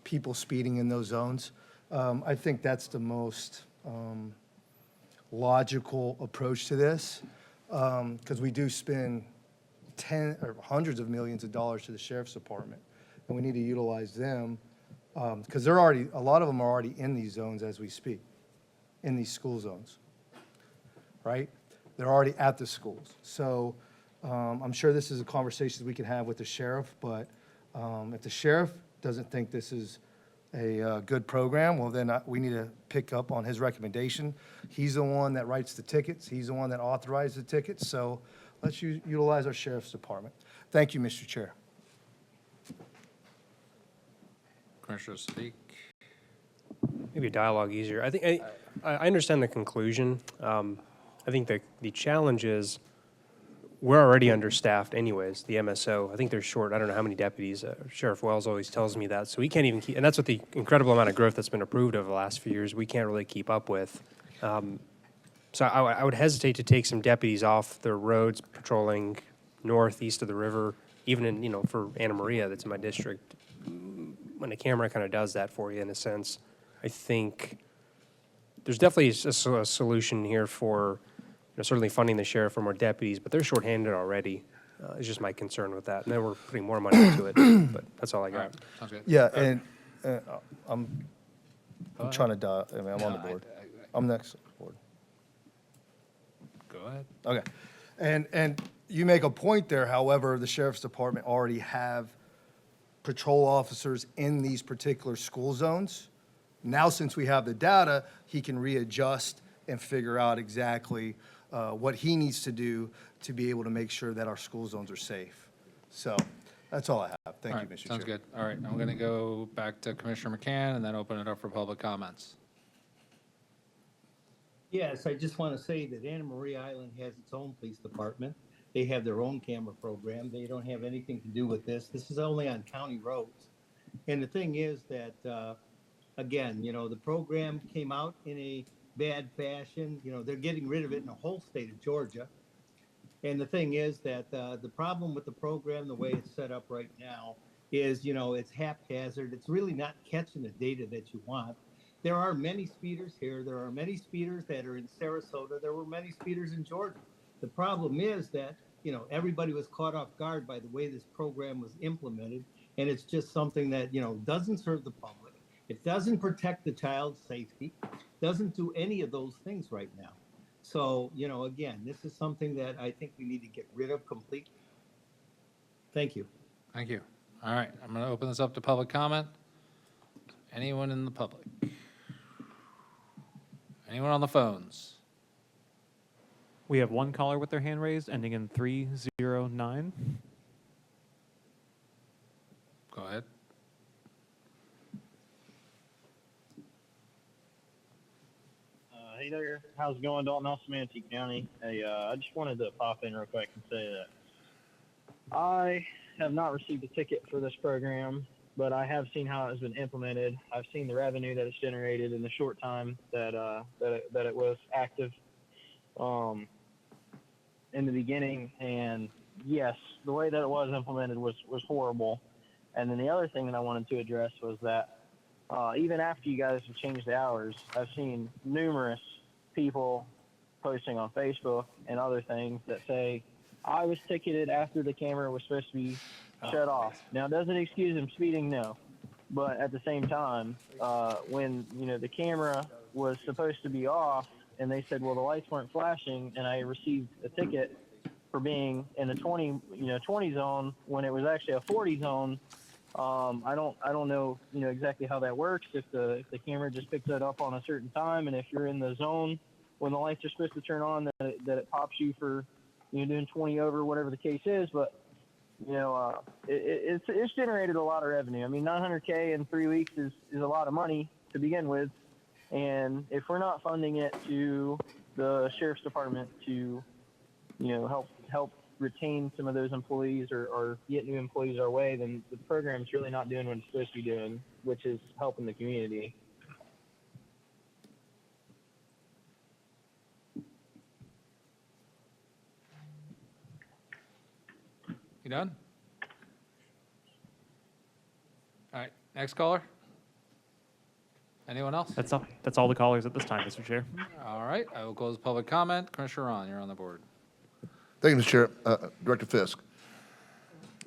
people speeding in those zones? I think that's the most logical approach to this, because we do spend hundreds of millions of dollars to the sheriff's department, and we need to utilize them because a lot of them are already in these zones as we speak, in these school zones, right? They're already at the schools. So I'm sure this is a conversation we can have with the sheriff, but If the sheriff doesn't think this is a good program, well, then we need to pick up on his recommendation. He's the one that writes the tickets. He's the one that authorizes the tickets. So let's utilize our sheriff's department. Thank you, Mr. Chair. Commissioner Sadiq. Maybe a dialogue easier. I think I understand the conclusion. I think the challenge is we're already understaffed anyways, the MSO. I think they're short, I don't know how many deputies. Sheriff Wells always tells me that. So we can't even keep, and that's what the incredible amount of growth that's been approved over the last few years, we can't really keep up with. So I would hesitate to take some deputies off the roads patrolling northeast of the river, even in, for Anna Maria, that's in my district. When the camera kind of does that for you in a sense, I think there's definitely a solution here for certainly funding the sheriff for more deputies, but they're shorthanded already. It's just my concern with that. And then we're putting more money into it, but that's all I got. Sounds good. Yeah, and I'm trying to I'm on the board. I'm next board. Go ahead. Okay. And you make a point there, however, the sheriff's department already have patrol officers in these particular school zones. Now, since we have the data, he can readjust and figure out exactly what he needs to do to be able to make sure that our school zones are safe. So that's all I have. Thank you, Mr. Chair. Sounds good. All right, I'm going to go back to Commissioner McCann and then open it up for public comments. Yes, I just want to say that Anna Maria Island has its own police department. They have their own camera program. They don't have anything to do with this. This is only on county roads. And the thing is that, again, the program came out in a bad fashion. They're getting rid of it in the whole state of Georgia. And the thing is that the problem with the program, the way it's set up right now, is, it's haphazard. It's really not catching the data that you want. There are many speeders here. There are many speeders that are in Sarasota. There were many speeders in Georgia. The problem is that, everybody was caught off guard by the way this program was implemented. And it's just something that, doesn't serve the public. It doesn't protect the child's safety, doesn't do any of those things right now. So, again, this is something that I think we need to get rid of completely. Thank you. Thank you. All right, I'm going to open this up to public comment. Anyone in the public? Anyone on the phones? We have one caller with their hand raised, ending in 309. Go ahead. Hey there, how's it going? Dalton Nelson, Manatee County. Hey, I just wanted to pop in real quick and say that I have not received a ticket for this program, but I have seen how it has been implemented. I've seen the revenue that it's generated in the short time that it was active in the beginning. And yes, the way that it was implemented was horrible. And then the other thing that I wanted to address was that even after you guys have changed the hours, I've seen numerous people posting on Facebook and other things that say, I was ticketed after the camera was supposed to be shut off. Now, does it excuse him speeding? No. But at the same time, when, the camera was supposed to be off and they said, well, the lights weren't flashing, and I received a ticket for being in the 20 zone when it was actually a 40 zone. I don't know, exactly how that works. If the camera just picks that up on a certain time, and if you're in the zone when the lights are supposed to turn on, that it pops you for, doing 20 over, whatever the case is. But, it's generated a lot of revenue. I mean, $900K in 3 weeks is a lot of money to begin with. And if we're not funding it to the sheriff's department to, help retain some of those employees or get new employees our way, then the program's really not doing what it's supposed to be doing, which is helping the community. You done? All right, next caller. Anyone else? That's all the callers at this time, Mr. Chair. All right, I will close public comment. Commissioner Ron, you're on the board. Thank you, Mr. Chair. Director Fisk,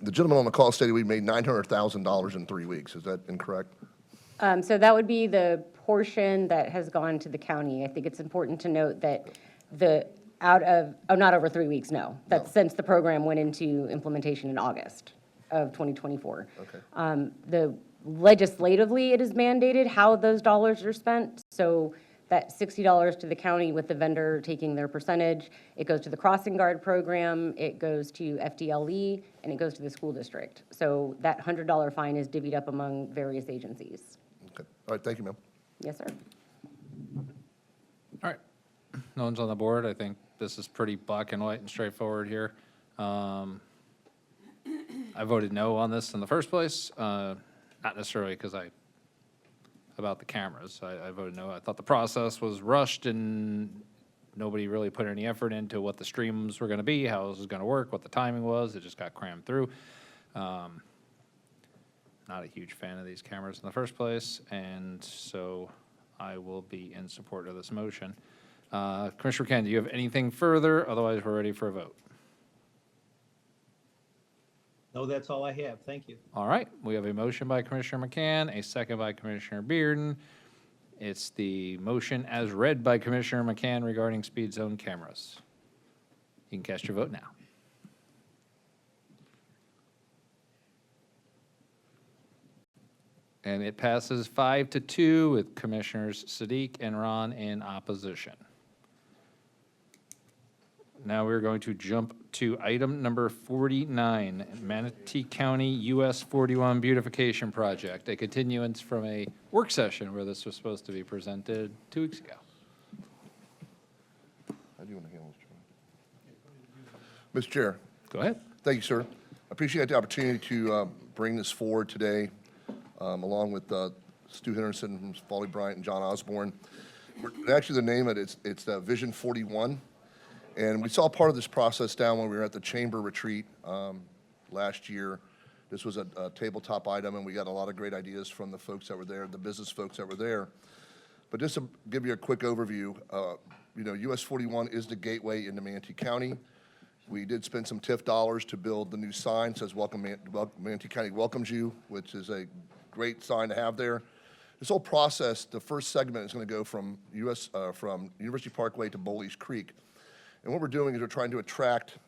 the gentleman on the call stated we made $900,000 in 3 weeks. Is that incorrect? So that would be the portion that has gone to the county. I think it's important to note that not over 3 weeks, no. That's since the program went into implementation in August. of 2024. Okay. The legislatively, it is mandated how those dollars are spent. So that $60 to the county with the vendor taking their percentage, it goes to the crossing guard program, it goes to FDLE, and it goes to the school district. So that $100 fine is divvied up among various agencies. Okay. All right, thank you, ma'am. Yes, sir. All right. No one's on the board. I think this is pretty black and white and straightforward here. I voted no on this in the first place, not necessarily because about the cameras. I voted no. I thought the process was rushed and nobody really put any effort into what the streams were going to be, how this was going to work, what the timing was. It just got crammed through. Not a huge fan of these cameras in the first place, and so I will be in support of this motion. Commissioner Ken, do you have anything further? Otherwise, we're ready for a vote. No, that's all I have. Thank you. All right, we have a motion by Commissioner McCann, a second by Commissioner Bearden. It's the motion as read by Commissioner McCann regarding speed zone cameras. You can cast your vote now. And it passes 5-2 with Commissioners Sadiq and Ron in opposition. Now we're going to jump to item number 49, Manatee County US 41 beautification project, a continuance from a work session where this was supposed to be presented 2 weeks ago. How do you want to handle this, Mr. Chair? Go ahead. Thank you, sir. I appreciate the opportunity to bring this forward today, along with Stu Henderson from Foley Bryant and John Osborne. Actually, the name of it, it's Vision 41. And we saw part of this process down when we were at the chamber retreat last year. This was a tabletop item, and we got a lot of great ideas from the folks that were there, the business folks that were there. But just to give you a quick overview, US 41 is the gateway into Manatee County. We did spend some TIF dollars to build the new sign, says Manatee County welcomes you, which is a great sign to have there. This whole process, the first segment is going to go from University Parkway to Bowleys Creek. And what we're doing is we're trying to attract,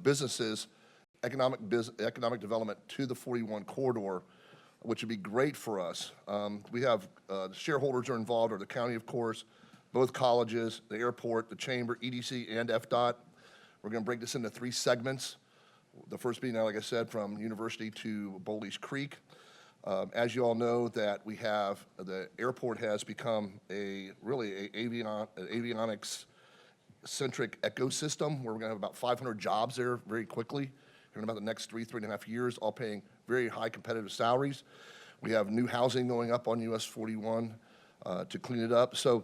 businesses, economic development to the 41 corridor, which would be great for us. We have shareholders are involved, or the county, of course, both colleges, the airport, the chamber, EDC, and FDOT. We're going to break this into 3 segments. The first being, like I said, from University to Bowleys Creek. As you all know, that we have the airport has become really avionics centric ecosystem where we're going to have about 500 jobs there very quickly in about the next 3.5 years, all paying very high competitive salaries. We have new housing going up on US 41 to clean it up. So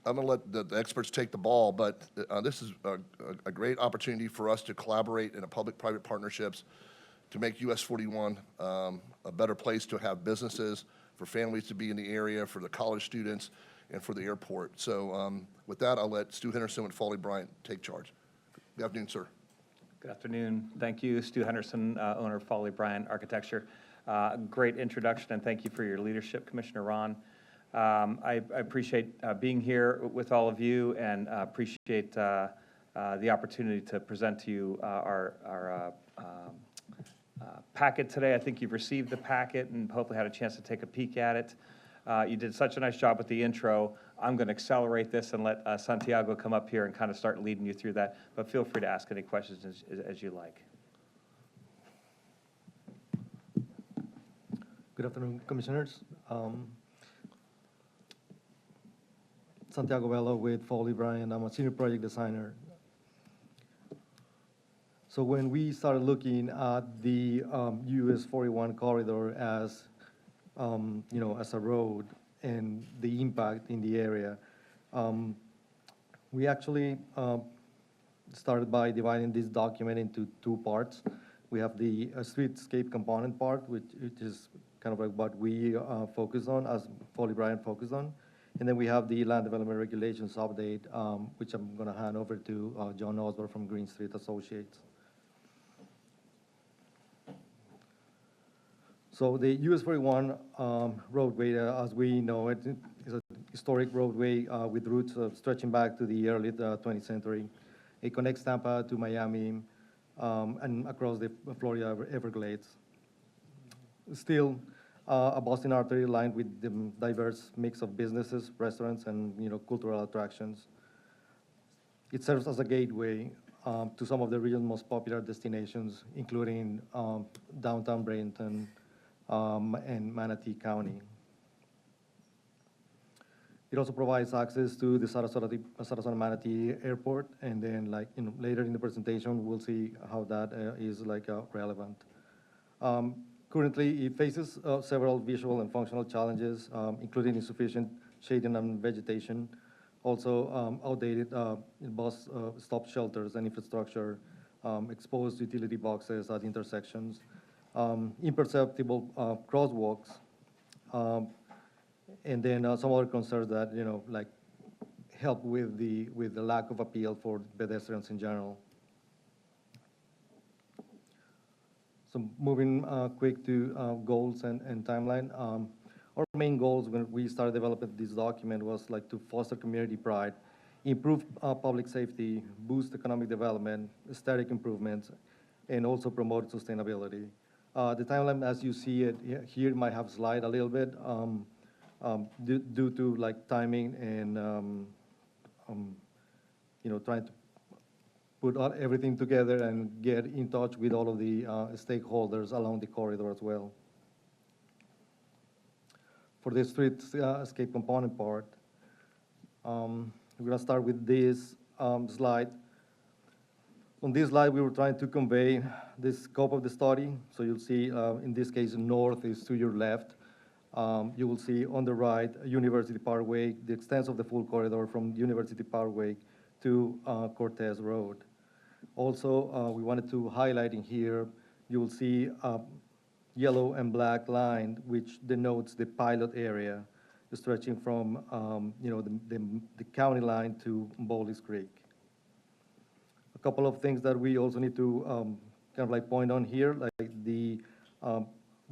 I'm going to let the experts take the ball, but this is a great opportunity for us to collaborate in a public-private partnerships to make US 41 a better place to have businesses, for families to be in the area, for the college students, and for the airport. So with that, I'll let Stu Henderson and Foley Bryant take charge. Good afternoon, sir. Good afternoon. Thank you, Stu Henderson, owner of Foley Bryant Architecture. Great introduction, and thank you for your leadership, Commissioner Ron. I appreciate being here with all of you, and appreciate the opportunity to present to you our packet today. I think you've received the packet and hopefully had a chance to take a peek at it. You did such a nice job with the intro. I'm going to accelerate this and let Santiago come up here and kind of start leading you through that, but feel free to ask any questions as you like. Good afternoon, Commissioners. Santiago Wallow with Foley Bryant. I'm a senior project designer. So when we started looking at the US 41 corridor as as a road and the impact in the area, we actually started by dividing this document into 2 parts. We have the streetscape component part, which is kind of like what we focus on, as Foley Bryant focused on. And then we have the land development regulations update, which I'm going to hand over to John Osborne from Green Street Associates. So the US 41 roadway, as we know it, is a historic roadway with roots stretching back to the early 20th century. It connects Tampa to Miami, and across the Florida Everglades. Still, a Boston artery lined with the diverse mix of businesses, restaurants, and cultural attractions. It serves as a gateway to some of the region's most popular destinations, including downtown Bradenton and Manatee County. It also provides access to the Sarasota Manatee Airport, and then later in the presentation, we'll see how that is relevant. Currently, it faces several visual and functional challenges, including insufficient shading and vegetation, also outdated bus stop shelters and infrastructure, exposed utility boxes at intersections, imperceptible crosswalks, and then some other concerns that help with the lack of appeal for pedestrians in general. So moving quick to goals and timeline. Our main goals when we started developing this document was to foster community pride, improve public safety, boost economic development, aesthetic improvements, and also promote sustainability. The timeline, as you see it here, might have slide a little bit due to timing and trying to put everything together and get in touch with all of the stakeholders along the corridor as well. For the streetscape component part, we're going to start with this slide. On this slide, we were trying to convey the scope of the study. So you'll see, in this case, north is to your left. You will see on the right, University Parkway, the extent of the full corridor from University Parkway to Cortez Road. Also, we wanted to highlight in here, you will see a yellow and black line, which denotes the pilot area, stretching from the county line to Bowles Creek. A couple of things that we also need to point on here, like the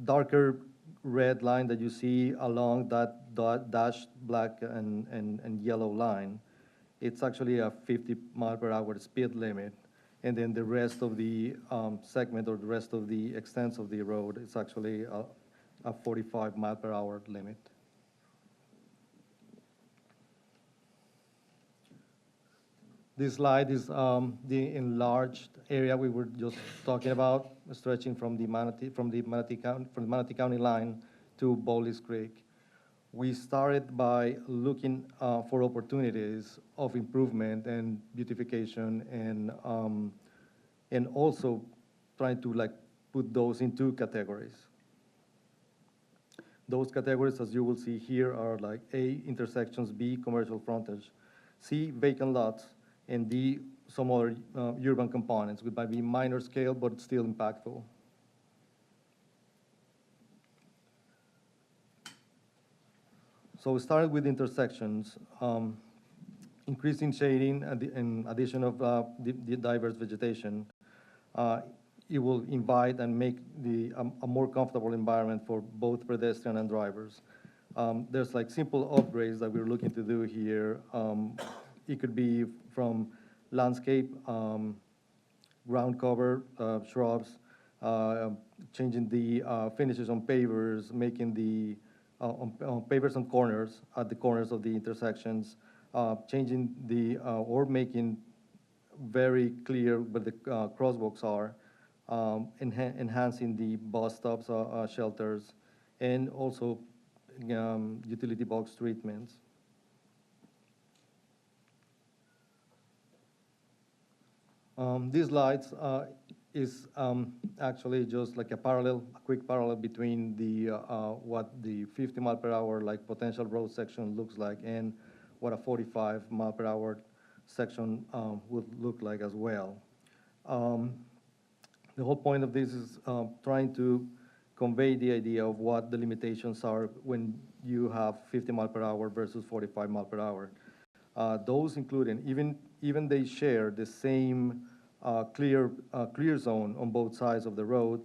darker red line that you see along that dashed black and yellow line. It's actually a 50 mile per hour speed limit. And then the rest of the segment or the rest of the extent of the road is actually a 45 mile per hour limit. This slide is the enlarged area we were just talking about, stretching from the Manatee County line to Bowles Creek. We started by looking for opportunities of improvement and beautification, and also trying to put those in two categories. Those categories, as you will see here, are A, intersections, B, commercial frontage, C, vacant lots, and D, some other urban components, which might be minor scale, but still impactful. So we started with intersections, increasing shading and addition of the diverse vegetation. It will invite and make a more comfortable environment for both pedestrians and drivers. There's simple upgrades that we're looking to do here. It could be from landscape, ground cover, shrubs, changing the finishes on pavers, making the on pavers on corners, at the corners of the intersections, changing or making very clear where the crosswalks are, enhancing the bus stops, shelters, and also utility box treatments. These slides is actually just a quick parallel between what the 50 mile per hour potential road section looks like and what a 45 mile per hour section would look like as well. The whole point of this is trying to convey the idea of what the limitations are when you have 50 mile per hour versus 45 mile per hour. Those including, even they share the same clear zone on both sides of the road,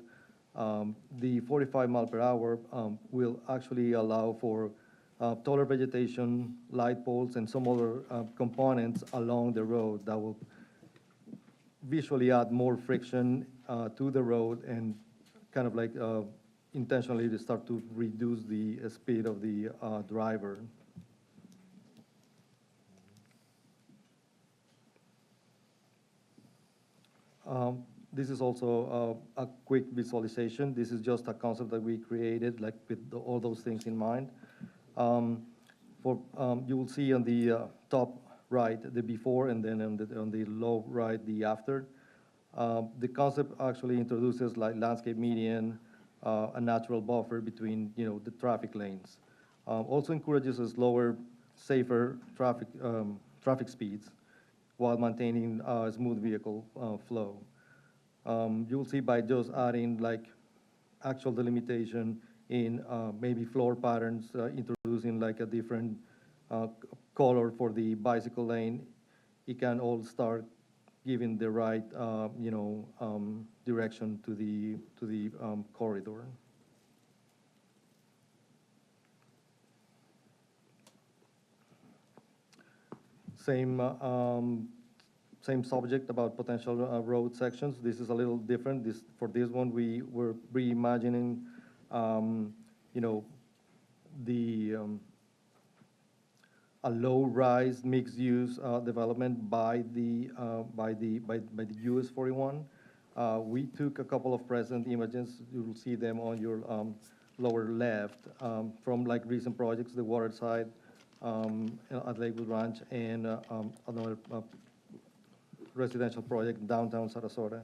the 45 mile per hour will actually allow for taller vegetation, light poles, and some other components along the road that will visually add more friction to the road and kind of like intentionally to start to reduce the speed of the driver. This is also a quick visualization. This is just a concept that we created, like with all those things in mind. You will see on the top right the before, and then on the low right the after. The concept actually introduces like landscape median, a natural buffer between the traffic lanes. Also encourages a slower, safer traffic speeds while maintaining smooth vehicle flow. You'll see by just adding like actual delimitation in maybe floor patterns, introducing like a different color for the bicycle lane, it can all start giving the right direction to the corridor. Same subject about potential road sections. This is a little different. For this one, we were reimagining, a low-rise mixed-use development by the US 41. We took a couple of present images. You'll see them on your lower left from like recent projects, the Waterside at Lakewood Ranch, and another residential project in downtown Sarasota.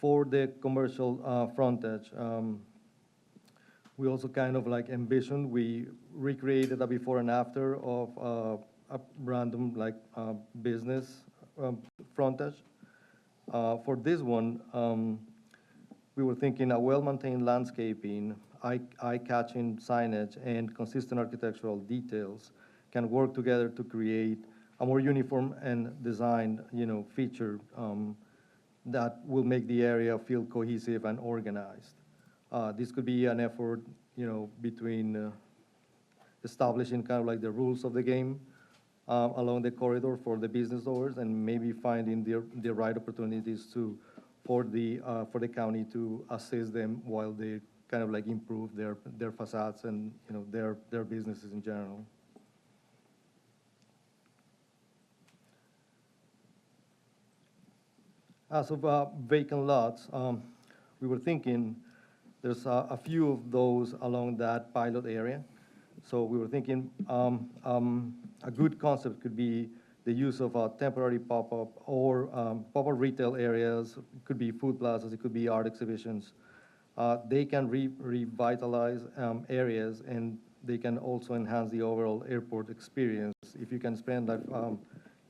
For the commercial frontage, we also kind of like envisioned, we recreated a before and after of a random like business frontage. For this one, we were thinking a well-maintained landscaping, eye-catching signage, and consistent architectural details can work together to create a more uniform and designed, feature that will make the area feel cohesive and organized. This could be an effort, between establishing kind of like the rules of the game along the corridor for the business owners, and maybe finding the right opportunities for the county to assist them while they kind of like improve their facades and their businesses in general. As of vacant lots, we were thinking there's a few of those along that pilot area. So we were thinking a good concept could be the use of a temporary pop-up or pop-up retail areas. It could be food plazas, it could be art exhibitions. They can revitalize areas, and they can also enhance the overall airport experience. If you can spend like,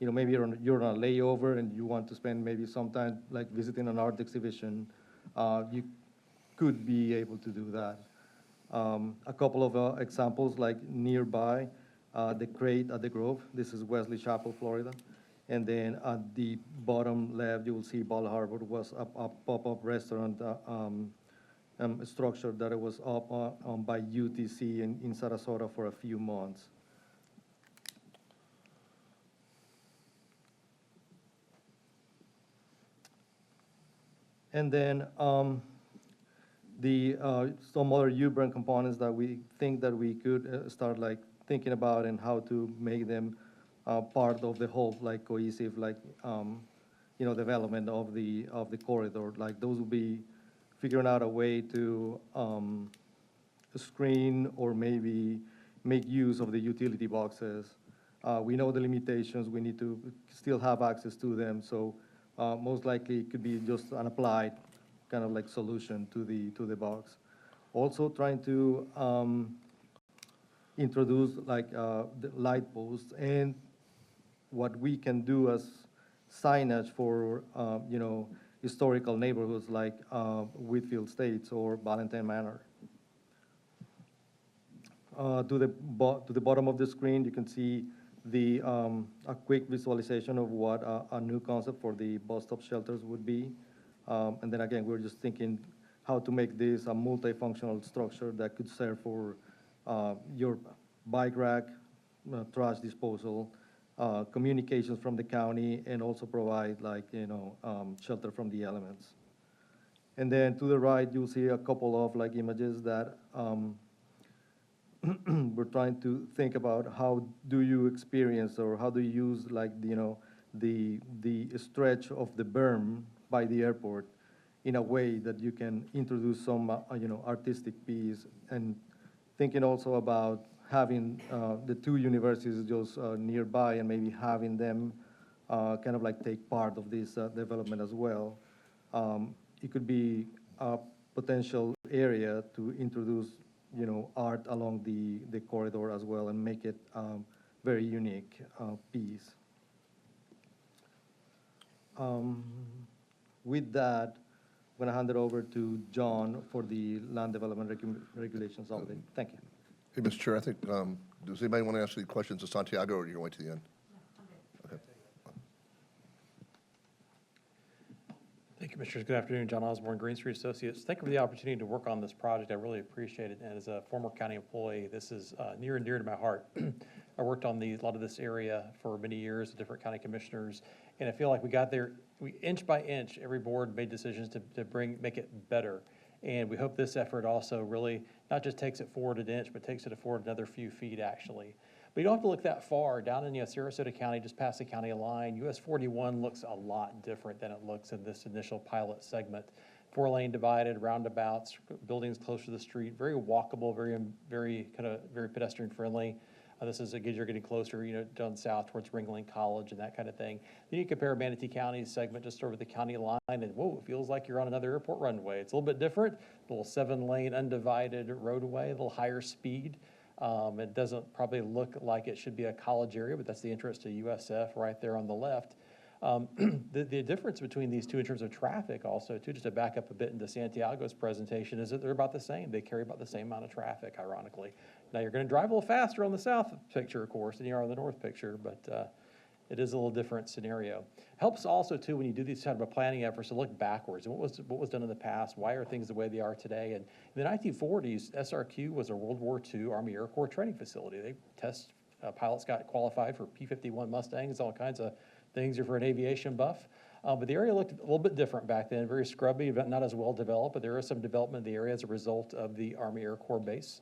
maybe you're on a layover and you want to spend maybe some time like visiting an art exhibition, you could be able to do that. A couple of examples like nearby, the Crate at the Grove. This is Wesley Chapel, Florida. And then at the bottom left, you will see Ball Harbor was a pop-up restaurant structure that it was up by UTC in Sarasota for a few months. And then some other U-brand components that we think that we could start like thinking about and how to make them part of the whole like cohesive like development of the corridor. Like those will be figuring out a way to screen or maybe make use of the utility boxes. We know the limitations. We need to still have access to them. So most likely it could be just an applied kind of like solution to the box. Also trying to introduce like the light posts and what we can do as signage for historical neighborhoods like Whitfield Estates or Valentine Manor. To the bottom of the screen, you can see a quick visualization of what a new concept for the bus stop shelters would be. And then again, we're just thinking how to make this a multifunctional structure that could serve for your bike rack, trash disposal, communications from the county, and also provide shelter from the elements. And then to the right, you'll see a couple of images that we're trying to think about how do you experience or how do you use the stretch of the berm by the airport in a way that you can introduce some artistic piece, and thinking also about having the two universities just nearby and maybe having them take part of this development as well. It could be a potential area to introduce art along the corridor as well and make it very unique piece. With that, I'm going to hand it over to John for the land development regulations update. Thank you. Hey, Mr. Chair, I think, does anybody want to ask any questions to Santiago, or are you going to the end? Okay. Thank you, Commissioners. Good afternoon. John Osborne, Green Street Associates. Thank you for the opportunity to work on this project. I really appreciate it. And as a former county employee, this is near and dear to my heart. I worked on a lot of this area for many years with different county commissioners, and I feel like we got there, inch by inch, every board made decisions to make it better. And we hope this effort also really not just takes it forward an inch, but takes it forward another few feet, actually. But you don't have to look that far. Down in Sarasota County, just past the county line, US 41 looks a lot different than it looks in this initial pilot segment. 4-lane divided, roundabouts, buildings close to the street, very walkable, very pedestrian friendly. This is, again, you're getting closer, down south towards Ringling College and that kind of thing. Then you compare Manatee County's segment just over the county line, and whoa, it feels like you're on another airport runway. It's a little bit different, a little 7-lane undivided roadway, a little higher speed. It doesn't probably look like it should be a college area, but that's the entrance to USF right there on the left. The difference between these two in terms of traffic also, too, just to back up a bit into Santiago's presentation, is that they're about the same. They carry about the same amount of traffic, ironically. Now, you're going to drive a little faster on the south picture, of course, than you are on the north picture, but it is a little different scenario. Helps also, too, when you do these kind of planning efforts to look backwards. And what was done in the past? Why are things the way they are today? And in the 1940s, SRQ was a World War II Army Air Corps training facility. Pilots got qualified for P-51 Mustangs, all kinds of things for an aviation buff. But the area looked a little bit different back then, very scrubby, but not as well developed, but there is some development in the area as a result of the Army Air Corps base.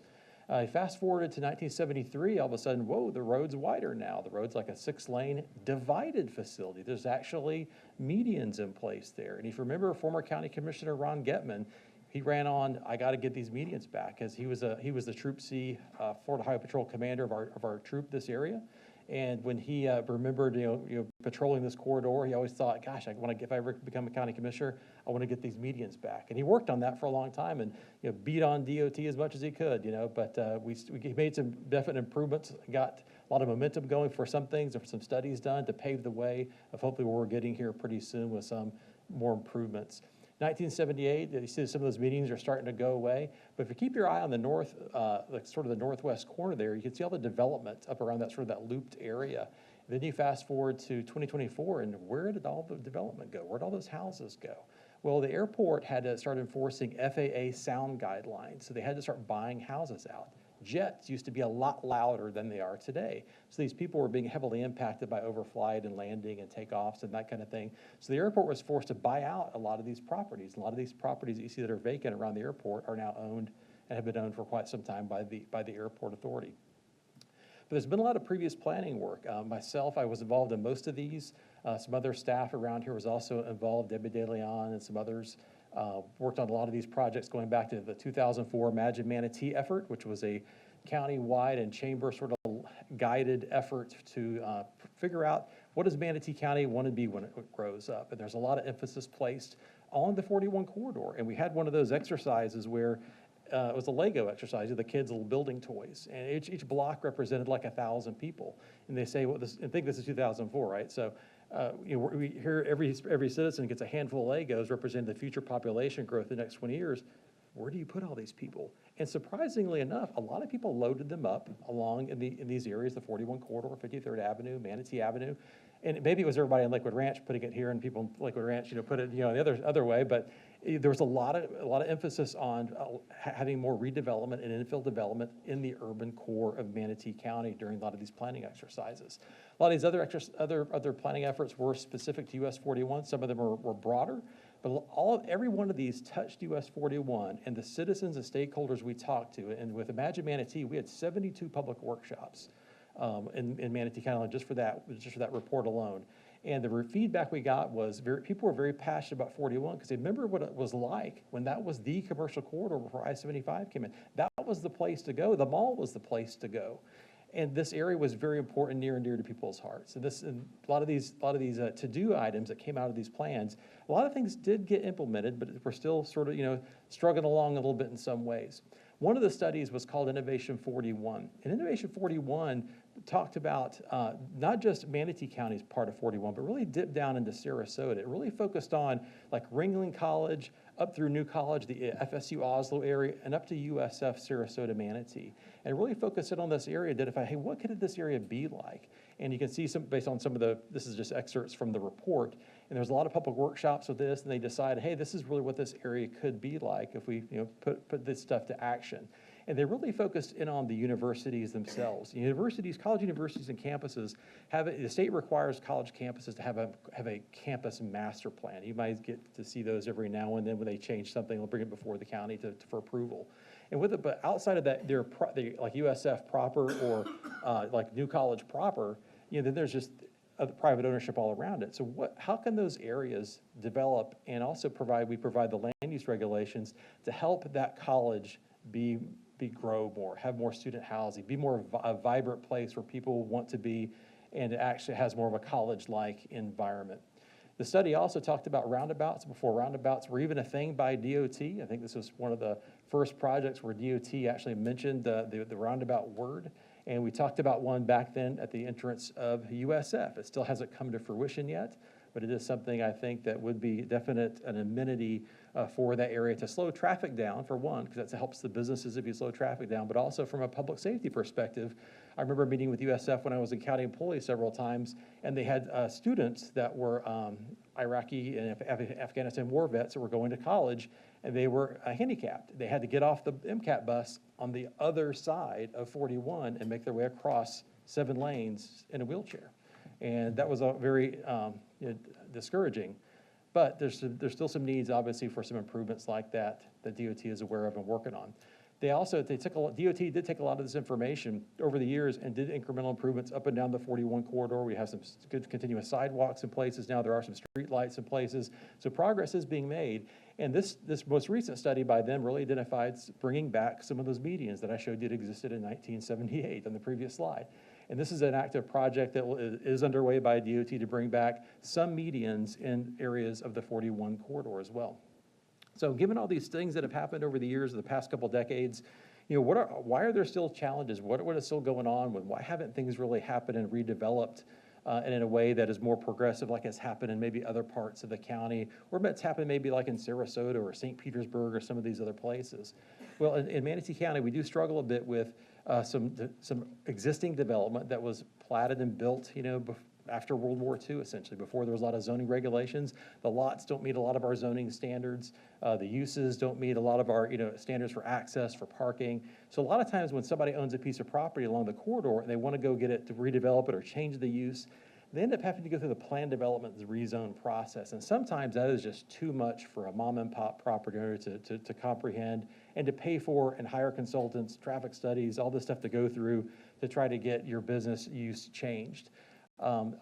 Fast forwarded to 1973, all of a sudden, whoa, the road's wider now. The road's like a 6-lane divided facility. There's actually medians in place there. And if you remember former County Commissioner Ron Getman, he ran on, I got to get these medians back, because he was the Troop C Florida Highway Patrol commander of our troop this area. And when he remembered, patrolling this corridor, he always thought, gosh, if I ever become a county commissioner, I want to get these medians back. And he worked on that for a long time and beat on DOT as much as he could, but we made some definite improvements, got a lot of momentum going for some things, and some studies done to pave the way of hopefully where we're getting here pretty soon with some more improvements. 1978, you see some of those meetings are starting to go away. But if you keep your eye on the north, sort of the northwest corner there, you can see all the development up around that looped area. Then you fast forward to 2024, and where did all the development go? Where did all those houses go? Well, the airport had to start enforcing FAA sound guidelines, so they had to start buying houses out. Jets used to be a lot louder than they are today. So these people were being heavily impacted by overflight and landing and takeoffs and that kind of thing. So the airport was forced to buy out a lot of these properties. A lot of these properties that you see that are vacant around the airport are now owned and have been owned for quite some time by the airport authority. But there's been a lot of previous planning work. Myself, I was involved in most of these. Some other staff around here was also involved, Debbie De Leon and some others. Worked on a lot of these projects going back to the 2004 Imagine Manatee effort, which was a county-wide and chamber sort of guided effort to figure out what does Manatee County want to be when it grows up. And there's a lot of emphasis placed on the 41 corridor. And we had one of those exercises where it was a Lego exercise of the kids' little building toys. And each block represented like 1,000 people. And they say, I think this is 2004, right? So we hear every citizen gets a handful of Legos representing the future population growth in the next 20 years. Where do you put all these people? And surprisingly enough, a lot of people loaded them up along in these areas, the 41 corridor, 53rd Avenue, Manatee Avenue. And maybe it was everybody in Lakewood Ranch putting it here, and people in Lakewood Ranch, put it, the other way. But there was a lot of emphasis on having more redevelopment and infill development in the urban core of Manatee County during a lot of these planning exercises. A lot of these other planning efforts were specific to US 41. Some of them were broader, but every one of these touched US 41, and the citizens and stakeholders we talked to. And with Imagine Manatee, we had 72 public workshops in Manatee County just for that report alone. And the feedback we got was people were very passionate about 41 because they remember what it was like when that was the commercial corridor before I-75 came in. That was the place to go. The mall was the place to go. And this area was very important, near and dear to people's hearts. And a lot of these to-do items that came out of these plans, a lot of things did get implemented, but we're still sort of, struggling along a little bit in some ways. One of the studies was called Innovation 41. And Innovation 41 talked about not just Manatee County's part of 41, but really dipped down into Sarasota. It really focused on like Ringling College, up through New College, the FSU Oslo area, and up to USF Sarasota Manatee. And really focused it on this area, identify, hey, what could this area be like? And you can see based on some of this is just excerpts from the report, and there's a lot of public workshops with this, and they decided, hey, this is really what this area could be like if we put this stuff to action. And they really focused in on the universities themselves. College universities and campuses the state requires college campuses to have a campus master plan. You might get to see those every now and then when they change something, they'll bring it before the county for approval. And but outside of that, they're like USF proper or like New College proper, then there's just private ownership all around it. So how can those areas develop and also we provide the land use regulations to help that college grow more, have more student housing, be more a vibrant place where people want to be, and it actually has more of a college-like environment. The study also talked about roundabouts before roundabouts were even a thing by DOT. I think this was one of the first projects where DOT actually mentioned the roundabout word. And we talked about one back then at the entrance of USF. It still hasn't come to fruition yet, but it is something I think that would be an amenity for that area to slow traffic down, for one, because that helps the businesses if you slow traffic down, but also from a public safety perspective. I remember meeting with USF when I was in county employee several times, and they had students that were Iraqi and Afghanistan war vets that were going to college, and they were handicapped. They had to get off the MCAT bus on the other side of 41 and make their way across 7 lanes in a wheelchair. And that was very discouraging. But there's still some needs, obviously, for some improvements like that DOT is aware of and working on. DOT did take a lot of this information over the years and did incremental improvements up and down the 41 corridor. We have some good continuous sidewalks in places now. There are some street lights in places. So progress is being made. And this most recent study by them really identified bringing back some of those medians that I showed you that existed in 1978 on the previous slide. And this is an active project that is underway by DOT to bring back some medians in areas of the 41 corridor as well. So given all these things that have happened over the years of the past couple decades, why are there still challenges? What is still going on? Why haven't things really happened and redeveloped and in a way that is more progressive like it's happened in maybe other parts of the county, or it's happened maybe like in Sarasota or St. Petersburg or some of these other places? Well, in Manatee County, we do struggle a bit with some existing development that was platted and built, after World War II, essentially, before there was a lot of zoning regulations. The lots don't meet a lot of our zoning standards. The uses don't meet a lot of our standards for access, for parking. So a lot of times when somebody owns a piece of property along the corridor and they want to go get it to redevelop it or change the use, they end up having to go through the plan development rezone process. And sometimes that is just too much for a mom and pop property owner to comprehend and to pay for and hire consultants, traffic studies, all this stuff to go through to try to get your business use changed.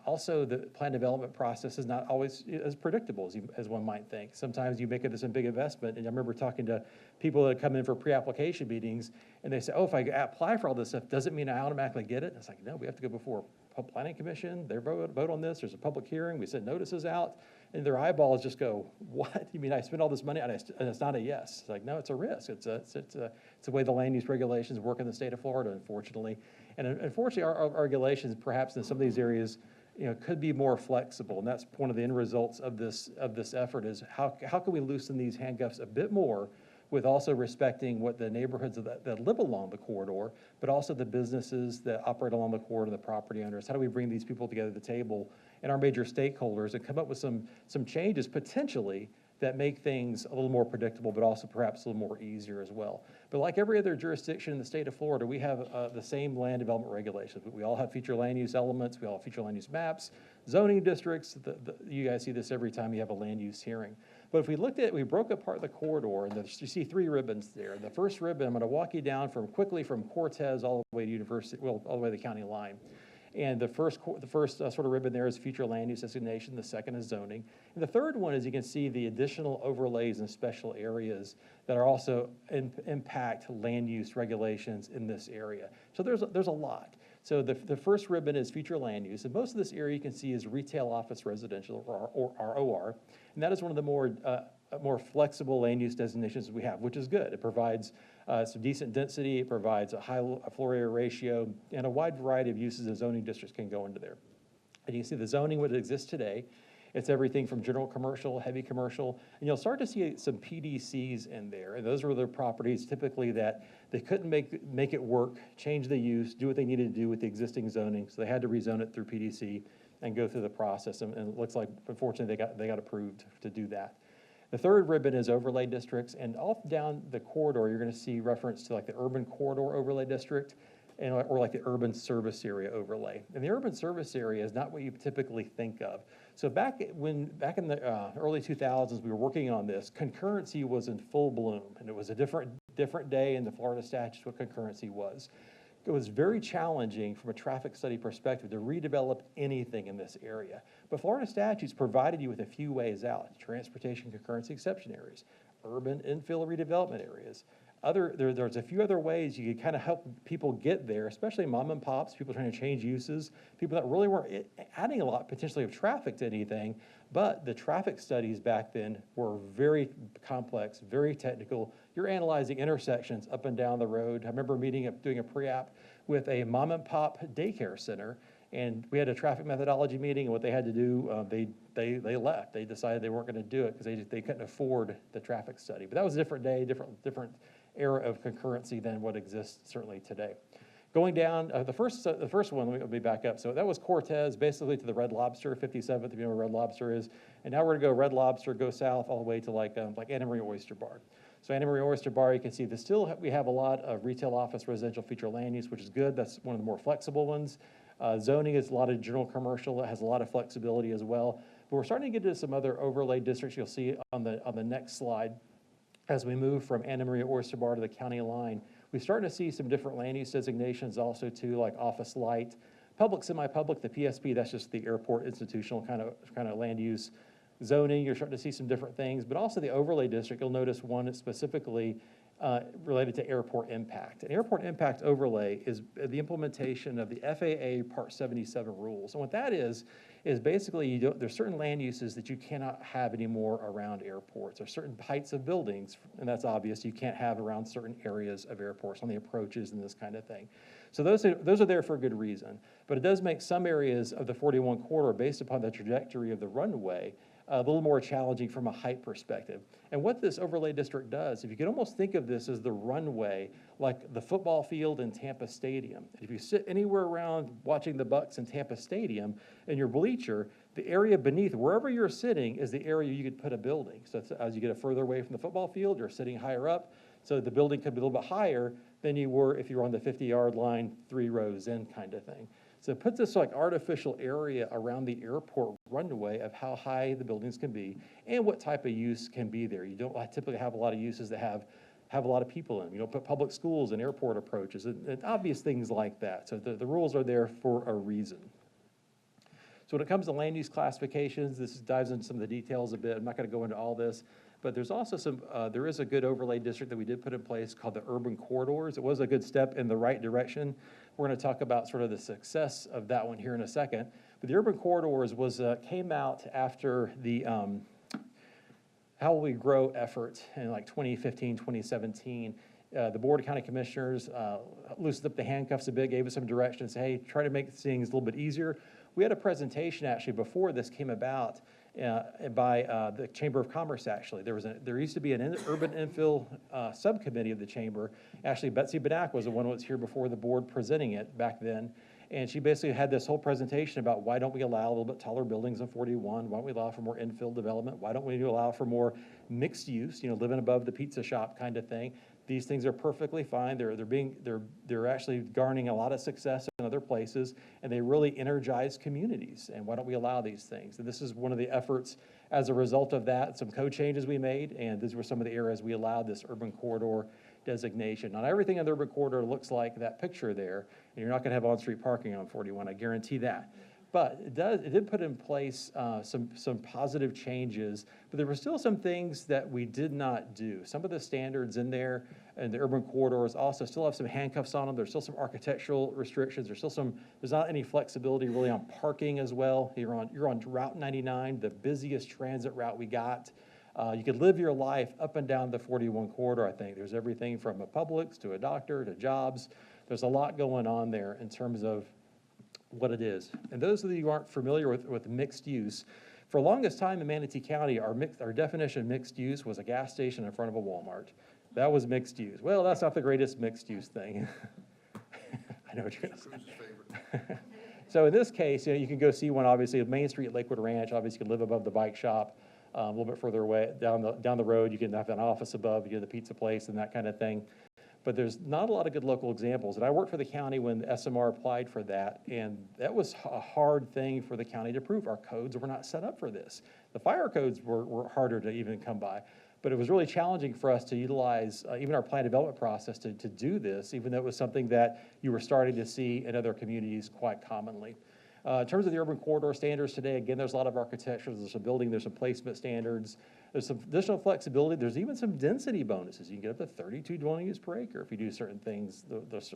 Also, the plan development process is not always as predictable as one might think. Sometimes you make this a big investment, and I remember talking to people that come in for pre-application meetings, and they say, oh, if I apply for all this stuff, does it mean I automatically get it? And it's like, no, we have to go before Planning Commission, they vote on this, there's a public hearing, we send notices out, and their eyeballs just go, what? You mean I spend all this money and it's not a yes? It's like, no, it's a risk. It's the way the land use regulations work in the state of Florida, unfortunately. And unfortunately, our regulations, perhaps in some of these areas, could be more flexible. And that's one of the end results of this effort is how can we loosen these handcuffs a bit more with also respecting what the neighborhoods that live along the corridor, but also the businesses that operate along the corridor, the property owners. How do we bring these people together at the table and our major stakeholders and come up with some changes potentially that make things a little more predictable, but also perhaps a little more easier as well. But like every other jurisdiction in the state of Florida, we have the same land development regulations. We all have future land use elements, we all have future land use maps, zoning districts. You guys see this every time you have a land use hearing. But if we looked at, we broke apart the corridor, and you see 3 ribbons there. The first ribbon, I'm going to walk you down quickly from Cortez all the way to University, well, all the way to the county line. And the first sort of ribbon there is future land use designation. The second is zoning. And the third one is you can see the additional overlays and special areas that are also impact land use regulations in this area. So there's a lot. So the first ribbon is future land use. And most of this area you can see is retail, office, residential, or ROR. And that is one of the more flexible land use designations we have, which is good. It provides some decent density, it provides a high floor area ratio, and a wide variety of uses of zoning districts can go into there. And you can see the zoning would exist today. It's everything from general commercial, heavy commercial, and you'll start to see some PDCs in there. And those were the properties typically that they couldn't make it work, change the use, do what they needed to do with the existing zoning, so they had to rezone it through PDC and go through the process. And it looks like, unfortunately, they got approved to do that. The third ribbon is overlay districts, and off down the corridor, you're going to see reference to like the urban corridor overlay district, or like the urban service area overlay. And the urban service area is not what you typically think of. So back in the early 2000s, we were working on this. Concurrency was in full bloom, and it was a different day in the Florida statutes what concurrency was. It was very challenging from a traffic study perspective to redevelop anything in this area. But Florida statutes provided you with a few ways out: transportation concurrency exception areas, urban infill redevelopment areas. There's a few other ways you could kind of help people get there, especially mom and pops, people trying to change uses, people that really weren't adding a lot potentially of traffic to anything. But the traffic studies back then were very complex, very technical. You're analyzing intersections up and down the road. I remember doing a pre-app with a mom and pop daycare center, and we had a traffic methodology meeting, and what they had to do, they left. They decided they weren't going to do it because they couldn't afford the traffic study. But that was a different day, different era of concurrency than what exists certainly today. Going down, the first one, let me back up. So that was Cortez, basically to the Red Lobster, 57th, if you know where Red Lobster is. And now we're gonna go Red Lobster, go south all the way to like Anna Maria Oyster Bar. So Anna Maria Oyster Bar, you can see we have a lot of retail, office, residential feature land use, which is good. That's one of the more flexible ones. Zoning is a lot of general commercial. It has a lot of flexibility as well. But we're starting to get into some other overlay districts you'll see on the next slide. As we move from Anna Maria Oyster Bar to the county line, we're starting to see some different land use designations also too, like office light, public, semi-public, the PSP, that's just the airport institutional kind of land use. Zoning, you're starting to see some different things, but also the overlay district, you'll notice one that's specifically related to airport impact. An airport impact overlay is the implementation of the FAA Part 77 rules. And what that is basically there's certain land uses that you cannot have anymore around airports. There's certain heights of buildings, and that's obvious, you can't have around certain areas of airports on the approaches and this kind of thing. So those are there for a good reason. But it does make some areas of the 41 corridor, based upon the trajectory of the runway, a little more challenging from a height perspective. And what this overlay district does, if you could almost think of this as the runway, like the football field in Tampa Stadium. If you sit anywhere around watching the Bucks in Tampa Stadium, in your bleacher, the area beneath, wherever you're sitting, is the area you could put a building. So as you get further away from the football field, you're sitting higher up, so the building could be a little bit higher than you were if you were on the 50-yard line, 3 rows in kind of thing. So it puts this like artificial area around the airport runway of how high the buildings can be and what type of use can be there. You don't typically have a lot of uses that have a lot of people in them. You don't put public schools and airport approaches and obvious things like that. So the rules are there for a reason. So when it comes to land use classifications, this dives into some of the details a bit. I'm not going to go into all this, but there's also there is a good overlay district that we did put in place called the urban corridors. It was a good step in the right direction. We're going to talk about sort of the success of that one here in a second. But the urban corridors came out after the How Will We Grow effort in like 2015, 2017. The Board of County Commissioners loosened up the handcuffs a bit, gave us some direction, and said, hey, try to make things a little bit easier. We had a presentation actually before this came about by the Chamber of Commerce. Actually, there used to be an urban infill subcommittee of the chamber. Actually, Betsy Benak was the one who was here before the board presenting it back then, And she basically had this whole presentation about why don't we allow a little bit taller buildings on 41? Why don't we allow for more infill development? Why don't we allow for more mixed use, living above the pizza shop kind of thing? These things are perfectly fine. They're actually garnering a lot of success in other places, and they really energize communities. And why don't we allow these things? And this is one of the efforts as a result of that, some code changes we made, and these were some of the areas we allowed this urban corridor designation. Not everything in the urban corridor looks like that picture there, and you're not gonna have on-street parking on 41, I guarantee that. But it did put in place some positive changes, but there were still some things that we did not do. Some of the standards in there and the urban corridors also still have some handcuffs on them. There's still some architectural restrictions. There's not any flexibility really on parking as well. You're on Route 99, the busiest transit route we got. You could live your life up and down the 41 corridor, I think. There's everything from a Publix to a doctor to jobs. There's a lot going on there in terms of what it is. And those of you who aren't familiar with mixed use, for the longest time in Manatee County, our definition of mixed use was a gas station in front of a Walmart. That was mixed use. Well, that's not the greatest mixed use thing. I know what you're gonna say. So in this case, you can go see one, obviously, Main Street, Lakewood Ranch. Obviously, you can live above the bike shop. A little bit further away, down the road, you can have an office above, you get the pizza place and that kind of thing. But there's not a lot of good local examples. And I worked for the county when SMR applied for that, and that was a hard thing for the county to prove. Our codes were not set up for this. The fire codes were harder to even come by. But it was really challenging for us to utilize even our plan development process to do this, even though it was something that you were starting to see in other communities quite commonly. In terms of the urban corridor standards today, again, there's a lot of architecture, there's some building, there's some placement standards, there's some additional flexibility, there's even some density bonuses. You can get up to 32 dwelling units per acre if you do certain things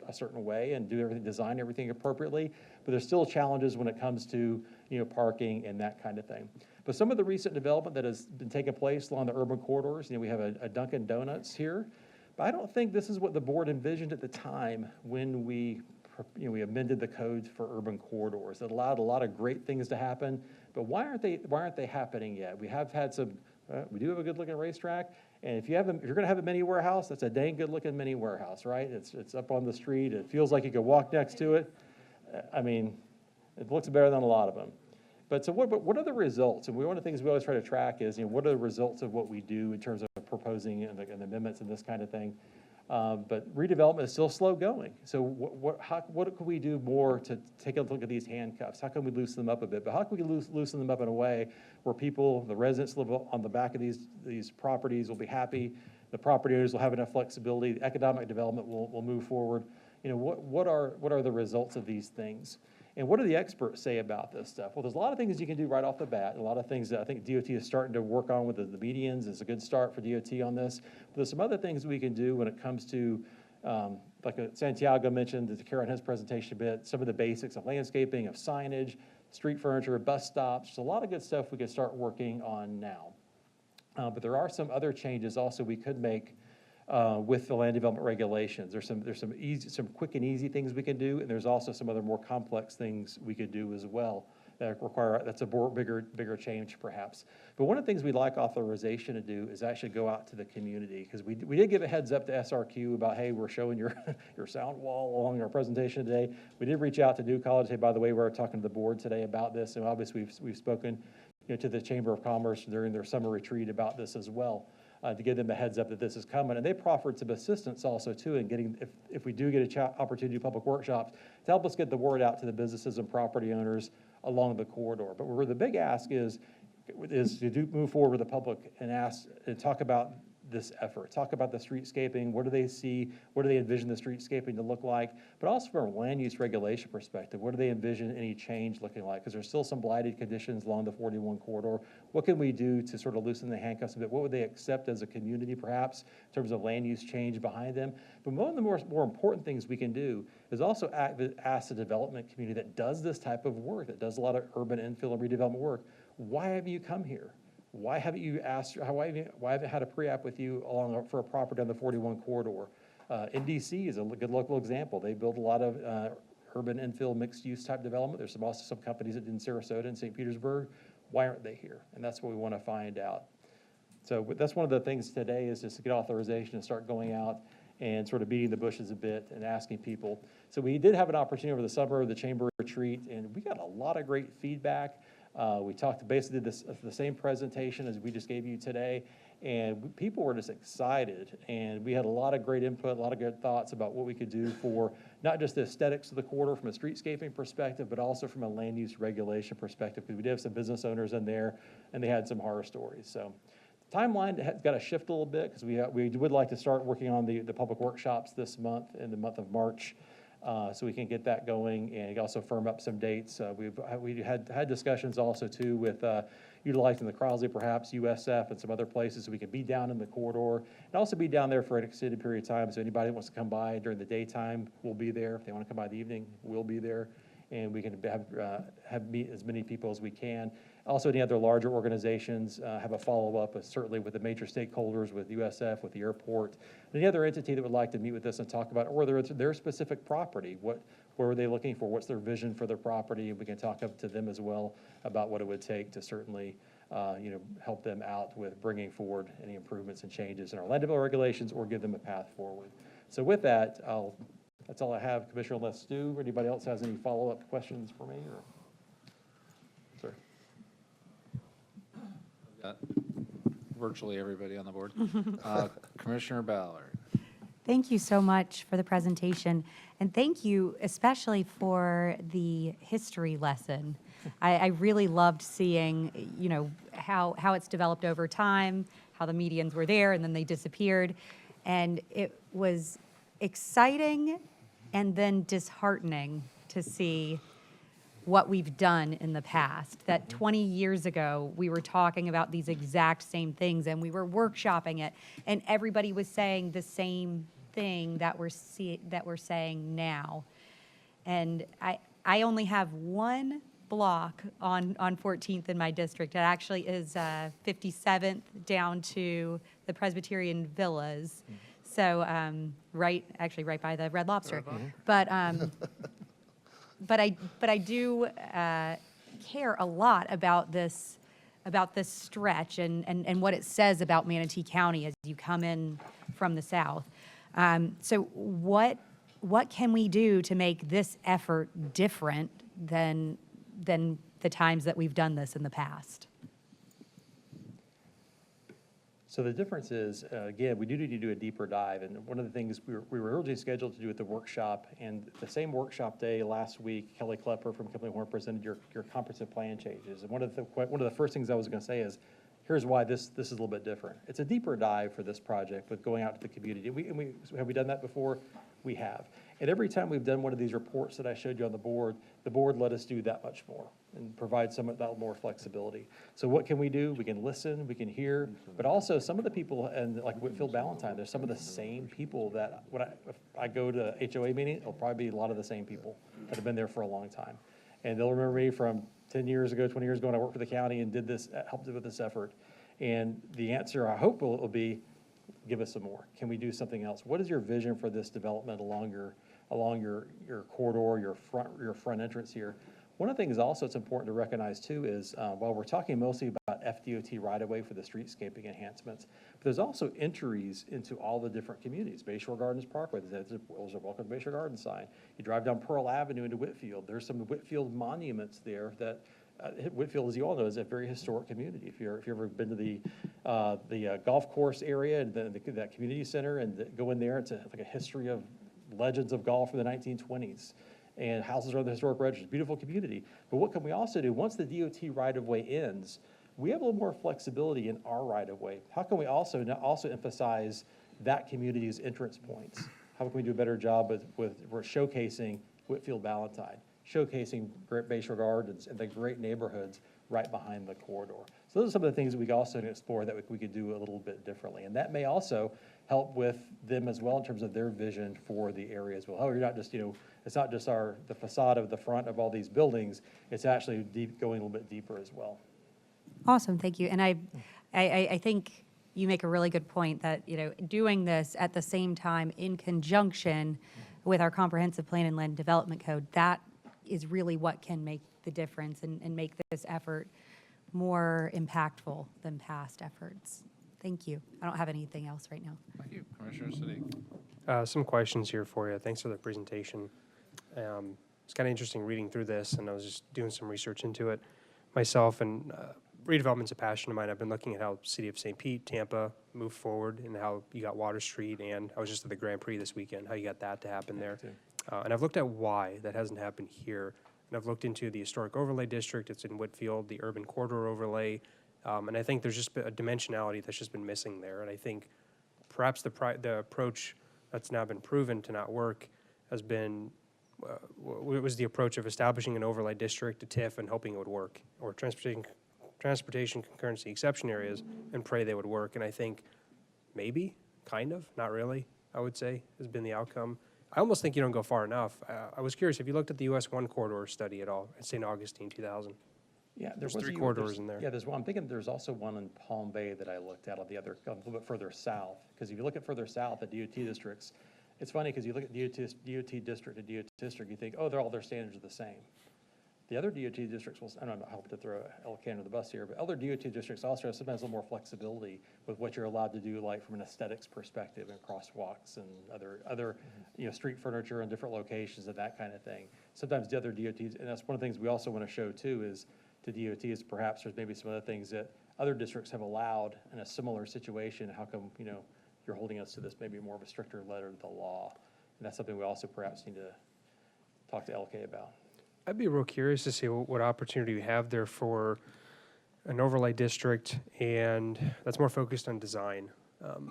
a certain way and design everything appropriately, but there's still challenges when it comes to parking and that kind of thing. But some of the recent development that has been taking place along the urban corridors, we have a Dunkin' Donuts here, but I don't think this is what the board envisioned at the time when we amended the codes for urban corridors. It allowed a lot of great things to happen, but why aren't they happening yet? We have had some. We do have a good-looking racetrack, and if you're going to have a mini warehouse, that's a dang good-looking mini warehouse, right? It's up on the street. It feels like you could walk next to it. I mean, it looks better than a lot of them. But so what are the results? And one of the things we always try to track is what are the results of what we do in terms of proposing and the amendments and this kind of thing. But redevelopment is still slow going. So what can we do more to take a look at these handcuffs? How can we loosen them up a bit? But how can we loosen them up in a way where the residents live on the back of these properties will be happy, the property owners will have enough flexibility, the economic development will move forward. What are the results of these things? And what do the experts say about this stuff? Well, there's a lot of things you can do right off the bat, a lot of things that I think DOT is starting to work on with the medians. It's a good start for DOT on this. But there's some other things we can do when it comes to, like Santiago mentioned at Karen his presentation a bit, some of the basics of landscaping, of signage, street furniture, bus stops. There's a lot of good stuff we can start working on now. But there are some other changes also we could make with the land development regulations. There's some quick and easy things we can do, and there's also some other more complex things we could do as well that's a bigger change perhaps. But one of the things we'd like authorization to do is actually go out to the community, because we did give a heads up to SRQ about, hey, we're showing your sound wall along our presentation today. We did reach out to New College, hey, by the way, we're talking to the board today about this, and obviously we've spoken to the Chamber of Commerce during their summer retreat about this as well. To give them a heads up that this is coming. And they proffered some assistance also too in getting, if we do get an opportunity to do public workshops, to help us get the word out to the businesses and property owners along the corridor. But where the big ask is to move forward with the public and talk about this effort, talk about the streetscaping, what do they see, what do they envision the streetscaping to look like, but also from a land use regulation perspective, what do they envision any change looking like? Because there's still some blighted conditions along the 41 corridor. What can we do to sort of loosen the handcuffs a bit? What would they accept as a community perhaps in terms of land use change behind them? But one of the more important things we can do is also ask the development community that does this type of work, that does a lot of urban infill and redevelopment work, why have you come here? Why haven't you asked? Why haven't had a pre-app with you for a property on the 41 corridor? NDC is a good local example. They build a lot of urban infill mixed-use type development. There's also some companies that did in Sarasota and St. Petersburg. Why aren't they here? And that's what we want to find out. So that's one of the things today is just to get authorization and start going out and sort of beating the bushes a bit and asking people. So we did have an opportunity over the summer, the chamber retreat, and we got a lot of great feedback. We talked, basically did the same presentation as we just gave you today, and people were just excited, and we had a lot of great input, a lot of good thoughts about what we could do for not just the aesthetics of the corridor from a streetscaping perspective, but also from a land use regulation perspective, because we did have some business owners in there, and they had some horror stories. So the timeline has got to shift a little bit, because we would like to start working on the public workshops this month, in the month of March, so we can get that going and also firm up some dates. We had discussions also too with utilizing the Crosley, perhaps USF and some other places, so we can be down in the corridor and also be down there for an extended period of time. So anybody that wants to come by during the daytime, we'll be there. If they want to come by in the evening, we'll be there, and we can have meet as many people as we can. Also, any other larger organizations have a follow-up, certainly with the major stakeholders, with USF, with the airport, any other entity that would like to meet with us and talk about, or whether it's their specific property, what were they looking for, what's their vision for their property, and we can talk up to them as well about what it would take to certainly help them out with bringing forward any improvements and changes in our land development regulations, or give them a path forward. So with that, that's all I have, Commissioner, unless Stu or anybody else has any follow-up questions for me, or? Sir. Got virtually everybody on the board. Commissioner Ballard. Thank you so much for the presentation, and thank you especially for the history lesson. I really loved seeing, how it's developed over time, how the medians were there and then they disappeared, and it was exciting and then disheartening to see what we've done in the past. That 20 years ago, we were talking about these exact same things, and we were workshopping it, and everybody was saying the same thing that we're saying now. And I only have one block on 14th in my district. It actually is 57th down to the Presbyterian Villas. So right by the Red Lobster. But I do care a lot about this stretch and what it says about Manatee County as you come in from the south. So what can we do to make this effort different than the times that we've done this in the past? So the difference is, again, we do need to do a deeper dive, and one of the things we were originally scheduled to do at the workshop, and the same workshop day last week, Kelly Klepper from Company Horn presented your comprehensive plan changes. And one of the first things I was going to say is, here's why this is a little bit different. It's a deeper dive for this project with going out to the community. Have we done that before? We have. And every time we've done one of these reports that I showed you on the board let us do that much more and provide some of that more flexibility. So what can we do? We can listen, we can hear, but also some of the people, and like Whitfield Ballantyne, there's some of the same people that if I go to HOA meeting, it'll probably be a lot of the same people that have been there for a long time. And they'll remember me from 10 years ago, 20 years ago, when I worked for the county and did this, helped with this effort. And the answer, I hope, will be, give us some more. Can we do something else? What is your vision for this development along your corridor, your front entrance here? One of the things also it's important to recognize too is while we're talking mostly about FDOT right-of-way for the streetscaping enhancements, but there's also entries into all the different communities. Bayshore Gardens Parkway, there's a Welcome to Bayshore Gardens sign. You drive down Pearl Avenue into Whitfield, there's some Whitfield monuments there that Whitfield, as you all know, is a very historic community. If you've ever been to the golf course area and that community center and go in there, it's like a history of legends of golf from the 1920s. And houses are on the historic register. Beautiful community. But what can we also do? Once the DOT right-of-way ends, we have a little more flexibility in our right-of-way. How can we also emphasize that community's entrance points? How can we do a better job with showcasing Whitfield Ballantyne, showcasing Great Bayshore Gardens and the great neighborhoods right behind the corridor? So those are some of the things that we can also explore that we could do a little bit differently. And that may also help with them as well in terms of their vision for the area as well. Oh, you're not just, it's not just the facade of the front of all these buildings, it's actually going a little bit deeper as well. Awesome, thank you. And I think you make a really good point that, doing this at the same time in conjunction with our comprehensive plan and land development code, that is really what can make the difference and make this effort more impactful than past efforts. Thank you. I don't have anything else right now. Thank you. Commissioner Siddiq. Some questions here for you. Thanks for the presentation. It's kind of interesting reading through this, and I was just doing some research into it myself, and redevelopment's a passion of mine. I've been looking at how City of St. Pete, Tampa moved forward, and how you got Water Street, and I was just at the Grand Prix this weekend, how you got that to happen there. And I've looked at why that hasn't happened here, and I've looked into the Historic Overlay District. It's in Whitfield, the Urban Corridor Overlay, and I think there's just a dimensionality that's just been missing there, and I think perhaps the approach that's now been proven to not work has been it was the approach of establishing an overlay district, a TIF, and hoping it would work, or transportation concurrency exception areas, and pray they would work. And I think maybe, kind of, not really, I would say, has been the outcome. I almost think you don't go far enough. I was curious, have you looked at the US 1 corridor study at all at St. Augustine 2000? Yeah, there's 3 corridors in there. Yeah, there's one. I'm thinking there's also one in Palm Bay that I looked at on the other, a little bit further south. Because if you look at further south at DOT districts, it's funny because you look at DOT district to DOT district, you think, oh, all their standards are the same. The other DOT districts will, I don't know, I hope to throw LK under the bus here, but other DOT districts also have sometimes a little more flexibility with what you're allowed to do, like from an aesthetics perspective and crosswalks and other street furniture in different locations and that kind of thing. Sometimes the other DOTs, and that's one of the things we also want to show too is to DOTs, perhaps there's maybe some other things that other districts have allowed in a similar situation. How come, you're holding us to this maybe more of a stricter letter to the law? And that's something we also perhaps need to talk to LK about. I'd be real curious to see what opportunity we have there for an overlay district, and that's more focused on design.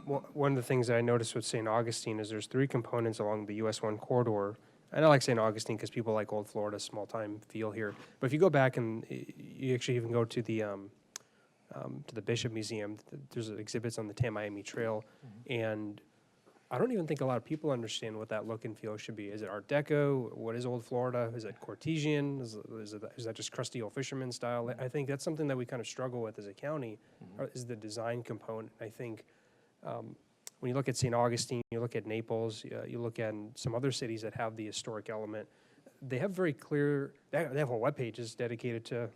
One of the things that I noticed with St. Augustine is there's 3 components along the US 1 corridor. And I like St. Augustine because people like Old Florida, small-time feel here. But if you go back and you actually even go to the Bishop Museum, there's exhibits on the Tamiami Trail, and I don't even think a lot of people understand what that look and feel should be. Is it Art Deco? What is Old Florida? Is it Cortesian? Is that just crusty old fisherman style? I think that's something that we kind of struggle with as a county, is the design component. I think when you look at St. Augustine, you look at Naples, you look at some other cities that have the historic element, they have very clear, they have whole web pages dedicated to,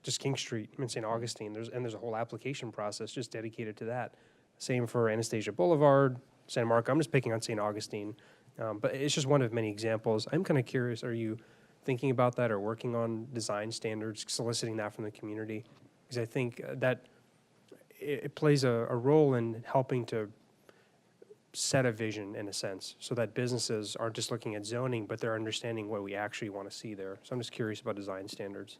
just King Street in St. Augustine. There's a whole application process just dedicated to that. Same for Anastasia Boulevard, San Marco. I'm just picking on St. Augustine, but it's just one of many examples. I'm kind of curious, are you thinking about that or working on design standards, soliciting that from the community? Because I think that it plays a role in helping to set a vision in a sense, so that businesses aren't just looking at zoning, but they're understanding what we actually want to see there. So I'm just curious about design standards.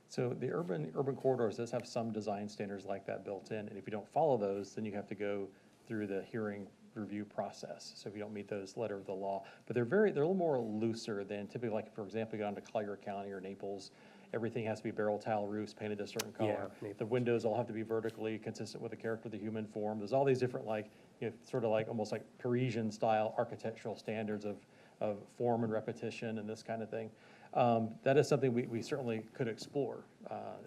So the urban corridors does have some design standards like that built in, and if you don't follow those, then you have to go through the hearing review process. So if you don't meet those, letter of the law. But they're a little more looser than typically, like for example, you go down to Collier County or Naples. Everything has to be barrel tile roofs painted a certain color. Yeah, the windows all have to be vertically consistent with the character of the human form. There's all these different sort of like almost like Parisian style architectural standards of form and repetition and this kind of thing. That is something we certainly could explore.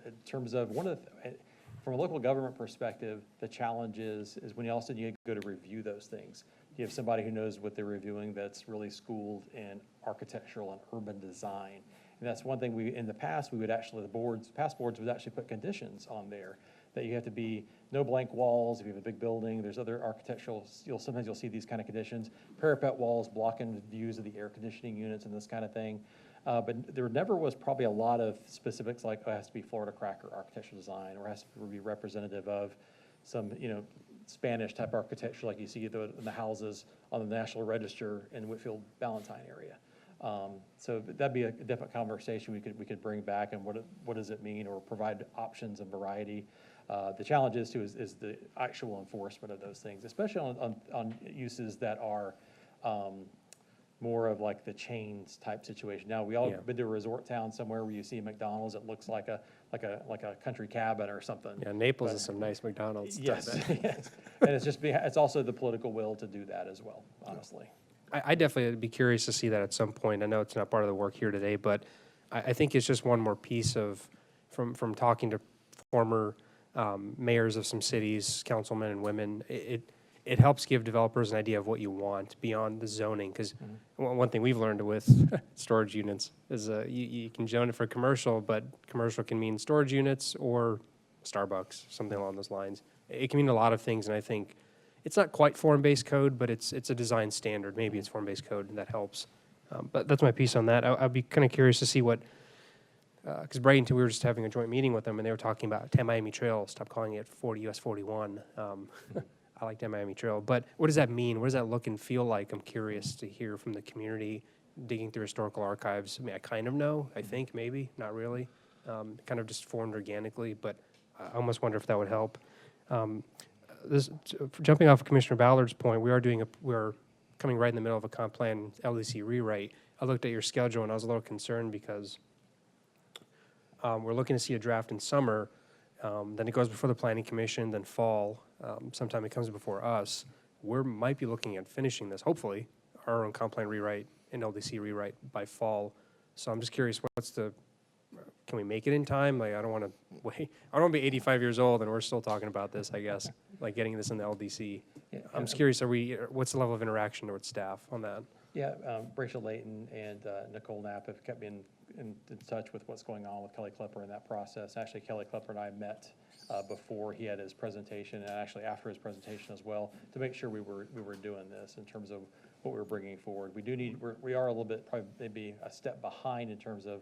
In terms of from a local government perspective, the challenge is when all of a sudden you go to review those things. You have somebody who knows what they're reviewing that's really schooled in architectural and urban design. And that's one thing in the past, past boards would actually put conditions on there that you have to be no blank walls. If you have a big building, there's other architectural, sometimes you'll see these kind of conditions, parapet walls blocking views of the air conditioning units and this kind of thing. But there never was probably a lot of specifics like, it has to be Florida Cracker architectural design, or it has to be representative of some, Spanish type architecture like you see in the houses on the National Register in Whitfield, Ballantyne area. So that'd be a different conversation we could bring back, and what does it mean, or provide options and variety. The challenge is the actual enforcement of those things, especially on uses that are more of like the chains type situation. Now we all been to a resort town somewhere where you see McDonald's that looks like a country cabin or something. Yeah, Naples is some nice McDonald's. Yes, yes. And it's also the political will to do that as well, honestly. I definitely would be curious to see that at some point. I know it's not part of the work here today, but I think it's just one more piece of, from talking to former mayors of some cities, councilmen and women, it helps give developers an idea of what you want beyond the zoning. Because one thing we've learned with storage units is you can zone it for commercial, but commercial can mean storage units or Starbucks, something along those lines. It can mean a lot of things, and I think it's not quite form-based code, but it's a design standard. Maybe it's form-based code, and that helps. But that's my piece on that. I'd be kind of curious to see what, because Bradenton, we were just having a joint meeting with them, and they were talking about 10 Miami Trail. Stop calling it 40 US 41. I like 10 Miami Trail. But what does that mean? What does that look and feel like? I'm curious to hear from the community, digging through historical archives. I mean, I kind of know, I think, maybe, not really. Kind of just formed organically, but I almost wonder if that would help. Jumping off of Commissioner Ballard's point, we're coming right in the middle of a comp plan LDC rewrite. I looked at your schedule and I was a little concerned because we're looking to see a draft in summer, then it goes before the Planning Commission, then fall, sometime it comes before us. We might be looking at finishing this, hopefully, our own comp plan rewrite and LDC rewrite by fall. So I'm just curious, can we make it in time? Like, I don't want to wait. I don't want to be 85 years old and we're still talking about this, I guess, like getting this in the LDC. I'm just curious, what's the level of interaction with staff on that? Yeah, Rachel Layton and Nicole Knapp have kept me in touch with what's going on with Kelly Klepper in that process. Actually, Kelly Klepper and I met before he had his presentation, and actually after his presentation as well, to make sure we were doing this in terms of what we were bringing forward. We are a little bit, probably maybe a step behind in terms of,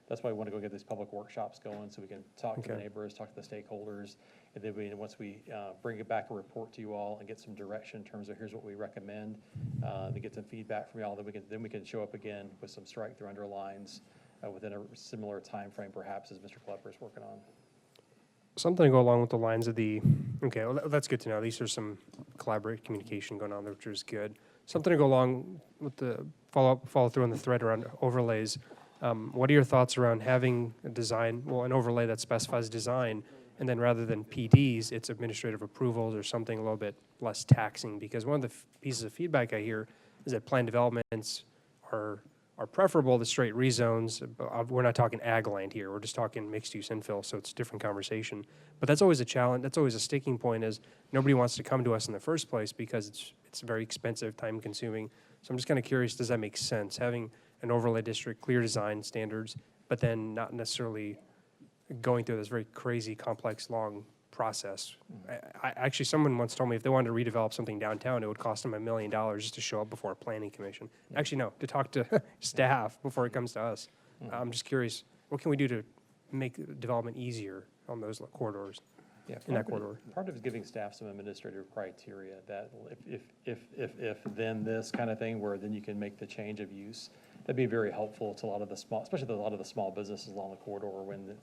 that's why we want to go get these public workshops going so we can talk to the neighbors, talk to the stakeholders, and then once we bring it back a report to you all and get some direction in terms of here's what we recommend, to get some feedback from y'all, then we can show up again with some strike-through underlines within a similar time frame perhaps as Mr. Klepper is working on. Something to go along with the lines of okay, well, that's good to know. At least there's some collaborative communication going on there, which is good. Something to go along with the follow through on the thread around overlays. What are your thoughts around having an overlay that specifies design, and then rather than PDs, it's administrative approvals or something a little bit less taxing? Because one of the pieces of feedback I hear is that plan developments are preferable to straight rezones. We're not talking ag land here. We're just talking mixed-use infill, so it's a different conversation. But that's always a challenge. That's always a sticking point, is nobody wants to come to us in the first place because it's very expensive, time-consuming. So I'm just kind of curious, does that make sense, having an overlay district, clear design standards, but then not necessarily going through this very crazy, complex, long process? Actually, someone once told me if they wanted to redevelop something downtown, it would cost them $1 million just to show up before a planning commission. Actually, no, to talk to staff before it comes to us. I'm just curious, what can we do to make development easier on those corridors? Yeah, in that corridor. Part of it is giving staff some administrative criteria that if then this kind of thing, where then you can make the change of use. That'd be very helpful to a lot of the small, especially a lot of the small businesses along the corridor, when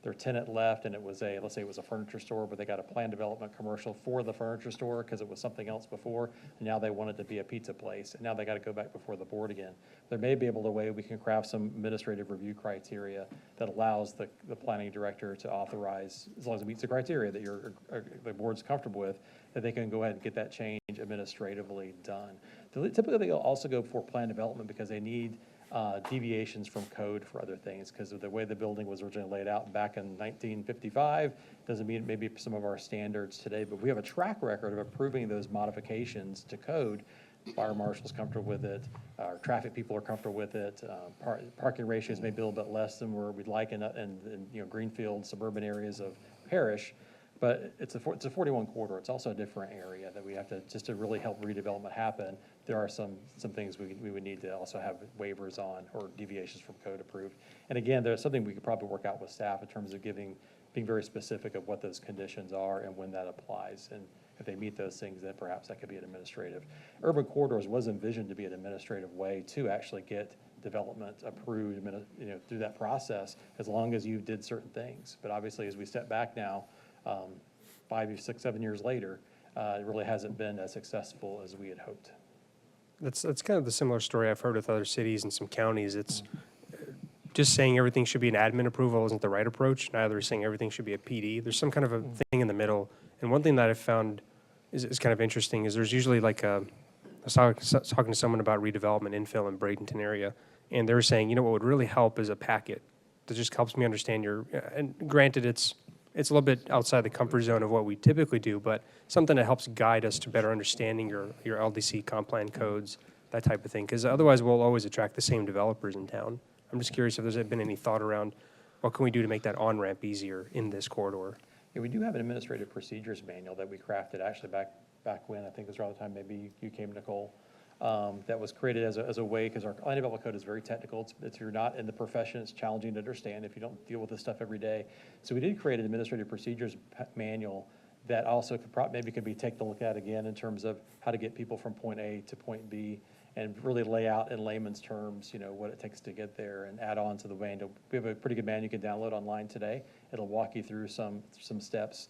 their tenant left and it was let's say it was a furniture store, but they got a planned development commercial for the furniture store because it was something else before, and now they want it to be a pizza place, and now they got to go back before the board again. There may be able to way we can craft some administrative review criteria that allows the planning director to authorize, as long as it meets the criteria that the board's comfortable with, that they can go ahead and get that change administratively done. Typically, they'll also go for plan development because they need deviations from code for other things, because of the way the building was originally laid out back in 1955 doesn't meet maybe some of our standards today, but we have a track record of approving those modifications to code. Fire marshal's comfortable with it, our traffic people are comfortable with it, parking ratios may be a little bit less than where we'd like in greenfield suburban areas of Parish. But it's a 41 corridor. It's also a different area that we have to, just to really help redevelopment happen, there are some things we would need to also have waivers on or deviations from code approved. And again, there's something we could probably work out with staff in terms of being very specific of what those conditions are and when that applies. And if they meet those things, then perhaps that could be an administrative. Urban corridors was envisioned to be an administrative way to actually get development approved, through that process, as long as you did certain things. But obviously, as we step back now, 5, 6, 7 years later, it really hasn't been as successful as we had hoped. That's kind of the similar story I've heard with other cities and some counties. It's just saying everything should be an admin approval isn't the right approach. Neither is saying everything should be a PD. There's some kind of a thing in the middle. And one thing that I've found is kind of interesting is there's usually like I was talking to someone about redevelopment infill in Bradenton area, and they were saying, what would really help is a packet that just helps me understand and granted it's a little bit outside the comfort zone of what we typically do, but something that helps guide us to better understanding your LDC comp plan codes, that type of thing, because otherwise we'll always attract the same developers in town. I'm just curious if there's been any thought around what can we do to make that on-ramp easier in this corridor? Yeah, we do have an administrative procedures manual that we crafted actually back back when, I think it was around the time maybe you came, Nicole, that was created as a way, because our land development code is very technical. If you're not in the profession, it's challenging to understand if you don't deal with this stuff every day. So we did create an administrative procedures manual that also maybe could be taken a look at again in terms of how to get people from point A to point B, and really lay out in layman's terms, what it takes to get there, and add on to the manual. We have a pretty good manual you can download online today. It'll walk you through some steps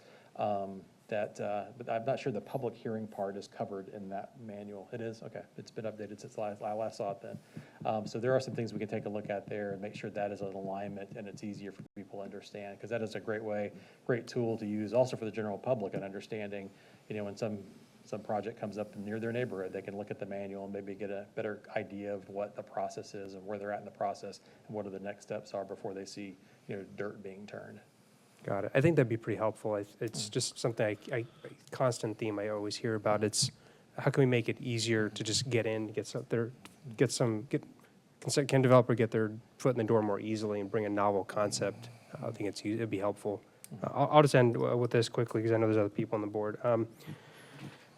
but I'm not sure the public hearing part is covered in that manual. It is? Okay. It's been updated since I last saw it then. So there are some things we can take a look at there and make sure that is in alignment and it's easier for people to understand, because that is a great tool to use also for the general public and understanding, when some project comes up near their neighborhood, they can look at the manual and maybe get a better idea of what the process is and where they're at in the process and what are the next steps are before they see, dirt being turned. Got it. I think that'd be pretty helpful. It's just something a constant theme I always hear about. It's how can we make it easier to just get in, can developer get their foot in the door more easily and bring a novel concept? I think it'd be helpful. I'll just end with this quickly because I know there's other people on the board.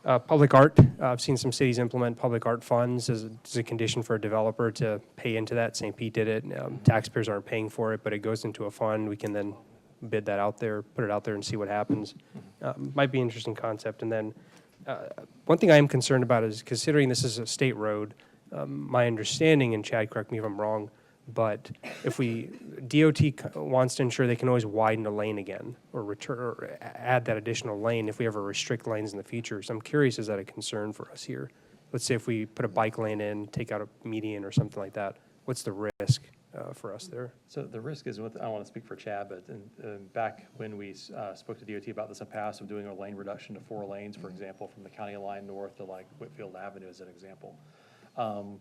Public art. I've seen some cities implement public art funds as a condition for a developer to pay into that. St. Pete did it. Taxpayers aren't paying for it, but it goes into a fund. We can then bid that out there, put it out there and see what happens. Might be an interesting concept. And then one thing I am concerned about is, considering this is a state road, my understanding, and Chad, correct me if I'm wrong, but if DOT wants to ensure they can always widen a lane again or add that additional lane if we ever restrict lanes in the future. So I'm curious, is that a concern for us here? Let's say if we put a bike lane in, take out a median or something like that, what's the risk for us there? So the risk is, I don't want to speak for Chad, but back when we spoke to DOT about this in the past of doing a lane reduction to 4 lanes, for example, from the county line north to like Whitfield Avenue as an example,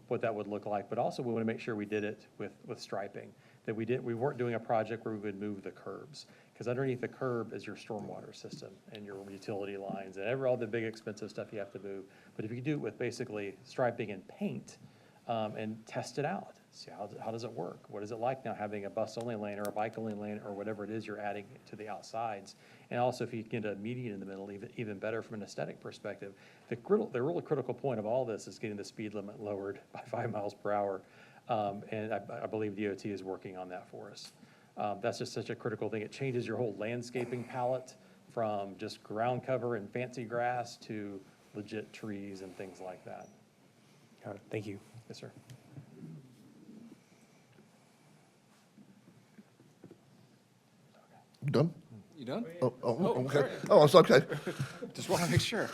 what that would look like. But also we want to make sure we did it with striping, that we weren't doing a project where we would move the curbs, because underneath the curb is your stormwater system and your utility lines and all the big expensive stuff you have to move. But if you do it with basically striping and paint and test it out, see how does it work? What is it like now having a bus-only lane or a bike-only lane or whatever it is you're adding to the outsides? And also if you get a median in the middle, even better from an aesthetic perspective. The really critical point of all this is getting the speed limit lowered by 5 miles per hour. And I believe DOT is working on that for us. That's just such a critical thing. It changes your whole landscaping palette from just ground cover and fancy grass to legit trees and things like that. Got it. Thank you. Yes, sir. You done? You done? Oh, okay. sorry. Oh, it's okay. Just want to make sure.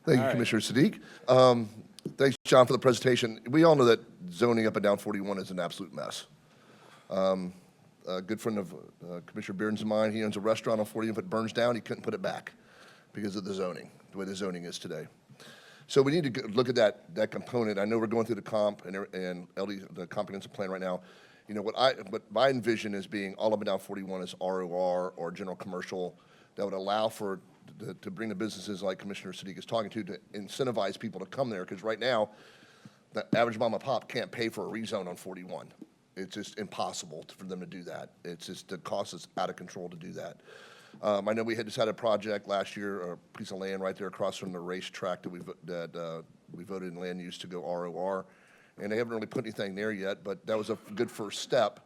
Thank you, All right. Commissioner Sadiq. Thanks, John, for the presentation. We all know that zoning up and down 41 is an absolute mess. A good friend of Commissioner Bearden's and mine, he owns a restaurant on 40. If it burns down, he couldn't put it back because of the zoning, the way the zoning is today. So we need to look at that component. I know we're going through the comp and LD, the comprehensive plan right now. What my envision is being all up and down 41 is ROR or general commercial that would allow to bring the businesses like Commissioner Sadiq is talking to incentivize people to come there, because right now, the average mom and pop can't pay for a rezone on 41. It's just impossible for them to do that. It's just, the cost is out of control to do that. I know we had just had a project last year, a piece of land right there across from the racetrack that we voted in land use to go ROR. And they haven't really put anything there yet, but that was a good first step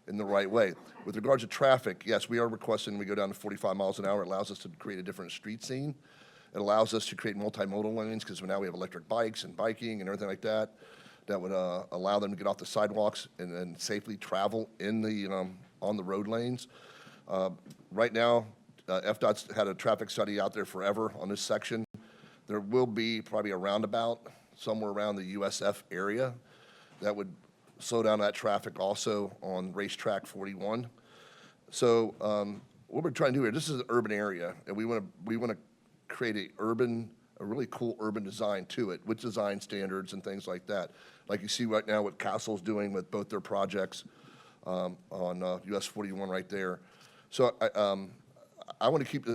in the right way. With regards to traffic, yes, we are requesting we go down to 45 miles an hour. It allows us to create a different street scene. It allows us to create multimodal lanes, because now we have electric bikes and biking and everything like that. That would allow them to get off the sidewalks and safely travel in the on the road lanes. Right now, FDOT's had a traffic study out there forever on this section. There will be probably a roundabout somewhere around the USF area that would slow down that traffic also on racetrack 41. So what we're trying to do here, this is an urban area, and we want to create a really cool urban design to it with design standards and things like that. Like you see right now what Castle's doing with both their projects on US 41 right there. So I want to keep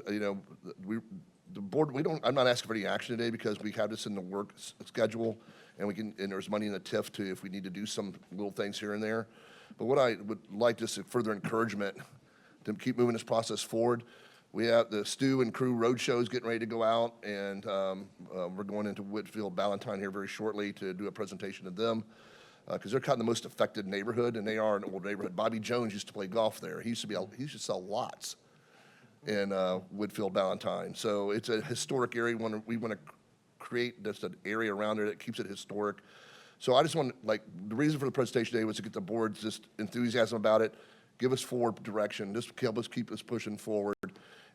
the board, I'm not asking for any action today because we have this in the work schedule, and there's money in the TIF to, if we need to do some little things here and there. But what I would like just further encouragement to keep moving this process forward. We have the Stu and crew road shows getting ready to go out, and we're going into Whitfield, Ballantyne here very shortly to do a presentation to them, because they're kind of the most affected neighborhood, and they are an old neighborhood. Bobby Jones used to play golf there. He used to sell lots in Whitfield, Ballantyne. So it's a historic area. We want to create just an area around there that keeps it historic. So I just want, like, the reason for the presentation today was to get the board's just enthusiasm about it, give us forward direction, just help us keep us pushing forward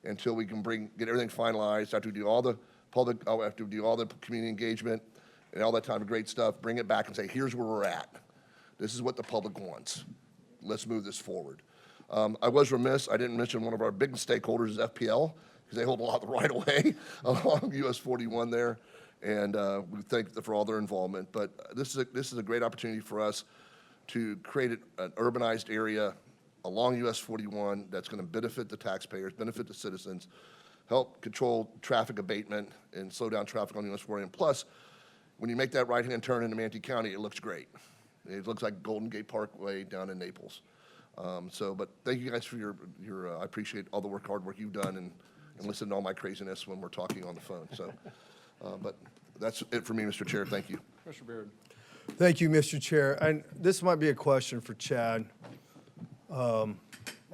until we can get everything finalized. After we do all the after we do all the community engagement and all that kind of great stuff, bring it back and say, here's where we're at. This is what the public wants. Let's move this forward. I was remiss, I didn't mention one of our big stakeholders is FPL, because they hold a lot of the right of way along US 41 there. And we thank them for all their involvement. But this is a great opportunity for us to create an urbanized area along US 41 that's going to benefit the taxpayers, benefit the citizens, help control traffic abatement and slow down traffic on US 41. Plus, when you make that right-hand turn into Manatee County, it looks great. It looks like Golden Gate Parkway down in Naples. But thank you guys for your I appreciate all the hard work you've done and listening to all my craziness when we're talking on the phone. So, but that's it for me, Mr. Chair. Thank you. Commissioner Beard. Thank you, Mr. Chair. And this might be a question for Chad. I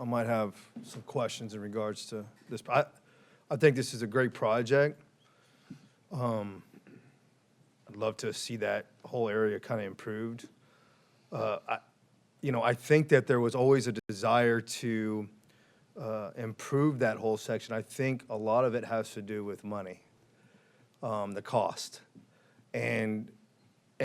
might have some questions in regards to this. I think this is a great project. I'd love to see that whole area kind of improved. I think that there was always a desire to improve that whole section. I think a lot of it has to do with money, the cost. And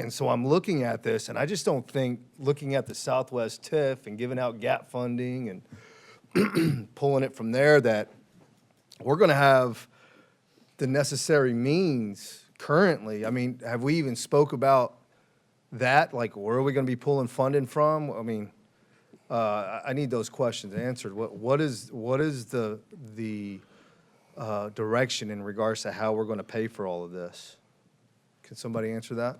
so I'm looking at this, and I just don't think looking at the Southwest TIF and giving out gap funding and pulling it from there that we're going to have the necessary means currently. I mean, have we even spoke about that? Like, where are we going to be pulling funding from? I mean, I need those questions answered. What is the direction in regards to how we're going to pay for all of this? Can somebody answer that?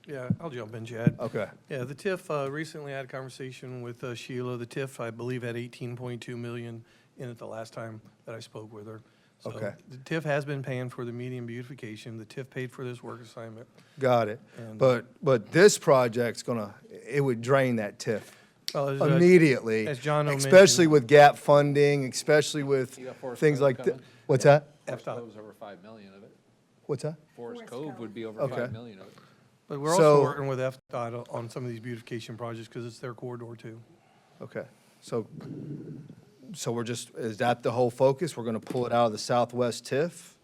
Yeah, I'll jump in, Chad. Okay. Yeah, the TIF, recently had a conversation with Sheila. The TIF, I believe, had 18.2 million in it the last time that I spoke with her. So Okay. the TIF has been paying for the median beautification. The TIF paid for this work assignment. Got it. And, But this project's it would drain that TIF Well, as, immediately. as John O especially mentioned- with gap funding, especially with You got Forest things Cove like that. coming? What's that? Forest Cove's over 5 million of it. What's that? Forest Cove would be over Okay. 5 million of it. But we're also working with FDOT on some of these beautification projects because it's their corridor too. Okay. So is that the whole focus? We're going to pull it out of the Southwest TIF?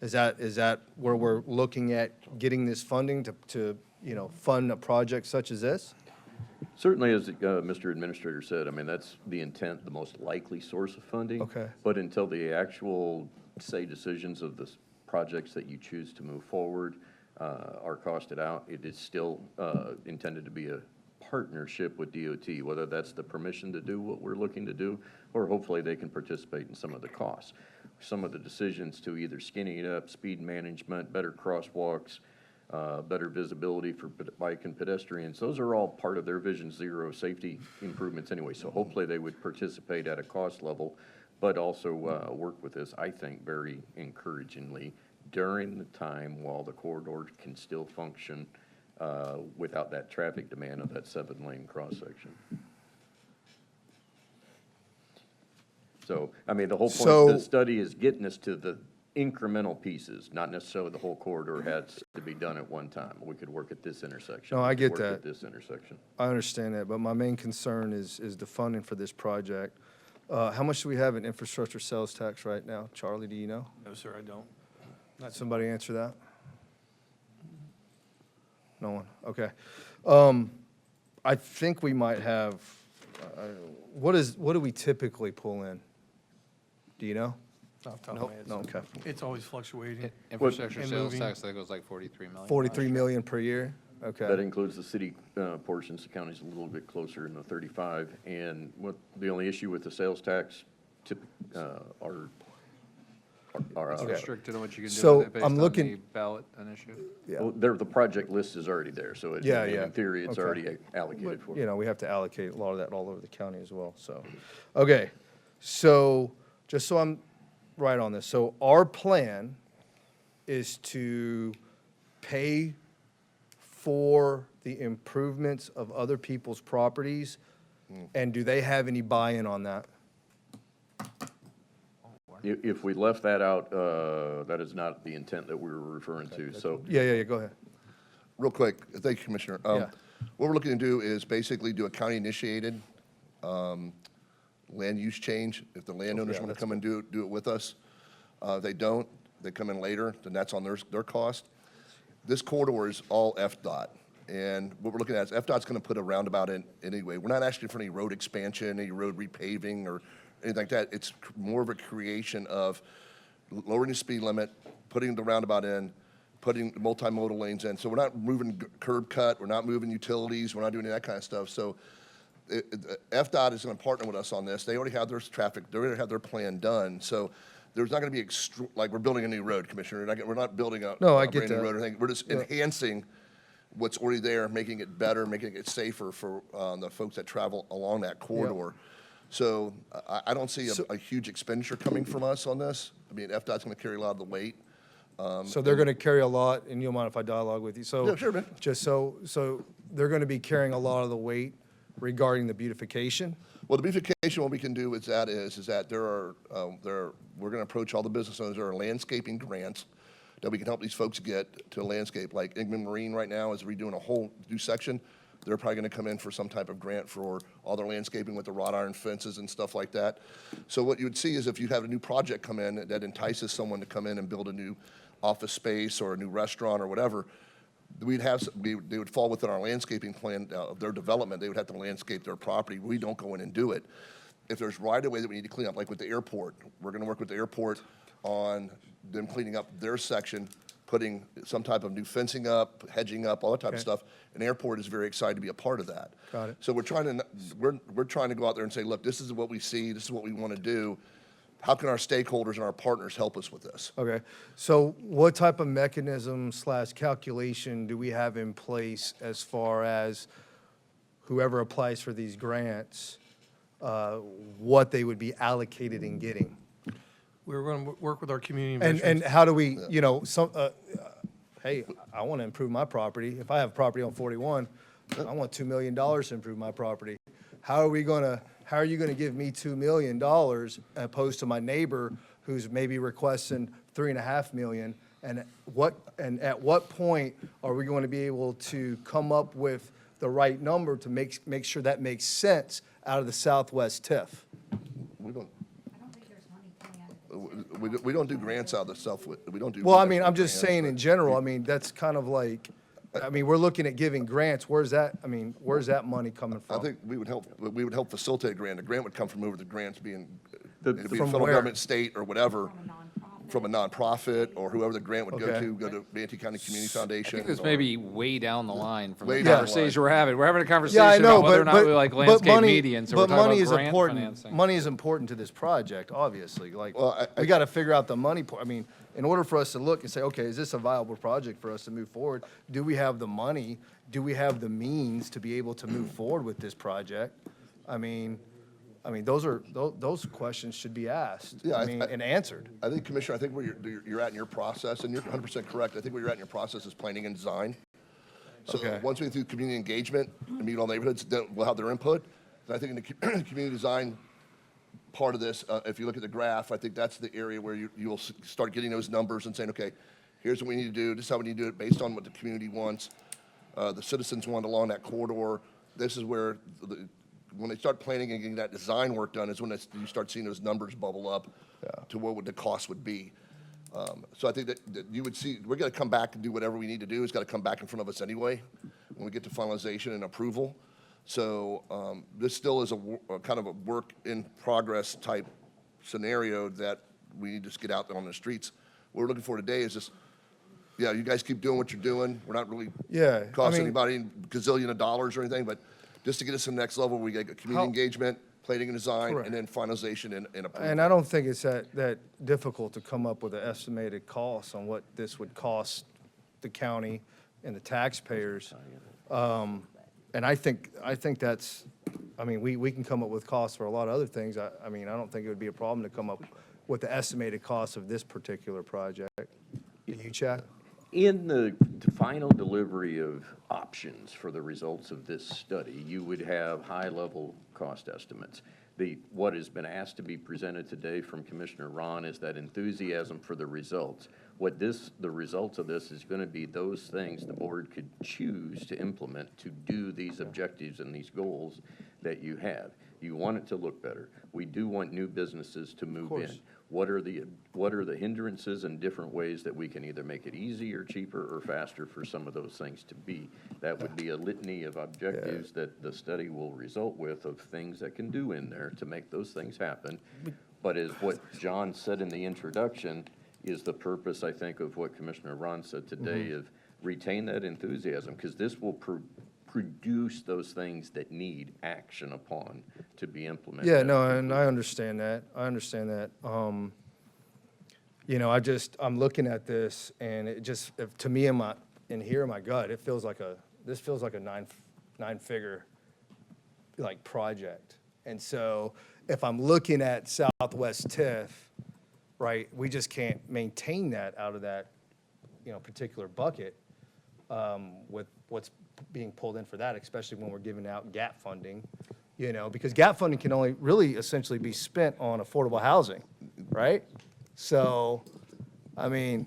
Is that where we're looking at getting this funding to fund a project such as this? Certainly, as Mr. Administrator said, I mean, that's the intent, the most likely source of funding. Okay. But until the actual, say, decisions of the projects that you choose to move forward are costed out, it is still intended to be a partnership with DOT, whether that's the permission to do what we're looking to do, or hopefully they can participate in some of the costs. Some of the decisions to either skinny it up, speed management, better crosswalks, better visibility for bike and pedestrians, those are all part of their Vision Zero safety improvements anyway. So hopefully they would participate at a cost level, but also work with us, I think, very encouragingly during the time while the corridor can still function without that traffic demand of that 7-lane cross-section. So, I mean, the whole point of this study is getting us to the incremental pieces, not necessarily the whole corridor has to be done at one time. We could work at this intersection. No, I we could get work that. At this intersection. I understand that, but my main concern is the funding for this project. How much do we have in infrastructure sales tax right now? Charlie, do you know? No, sir, I don't. Somebody answer that? No one? Okay. I think we might have, what do we typically pull in? Do you know? Off the top of Nope. my head, No, sir. okay. It's always fluctuating. Infrastructure And sales moving. tax, I think it was like 43 million. 43 million per year? Okay. That includes the city portions. The county's a little bit closer in the 35. And the only issue with the sales tax are It's restricted on what you can do So, with it based I'm on looking- the ballot initiative. Yeah. Well, the project list is already there, so Yeah, in theory, it's Okay. already allocated for. You know, we have to allocate a lot of that all over the county as well, so. Okay, so, just so I'm right on this. So our plan is to pay for the improvements of other people's properties, and do they have any buy-in on that? If we left that out, that is not the intent that we were referring to, so. Yeah, go ahead. Real quick, thank you, Commissioner. Yeah. What we're looking to do is basically do a county-initiated land use change. If the landowners want to come and do it with us, they don't, they come in later, then that's on their cost. This corridor is all FDOT, and what we're looking at is FDOT's going to put a roundabout in anyway. We're not asking for any road expansion, any road repaving, or anything like that. It's more of a creation of lowering the speed limit, putting the roundabout in, putting multimodal lanes in. So we're not moving curb cut, we're not moving utilities, we're not doing any of that kind of stuff. So FDOT is going to partner with us on this. They already have their traffic, they already have their plan done. So there's not going to be like we're building a new road, Commissioner. We're not building a I brand get new that. road or anything. We're just enhancing what's already there, making it better, making it safer for the folks that travel along that corridor. So I don't see a huge expenditure coming from us on this. I mean, FDOT's going to carry a lot of the weight. So they're going to carry a lot, and you'll mind if I dialogue with you? So, Yeah, sure, man. Just so they're going to be carrying a lot of the weight regarding the beautification? Well, the beautification, what we can do is that we're going to approach all the business owners. There are landscaping grants that we can help these folks get to landscape. Like Ingman Marine right now is redoing a whole new section. They're probably going to come in for some type of grant for all their landscaping with the wrought iron fences and stuff like that. So what you would see is if you have a new project come in that entices someone to come in and build a new office space or a new restaurant or whatever, they would fall within our landscaping plan of their development. They would have to landscape their property. We don't go in and do it. If there's right-of-way that we need to clean up, like with the airport, we're going to work with the airport on them cleaning up their section, putting some type of new fencing up, hedging up, all that type of stuff. And the airport is very excited to be a part of that. Got it. So we're trying to go out there and say, look, this is what we see, this is what we want to do. How can our stakeholders and our partners help us with this? Okay, so what type of mechanism / calculation do we have in place as far as whoever applies for these grants, what they would be allocated in getting? We're going to work with our community And investments. how do we, hey, I want to improve my property. If I have property on 41, I want $2 million to improve my property. How are you going to give me $2 million opposed to my neighbor who's maybe requesting $3.5 million? And at what point are we going to be able to come up with the right number to make sure that makes sense out of the Southwest TIF? We don't do grants out of the self. We don't do. Well, I mean, I'm just grants, saying but- in general, I mean, that's kind of like, I mean, we're looking at giving grants. Where's that money coming from? I think we would help facilitate a grant. A grant would come from over the grants being, it'd be From federal where? government, state, or whatever, from a nonprofit, or whoever the grant would go Okay. to Manatee County Community Foundation. I think this or- may be way down the line from Way the down the conversation line. we're having. We're having a Yeah, I conversation know, about whether or but, not we like landscape money, medians, so but we're talking money about is grant important. financing. Money is important to this project, obviously. Like, Well, we got to figure out the money. I mean, in order for us to look and say, okay, is this a viable project for us to move forward? Do we have the money? Do we have the means to be able to move forward with this project? I mean, those questions should be asked. Yeah, and answered. I think, Commissioner, I think where you're at in your process, and you're 100% correct, I think where you're at in your process is planning and design. So Okay. once we do community engagement and meet all neighborhoods, then we'll have their input. And I think in the community design part of this, if you look at the graph, I think that's the area where you'll start getting those numbers and saying, okay, here's what we need to do, this is how we need to do it based on what the community wants, the citizens want along that corridor. This is where when they start planning and getting that design work done is when you start seeing those numbers bubble up to what the cost would be. So I think that you would see, we're going to come back and do whatever we need to do. It's got to come back in front of us anyway when we get to finalization and approval. So this still is a kind of a work in progress type scenario that we need to just get out there on the streets. What we're looking for today is just, yeah, you guys keep doing what you're doing. We're not really costing anybody a gazillion of dollars or anything, but just to get us to the next level, we get community engagement, planning and design, Correct. and then finalization and approval. And I don't think it's that difficult to come up with an estimated cost on what this would cost the county and the taxpayers. And I think that's, I mean, we can come up with costs for a lot of other things. I mean, I don't think it would be a problem to come up what the estimated cost of this particular project. Do you, Chad? In the final delivery of options for the results of this study, you would have high-level cost estimates. What has been asked to be presented today from Commissioner Ron is that enthusiasm for the results. The results of this is going to be those things the board could choose to implement to do these objectives and these goals that you have. You want it to look better. We do want new businesses to move in. What are the hindrances and different ways that we can either make it easier, cheaper, or faster for some of those things to be? That would be a litany of objectives that the study will result with, of things that can do in there to make those things happen. But as what John said in the introduction, is the purpose, I think, of what Commissioner Ron said today, of retain that enthusiasm, because this will produce those things that need action upon to be implemented. Yeah, no, and I understand that. You know, I'm looking at this, and it just, to me, in my gut, this feels like a nine-figure, like, project. And so, if I'm looking at Southwest TIF, right, we just can't maintain that out of that, you know, particular bucket with what's being pulled in for that, especially when we're giving out gap funding, you know, because gap funding can only really essentially be spent on affordable housing, right? So, I mean,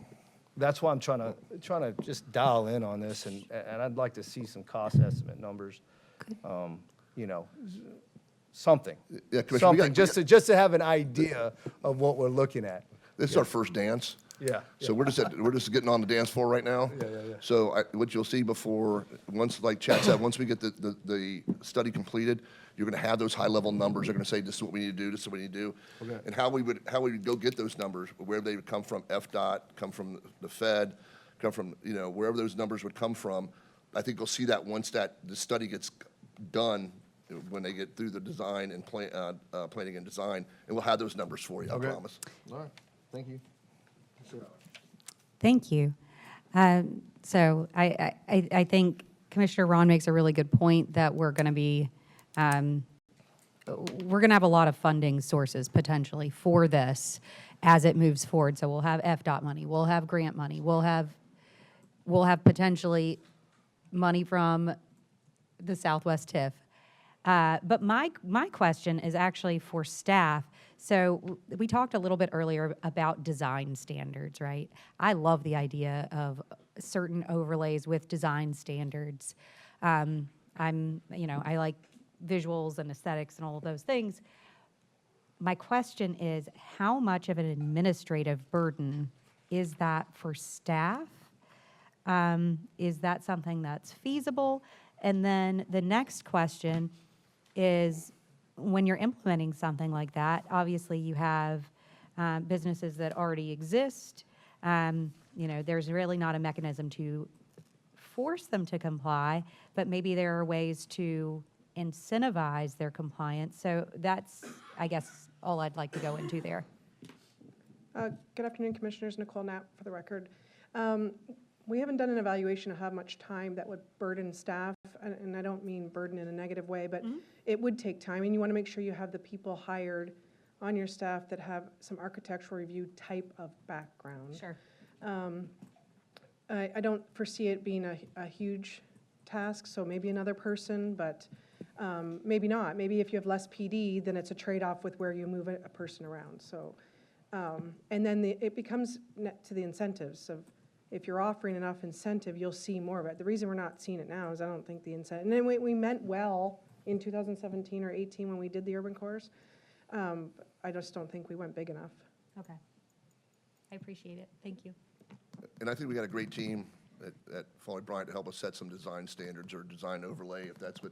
that's why I'm trying to just dial in on this, and I'd like to see some cost estimate numbers, you know, something. Yeah, Commissioner, Something, just to have an idea of what we're looking at. This is our first dance. Yeah. So we're just getting on the dance floor right now. Yeah. So what you'll see once, like Chad said, once we get the study completed, you're going to have those high-level numbers. They're going to say, this is what we need to do, this is what we need to do. Okay. And how we would go get those numbers, where they would come from, FDOT, come from the Fed, come from, you know, wherever those numbers would come from. I think you'll see that once the study gets done, when they get through the design and planning and design, and we'll have those numbers for you, I promise. All right, thank you. Thank you. So I think Commissioner Ron makes a really good point that we're going to have a lot of funding sources potentially for this as it moves forward. So we'll have FDOT money, we'll have grant money, we'll have potentially money from the Southwest TIF. But my question is actually for staff. So we talked a little bit earlier about design standards, right? I love the idea of certain overlays with design standards. I like visuals and aesthetics and all of those things. My question is, how much of an administrative burden is that for staff? Is that something that's feasible? And then the next question is, when you're implementing something like that, obviously you have businesses that already exist. There's really not a mechanism to force them to comply, but maybe there are ways to incentivize their compliance. So that's, I guess, all I'd like to go into there. Good afternoon, Commissioners. Nicole Knapp for the record. We haven't done an evaluation of how much time that would burden staff, and I don't mean burden in a negative way, but it would take time, and you want to make sure you have the people hired on your staff that have some architectural review type of background. Sure. I don't foresee it being a huge task, so maybe another person, but maybe not. Maybe if you have less PD, then it's a trade-off with where you move a person around. So, and then it becomes to the incentives of, if you're offering enough incentive, you'll see more of it. The reason we're not seeing it now is I don't think the incentive, and then we meant well in 2017 or 18 when we did the urban cores. I just don't think we went big enough. Okay. I appreciate it. Thank you. And I think we got a great team at Foley Bryant to help us set some design standards or design overlay, if that's what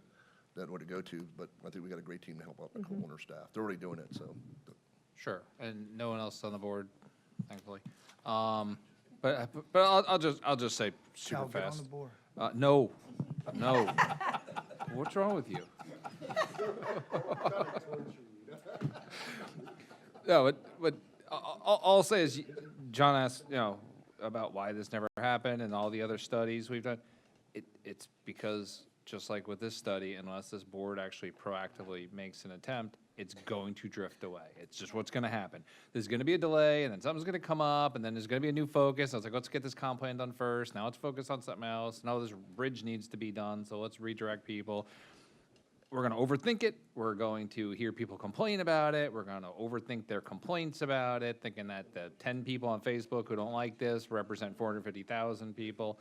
to go to. But I think we got a great team to help out the co-owner staff. They're already doing it, so. Sure, and no one else on the board, thankfully. But I'll just say super Cal, get on fast. the board. No. What's wrong with you? No, but all I'll say is, John asked, about why this never happened and all the other studies we've done. It's because, just like with this study, unless this board actually proactively makes an attempt, it's going to drift away. It's just what's going to happen. There's going to be a delay, and then something's going to come up, and then there's going to be a new focus. I was like, let's get this comp plan done first. Now let's focus on something else. Now this bridge needs to be done, so let's redirect people. We're going to overthink it. We're going to hear people complain about it. We're going to overthink their complaints about it, thinking that the 10 people on Facebook who don't like this represent 450,000 people.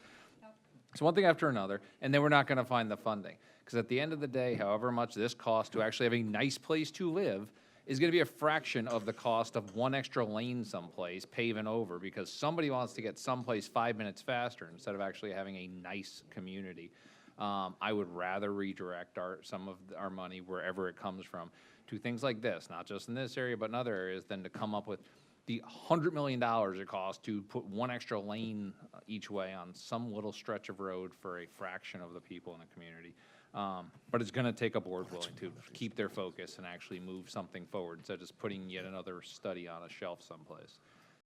So one thing after another, and then we're not going to find the funding. Because at the end of the day, however much this costs to actually have a nice place to live is going to be a fraction of the cost of one extra lane someplace paving over, because somebody wants to get someplace 5 minutes faster instead of actually having a nice community. I would rather redirect some of our money, wherever it comes from, to things like this, not just in this area, but in other areas, than to come up with the $100 million it costs to put one extra lane each way on some little stretch of road for a fraction of the people in the community. But it's going to take a board willing to keep their focus and actually move something forward instead of just putting yet another study on a shelf someplace.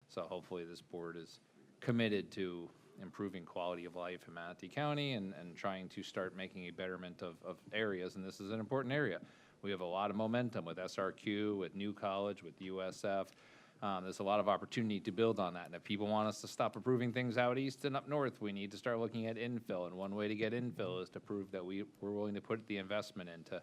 So hopefully this board is committed to improving quality of life in Manatee County and trying to start making a betterment of areas, and this is an important area. We have a lot of momentum with SRQ, with New College, with USF. There's a lot of opportunity to build on that, and if people want us to stop approving things out east and up north, we need to start looking at infill, and one way to get infill is to prove that we're willing to put the investment in to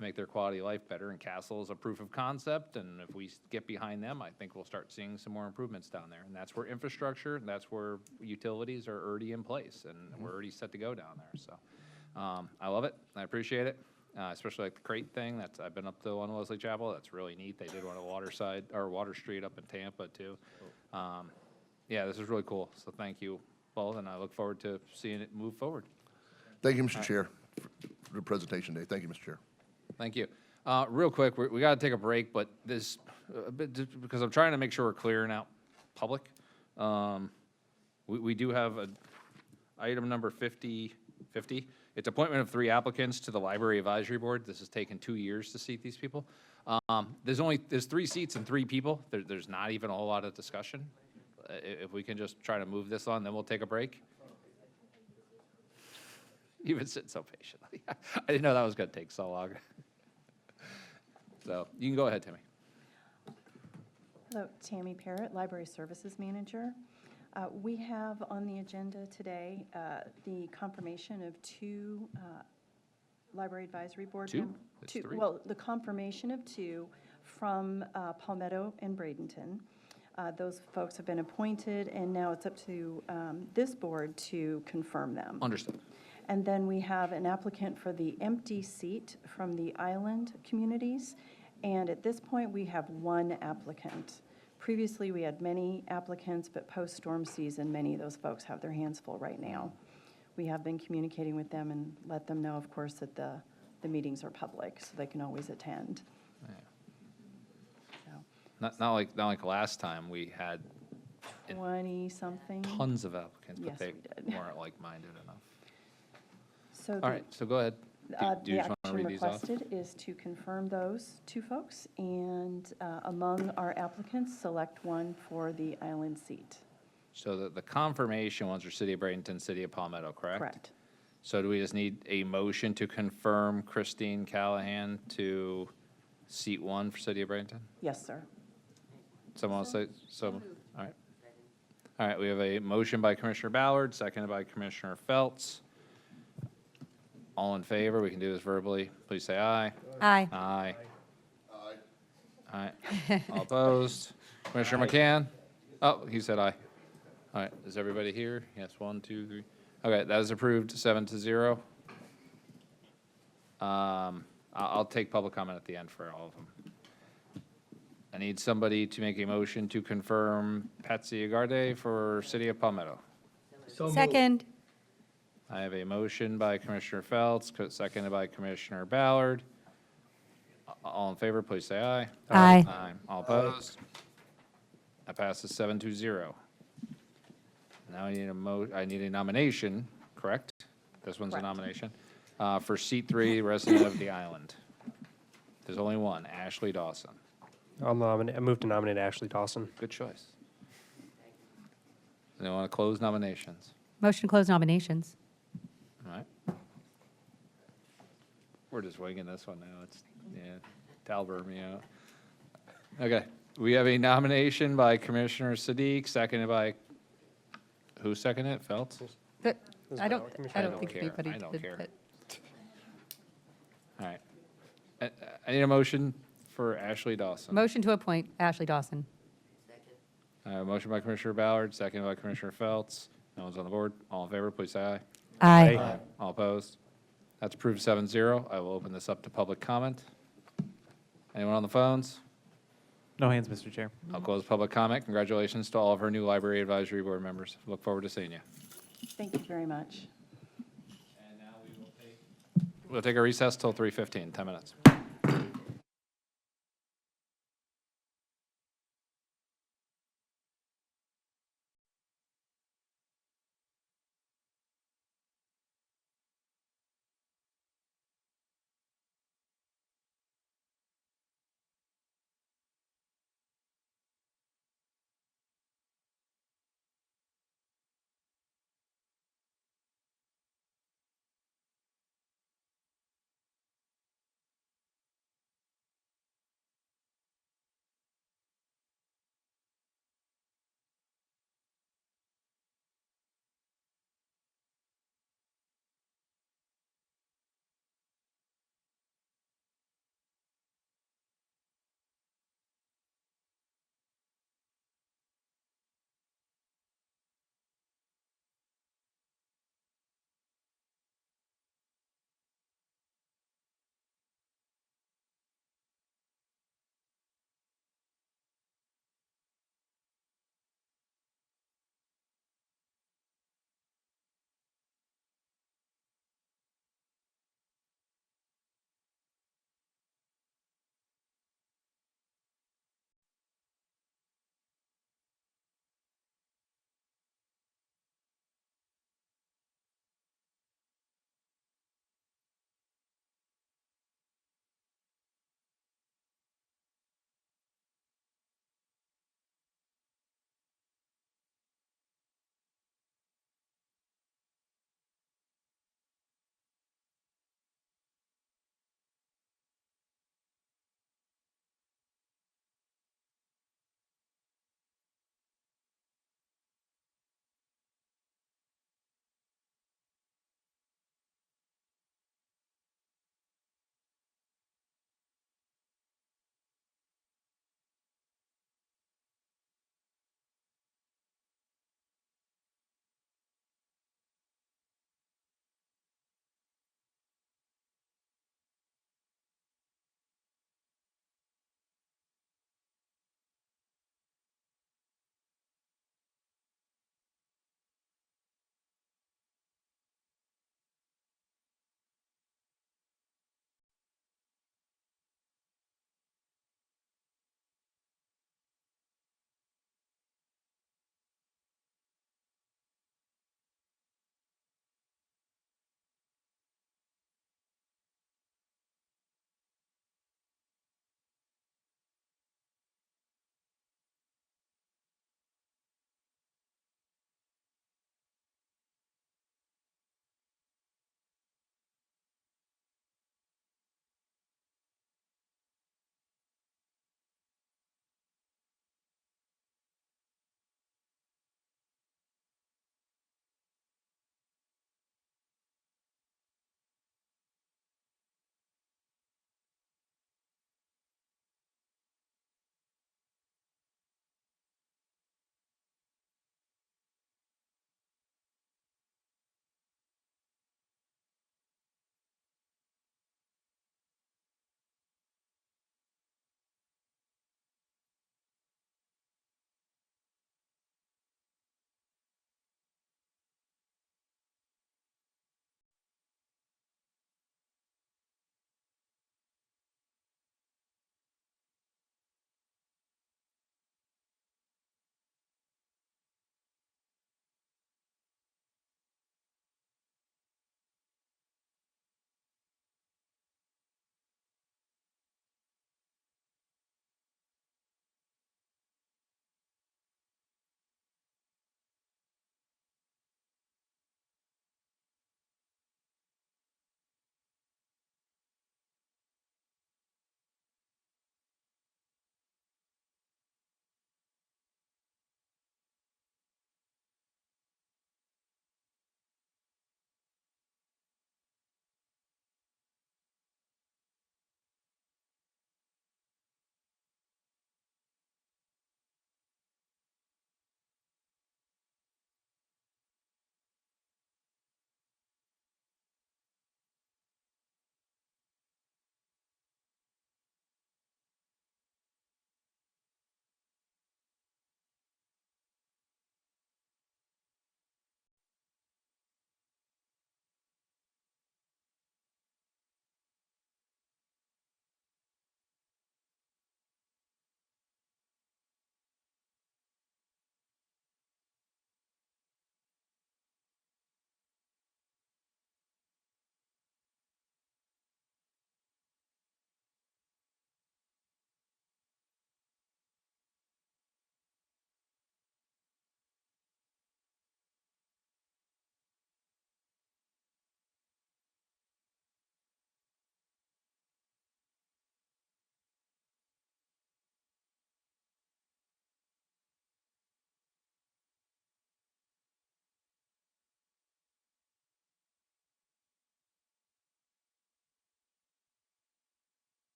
make their quality of life better, and Castle is a proof of concept, and if we get behind them, I think we'll start seeing some more improvements down there, and that's where infrastructure, and that's where utilities are already in place, and we're already set to go down there, so I love it, I appreciate it. Especially like the crate thing. I've been up to one Wesley Chapel. That's really neat. They did one at Water Street up in Tampa too. Yeah, this is really cool. So thank you both, and I look forward to seeing it move forward. Thank you, Mr. Chair, for the presentation day. Thank you, Mr. Chair. Thank you. Real quick, we got to take a break, but this because I'm trying to make sure we're clearing out public. We do have item number 50. It's appointment of 3 applicants to the Library Advisory Board. This has taken 2 years to seat these people. There's 3 seats and 3 people. There's not even a whole lot of discussion. If we can just try to move this on, then we'll take a break. You've been sitting so patiently. I didn't know that was going to take so long. So you can go ahead, Timmy. Hello, Tammy Parrott, Library Services Manager. We have on the agenda today the confirmation of 2 Library Advisory Board members. That's 3. Well, the confirmation of 2 from Palmetto and Bradenton. Those folks have been appointed, and now it's up to this board to confirm them. Understood. And then we have an applicant for the empty seat from the island communities, and at this point, we have 1 applicant. Previously, we had many applicants, but post-storm season, many of those folks have their hands full right now. We have been communicating with them and let them know, of course, that the meetings are public, so they can always attend. Yeah. Not like last time we had 20-something. tons of applicants, but Yes, they we did. weren't like-minded enough. So All right, so go ahead. Do you the just want to action read these off? requested is to confirm those 2 folks, and among our applicants, select 1 for the island seat. So the confirmation ones are City of Bradenton, City of Palmetto, correct? Correct. So do we just need a motion to confirm Christine Callahan to seat 1 for City of Bradenton? Yes, sir. Someone else say, so, all right. All right, we have a motion by Commissioner Ballard, seconded by Commissioner Feltz. All in favor, we can do this verbally, please say aye. Aye. Aye. Aye. All opposed? Commissioner McCann? Oh, he said aye. All right, is everybody here? Yes, 1, 2, 3. Okay, that is approved 7-0. I'll take public comment at the end for all of them. I need somebody to make a motion to confirm Patsy Agarde for City of Palmetto. So moved. Second. I have a motion by Commissioner Feltz, seconded by Commissioner Ballard. All in favor, please say aye. Aye. Aye. All opposed? That passes 7-0. Now I need a nomination, correct? This one's a Correct. nomination, for seat 3, resident of the island. There's only one, Ashley Dawson. I move to nominate Ashley Dawson. Good choice. Anyone want to close nominations? Motion to close nominations. All right. We're just winging this one now. It's, yeah. Talbert me out. Okay, we have a nomination by Commissioner Sadiq, seconded by, who seconded it? Felts? But I don't I don't think care. anybody I don't did, care. but All right. I need a motion for Ashley Dawson. motion to appoint Ashley Dawson. Motion by Commissioner Ballard, seconded by Commissioner Felts. No one's on the board. All in favor, please say aye. Aye. All opposed? That's approved 7-0. I will open this up to public comment. Anyone on the phones? No hands, Mr. Chair. I'll close public comment. Congratulations to all of our new Library Advisory Board members. Look forward to seeing you. Thank you very much. We'll take a recess till 3:15, 10 minutes.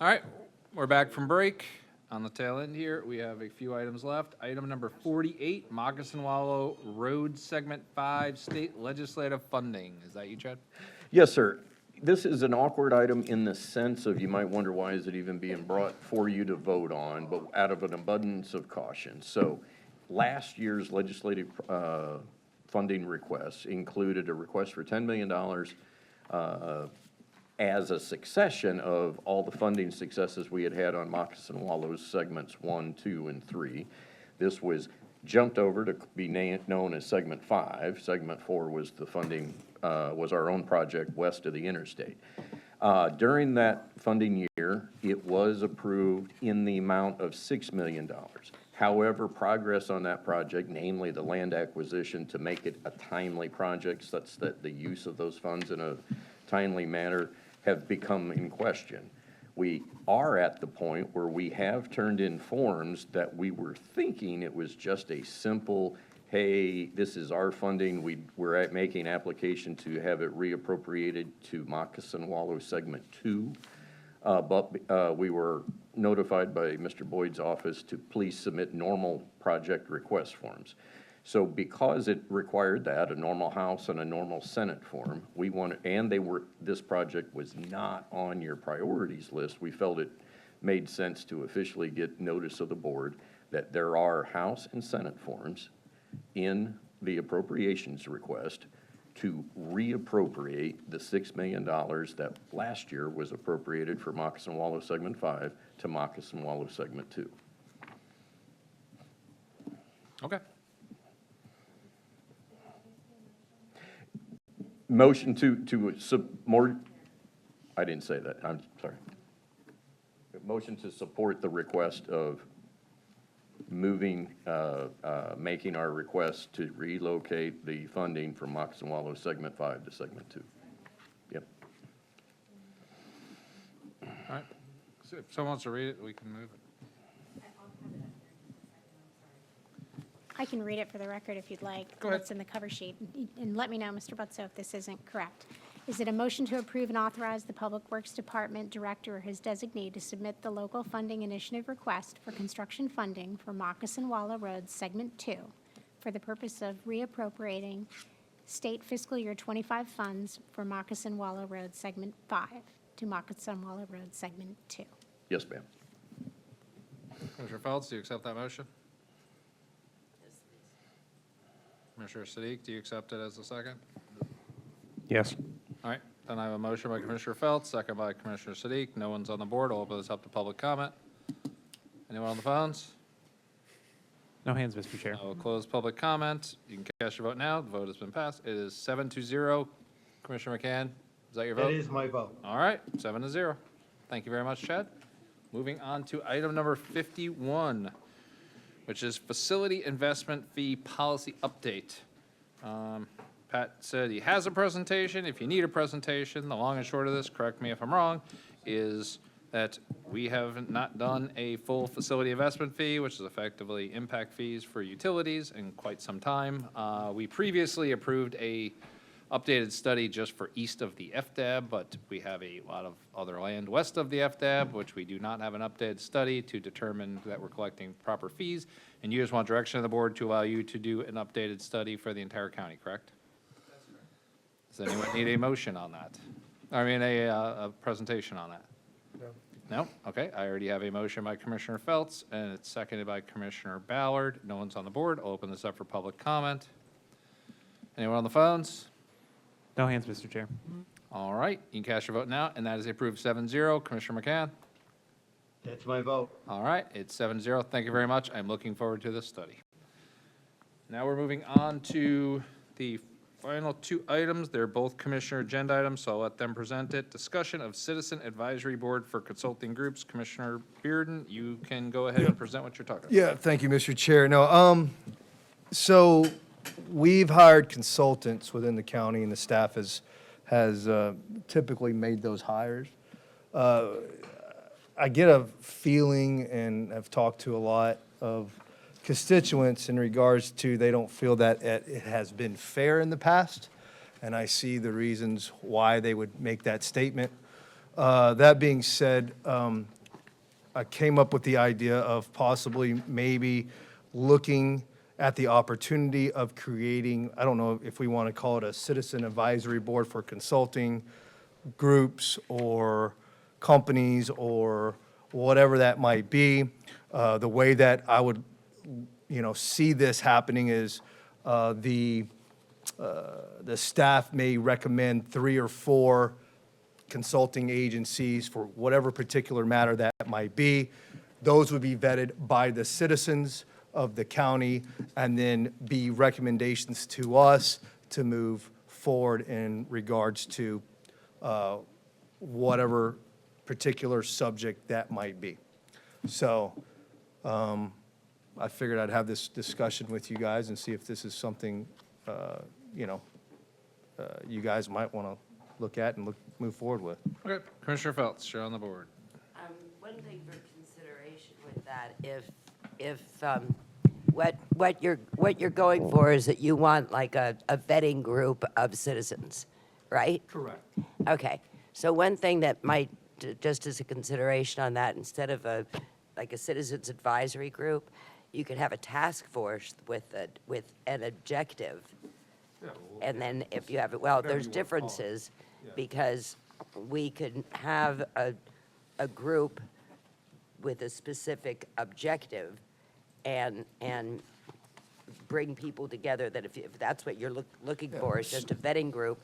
All right, we're back from break. On the tail end here, we have a few items left. Item number 48, Moccasin Wallow Road Segment 5, State Legislative Funding. Is that you, Chad? Yes, sir. This is an awkward item in the sense of you might wonder why is it even being brought for you to vote on, but out of an abundance of caution. So last year's legislative funding requests included a request for $10 million as a succession of all the funding successes we had had on Moccasin Wallow's segments 1, 2, and 3. This was jumped over to be known as Segment 5. Segment 4 was the funding, was our own project west of the interstate. During that funding year, it was approved in the amount of $6 million. However, progress on that project, namely the land acquisition to make it a timely project such that the use of those funds in a timely manner have become in question. We are at the point where we have turned in forms that we were thinking it was just a simple, hey, this is our funding, we're making application to have it reappropriated to Moccasin Wallow Segment 2. But we were notified by Mr. Boyd's office to please submit normal project request forms. So because it required that, a normal House and a normal Senate form, we wanted, and this project was not on your priorities list, we felt it made sense to officially get notice of the board that there are House and Senate forms in the appropriations request to reappropriate the $6 million that last year was appropriated for Moccasin Wallow Segment 5 to Moccasin Wallow Segment 2. Okay. Motion more, I didn't say that, I'm sorry. Motion to support the request of moving, making our request to relocate the funding from Moccasin Wallow Segment 5 to Segment 2. Yep. All right. So if someone wants to read it, we can move it. I can read it for the record if you'd like. Go ahead. It's in the cover sheet. And let me know, Mr. Butso, if this isn't correct. Is it a motion to approve and authorize the Public Works Department Director or his designee to submit the local funding initiative request for construction funding for Moccasin Wallow Road Segment 2 for the purpose of reappropriating state fiscal year 25 funds for Moccasin Wallow Road Segment 5 to Moccasin Wallow Road Segment 2? Yes, ma'am. Commissioner Feltz, do you accept that motion? Commissioner Sadiq, do you accept it as a second? Yes. All right, then I have a motion by Commissioner Feltz, second by Commissioner Sadiq. No one's on the board. I'll open this up to public comment. Anyone on the phones? No hands, Mr. Chair. I will close public comment. You can cast your vote now. The vote has been passed. It is 7-0. Commissioner McCann, is that your vote? That is my vote. All right, 7-0. Thank you very much, Chad. Moving on to item number 51, which is facility investment fee policy update. Pat said he has a presentation. If you need a presentation, the long and short of this, correct me if I'm wrong, is that we have not done a full facility investment fee, which is effectively impact fees for utilities, in quite some time. We previously approved a updated study just for east of the FDAB, but we have a lot of other land west of the FDAB, which we do not have an updated study to determine that we're collecting proper fees. And you just want direction of the board to allow you to do an updated study for the entire county, correct? Does anyone need a motion on that? I mean, a presentation on that? No? Okay, I already have a motion by Commissioner Feltz, and it's seconded by Commissioner Ballard. No one's on the board. I'll open this up for public comment. Anyone on the phones? No hands, Mr. Chair. All right, you can cast your vote now, and that is approved 7-0. Commissioner McCann? That's my vote. All right, it's 7-0. Thank you very much. I'm looking forward to this study. Now we're moving on to the final two items. They're both commissioner agenda items, so I'll let them present it. Discussion of Citizen Advisory Board for Consulting Groups. Commissioner Bearden, you can go ahead and present what you're talking about. Yeah, thank you, Mr. Chair. No, so we've hired consultants within the county, and the staff has typically made those hires. I get a feeling, and I've talked to a lot of constituents in regards to they don't feel that it has been fair in the past, and I see the reasons why they would make that statement. That being said, I came up with the idea of possibly maybe looking at the opportunity of creating, I don't know if we want to call it a citizen advisory board for consulting groups or companies or whatever that might be. The way that I would, see this happening is the staff may recommend 3 or 4 consulting agencies for whatever particular matter that might be. Those would be vetted by the citizens of the county and then be recommendations to us to move forward in regards to whatever particular subject that might be. So I figured I'd have this discussion with you guys and see if this is something, you guys might want to look at and move forward with. Okay, Commissioner Feltz, you're on the board. One thing for consideration with that, if what you're going for is that you want like a vetting group of citizens, right? Correct. Okay, so one thing that might, just as a consideration on that, instead of a citizens advisory group, you could have a task force with an objective. And then if you have it, well, there's differences because we could have a group with a specific objective and bring people together that if that's what you're looking for, is just a vetting group.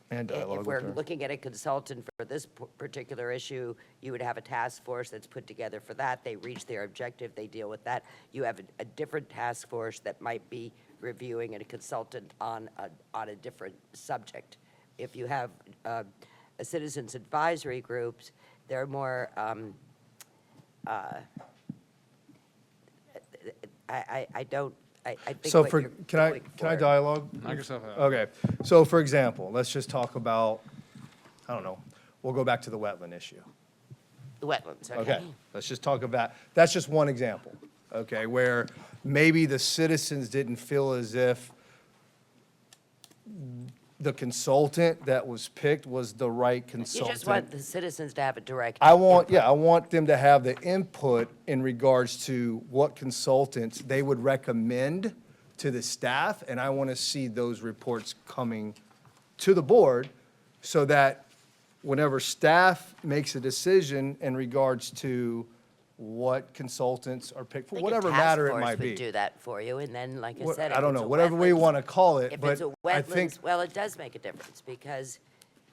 And If we're looking at a consultant for this particular issue, you would have a task force that's put together for that. They reach their objective, they deal with that. You have a different task force that might be reviewing and a consultant on a different subject. If you have a citizens advisory groups, they're more, I think So what for, you're can I for- dialogue? Knock yourself out. Okay, so for example, let's just talk about, I don't know, we'll go back to the wetland issue. The wetlands, okay. Okay, let's just talk about, that's just one example, okay, where maybe the citizens didn't feel as if the consultant that was picked was the right You consultant. just want the citizens to have a direct. I want them to have the input in regards to what consultants they would recommend to the staff, and I want to see those reports coming to the board so that whenever staff makes a decision in regards to what consultants are picked for, I think a whatever task matter it force might would be. do that for you, and then, like I What- said, I if don't it's know, a whatever we wetlands- want to call it, If but it's a I think, wetlands, well, it does make a difference, because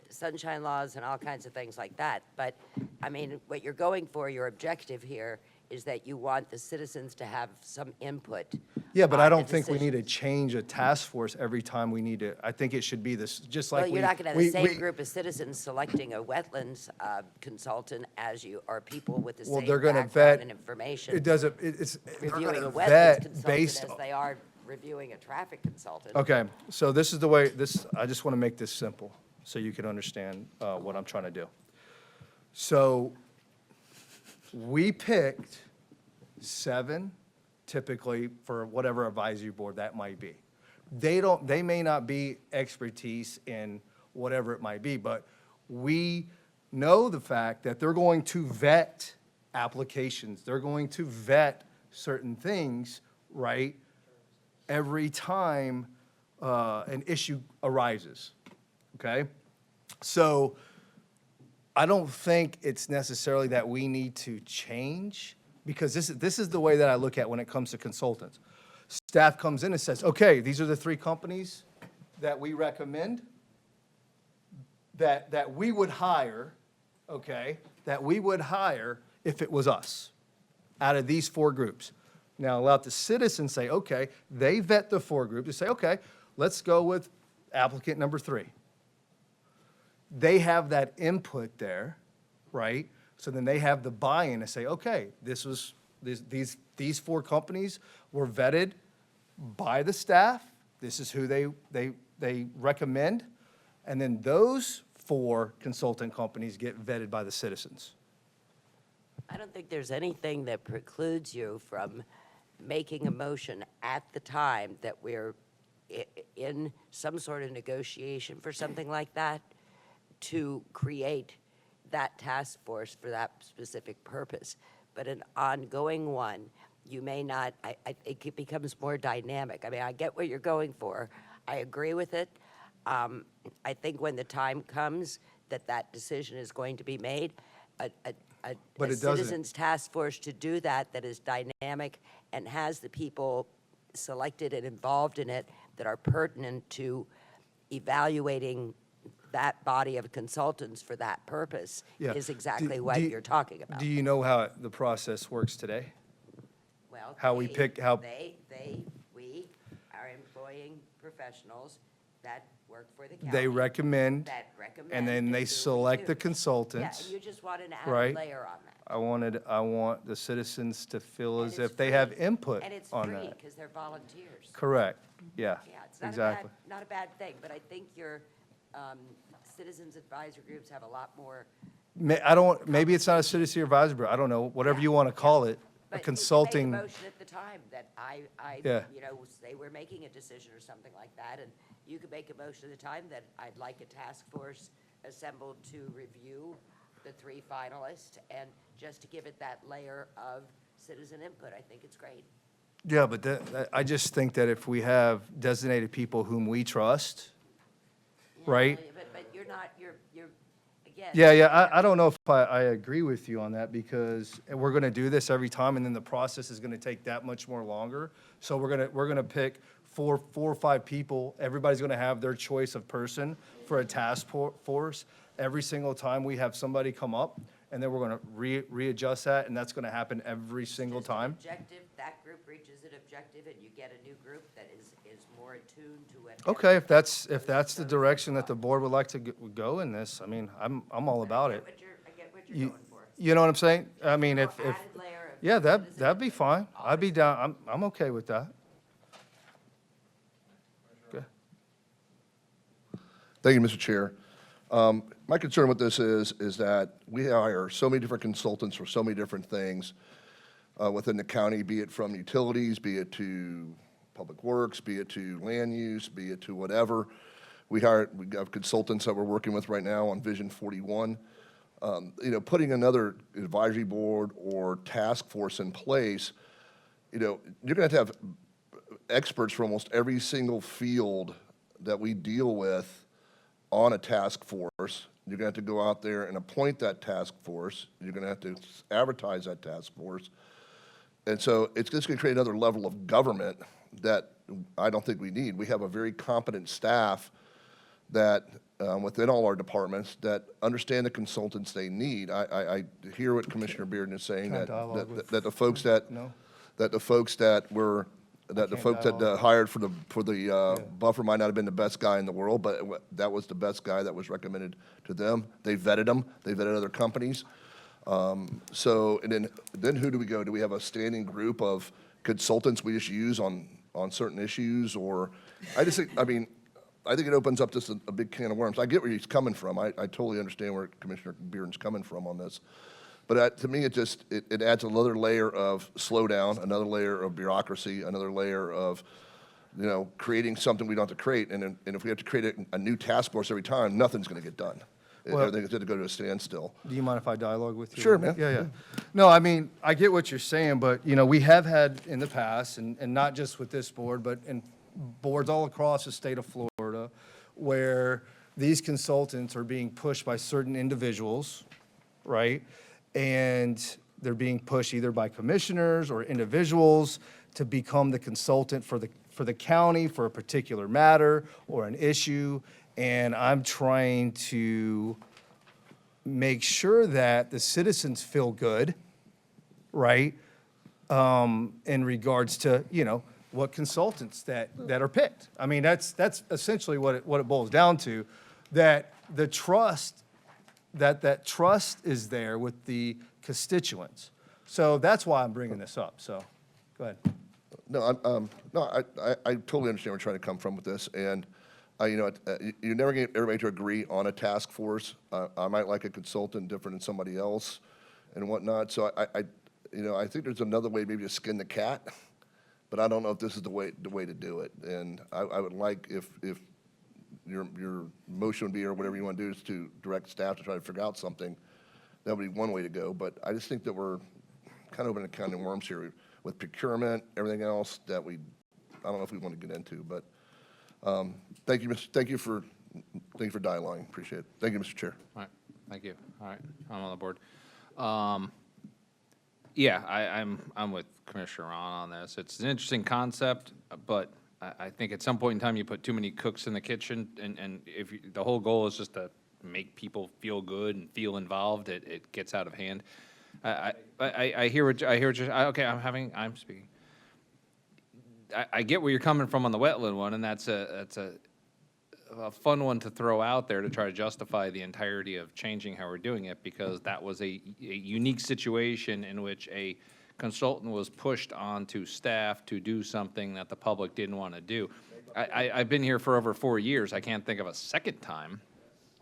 sunshine laws and all kinds of things like that. But, I mean, what you're going for, your objective here, is that you want the citizens to have some input. yeah, but I on the don't think we need to decisions. change a task force every time we need to, I think it should be this, just like Well, we. you're not going to have we- the same we- group of citizens selecting a wetlands consultant as you, or people with the Well, same they're gonna background vet- and information. It doesn't, it's, they're Reviewing a gonna wetlands vet consultant based. as they are reviewing a traffic consultant. Okay, so this is the way, I just want to make this simple, so you can understand what I'm trying to do. So, we picked 7, typically, for whatever advisory board that might be. They may not be expertise in whatever it might be, but we know the fact that they're going to vet applications, they're going to vet certain things, right? Every time an issue arises, okay? So I don't think it's necessarily that we need to change, because this is the way that I look at when it comes to consultants. Staff comes in and says, okay, these are the 3 companies that we recommend, that we would hire, okay, that we would hire if it was us, out of these 4 groups. Now, let the citizens say, okay, they vet the 4 groups, they say, okay, let's go with applicant number 3. They have that input there, right? So then they have the buy-in to say, okay, these 4 companies were vetted by the staff. This is who they recommend. And then those 4 consultant companies get vetted by the citizens. I don't think there's anything that precludes you from making a motion at the time that we're in some sort of negotiation for something like that, to create that task force for that specific purpose. But an ongoing one, you may not, it becomes more dynamic. I mean, I get what you're going for. I agree with it. I think when the time comes that decision is going to be made, a But it doesn't. citizens task force to do that is dynamic and has the people selected and involved in it that are pertinent to evaluating that body of consultants for that purpose Yeah. is exactly Do what you- you're talking about. Do you know how the process works today? Well, how we pick- how- we are employing professionals that work for the county. They recommend, That recommend. and then and they do select the review. consultants. Yeah, you just want an right? added layer on that. I want the citizens to feel And as it's if they have free. input And it's on free, that. because they're volunteers. Correct, yeah, Yeah, it's not exactly. not a bad thing, but I think your citizens advisory groups have a lot more. Maybe it's not a citizen advisory board, I don't know, whatever you want to call it, But a you can consulting. make a motion at the time that Yeah. say we're making a decision or something like that, and you could make a motion at the time that I'd like a task force assembled to review the 3 finalists, and just to give it that layer of citizen input, I think it's great. Yeah, but I just think that if we have designated people whom we trust, right? But you're not, you're, again. Yeah, I don't know if I agree with you on that, because we're gonna do this every time, and then the process is gonna take that much more longer. So we're gonna pick four or five people, everybody's gonna have their choice of person for a task force. Every single time we have somebody come up, and then we're gonna readjust that, and that's gonna happen every single Just an time. objective, that group reaches an objective, and you get a new group that is more attuned to it. Okay, if that's the direction that the board would like to go in this, I mean, I'm all about it. I get what you're You, going for. you know what I'm saying? I mean, if, Added layer of yeah, citizen that'd be fine. I'd be down, I'm okay with that. Okay. Thank you, Mr. Chair. My concern with this is that we hire so many different consultants for so many different things within the county, be it from utilities, be it to public works, be it to land use, be it to whatever. We have consultants that we're working with right now on Vision 41. Putting another advisory board or task force in place, you're going to have experts from almost every single field that we deal with on a task force. You're going to have to go out there and appoint that task force. You're going to have to advertise that task force. And so it's just going to create another level of government that I don't think we need. We have a very competent staff that, within all our departments, that understand the consultants they need. I hear what Commissioner Bearden is saying, Can I that dialogue with- the folks that No? hired for the buffer might not have been the best guy in the world, but that was the best guy that was recommended to them. They vetted them. They vetted other companies. And then who do we go? Do we have a standing group of consultants we just use on certain issues? Or, I think it opens up just a big can of worms. I get where he's coming from. I totally understand where Commissioner Bearden's coming from on this. But to me, it adds another layer of slowdown, another layer of bureaucracy, another layer of, creating something we don't have to create. And if we have to create a new task force every time, nothing's going to get done. Well- Everything's going to go to a standstill. Do you mind if I dialogue with you? Sure, man. Yeah. No, I mean, I get what you're saying, but, we have had in the past, and not just with this board, but in boards all across the state of Florida, where these consultants are being pushed by certain individuals, right? And they're being pushed either by commissioners or individuals to become the consultant for the county for a particular matter or an issue. And I'm trying to make sure that the citizens feel good, right? In regards to, what consultants that are picked. I mean, that's essentially what it boils down to, that the trust, that trust is there with the constituents. So that's why I'm bringing this up, so, go ahead. No, I totally understand where you're trying to come from with this, and, you never get everybody to agree on a task force. I might like a consultant different than somebody else and whatnot, so I think there's another way maybe to skin the cat, but I don't know if this is the way to do it. And I would like if your motion would be, or whatever you want to do, is to direct staff to try to figure out something that would be one way to go, but I just think that we're kind of opening a can of worms here with procurement, everything else that I don't know if we want to get into, but thank you for dialoguing. Appreciate it. Thank you, Mr. Chair. All right, thank you. All right, I'm on the board. Yeah, I'm with Commissioner Ron on this. It's an interesting concept, but I think at some point in time you put too many cooks in the kitchen, and if the whole goal is just to make people feel good and feel involved, it gets out of hand. I hear what you're, okay, I'm speaking. I get where you're coming from on the wetland one, and that's a fun one to throw out there to try to justify the entirety of changing how we're doing it, because that was a unique situation in which a consultant was pushed onto staff to do something that the public didn't want to do. I've been here for over 4 years. I can't think of a second time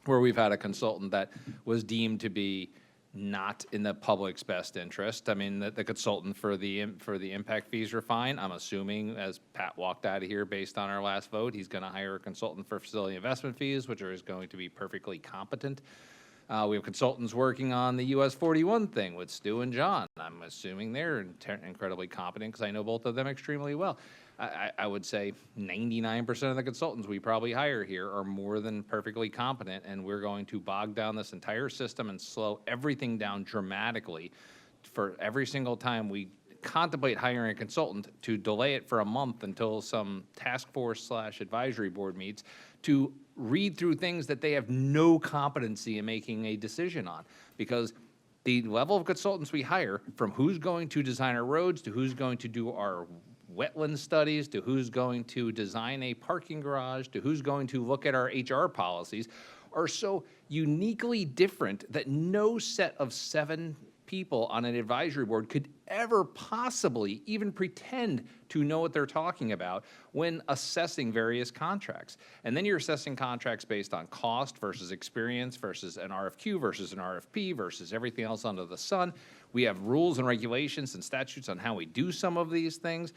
where we've had a consultant that was deemed to be not in the public's best interest. I mean, the consultant for the impact fees were fine. I'm assuming, as Pat walked out of here based on our last vote, he's going to hire a consultant for facility investment fees, which is going to be perfectly competent. We have consultants working on the US 41 thing with Stu and John. I'm assuming they're incredibly competent because I know both of them extremely well. I would say 99% of the consultants we probably hire here are more than perfectly competent, and we're going to bog down this entire system and slow everything down dramatically for every single time we contemplate hiring a consultant, to delay it for a month until some task force / advisory board meets to read through things that they have no competency in making a decision on. Because the level of consultants we hire, from who's going to design our roads to who's going to do our wetland studies to who's going to design a parking garage to who's going to look at our HR policies, are so uniquely different that no set of 7 people on an advisory board could ever possibly even pretend to know what they're talking about when assessing various contracts. And then you're assessing contracts based on cost versus experience versus an RFQ versus an RFP versus everything else under the sun. We have rules and regulations and statutes on how we do some of these things.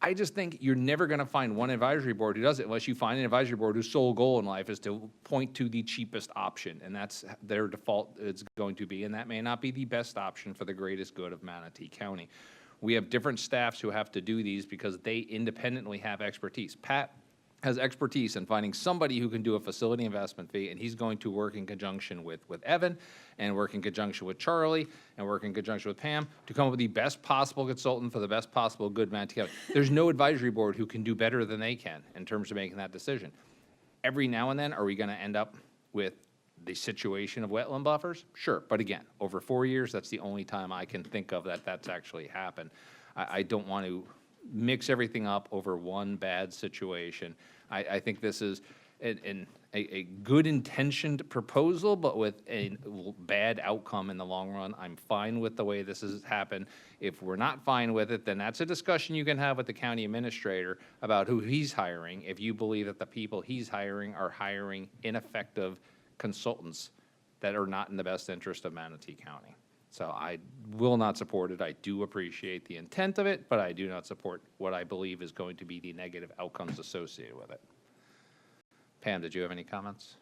I just think you're never going to find one advisory board who does it unless you find an advisory board whose sole goal in life is to point to the cheapest option, and that's their default it's going to be, and that may not be the best option for the greatest good of Manatee County. We have different staffs who have to do these because they independently have expertise. Pat has expertise in finding somebody who can do a facility investment fee, and he's going to work in conjunction with Evan, and work in conjunction with Charlie, and work in conjunction with Pam to come up with the best possible consultant for the best possible good Manatee County. There's no advisory board who can do better than they can in terms of making that decision. Every now and then, are we going to end up with the situation of wetland buffers? Sure, but again, over 4 years, that's the only time I can think of that's actually happened. I don't want to mix everything up over one bad situation. I think this is a good intentioned proposal, but with a bad outcome in the long run. I'm fine with the way this has happened. If we're not fine with it, then that's a discussion you can have with the county administrator about who he's hiring, if you believe that the people he's hiring are hiring ineffective consultants that are not in the best interest of Manatee County. So I will not support it. I do appreciate the intent of it, but I do not support what I believe is going to be the negative outcomes associated with it. Pam, did you have any comments?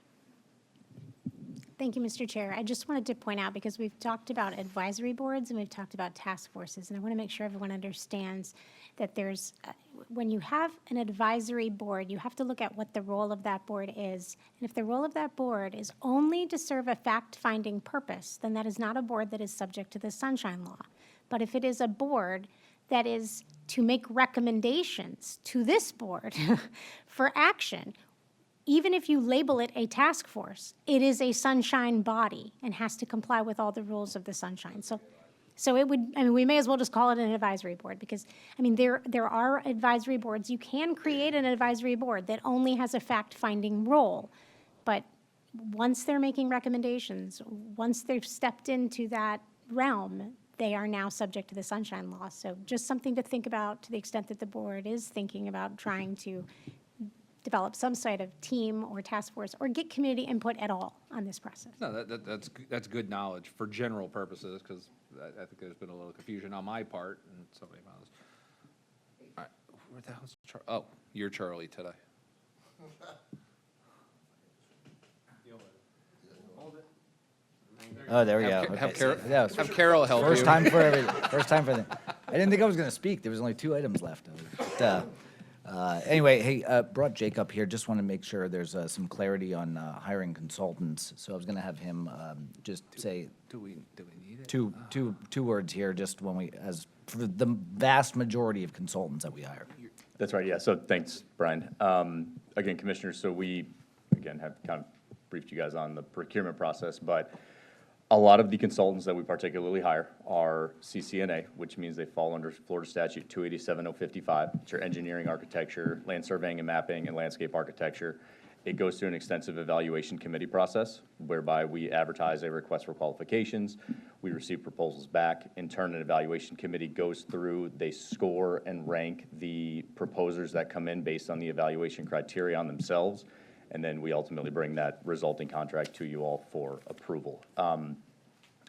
Thank you, Mr. Chair. I just wanted to point out, because we've talked about advisory boards and we've talked about task forces, and I want to make sure everyone understands that there's, when you have an advisory board, you have to look at what the role of that board is. And if the role of that board is only to serve a fact-finding purpose, then that is not a board that is subject to the Sunshine Law. But if it is a board that is to make recommendations to this board for action, even if you label it a task force, it is a sunshine body and has to comply with all the rules of the sunshine. So it would, I mean, we may as well just call it an advisory board, because, I mean, there are advisory boards. You can create an advisory board that only has a fact-finding role, but once they're making recommendations, once they've stepped into that realm, they are now subject to the Sunshine Law. So just something to think about, to the extent that the board is thinking about trying to develop some sort of team or task force or get community input at all on this process. No, that's good knowledge for general purposes, because I think there's been a little confusion on my part and somebody else. All right, where the hell's Charlie? Oh, you're Charlie today. Hold it. There Oh, there we Have go. Ca- have Okay, Carol- so that was have Carol help First you. time for everything. First time for everything. I didn't think I was going to speak. There was only 2 items left. But, anyway, hey, brought Jake up here. Just want to make sure there's some clarity on hiring consultants. So I was going to have him just say Do we need it? two words here, just when we, as for the vast majority of consultants that we hire. That's right, yeah, so thanks, Brian. Again, Commissioners, so we, again, have kind of briefed you guys on the procurement process, but a lot of the consultants that we particularly hire are CCNA, which means they fall under Florida Statute 287-055. It's your engineering, architecture, land surveying and mapping, and landscape architecture. It goes through an extensive evaluation committee process whereby we advertise a request for qualifications. We receive proposals back. In turn, an evaluation committee goes through, they score and rank the proposers that come in based on the evaluation criteria on themselves. And then we ultimately bring that resulting contract to you all for approval.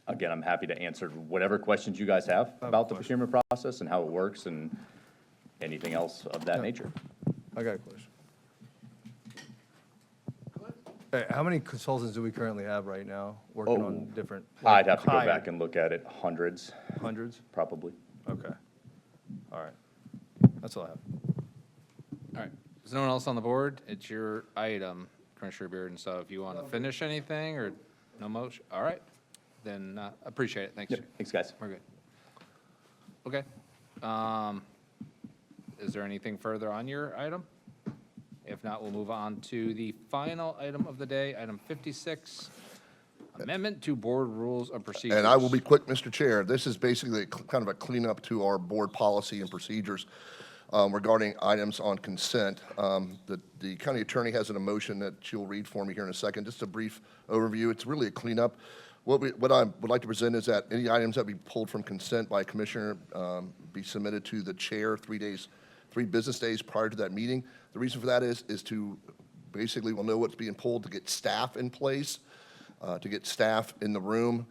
Again, I'm happy to answer whatever questions you guys have about the procurement process and how it works and anything else of that nature. I got a question. Hey, how many consultants do we currently have right now working on different? I'd have to go hired? back and look at it. Hundreds. Hundreds? Probably. Okay. All right. That's all I have. All right. Is no one else on the board? It's your item, Commissioner Bearden. So if you want to finish anything or no motion, all right, then appreciate it. Thanks. Yep. Thanks, guys. We're good. Okay. Is there anything further on your item? If not, we'll move on to the final item of the day, item 56, amendment to board rules and procedures. And I will be quick, Mr. Chair. This is basically kind of a cleanup to our board policy and procedures regarding items on consent. The county attorney has an motion that she'll read for me here in a second. Just a brief overview. It's really a cleanup. What I would like to present is that any items that be pulled from consent by a commissioner be submitted to the chair 3 business days prior to that meeting. The reason for that is to basically we'll know what's being pulled to get staff in place, to get staff in the room.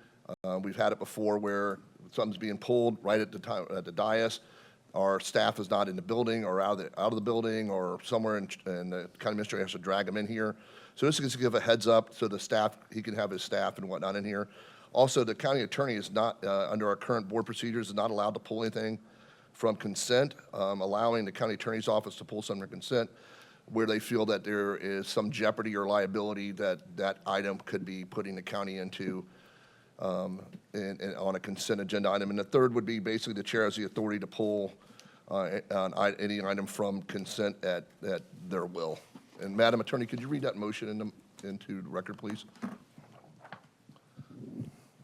We've had it before where something's being pulled right at the time at the dais. Our staff is not in the building or out of the building or somewhere, and the county administrator has to drag them in here. So this is to give a heads up so the staff, he can have his staff and whatnot in here. Also, the county attorney is not, under our current board procedures, is not allowed to pull anything from consent, allowing the county attorney's office to pull something from consent where they feel that there is some jeopardy or liability that that item could be putting the county into on a consent agenda item. And the third would be basically the chair has the authority to pull any item from consent at their will. And Madam Attorney, could you read that motion into the record, please?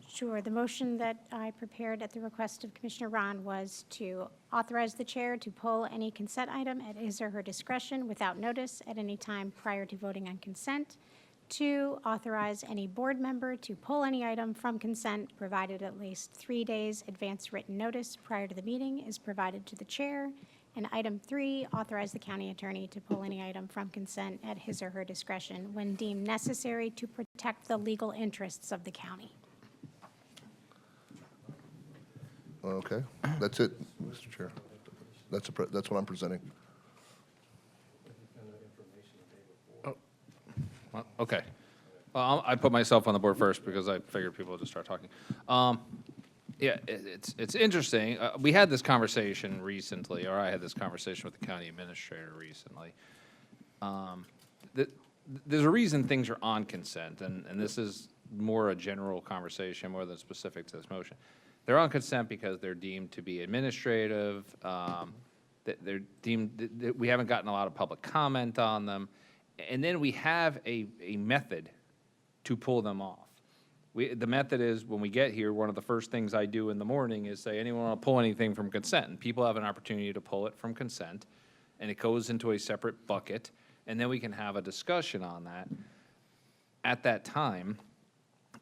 Sure. The motion that I prepared at the request of Commissioner Ron was to authorize the chair to pull any consent item at his or her discretion without notice at any time prior to voting on consent. 2, authorize any board member to pull any item from consent, provided at least 3 days advance written notice prior to the meeting is provided to the chair. And item 3, authorize the county attorney to pull any item from consent at his or her discretion when deemed necessary to protect the legal interests of the county. Okay, that's it, Mr. Chair. That's what I'm presenting. Well, okay. Well, I put myself on the board first because I figured people would just start talking. Yeah, it's interesting. We had this conversation recently, or I had this conversation with the county administrator recently. There's a reason things are on consent, and this is more a general conversation more than specific to this motion. They're on consent because they're deemed to be administrative. They're deemed that we haven't gotten a lot of public comment on them, and then we have a method to pull them off. The method is when we get here, one of the first things I do in the morning is say, anyone want to pull anything from consent? And people have an opportunity to pull it from consent, and it goes into a separate bucket, and then we can have a discussion on that at that time.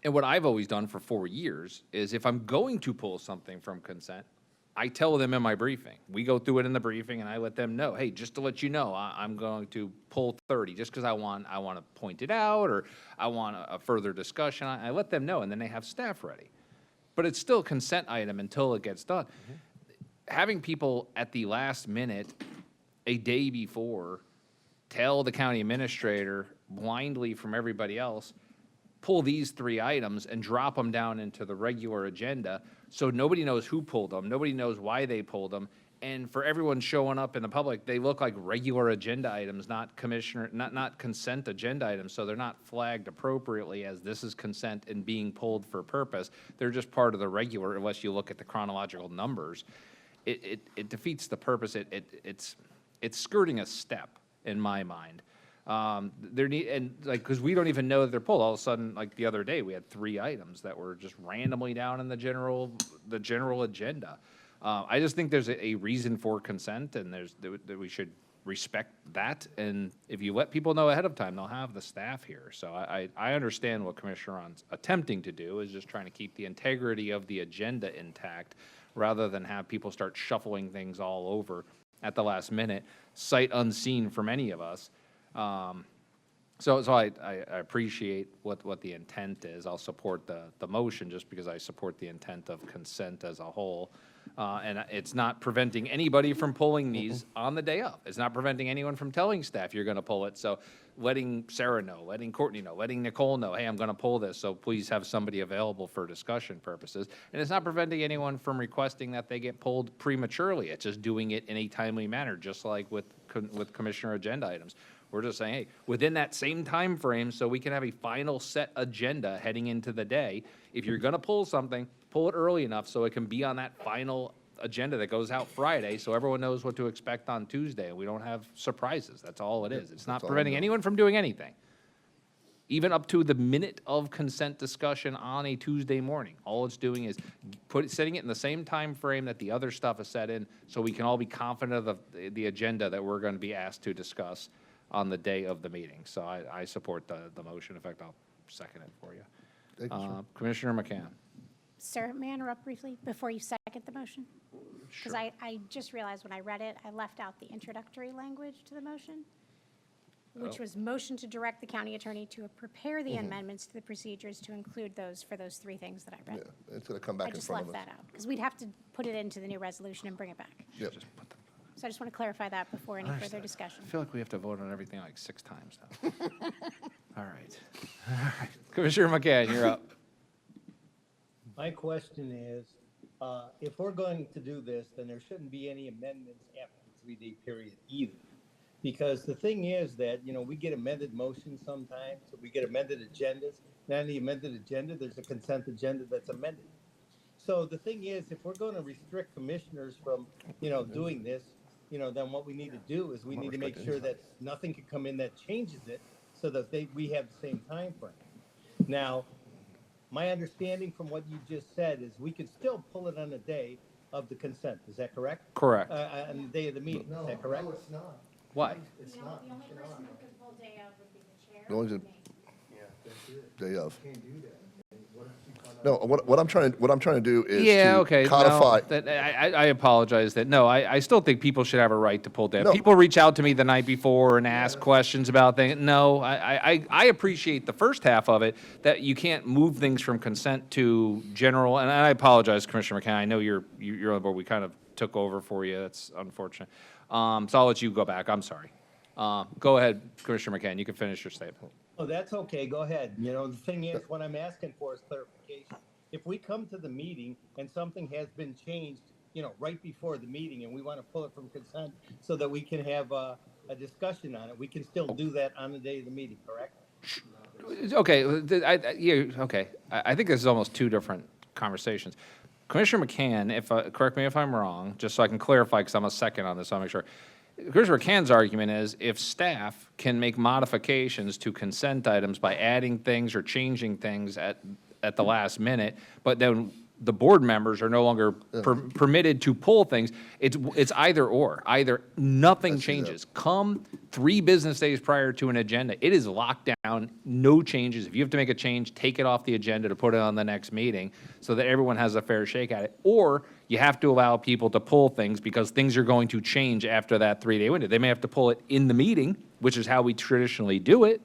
And what I've always done for 4 years is if I'm going to pull something from consent, I tell them in my briefing. We go through it in the briefing, and I let them know, hey, just to let you know, I'm going to pull 30 just because I want to point it out or I want a further discussion. I let them know, and then they have staff ready. But it's still a consent item until it gets done. Having people at the last minute, a day before, tell the county administrator blindly from everybody else, pull these 3 items and drop them down into the regular agenda, so nobody knows who pulled them, nobody knows why they pulled them, and for everyone showing up in the public, they look like regular agenda items, not consent agenda items, so they're not flagged appropriately as this is consent and being pulled for purpose. They're just part of the regular, unless you look at the chronological numbers. It defeats the purpose. It's skirting a step in my mind. Because we don't even know that they're pulled. All of a sudden, like the other day, we had 3 items that were just randomly down in the general agenda. I just think there's a reason for consent, and that we should respect that. And if you let people know ahead of time, they'll have the staff here. So I understand what Commissioner Ron's attempting to do, is just trying to keep the integrity of the agenda intact, rather than have people start shuffling things all over at the last minute, sight unseen for many of us. So I appreciate what the intent is. I'll support the motion just because I support the intent of consent as a whole. And it's not preventing anybody from pulling these on the day of. It's not preventing anyone from telling staff you're going to pull it. So letting Sarah know, letting Courtney know, letting Nicole know, hey, I'm going to pull this, so please have somebody available for discussion purposes. And it's not preventing anyone from requesting that they get pulled prematurely. It's just doing it in a timely manner, just like with commissioner agenda items. We're just saying, hey, within that same time frame, so we can have a final set agenda heading into the day. If you're going to pull something, pull it early enough so it can be on that final agenda that goes out Friday, so everyone knows what to expect on Tuesday, and we don't have surprises. That's all it is. It's not preventing anyone from doing anything, even up to the minute of consent discussion on a Tuesday morning. All it's doing is setting it in the same time frame that the other stuff is set in, so we can all be confident of the agenda that we're going to be asked to discuss on the day of the meeting. So I support the motion. In fact, I'll second it for you. Thank you, sir. Commissioner McCann. Sir, may I interrupt briefly before you second the motion? Because I just realized when I read it, I left out the introductory language to the motion, which was motion to direct the county attorney to prepare the amendments to the procedures to include those for those 3 things that I read. Yeah, it's going to come back I in just front left of us. that out, because we'd have to put it into the new resolution and bring it back. Yep. So I just want to clarify that before any further discussion. I feel like we have to vote on everything like 6 times now. All right. Commissioner McCann, you're up. My question is, if we're going to do this, then there shouldn't be any amendments after the 3-day period either. Because the thing is that, we get amended motions sometimes, so we get amended agendas. And on the amended agenda, there's a consent agenda that's amended. So the thing is, if we're going to restrict commissioners from, doing this, then what we need to do is we need to make sure that nothing can come in that changes it, so that we have the same time frame. Now, my understanding from what you just said is we could still pull it on the day of the consent. Is that correct? Correct. On the day of the meeting. Is that correct? No, it's not. Why? It's not. The only person who could pull day of would be the chair. The only day of. Can't do that. No, what I'm trying to do is Okay. to codify. No, I apologize. I still think people should have a right to pull data. No. People reach out to me the night before and ask questions about things. No, I appreciate the first half of it, that you can't move things from consent to general. And I apologize, Commissioner McCann. I know you're on the board. We kind of took over for you. That's unfortunate. So I'll let you go back. I'm sorry. Go ahead, Commissioner McCann. You can finish your statement. Oh, that's okay. Go ahead. The thing is, what I'm asking for is clarification. If we come to the meeting and something has been changed, right before the meeting, and we want to pull it from consent so that we can have a discussion on it, we can still do that on the day of the meeting, correct? Okay, okay. I think this is almost 2 different conversations. Commissioner McCann, correct me if I'm wrong, just so I can clarify, because I'm a second on this, I'll make sure. Commissioner McCann's argument is if staff can make modifications to consent items by adding things or changing things at the last minute, but then the board members are no longer permitted to pull things, it's either or. Either nothing changes. Come 3 business days prior to an agenda, it is locked down, no changes. If you have to make a change, take it off the agenda to put it on the next meeting so that everyone has a fair shake at it. Or you have to allow people to pull things because things are going to change after that 3-day window. They may have to pull it in the meeting, which is how we traditionally do it.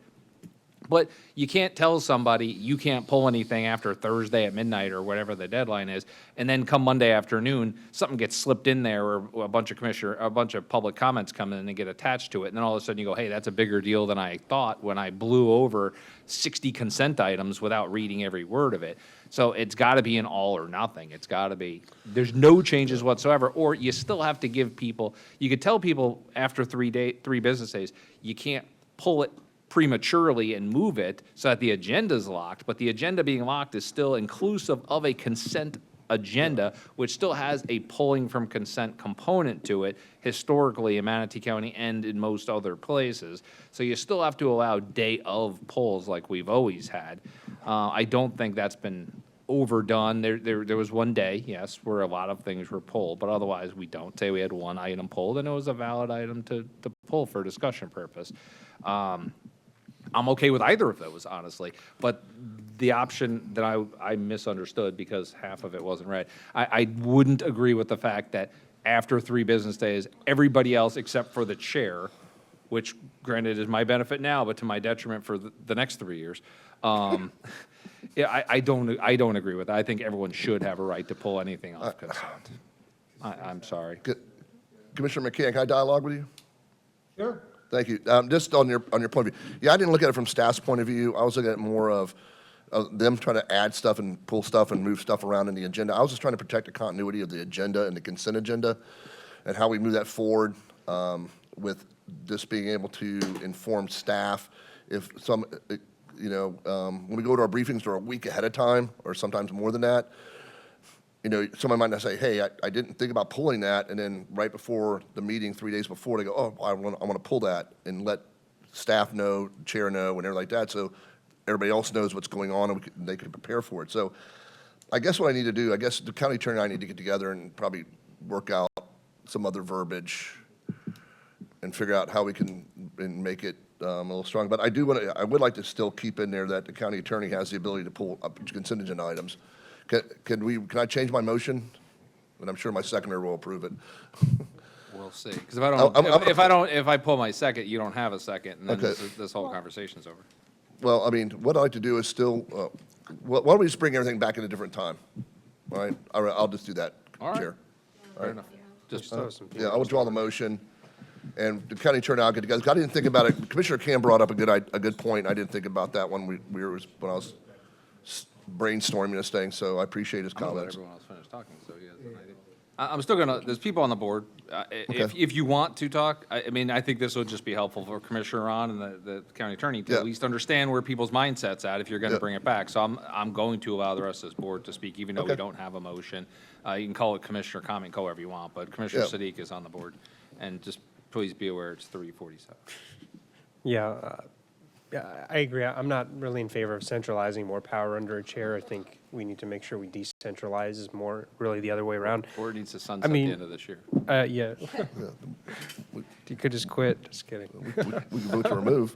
But you can't tell somebody you can't pull anything after Thursday at midnight or whatever the deadline is, and then come Monday afternoon, something gets slipped in there, or a bunch of public comments come in and get attached to it, and then all of a sudden you go, hey, that's a bigger deal than I thought when I blew over 60 consent items without reading every word of it. So it's got to be an all or nothing. It's got to be, there's no changes whatsoever, or you still have to give people, you could tell people after 3 business days, you can't pull it prematurely and move it so that the agenda's locked, but the agenda being locked is still inclusive of a consent agenda, which still has a pulling from consent component to it historically in Manatee County and in most other places. So you still have to allow day of pulls like we've always had. I don't think that's been overdone. There was one day, yes, where a lot of things were pulled, but otherwise we don't. Say we had one item pulled and it was a valid item to pull for discussion purpose. I'm okay with either of those, honestly, but the option that I misunderstood because half of it wasn't read, I wouldn't agree with the fact that after 3 business days, everybody else except for the chair, which granted is my benefit now, but to my detriment for the next 3 years. Yeah, I don't agree with that. I think everyone should have a right to pull anything off consent. I'm sorry. Commissioner McCann, can I dialogue with you? Sure. Thank you. Just on your point of view, yeah, I didn't look at it from staff's point of view. I was looking at it more of them trying to add stuff and pull stuff and move stuff around in the agenda. I was just trying to protect the continuity of the agenda and the consent agenda and how we move that forward with just being able to inform staff if some, when we go to our briefings, they're a week ahead of time or sometimes more than that. Somebody might not say, hey, I didn't think about pulling that, and then right before the meeting, 3 days before, they go, oh, I want to pull that, and let staff know, chair know, and everything like that, so everybody else knows what's going on, and they can prepare for it. So I guess what I need to do, I guess the county attorney and I need to get together and probably work out some other verbiage and figure out how we can and make it a little strong. But I would like to still keep in there that the county attorney has the ability to pull up consent agenda items. Can I change my motion? And I'm sure my seconder will approve it. We'll see. Because if I pull my second, you don't have a second, and then Okay. this whole conversation's over. Well, I mean, what I'd like to do is still, why don't we just bring everything back at a different time? All right, I'll just do that, All right. Chair. Fair enough. Just Yeah, I'll withdraw the motion, and the county attorney, I'll get together. I didn't think about it. Commissioner Cam brought up a good point. I didn't think about that when when I was brainstorming this thing, so I appreciate his I'm gonna let comments. everyone else finish talking, so he has an idea. I'm still gonna, there's people on the board. If you want to talk, I mean, I think this would just be helpful for Commissioner Ron and the county attorney to Yeah. at least understand where people's mindset's at if you're gonna Yeah. bring it back. So I'm going to allow the rest of this board to speak, even though we Okay. don't have a motion. You can call it Commissioner comment, call whatever you want, but Commissioner Yeah. Siddiq is on the board. And just please be aware, it's 3:47. Yeah, I agree. I'm not really in favor of centralizing more power under a chair. I think we need to make sure we decentralize is more really the other way around. Or it needs to sunset at the end of this year. Yeah. You could just quit. Just kidding. We can vote to remove.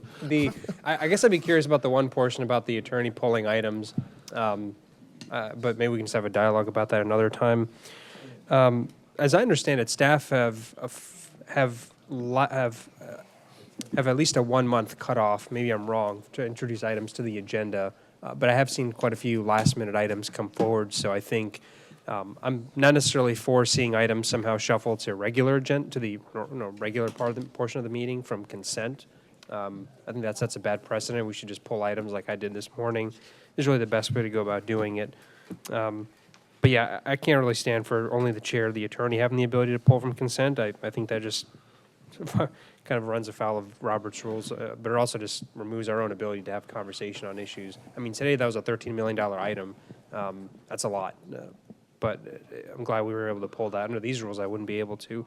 I guess I'd be curious about the one portion about the attorney pulling items, but maybe we can just have a dialogue about that another time. As I understand it, staff have at least a 1-month cutoff, maybe I'm wrong, to introduce items to the agenda. But I have seen quite a few last-minute items come forward, so I think I'm not necessarily for seeing items somehow shuffled to regular to the regular portion of the meeting from consent. I think that sets a bad precedent. We should just pull items like I did this morning. Is really the best way to go about doing it. But yeah, I can't really stand for only the chair or the attorney having the ability to pull from consent. I think that just kind of runs afoul of Robert's rules, but it also just removes our own ability to have conversation on issues. I mean, today that was a $13 million item. That's a lot, but I'm glad we were able to pull that. Under these rules, I wouldn't be able to.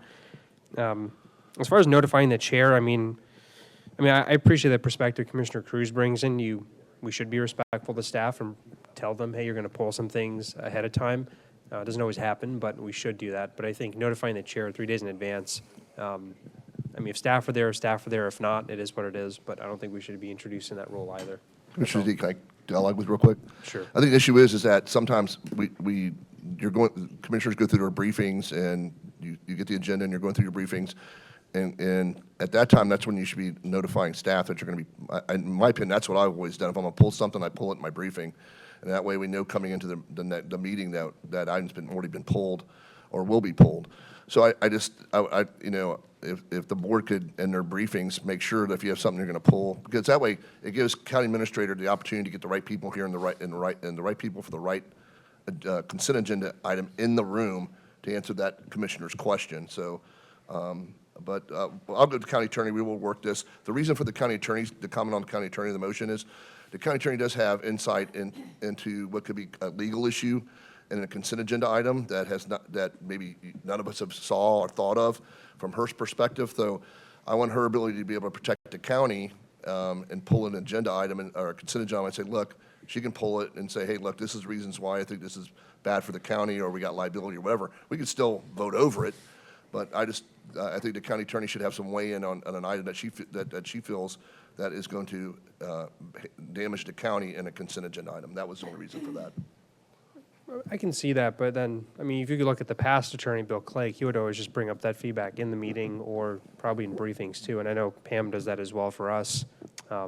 As far as notifying the chair, I mean, I appreciate the perspective Commissioner Cruz brings in. We should be respectful to staff and tell them, hey, you're going to pull some things ahead of time. It doesn't always happen, but we should do that. But I think notifying the chair 3 days in advance, if staff are there, staff are there. If not, it is what it is. But I don't think we should be introducing that rule either. Commissioner Z, can I dialogue with real quick? Sure. I think the issue is that sometimes commissioners go through their briefings and you get the agenda and you're going through your briefings And at that time, that's when you should be notifying staff that you're going to be, in my opinion, that's what I've always done. If I'm going to pull something, I pull it in my briefing. And that way we know coming into the meeting that item's already been pulled or will be pulled. So I you know, if the board could, in their briefings, make sure that if you have something you're going to pull, because that way it gives county administrator the opportunity to get the right people here and the right people for the right consent agenda item in the room to answer that commissioner's question. So, but I'll go to the county attorney. We will work this. The reason for the county attorneys, the comment on the county attorney, the motion is the county attorney does have insight into what could be a legal issue and a consent agenda item that maybe none of us have saw or thought of from her perspective. So I want her ability to be able to protect the county and pull an agenda item or a consent agenda item and say, look, she can pull it and say, hey, look, this is reasons why I think this is bad for the county or we got liability or whatever. We could still vote over it, but I think the county attorney should have some weigh in on an item that she feels that is going to damage the county in a consent agenda item. That was the only reason for that. I can see that, but then, I mean, if you could look at the past attorney, Bill Clake, he would always just bring up that feedback in the meeting or probably in briefings too. And I know Pam does that as well for us. I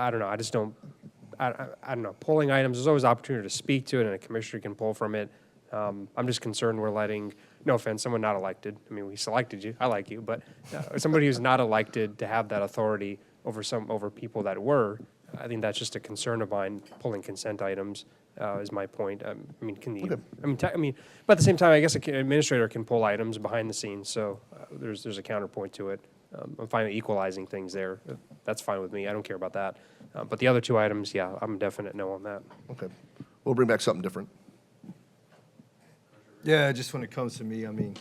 don't know. I just don't, I don't know. Polling items, there's always opportunity to speak to it and a commissioner can pull from it. I'm just concerned we're letting, no offense, someone not elected. I mean, we selected you. I like you, but somebody who's not elected to have that authority over people that were, I think that's just a concern of mine, pulling consent items. Is my point. I mean, but at the same time, I guess an administrator can pull items behind the scenes, so there's a counterpoint to it. I'm fine with equalizing things there. That's fine with me. I don't care about that. But the other two items, yeah, I'm a definite no on that. Okay. We'll bring back something different. Yeah, just when it comes to me, I mean,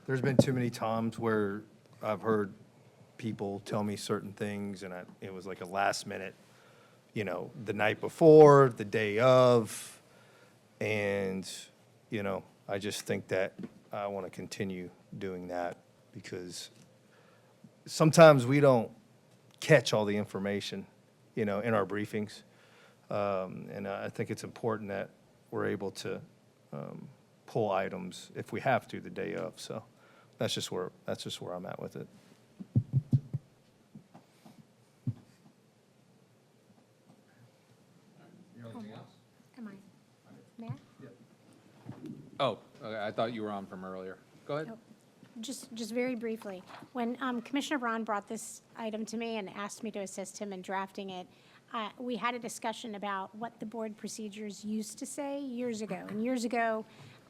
there's been too many times where I've heard people tell me certain things, and it was like a last minute, you know, the night before, the day of, and, you know, I just think that I want to continue doing that because sometimes we don't catch all the information, you know, in our briefings. And I think it's important that we're able to pull items if we have to the day of. So that's just where I'm at with it. Am I? Matt? Oh, okay, I thought you were on from earlier. Go ahead. Oh, Just very briefly, when Commissioner Braun brought this item to me and asked me to assist him in drafting it, we had a discussion about what the board procedures used to say years ago. And years ago,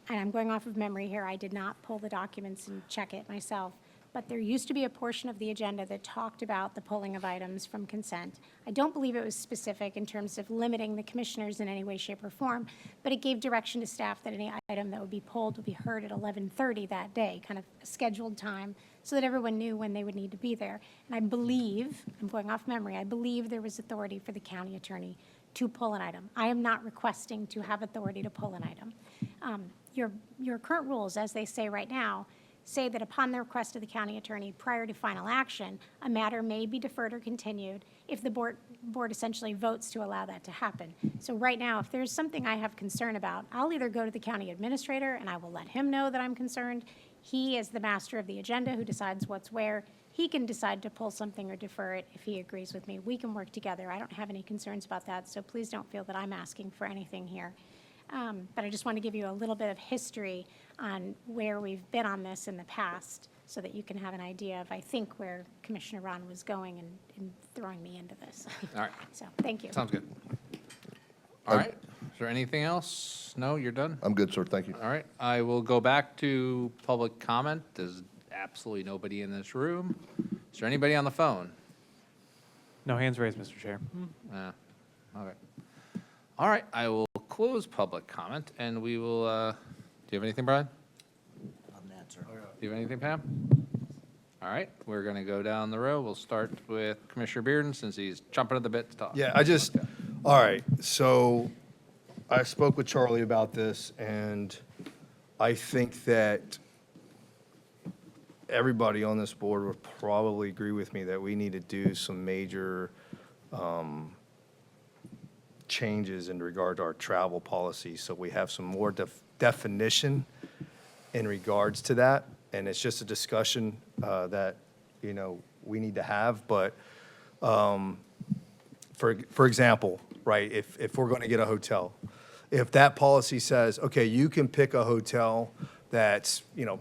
and I'm going off of memory here, I did not pull the documents and check it myself, but there used to be a portion of the agenda that talked about the pulling of items from consent. I don't believe it was specific in terms of limiting the commissioners in any way, shape, or form, but it gave direction to staff that any item that would be pulled would be heard at 11:30 that day, kind of a scheduled time, so that everyone knew when they would need to be there. And I believe, I'm going off memory, I believe there was authority for the county attorney to pull an item. I am not requesting to have authority to pull an item. Your current rules, as they say right now, say that upon the request of the county attorney prior to final action, a matter may be deferred or continued if the board essentially votes to allow that to happen. So right now, if there's something I have concern about, I'll either go to the county administrator and I will let him know that I'm concerned. He is the master of the agenda who decides what's where. He can decide to pull something or defer it if he agrees with me. We can work together. I don't have any concerns about that, so please don't feel that I'm asking for anything here. But I just want to give you a little bit of history on where we've been on this in the past so that you can have an idea of, I think, where Commissioner Ron was going and throwing me into this. All right. So, thank you. Sounds good. All right. Is there anything else? No, you're done? I'm good, sir. Thank you. All right. I will go back to public comment. There's absolutely nobody in this room. Is there anybody on the phone? No hands raised, Mr. Chair. Okay. All right. I will close public comment, and we will, do you have anything, Brian? On that, sir. Do you have anything, Pam? All right. We're going to go down the row. We'll start with Commissioner Bearden, since he's chomping at the bit to talk. Yeah, all right, so I spoke with Charlie about this, and I think that everybody on this board would probably agree with me that we need to do some major changes in regard to our travel policy, so we have some more definition in regards to that. and it's just a discussion that, you know, we need to have. But for example, right, if we're going to get a hotel, if that policy says, okay, you can pick a hotel that's, you know,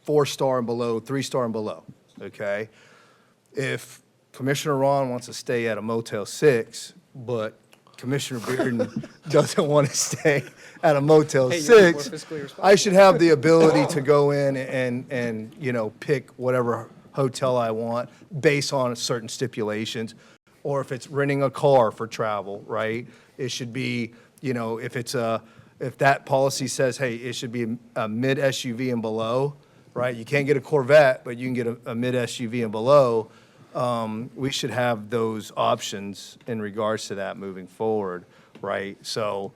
4-star and below, 3-star and below, okay? If Commissioner Ron wants to stay at a Motel 6, but Commissioner Bearden doesn't want to stay at a Motel Hey, you're more 6, fiscally I should have the ability to go in and, you know, pick whatever hotel I want based on certain stipulations. Or if it's renting a car for travel, right? It should be, you know, if that policy says, hey, it should be a mid SUV and below, right? You can't get a Corvette, but you can get a mid SUV and below. We should have those options in regards to that moving forward, right? So,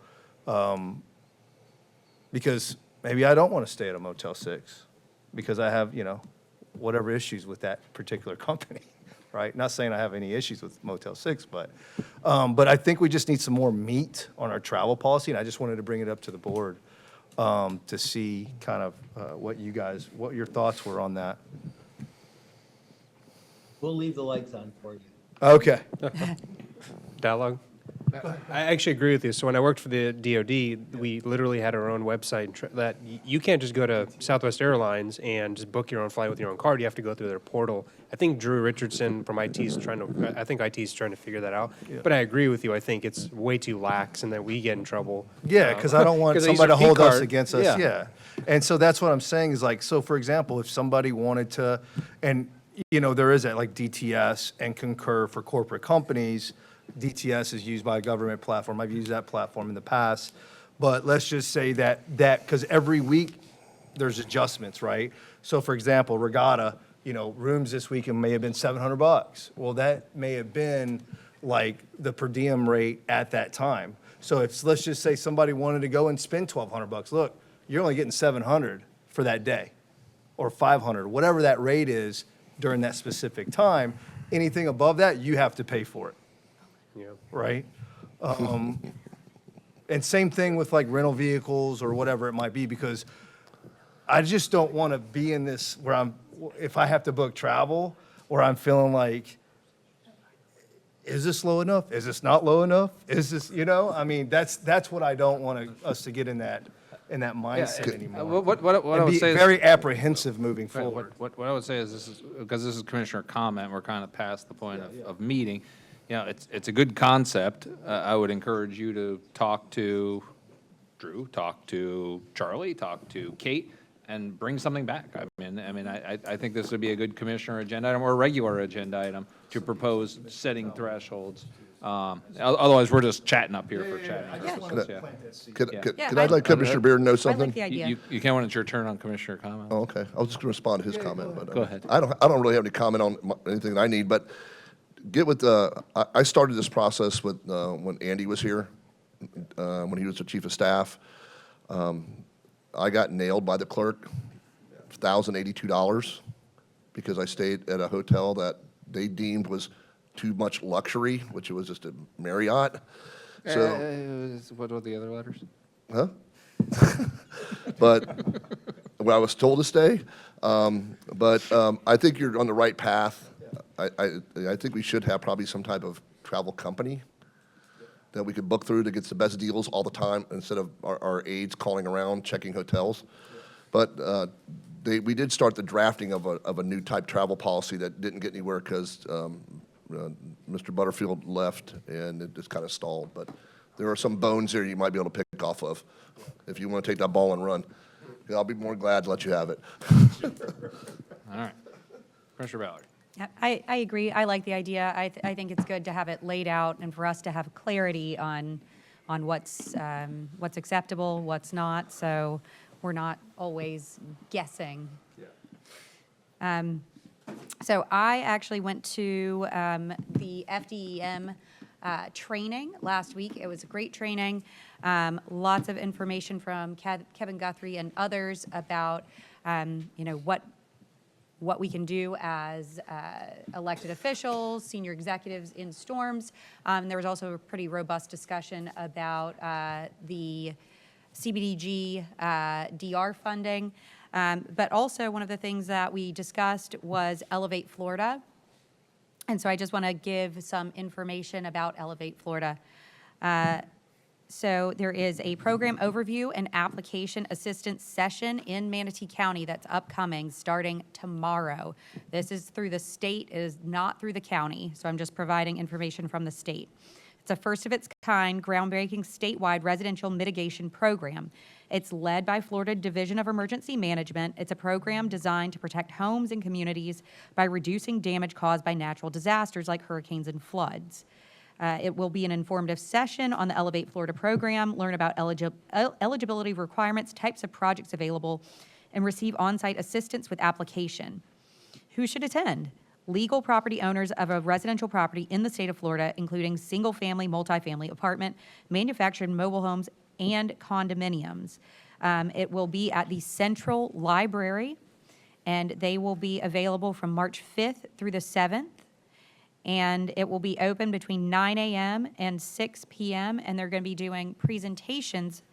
because maybe I don't want to stay at a Motel 6 because I have, you know, whatever issues with that particular company, right? Not saying I have any issues with Motel 6, but I think we just need some more meat on our travel policy, and I just wanted to bring it up to the board to see kind of what your thoughts were on that. We'll leave the lights on for you. Okay. Dialogue? I actually agree with you. So when I worked for the DoD, we literally had our own website that you can't just go to Southwest Airlines and just book your own flight with your own card. You have to go through their portal. I think Drew Richardson from IT is trying to figure that out. Yeah. But I agree with you. I think it's way too lax and that we get in trouble. Yeah, because I don't want 'Cause I use somebody to their hold us P-card. against us, yeah. And so that's what I'm saying is like, so for example, if somebody wanted to, and, you know, there is that like DTS and Concur for corporate companies. DTS is used by a government platform. I've used that platform in the past. But let's just say that, because every week there's adjustments, right? So for example, Regatta, you know, rooms this weekend may have been $700. Well, that may have been like the per diem rate at that time. So if, let's just say somebody wanted to go and spend $1,200, look, you're only getting $700 for that day, or $500, whatever that rate is during that specific time. Anything above that, you have to pay for it. Yeah. Right? And same thing with like rental vehicles or whatever it might be, because I just don't want to be in this where if I have to book travel, where I'm feeling like, is this low enough? Is this not low enough? Is this, you know, I mean, that's what I don't want us to get in that mindset anymore. What I And would be say is. very apprehensive moving Right, forward. What I would say is because this is commissioner comment, we're kind of past the point of meeting. You know, it's a good concept. I would encourage you to talk to Drew, talk to Charlie, talk to Kate, and bring something back. I think this would be a good commissioner agenda item or a regular agenda item to propose setting thresholds. Otherwise, we're just chatting up here for chatting. purposes, yeah. Could I let Commissioner Bearden know something? the idea. You can when it's your turn on commissioner comment. Oh, okay. I was just going to respond to his comment, but. Go ahead. I don't really have any comment on anything that I need, but get with I started this process with, when Andy was here, when he was the chief of staff. I got nailed by the clerk, $1,082, because I stayed at a hotel that they deemed was too much luxury, which was just a Marriott. So, What were the other letters? huh? But well, I was told to stay. I think you're on the right path. I think we should have probably some type of travel company that we could book through to get the best deals all the time instead of our aides calling around checking hotels. But we did start the drafting of a new type travel policy that didn't get anywhere because Mr. Butterfield left and it just kind of stalled. But there are some bones there you might be able to pick off of if you want to take that ball and run. Yeah, I'll be more glad to let you have it. All right. Commissioner Ballard. Yeah, I agree. I like the idea. I think it's good to have it laid out and for us to have clarity on what's acceptable, what's not, so we're not always guessing. So I actually went to the FDEM training last week. It was a great training. Lots of information from Kevin Guthrie and others about what we can do as elected officials, senior executives in storms. There was also a pretty robust discussion about the CDBG DR funding. But also, one of the things that we discussed was Elevate Florida. And so I just want to give some information about Elevate Florida. So there is a program overview and application assistance session in Manatee County that's upcoming starting tomorrow. This is through the state, it is not through the county, so I'm just providing information from the state. It's a first of its kind, groundbreaking statewide residential mitigation program. It's led by Florida Division of Emergency Management. It's a program designed to protect homes and communities by reducing damage caused by natural disasters like hurricanes and floods. It will be an informative session on the Elevate Florida program, learn about eligibility requirements, types of projects available, and receive on-site assistance with application. Who should attend? Legal property owners of a residential property in the state of Florida, including single-family, multifamily apartment, manufactured mobile homes, and condominiums. It will be at the Central Library, and they will be available from March 5th through the 7th. And it will be open between 9 a.m. and 6 p.m., and they're going to be doing presentations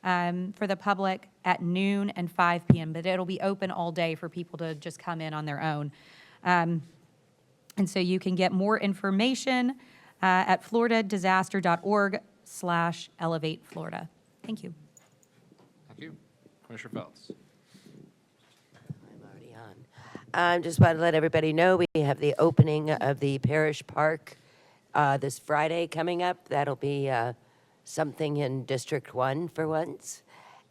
for the public at noon and 5 p.m., but it'll be open all day for people to just come in on their own. And so you can get more information at floridadisaster.org/Elevate Florida. Thank you. Thank you. Commissioner Phelps. I'm already on. Just want to let everybody know we have the opening of the Parish Park this Friday coming up. That'll be something in District 1 for once,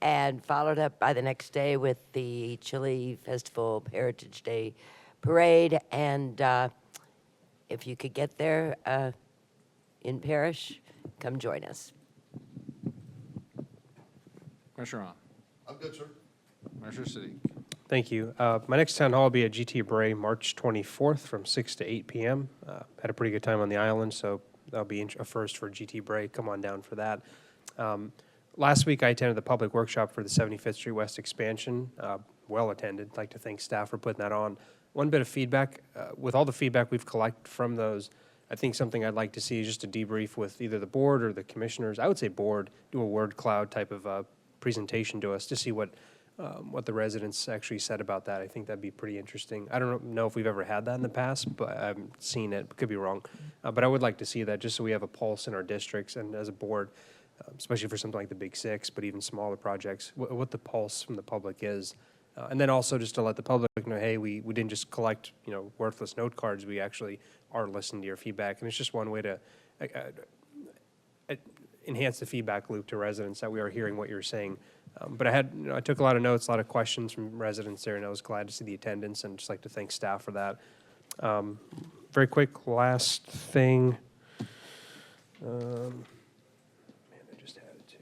and followed up by the next day with the Chili Festival Heritage Day Parade. And if you could get there in Parish, come join us. Commissioner Ron. I'm good, sir. Commissioner Siddiq. Thank you. My next town hall will be at GT Bray, March 24th from 6 to 8 p.m. Had a pretty good time on the island, so that'll be a first for GT Bray. Come on down for that. Last week, I attended the public workshop for the 75th Street West expansion. Well attended. I'd like to thank staff for putting that on. One bit of feedback, with all the feedback we've collected from those, I think something I'd like to see is just a debrief with either the board or the commissioners. I would say board, do a word cloud type of presentation to us to see what the residents actually said about that. I think that'd be pretty interesting. I don't know if we've ever had that in the past, but I haven't seen it. Could be wrong. But I would like to see that just so we have a pulse in our districts and as a board, especially for something like the Big Six, but even smaller projects, what the pulse from the public is. And then also just to let the public know, hey, we didn't just collect, worthless note cards. We actually are listening to your feedback. And it's just one way to enhance the feedback loop to residents that we are hearing what you're saying. But I took a lot of notes, a lot of questions from residents there, and I was glad to see the attendance and just like to thank staff for that. Very quick, last thing. Man, I just had it too.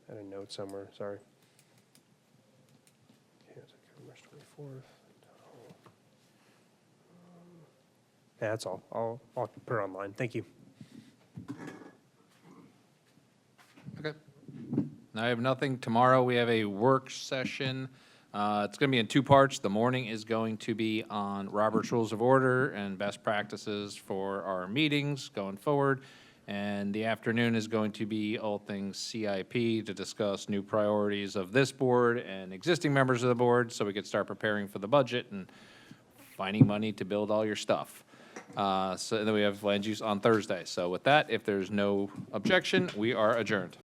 I had a note somewhere, sorry. Okay, it's March 24th. Yeah, that's all. I'll put it online. Thank you. Okay. Now I have nothing. Tomorrow we have a work session. It's going to be in two parts. The morning is going to be on Robert's Rules of Order and best practices for our meetings going forward. And the afternoon is going to be all things CIP to discuss new priorities of this board and existing members of the board so we could start preparing for the budget and finding money to build all your stuff. So then we have land use on Thursday. So with that, if there's no objection, we are adjourned.